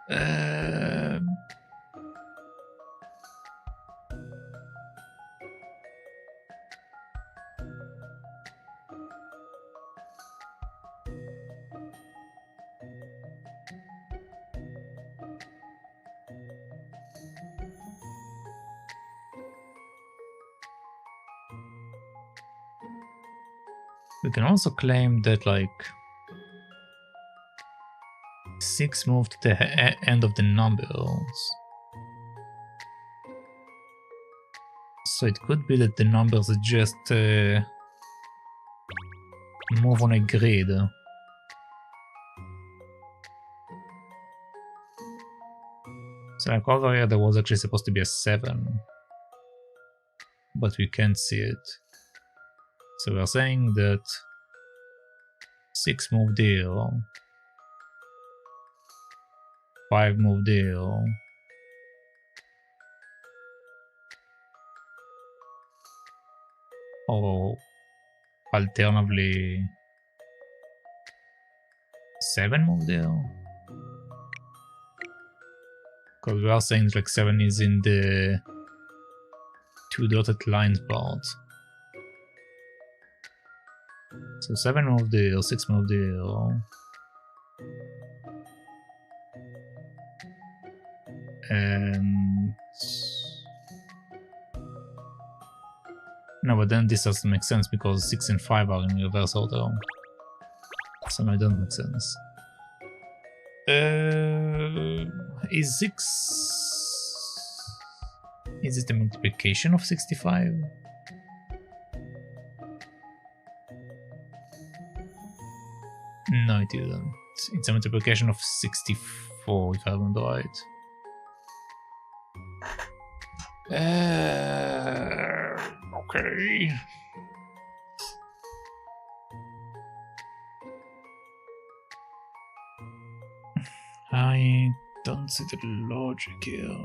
Speaker 4: We can also claim that like 6 move to the end of the numbers. So it could be that the numbers just move on a grid. So like over here there was actually supposed to be a 7. But we can't see it. So we're saying that 6 move deal, 5 move deal, or alternatively 7 move deal. Because we are saying like 7 is in the 2 dotted lines part. So 7 move deal, 6 move deal. And no, but then this doesn't make sense because 6 and 5 are in reverse order. So no, it doesn't make sense. Is 6... Is it the multiplication of 65? No, it isn't. It's a multiplication of 64, if I remember right. Okay. I don't see the logic here.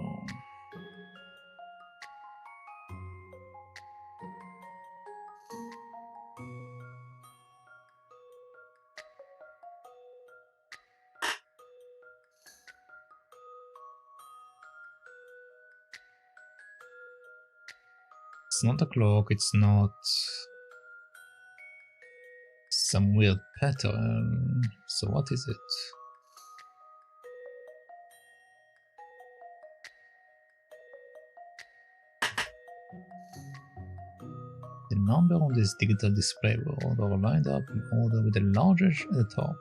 Speaker 4: It's not a clock, it's not some weird pattern. So what is it? The number on this digital display board are lined up in order with the largest at the top.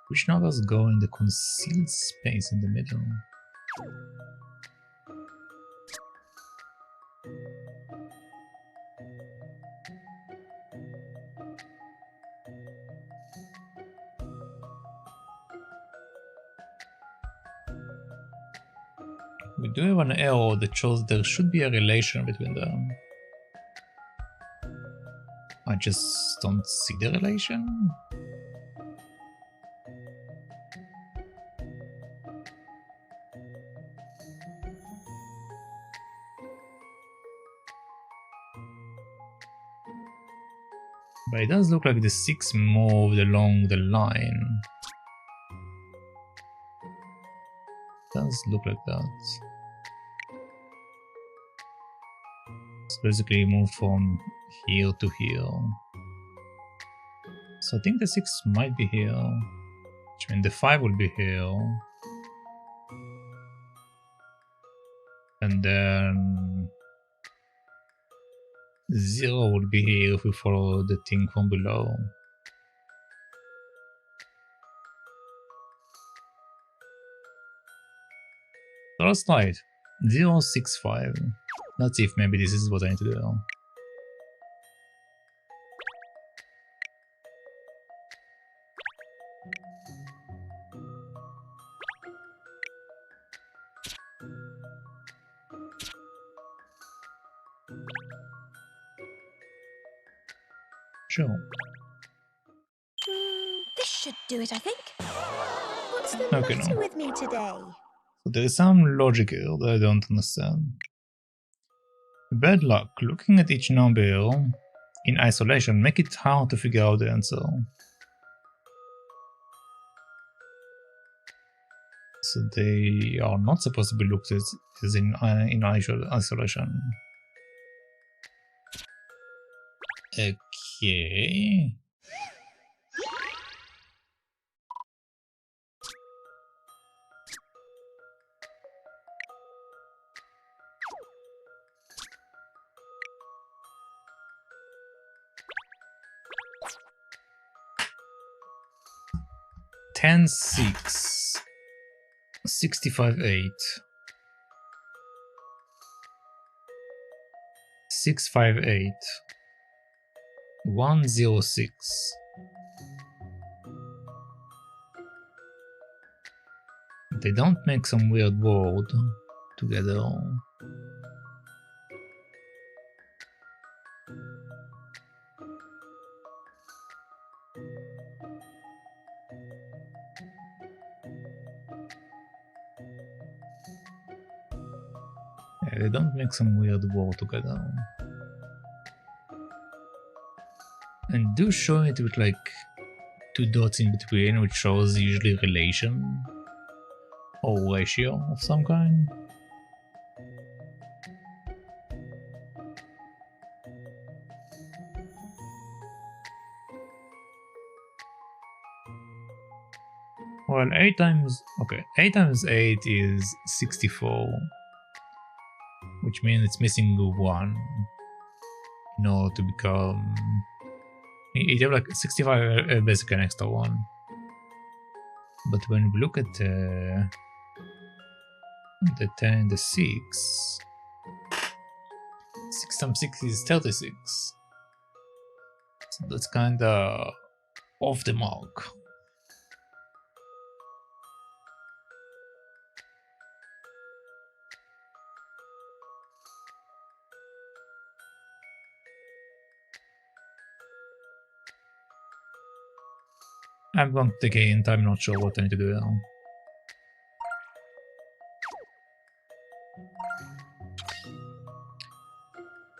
Speaker 4: Which numbers go in the concealed space in the middle? We do have an arrow that shows there should be a relation between them. I just don't see the relation. But it does look like the 6 moved along the line. It does look like that. It's basically moved from here to here. So I think the 6 might be here, which means the 5 will be here. And then 0 will be here if we follow the thing from below. So let's try it. 0, 6, 5. Let's see if maybe this is what I need to do. Sure.
Speaker 2: This should do it, I think. What's the
Speaker 4: Okay,
Speaker 2: matter
Speaker 4: no.
Speaker 2: with me today?
Speaker 4: So there is some logic here that I don't understand. Bad luck. Looking at each number in isolation make it hard to figure out the answer. So they are not supposed to be looked at as in isolation. Okay. 10-6, 65-8, 6-5-8, 1-0-6. They don't make some weird word together. Yeah, they don't make some weird word together. And do show it with like 2 dots in between, which shows usually relation or ratio of some kind. Well, 8 times 8 is 64, which means it's missing 1 in order to become. You have like 65, basically an extra 1. But when we look at the 10 and the 6, 6 times 6 is 36. So that's kinda off the mark. I'm going to take a hint, I'm not sure what I need to do now.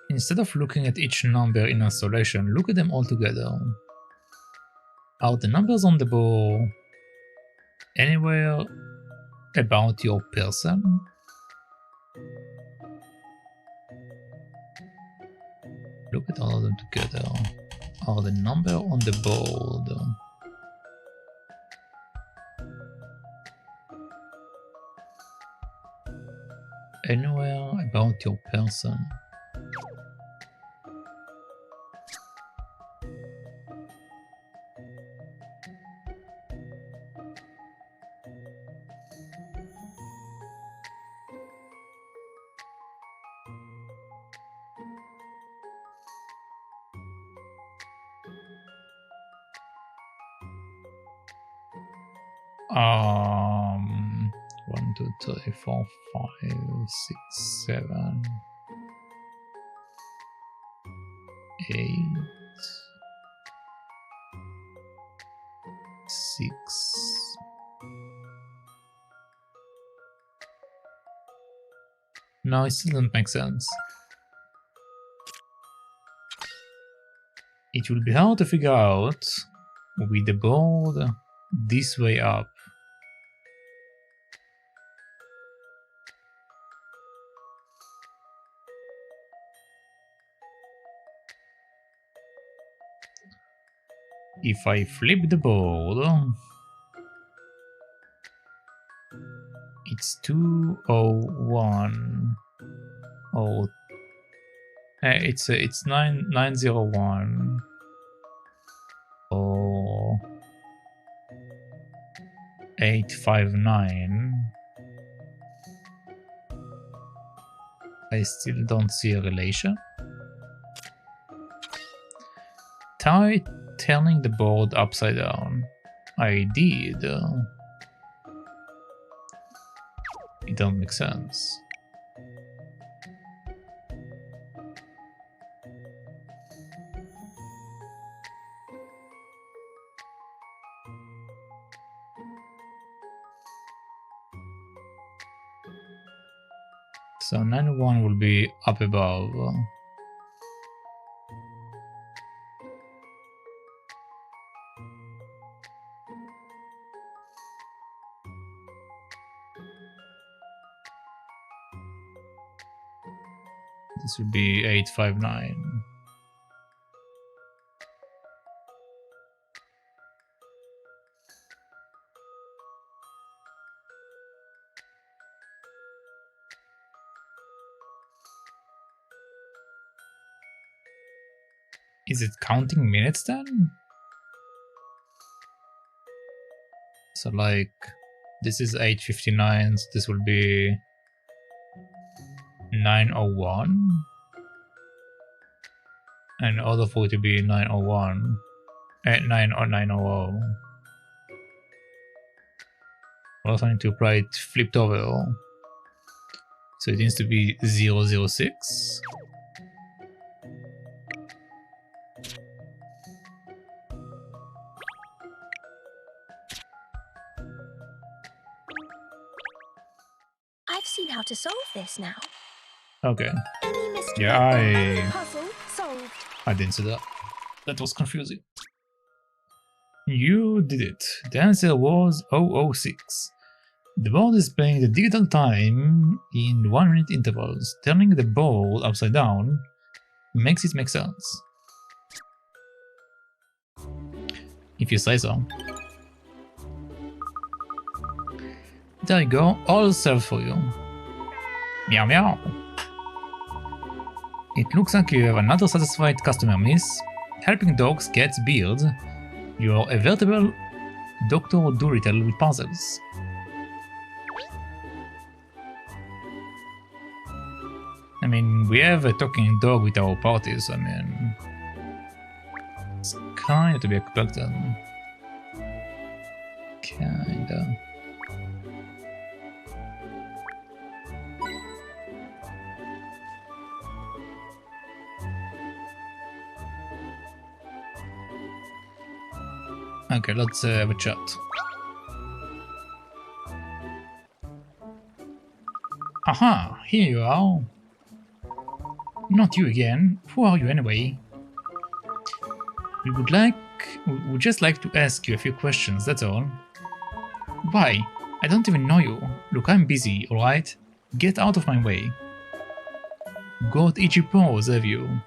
Speaker 4: Instead of looking at each number in isolation, look at them all together. Are the numbers on the board anywhere about your person? Look at all of them together. Are the number on the board anywhere about your person? Um, 1, 2, 3, 4, 5, 6, 7, 8, 6. No, it still doesn't make sense. It will be hard to figure out with the board this way up. If I flip the board, it's 201 or it's 901 or 859. I still don't see a relation. Try turning the board upside down. I did. It don't make sense. So 91 will be up above. This would be 859. Is it counting minutes then? So like, this is 8:59, so this will be 9:01. And other 4 to be 9:01. At 9 or 9:00. Also need to write flipped over. So it needs to be 006.
Speaker 2: I've seen how to solve this now.
Speaker 4: Okay.
Speaker 2: Any mystery
Speaker 4: Yeah,
Speaker 2: or any puzzle solved.
Speaker 4: I didn't see that. That was confusing. You did it. The answer was 006. The board is playing the digital time in 1-minute intervals. Turning the ball upside down makes it make sense. If you say so. There you go, all served for you. Meow meow. It looks like you have another satisfied customer, miss. Helping dogs get beards. You're a veritable Dr. Dolittle with puzzles. I mean, we have a talking dog with our parties, I mean... It's kinda to be expected. Kinda. Okay, let's have a chat. Aha, here you are. Not you again. Who are you anyway? We would just like to ask you a few questions, that's all. Why? I don't even know you. Look, I'm busy, alright? Get out of my way. Got itchy paws, have you?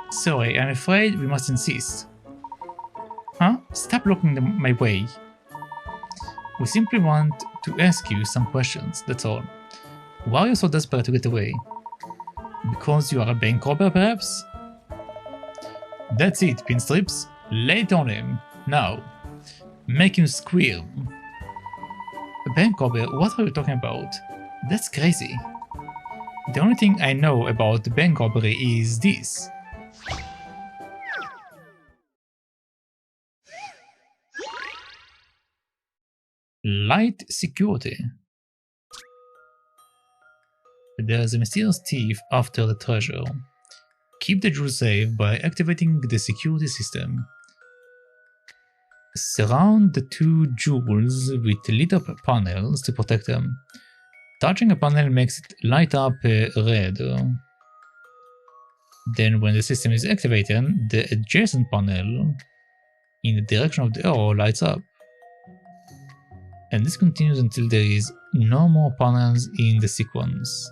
Speaker 4: Sorry, I'm afraid we must insist. Huh? Stop blocking my way. We simply want to ask you some questions, that's all. Why are you so desperate to get away? Because you are a bank robber, perhaps? That's it, pinstrips. Lay it on him. Now. Make him squeal. A bank robber? What are you talking about? That's crazy. The only thing I know about the bank robbery is this. Light security. There's a mysterious thief after the treasure. Keep the jewels safe by activating the security system. Surround the 2 jewels with lit up panels to protect them. Touching a panel makes it light up red. Then when the system is activated, the adjacent panel in the direction of the arrow lights up. And this continues until there is no more panels in the sequence.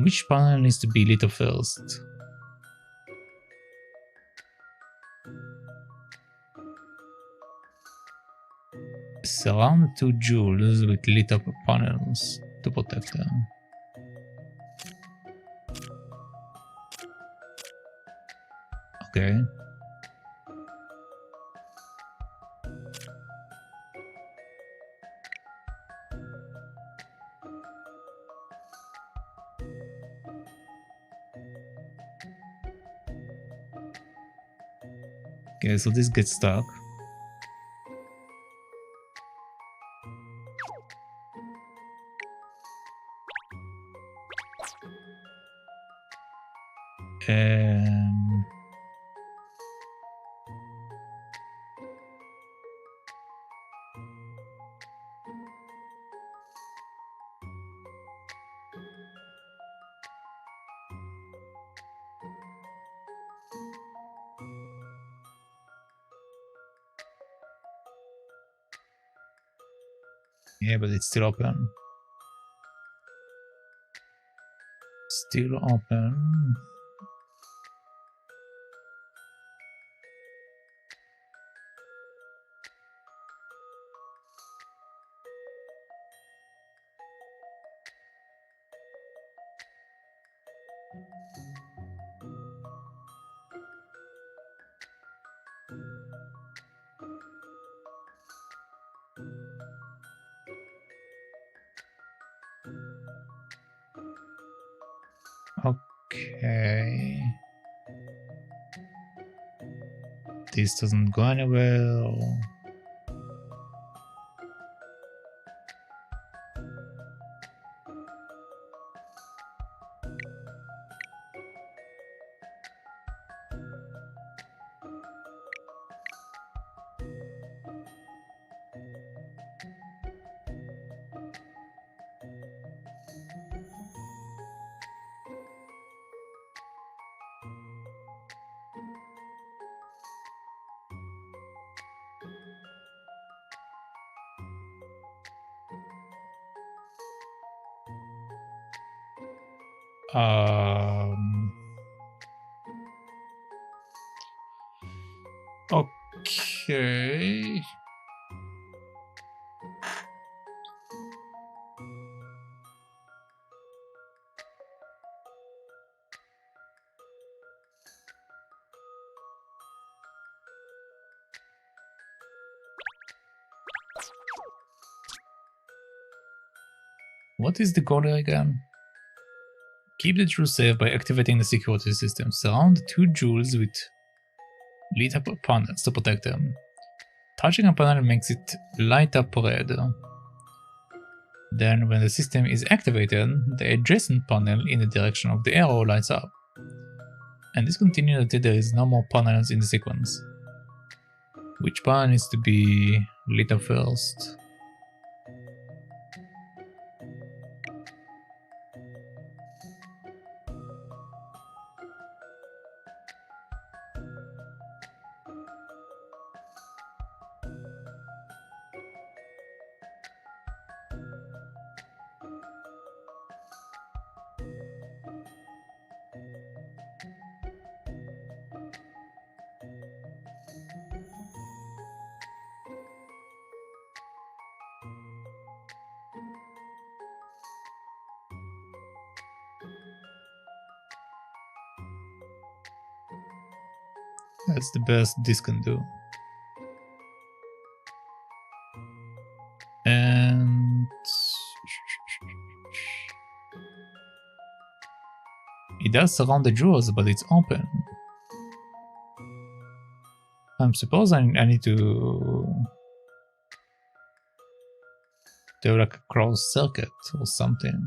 Speaker 4: Which panel needs to be lit up first? Surround 2 jewels with lit up panels to protect them. Okay. Okay, so this gets stuck. Yeah, but it's still open. Still open. Okay. This doesn't go anywhere. Okay. What is the goal again? Keep the jewel safe by activating the security system. Surround the 2 jewels with lit up panels to protect them. Touching a panel makes it light up red. Then when the system is activated, the adjacent panel in the direction of the arrow lights up. And this continues until there is no more panels in the sequence. Which panel needs to be lit up first? That's the best this can do. And it does surround the jewels, but it's open. I suppose I need to do like a cross circuit or something.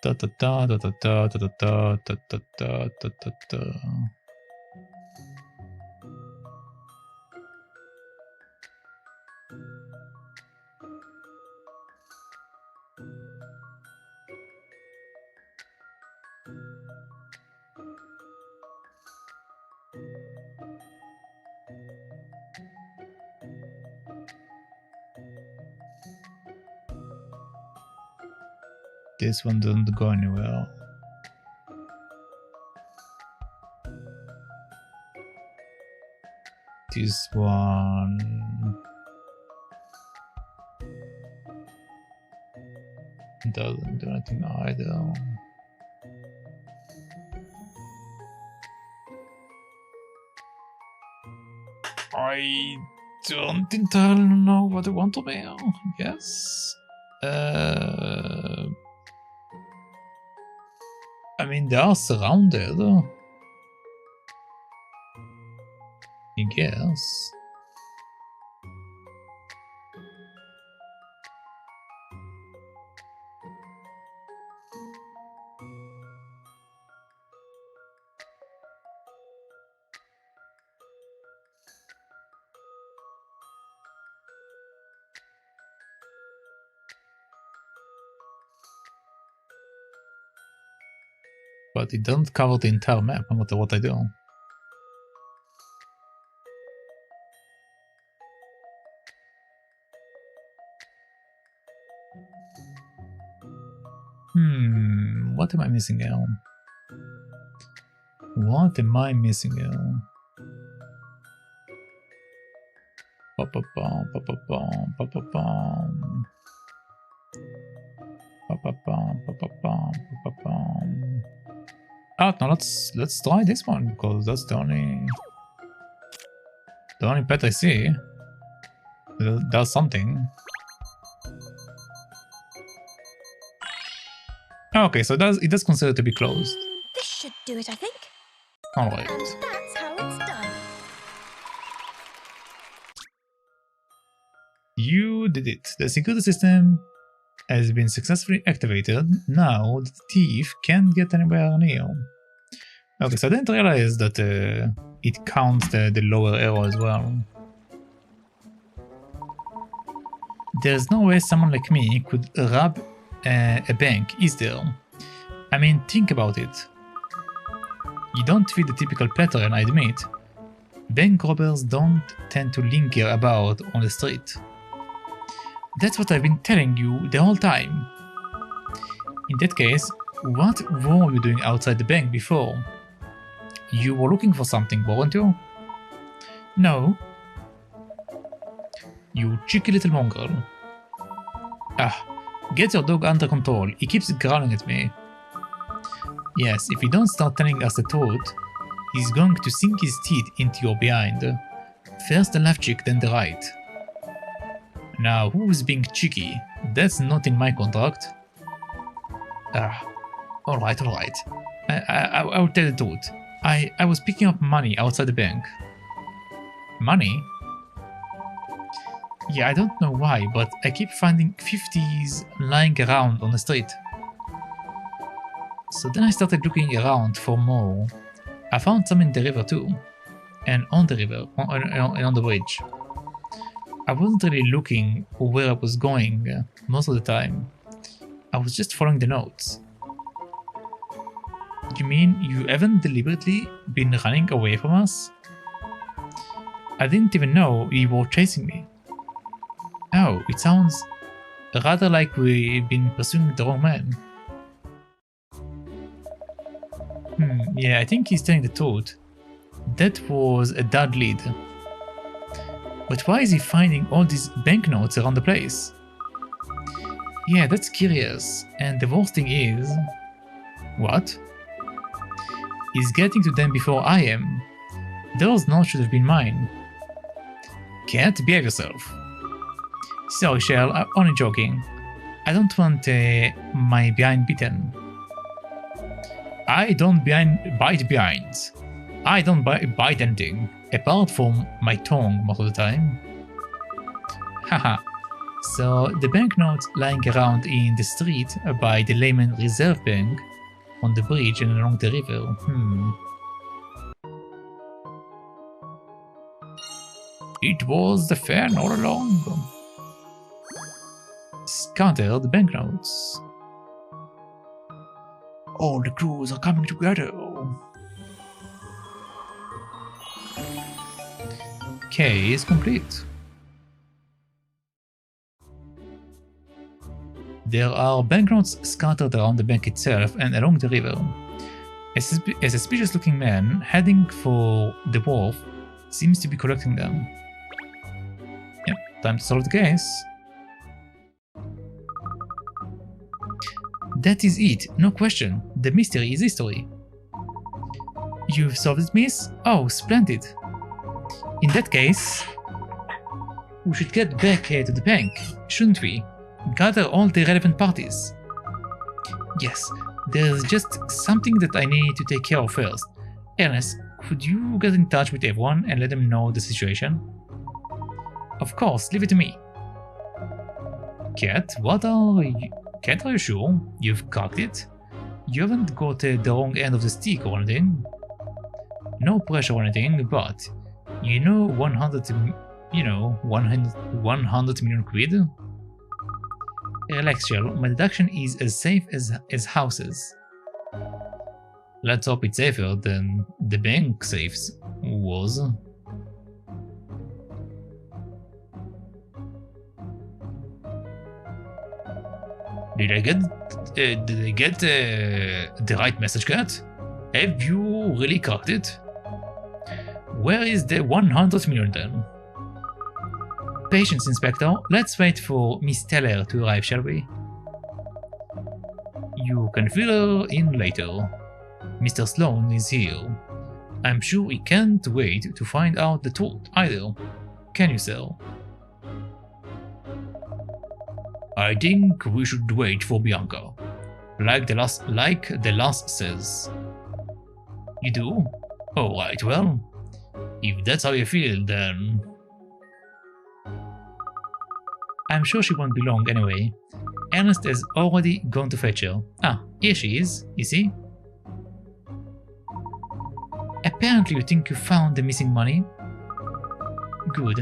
Speaker 4: Da da da da da da da da da da da da da da. This one doesn't go anywhere. This one doesn't do anything either. I don't entirely know what I want to be. Yes. I mean, they are surrounded. I guess. But it doesn't cover the entire map, no matter what I do. What am I missing here? What am I missing here? Pa-pa-pum, pa-pa-pum, pa-pa-pum. Pa-pa-pum, pa-pa-pum, pa-pa-pum. Oh, no, let's try this one, because that's the only The only pet I see does something. Okay, so it does consider to be closed.
Speaker 2: This should do it, I think.
Speaker 4: Alright.
Speaker 2: And that's how it's done.
Speaker 4: You did it. The security system has been successfully activated. Now the thief can't get anywhere near. Okay, so I didn't realize that it counts the lower arrow as well. There's no way someone like me could rob a bank, is there? I mean, think about it. You don't fit the typical pattern, I admit. Bank robbers don't tend to linger about on the street. That's what I've been telling you the whole time. In that case, what were you doing outside the bank before? You were looking for something, weren't you? No. You cheeky little mongrel. Ah, get your dog under control, he keeps growling at me. Yes, if you don't start telling us the truth, he's going to sink his teeth into your behind. First the left cheek, then the right. Now, who's being cheeky? That's not in my contract. Ah, alright. I'll tell the truth. I was picking up money outside the bank. Money? Yeah, I don't know why, but I keep finding 50s lying around on the street. So then I started looking around for more. I found some in the river too. And on the river, on the bridge. I wasn't really looking for where I was going most of the time. I was just following the notes. You mean you haven't deliberately been running away from us? I didn't even know you were chasing me. Oh, it sounds rather like we've been pursuing the wrong man. Yeah, I think he's telling the truth. That was a dud lead. But why is he finding all these banknotes around the place? Yeah, that's curious. And the worst thing is... What? He's getting to them before I am. Those notes should have been mine. Can't behave yourself. Sorry, Sherl, I'm only joking. I don't want my behind bitten. I don't bite behinds. I don't bite anything, apart from my tongue most of the time. Haha. So, the banknotes lying around in the street by the Layman Reserve Bank, on the bridge and along the river, It was the fan all along. Scattered banknotes. All the clues are coming together. Case complete. There are banknotes scattered around the bank itself and along the river. A suspicious-looking man heading for the wharf seems to be collecting them. Yep, time to solve the case. That is it, no question. The mystery is history. You've solved it, miss? Oh, splendid. In that case, we should get back to the bank, shouldn't we? Gather all the relevant parties. Yes, there's just something that I need to take care of first. Ernest, could you get in touch with everyone and let them know the situation? Of course, leave it to me. Cat, Cat, are you sure? You've cocked it? You haven't got the wrong end of the stick or anything? No pressure or anything, but... 100 million quid? Relax, Sherl. My deduction is as safe as houses. Let's hope it's safer than the bank safes was. Did I get the right message, Cat? Have you really cracked it? Where is the 100 million then? Patience, Inspector. Let's wait for Miss Teller to arrive, shall we? You can fill her in later. Mr. Sloan is here. I'm sure we can't wait to find out the truth either. Can you, Sherl? I think we should wait for Bianca. Like the last says. You do? Alright, well, if that's how you feel, then... I'm sure she won't be long anyway. Ernest has already gone to fetch her. Ah, here she is, you see? Apparently you think you found the missing money? Good.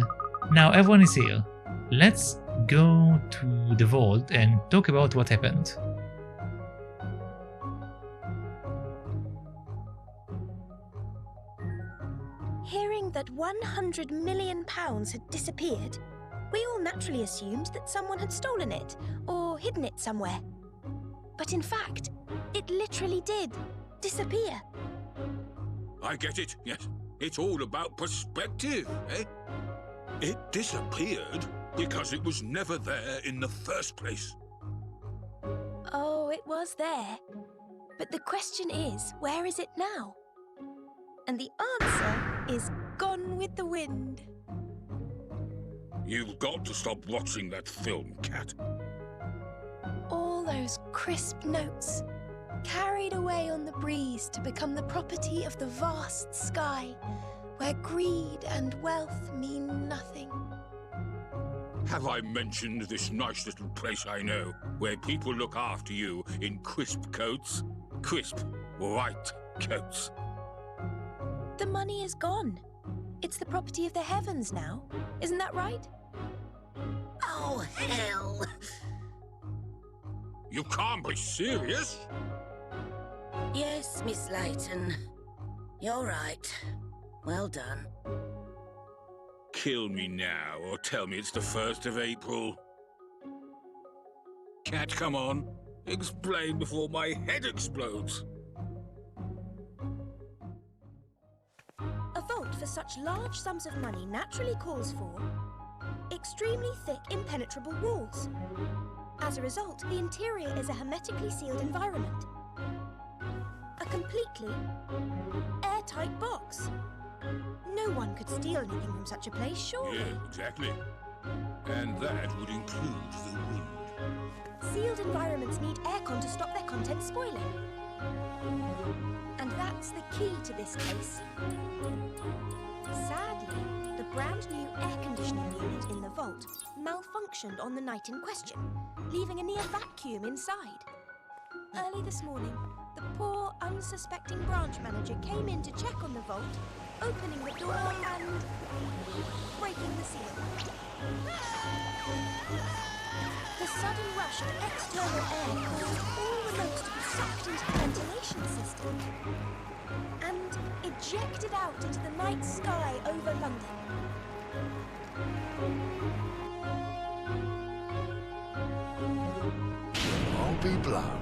Speaker 4: Now everyone is here. Let's go to the vault and talk about what happened.
Speaker 2: Hearing that £100 million had disappeared, we all naturally assumed that someone had stolen it or hidden it somewhere. But in fact, it literally did disappear.
Speaker 7: I get it, yes. It's all about perspective, eh? It disappeared because it was never there in the first place.
Speaker 2: Oh, it was there. But the question is, where is it now? And the answer is gone with the wind.
Speaker 7: You've got to stop watching that film, Kat.
Speaker 2: All those crisp notes, carried away on the breeze to become the property of the vast sky, where greed and wealth mean nothing.
Speaker 7: Have I mentioned this nice little place I know, where people look after you in crisp coats? Crisp, white coats.
Speaker 2: The money is gone. It's the property of the heavens now. Isn't that right?
Speaker 8: Oh, hell!
Speaker 7: You can't be serious?
Speaker 8: Yes, Miss Layton. You're right. Well done.
Speaker 7: Kill me now, or tell me it's the 1st of April. Cat, come on. Explain before my head explodes.
Speaker 2: A vault for such large sums of money naturally calls for extremely thick, impenetrable walls. As a result, the interior is a hermetically sealed environment. A completely airtight box. No one could steal anything from such a place, surely.
Speaker 7: Yeah, exactly. And that would include the wind.
Speaker 2: Sealed environments need aircon to stop their contents spoiling. And that's the key to this case. Sadly, the brand new air conditioning unit in the vault malfunctioned on the night in question, leaving a near vacuum inside. Early this morning, the poor, unsuspecting branch manager came in to check on the vault, opening the door and breaking the seal. The sudden rush of external air caused all the notes to be sucked into the ventilation system and ejected out into the night sky over London.
Speaker 9: I'll be blown.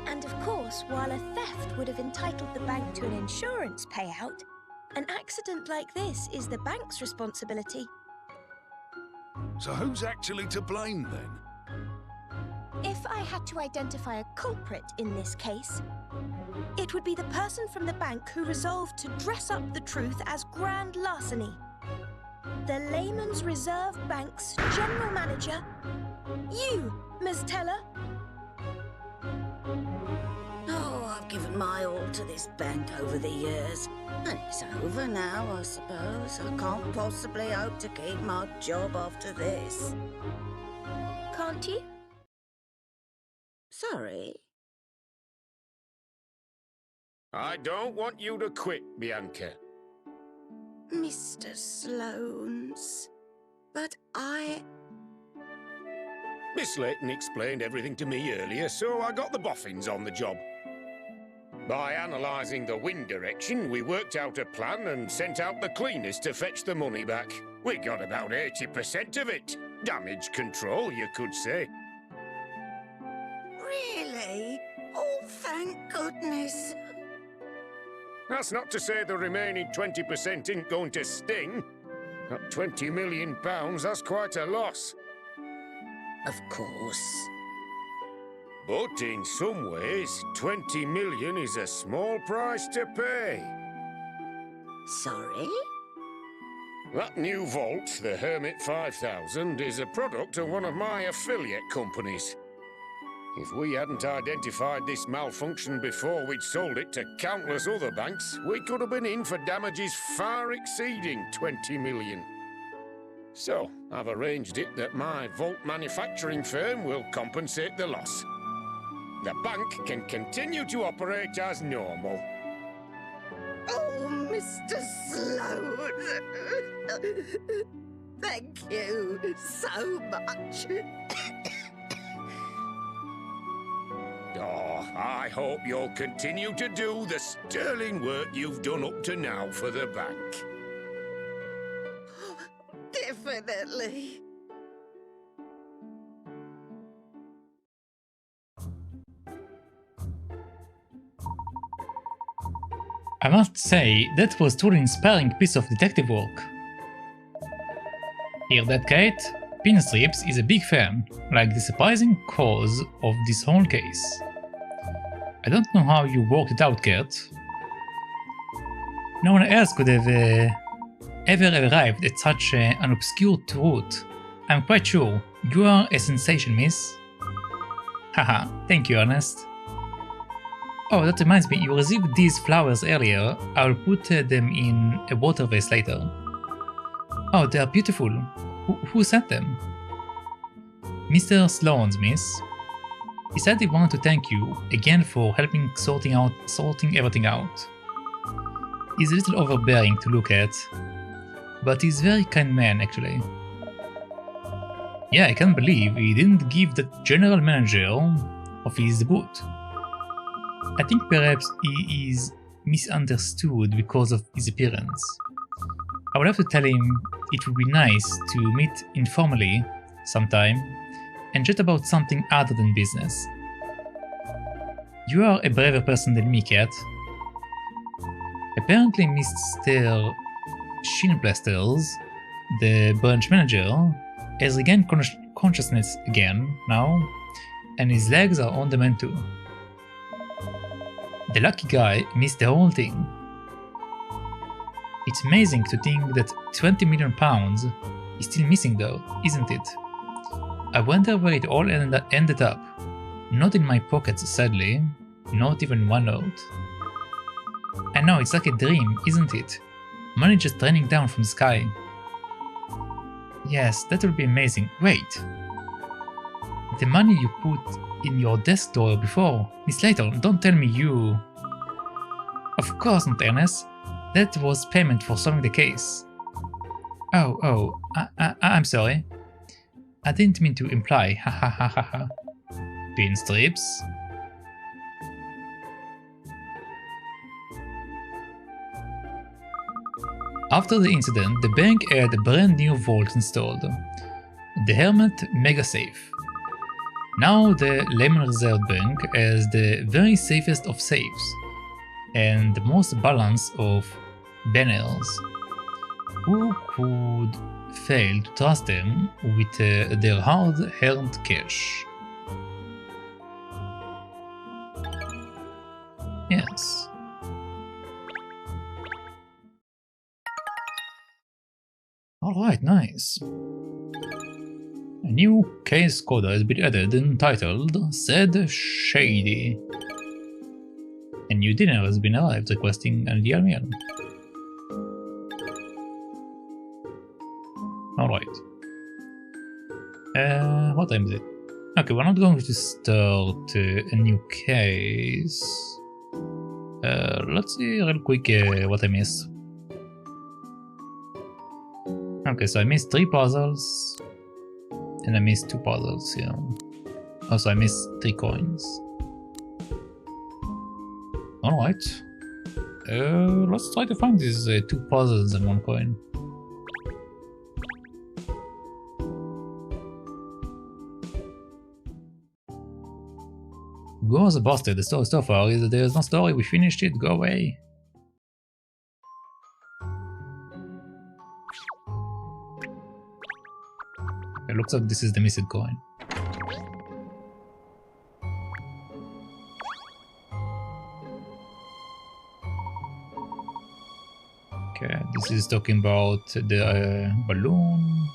Speaker 2: And of course, while a theft would have entitled the bank to an insurance payout, an accident like this is the bank's responsibility.
Speaker 9: So who's actually to blame then?
Speaker 2: If I had to identify a culprit in this case, it would be the person from the bank who resolved to dress up the truth as grand larceny. The Layman's Reserve Bank's general manager, you, Ms. Teller.
Speaker 8: Oh, I've given my all to this bank over the years. And it's over now, I suppose. I can't possibly hope to keep my job after this.
Speaker 2: Can't you?
Speaker 8: Sorry.
Speaker 10: I don't want you to quit, Bianca.
Speaker 8: Mr. Sloanes. But I...
Speaker 10: Miss Layton explained everything to me earlier, so I got the boffins on the job. By analysing the wind direction, we worked out a plan and sent out the cleaners to fetch the money back. We got about 80% of it. Damage control, you could say.
Speaker 8: Really? Oh, thank goodness.
Speaker 10: That's not to say the remaining 20% ain't going to sting. At £20 million, that's quite a loss.
Speaker 8: Of course.
Speaker 10: But in some ways, 20 million is a small price to pay.
Speaker 8: Sorry?
Speaker 10: That new vault, the Hermit 5000, is a product of one of my affiliate companies. If we hadn't identified this malfunction before we'd sold it to countless other banks, we could have been in for damages far exceeding 20 million. So, I've arranged it that my vault manufacturing firm will compensate the loss. The bank can continue to operate as normal.
Speaker 8: Oh, Mr. Sloan. Thank you so much.
Speaker 10: Oh, I hope you'll continue to do the sterling work you've done up to now for the bank.
Speaker 8: Definitely.
Speaker 4: I must say, that was truly inspiring piece of detective work. Hear that, Kate? Pinstrips is a big fan, like the surprising cause of this whole case. I don't know how you worked it out, Kate. No one else could have ever arrived at such an obscure truth. I'm quite sure you are a sensation, miss. Haha, thank you, Ernest. Oh, that reminds me, you received these flowers earlier. I'll put them in a water vase later. Oh, they are beautiful. Who sent them? Mr. Sloan's, miss. He said he wanted to thank you again for helping sorting everything out. He's a little overbearing to look at, but he's a very kind man, actually. Yeah, I can't believe he didn't give the general manager of his boot. I think perhaps he is misunderstood because of his appearance. I would have to tell him it would be nice to meet informally sometime and chat about something other than business. You are a braver person than me, Cat. Apparently Mr. Shinblasters, the branch manager, has regained consciousness again now, and his legs are on the mend too. The lucky guy missed the whole thing. It's amazing to think that 20 million pounds is still missing though, isn't it? I wonder where it all ended up. Not in my pockets, sadly. Not even one note. I know, it's like a dream, isn't it? Money just raining down from the sky. Yes, that would be amazing. Wait! The money you put in your desk drawer before. Miss Layton, don't tell me you... Of course not, Ernest. That was payment for solving the case. I'm sorry. I didn't mean to imply, ha ha ha ha ha. Pinstrips. After the incident, the bank had a brand new vault installed, the Hermit Mega Safe. Now the Lehman Reserve Bank has the very safest of safes, and the most balance of banners. Who could fail to trust them with their hard-earned cash? Yes. Alright, nice. A new case coda has been added entitled Said Shady. A new dinner has been arrived requesting an ideal meal. Alright. What time is it? Okay, we're not going to start a new case. Let's see real quick what I missed. Okay, so I missed 3 puzzles. And I missed 2 puzzles, yeah. Also, I missed 3 coins. Alright. Let's try to find these 2 puzzles and 1 coin. Go as a bastard, the story so far is that there's no story, we finished it, go away. It looks like this is the missing coin. This is talking about the balloon.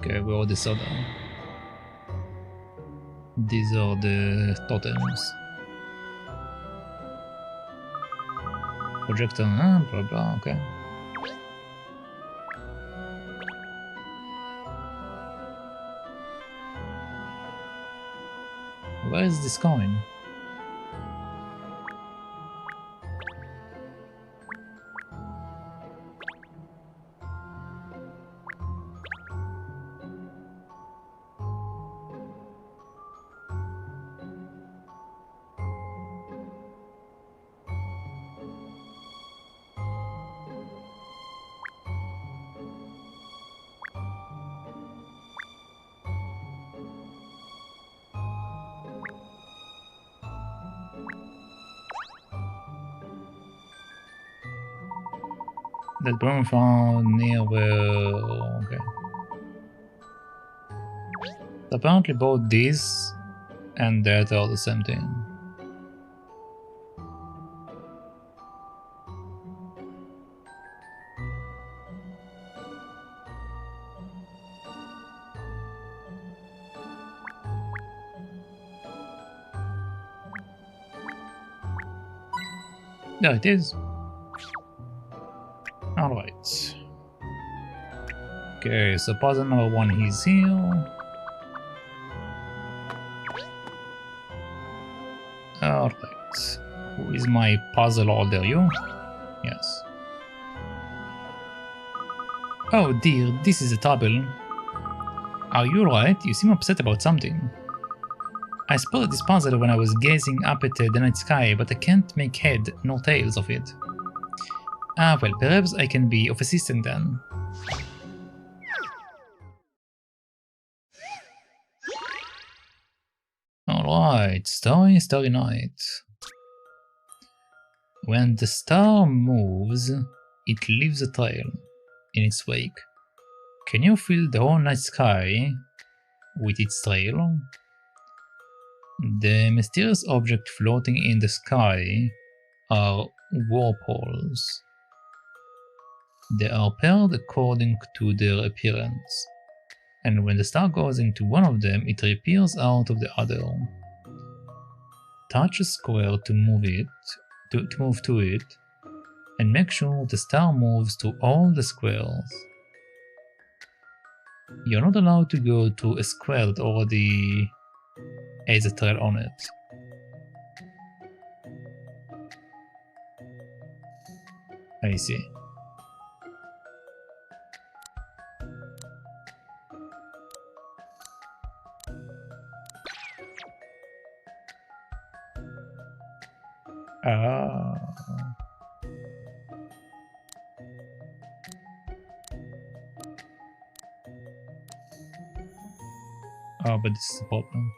Speaker 4: Okay, where are the soda? These are the totems. Projector, blah blah, okay. Where is this coin? That bone found near where... okay. Apparently both this and that are the same thing. There it is. Alright. Okay, so puzzle number 1 is here. Alright. Who is my puzzle holder? You? Yes. Oh dear, this is a trouble. Are you right? You seem upset about something. I spotted this puzzle when I was gazing up at the night sky, but I can't make head nor tails of it. Ah, well, perhaps I can be of assistance then. Alright, Starry Night. When the star moves, it leaves a trail in its wake. Can you fill the whole night sky with its trail? The mysterious objects floating in the sky are warpholes. They are paired according to their appearance, and when the star goes into one of them, it reappears out of the other. Touch a square to move to it, and make sure the star moves to all the squares. You're not allowed to go to a square that already has a trail on it. I see. Oh, but this is the problem.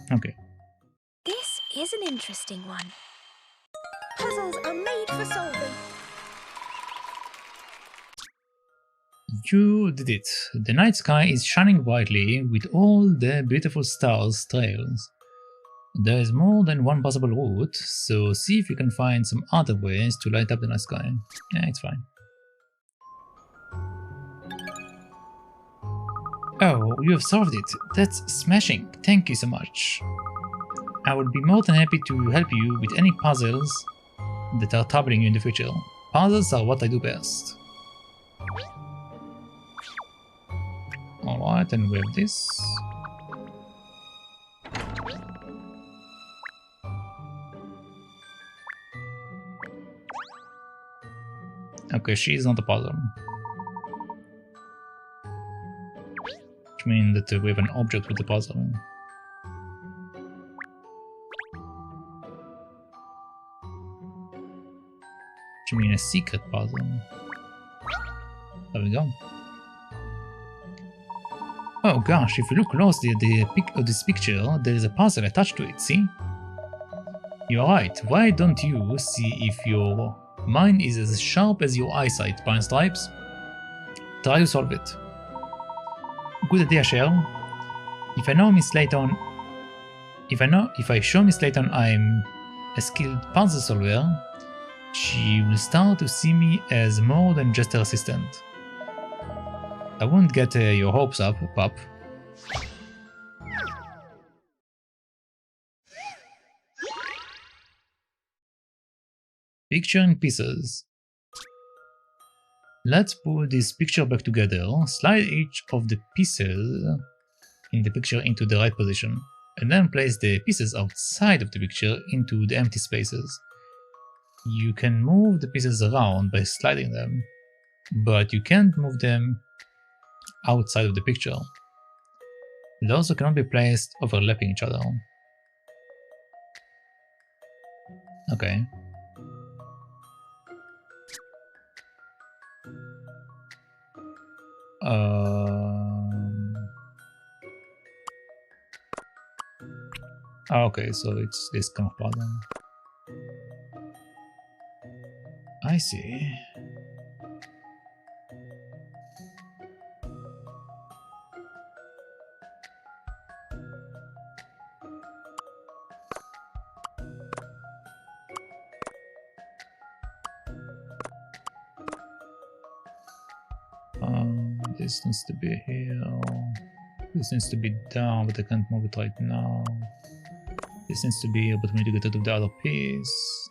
Speaker 4: Okay.
Speaker 2: This is an interesting one. Puzzles are made for solving.
Speaker 4: You did it. The night sky is shining brightly with all the beautiful stars trails. There is more than one possible route, so see if you can find some other ways to light up the night sky. Yeah, it's fine. Oh, you have solved it. That's smashing. Thank you so much. I would be more than happy to help you with any puzzles that are troubling you in the future. Puzzles are what I do best. Alright, and we have this. Okay, she is not a puzzle. Which means that we have an object with a puzzle. Which means a secret puzzle. There we go. Oh gosh, if you look closely at this picture, there is a puzzle attached to it, see? You are right, why don't you see if your mind is as sharp as your eyesight, Pinstripes? Try to solve it. Good idea, Sherl. If I know Miss Layton, if I show Miss Layton I'm a skilled puzzle solver, she will start to see me as more than just her assistant. I won't get your hopes up, pup. Picture in pieces. Let's put this picture back together, slide each of the pieces in the picture into the right position, and then place the pieces outside of the picture into the empty spaces. You can move the pieces around by sliding them, but you can't move them outside of the picture. They also cannot be placed overlapping each other. Okay. Okay, so it's this kind of puzzle. I see. This needs to be here. This needs to be down, but I can't move it right now. This needs to be here, but we need to get rid of the other piece.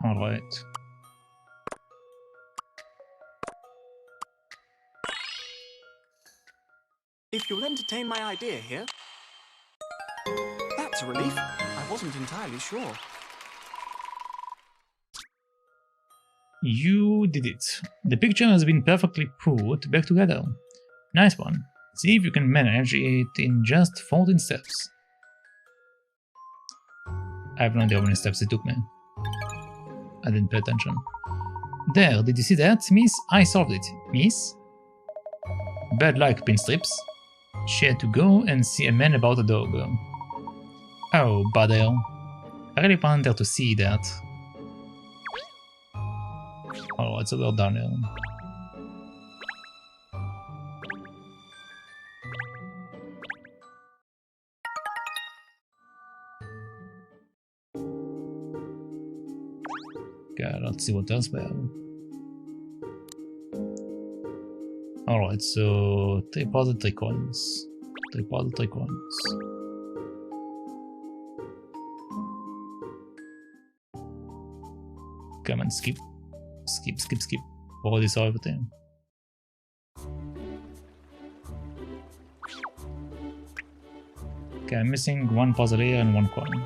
Speaker 4: Alright.
Speaker 5: If you'll entertain my idea here. That's a relief. I wasn't entirely sure.
Speaker 4: You did it. The picture has been perfectly put back together. Nice one. See if you can manage it in just 14 steps. I have no idea how many steps it took me. I didn't pay attention. There, did you see that, Miss? I solved it. Miss? Bad luck, Pinstrips. She had to go and see a man about a dog. Oh, bother. I really wanted her to see that. Alright, so we're done here. Okay, let's see what else we have. Alright, so 3 puzzle, 3 coins. 3 puzzle, 3 coins. Come on, skip. Skip. Already saw everything. Okay, I'm missing 1 puzzle here and 1 coin.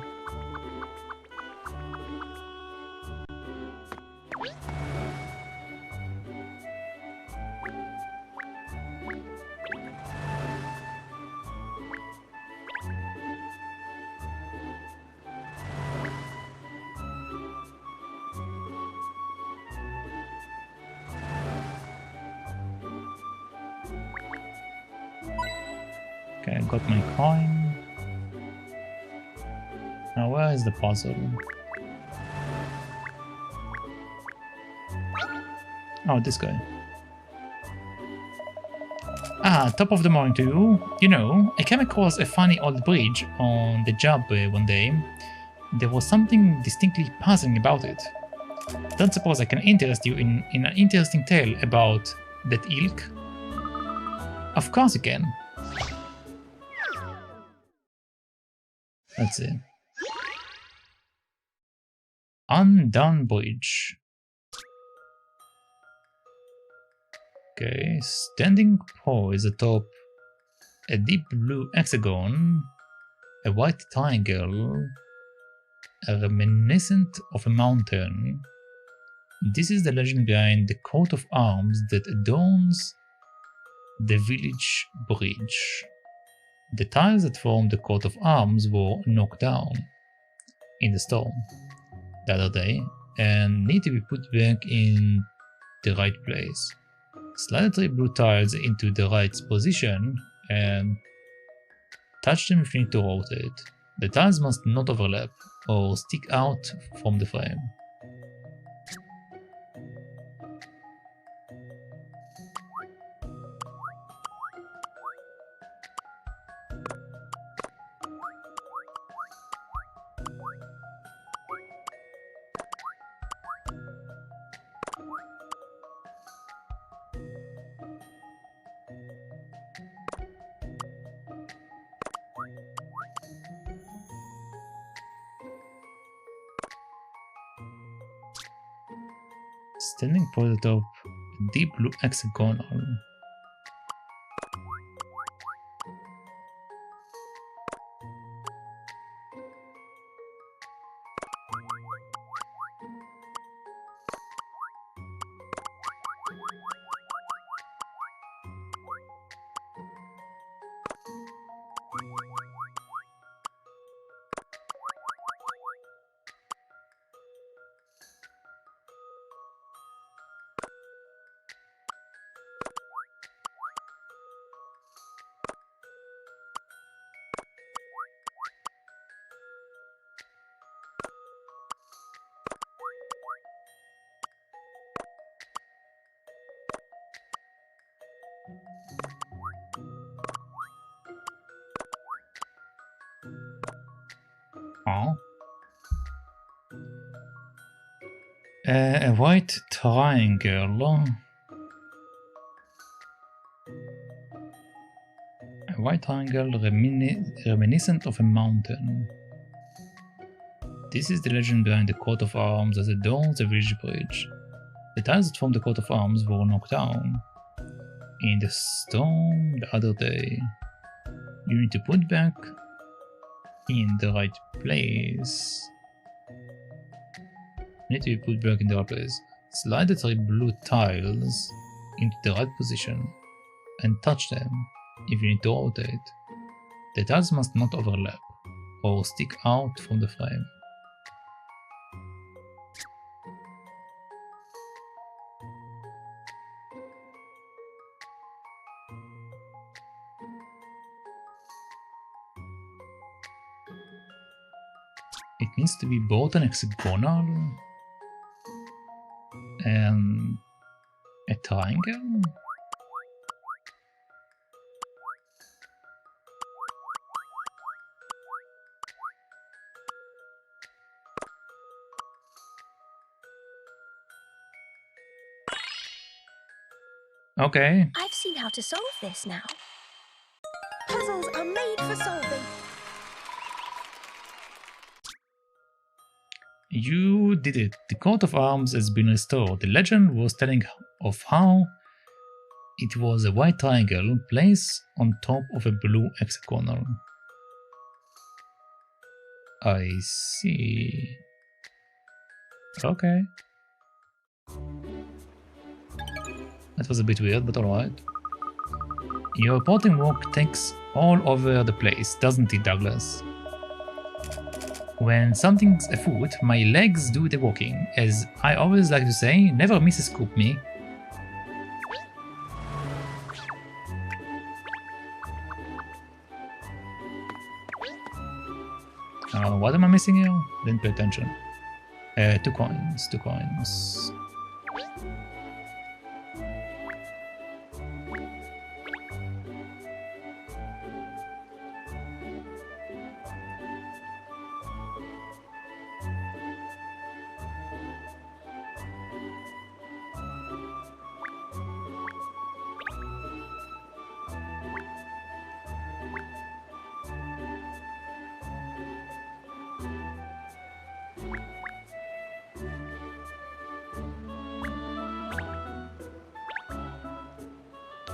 Speaker 4: Okay, I got my coin. Now where is the puzzle? Oh, this guy. Ah, top of the morning to you. You know, I came across a funny old bridge on the job one day. There was something distinctly puzzling about it. Don't suppose I can interest you in an interesting tale about that ilk? Of course you can. Let's see. Undone Bridge. Okay, standing poised atop a deep blue hexagon, a white triangle, a reminiscent of a mountain. This is the legend behind the coat of arms that adorns the village bridge. The tiles that form the coat of arms were knocked down in the storm the other day and need to be put back in the right place. Slide the 3 blue tiles into the right position and touch them if you need to rotate. The tiles must not overlap or stick out from the frame. Standing poised atop a deep blue hexagonal. Oh. A white triangle. A white triangle reminiscent of a mountain. This is the legend behind the coat of arms that adorns the village bridge. The tiles that form the coat of arms were knocked down in the storm the other day. You need to put back in the right place. Need to be put back in the right place. Slide the 3 blue tiles into the right position and touch them if you need to rotate. The tiles must not overlap or stick out from the frame. It needs to be both an hexagonal and a triangle? Okay.
Speaker 2: I've seen how to solve this now. Puzzles are made for solving.
Speaker 4: You did it. The coat of arms has been restored. The legend was telling of how it was a white triangle placed on top of a blue hexagonal. I see. Okay. That was a bit weird, but alright. Your reporting work takes all over the place, doesn't it, Douglas? When something's afoot, my legs do the walking. As I always like to say, never miss a scoop, me.
Speaker 1: What am I missing here? Didn't pay attention. 2 coins, 2 coins.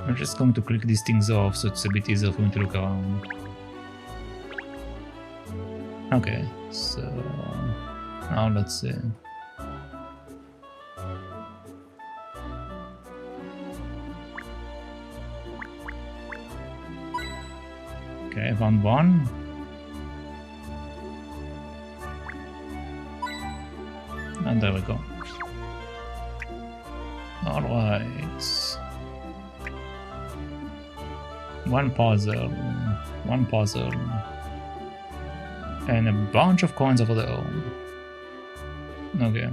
Speaker 1: I'm just going to click these things off so it's a bit easier for me to look around. Okay, so now let's see. Okay, I found one. And there we go. Alright. One puzzle, and a bunch of coins over there. Okay.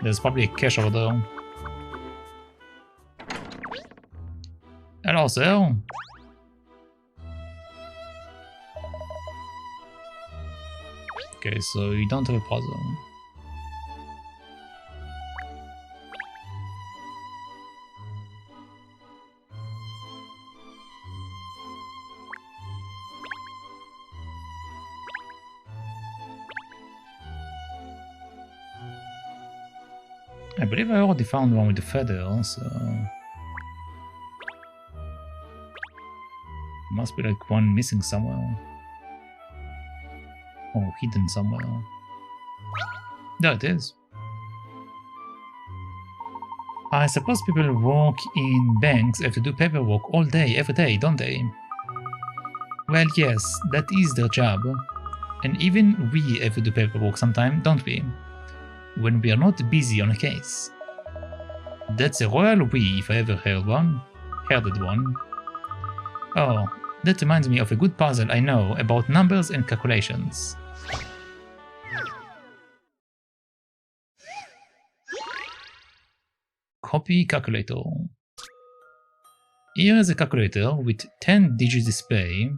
Speaker 1: There's probably a cache over there. Hello, sir. Okay, so you don't have a puzzle. I believe I already found one with the feather, so... Must be like one missing somewhere. Or hidden somewhere. There it is. I suppose people work in banks have to do paperwork all day, every day, don't they? Well, yes, that is their job. And even we have to do paperwork sometime, don't we? When we are not busy on a case. That's a royal we, if I ever heard one. Oh, that reminds me of a good puzzle I know about numbers and calculations. Copy calculator. Here is a calculator with 10-digit display.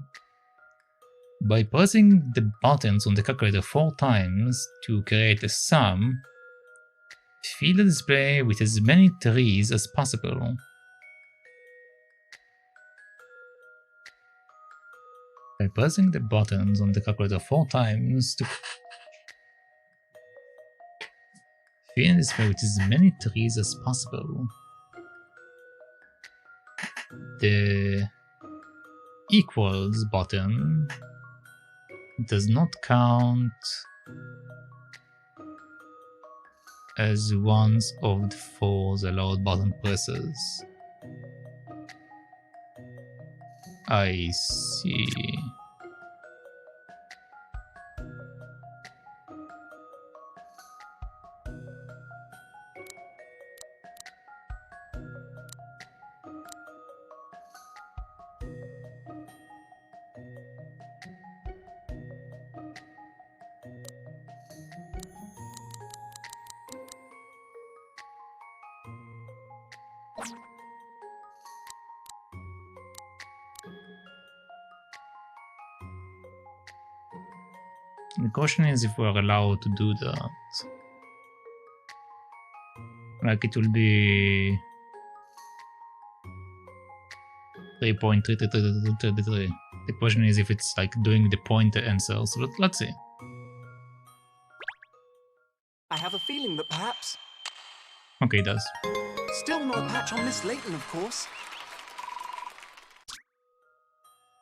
Speaker 1: By pressing the buttons on the calculator 4 times to create a sum, fill the display with as many 3s as possible. By pressing the buttons on the calculator 4 times to fill the display with as many 3s as possible. The equals button does not count as one of the 4 allowed button presses. I see. The question is if we're allowed to do that. Like it will be 3.33333. The question is if it's like doing the pointer answer, so let's see.
Speaker 5: I have a feeling that perhaps...
Speaker 1: Okay, it does.
Speaker 5: Still not a patch on Miss Layton, of course.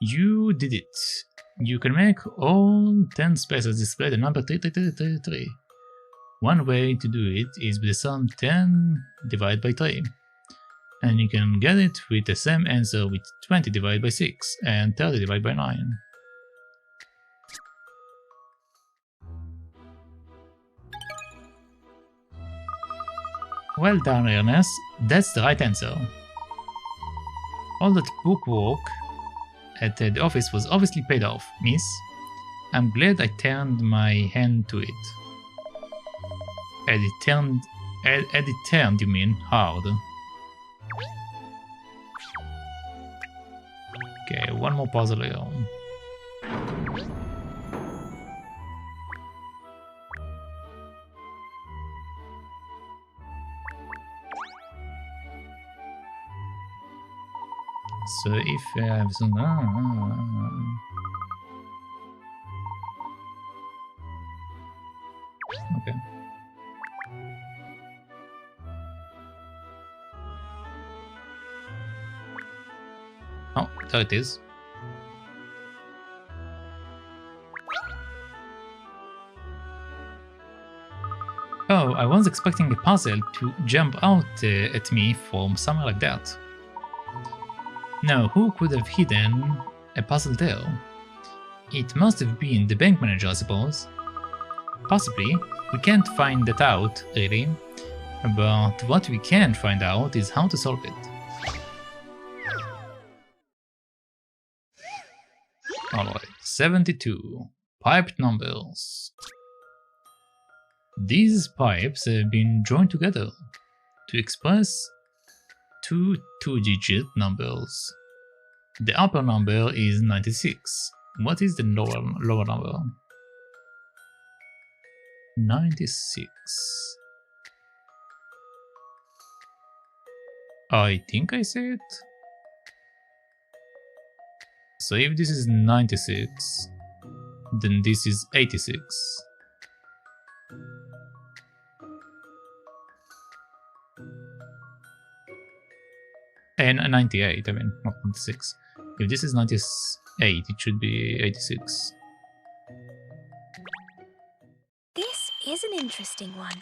Speaker 1: You did it. You can make all 10 spaces display the number 33333. One way to do it is with the sum 10 divided by 3. And you can get it with the same answer with 20 divided by 6 and 30 divided by 9. Well done, Ernest. That's the right answer. All that bookwork at the office was obviously paid off, miss. I'm glad I turned my hand to it. And it turned, you mean, hard. Okay, one more puzzle here. So if I have some... Okay. Oh, there it is. Oh, I was expecting a puzzle to jump out at me from somewhere like that. Now, who could have hidden a puzzle there? It must have been the bank manager, I suppose. Possibly. We can't find that out, really. But what we can find out is how to solve it. Alright, 72. Piped numbers. These pipes have been joined together to express two two-digit numbers. The upper number is 96. What is the lower number? 96. I think I say it. So if this is 96, then this is 86. And 98, I mean, not 96. If this is 98, it should be 86.
Speaker 2: This is an interesting one.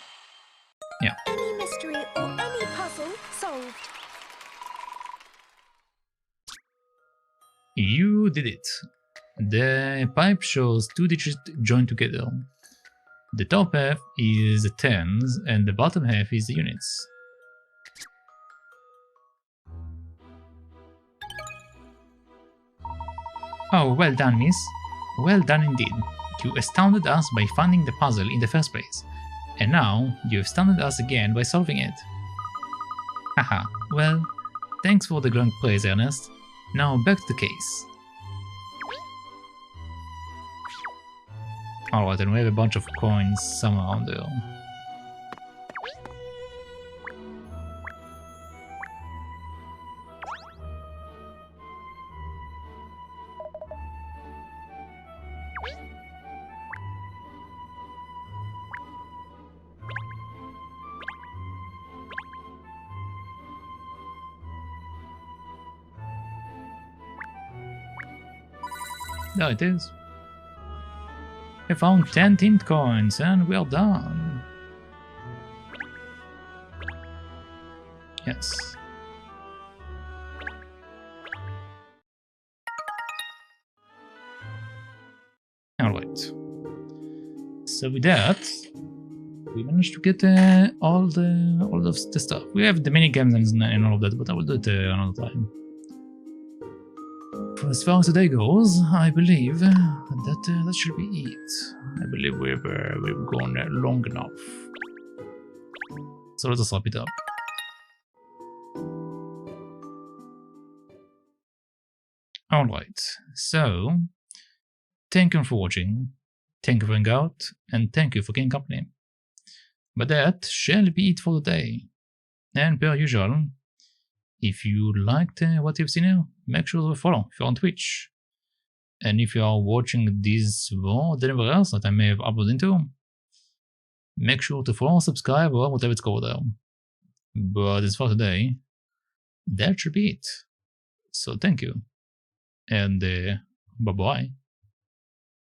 Speaker 1: Yeah.
Speaker 2: Any mystery or any puzzle solved.
Speaker 1: You did it. The pipe shows two digits joined together. The top half is the tens and the bottom half is the units. Oh, well done, miss. Well done indeed. You astounded us by finding the puzzle in the first place, and now you have astounded us again by solving it. Haha, well, thanks for the grand praise, Ernest. Now back to the case. Alright, and we have a bunch of coins somewhere around there. There it is. I found 10 tint coins and we're done. Yes. Alright. So with that, we managed to get all of the stuff. We have the mini games and all of that, but I will do it another time. For as far as today goes, I believe that should be it. I believe we've gone long enough. So let us wrap it up. Alright, so thank you for watching, thank you for hanging out, and thank you for getting company. But that shall be it for the day. And per usual, if you liked what you've seen here, make sure to follow if you're on Twitch. And if you are watching this or anywhere else that I may have uploaded into, make sure to follow, subscribe, or whatever it's called there. But as for today, that should be it. So thank you, and bye-bye.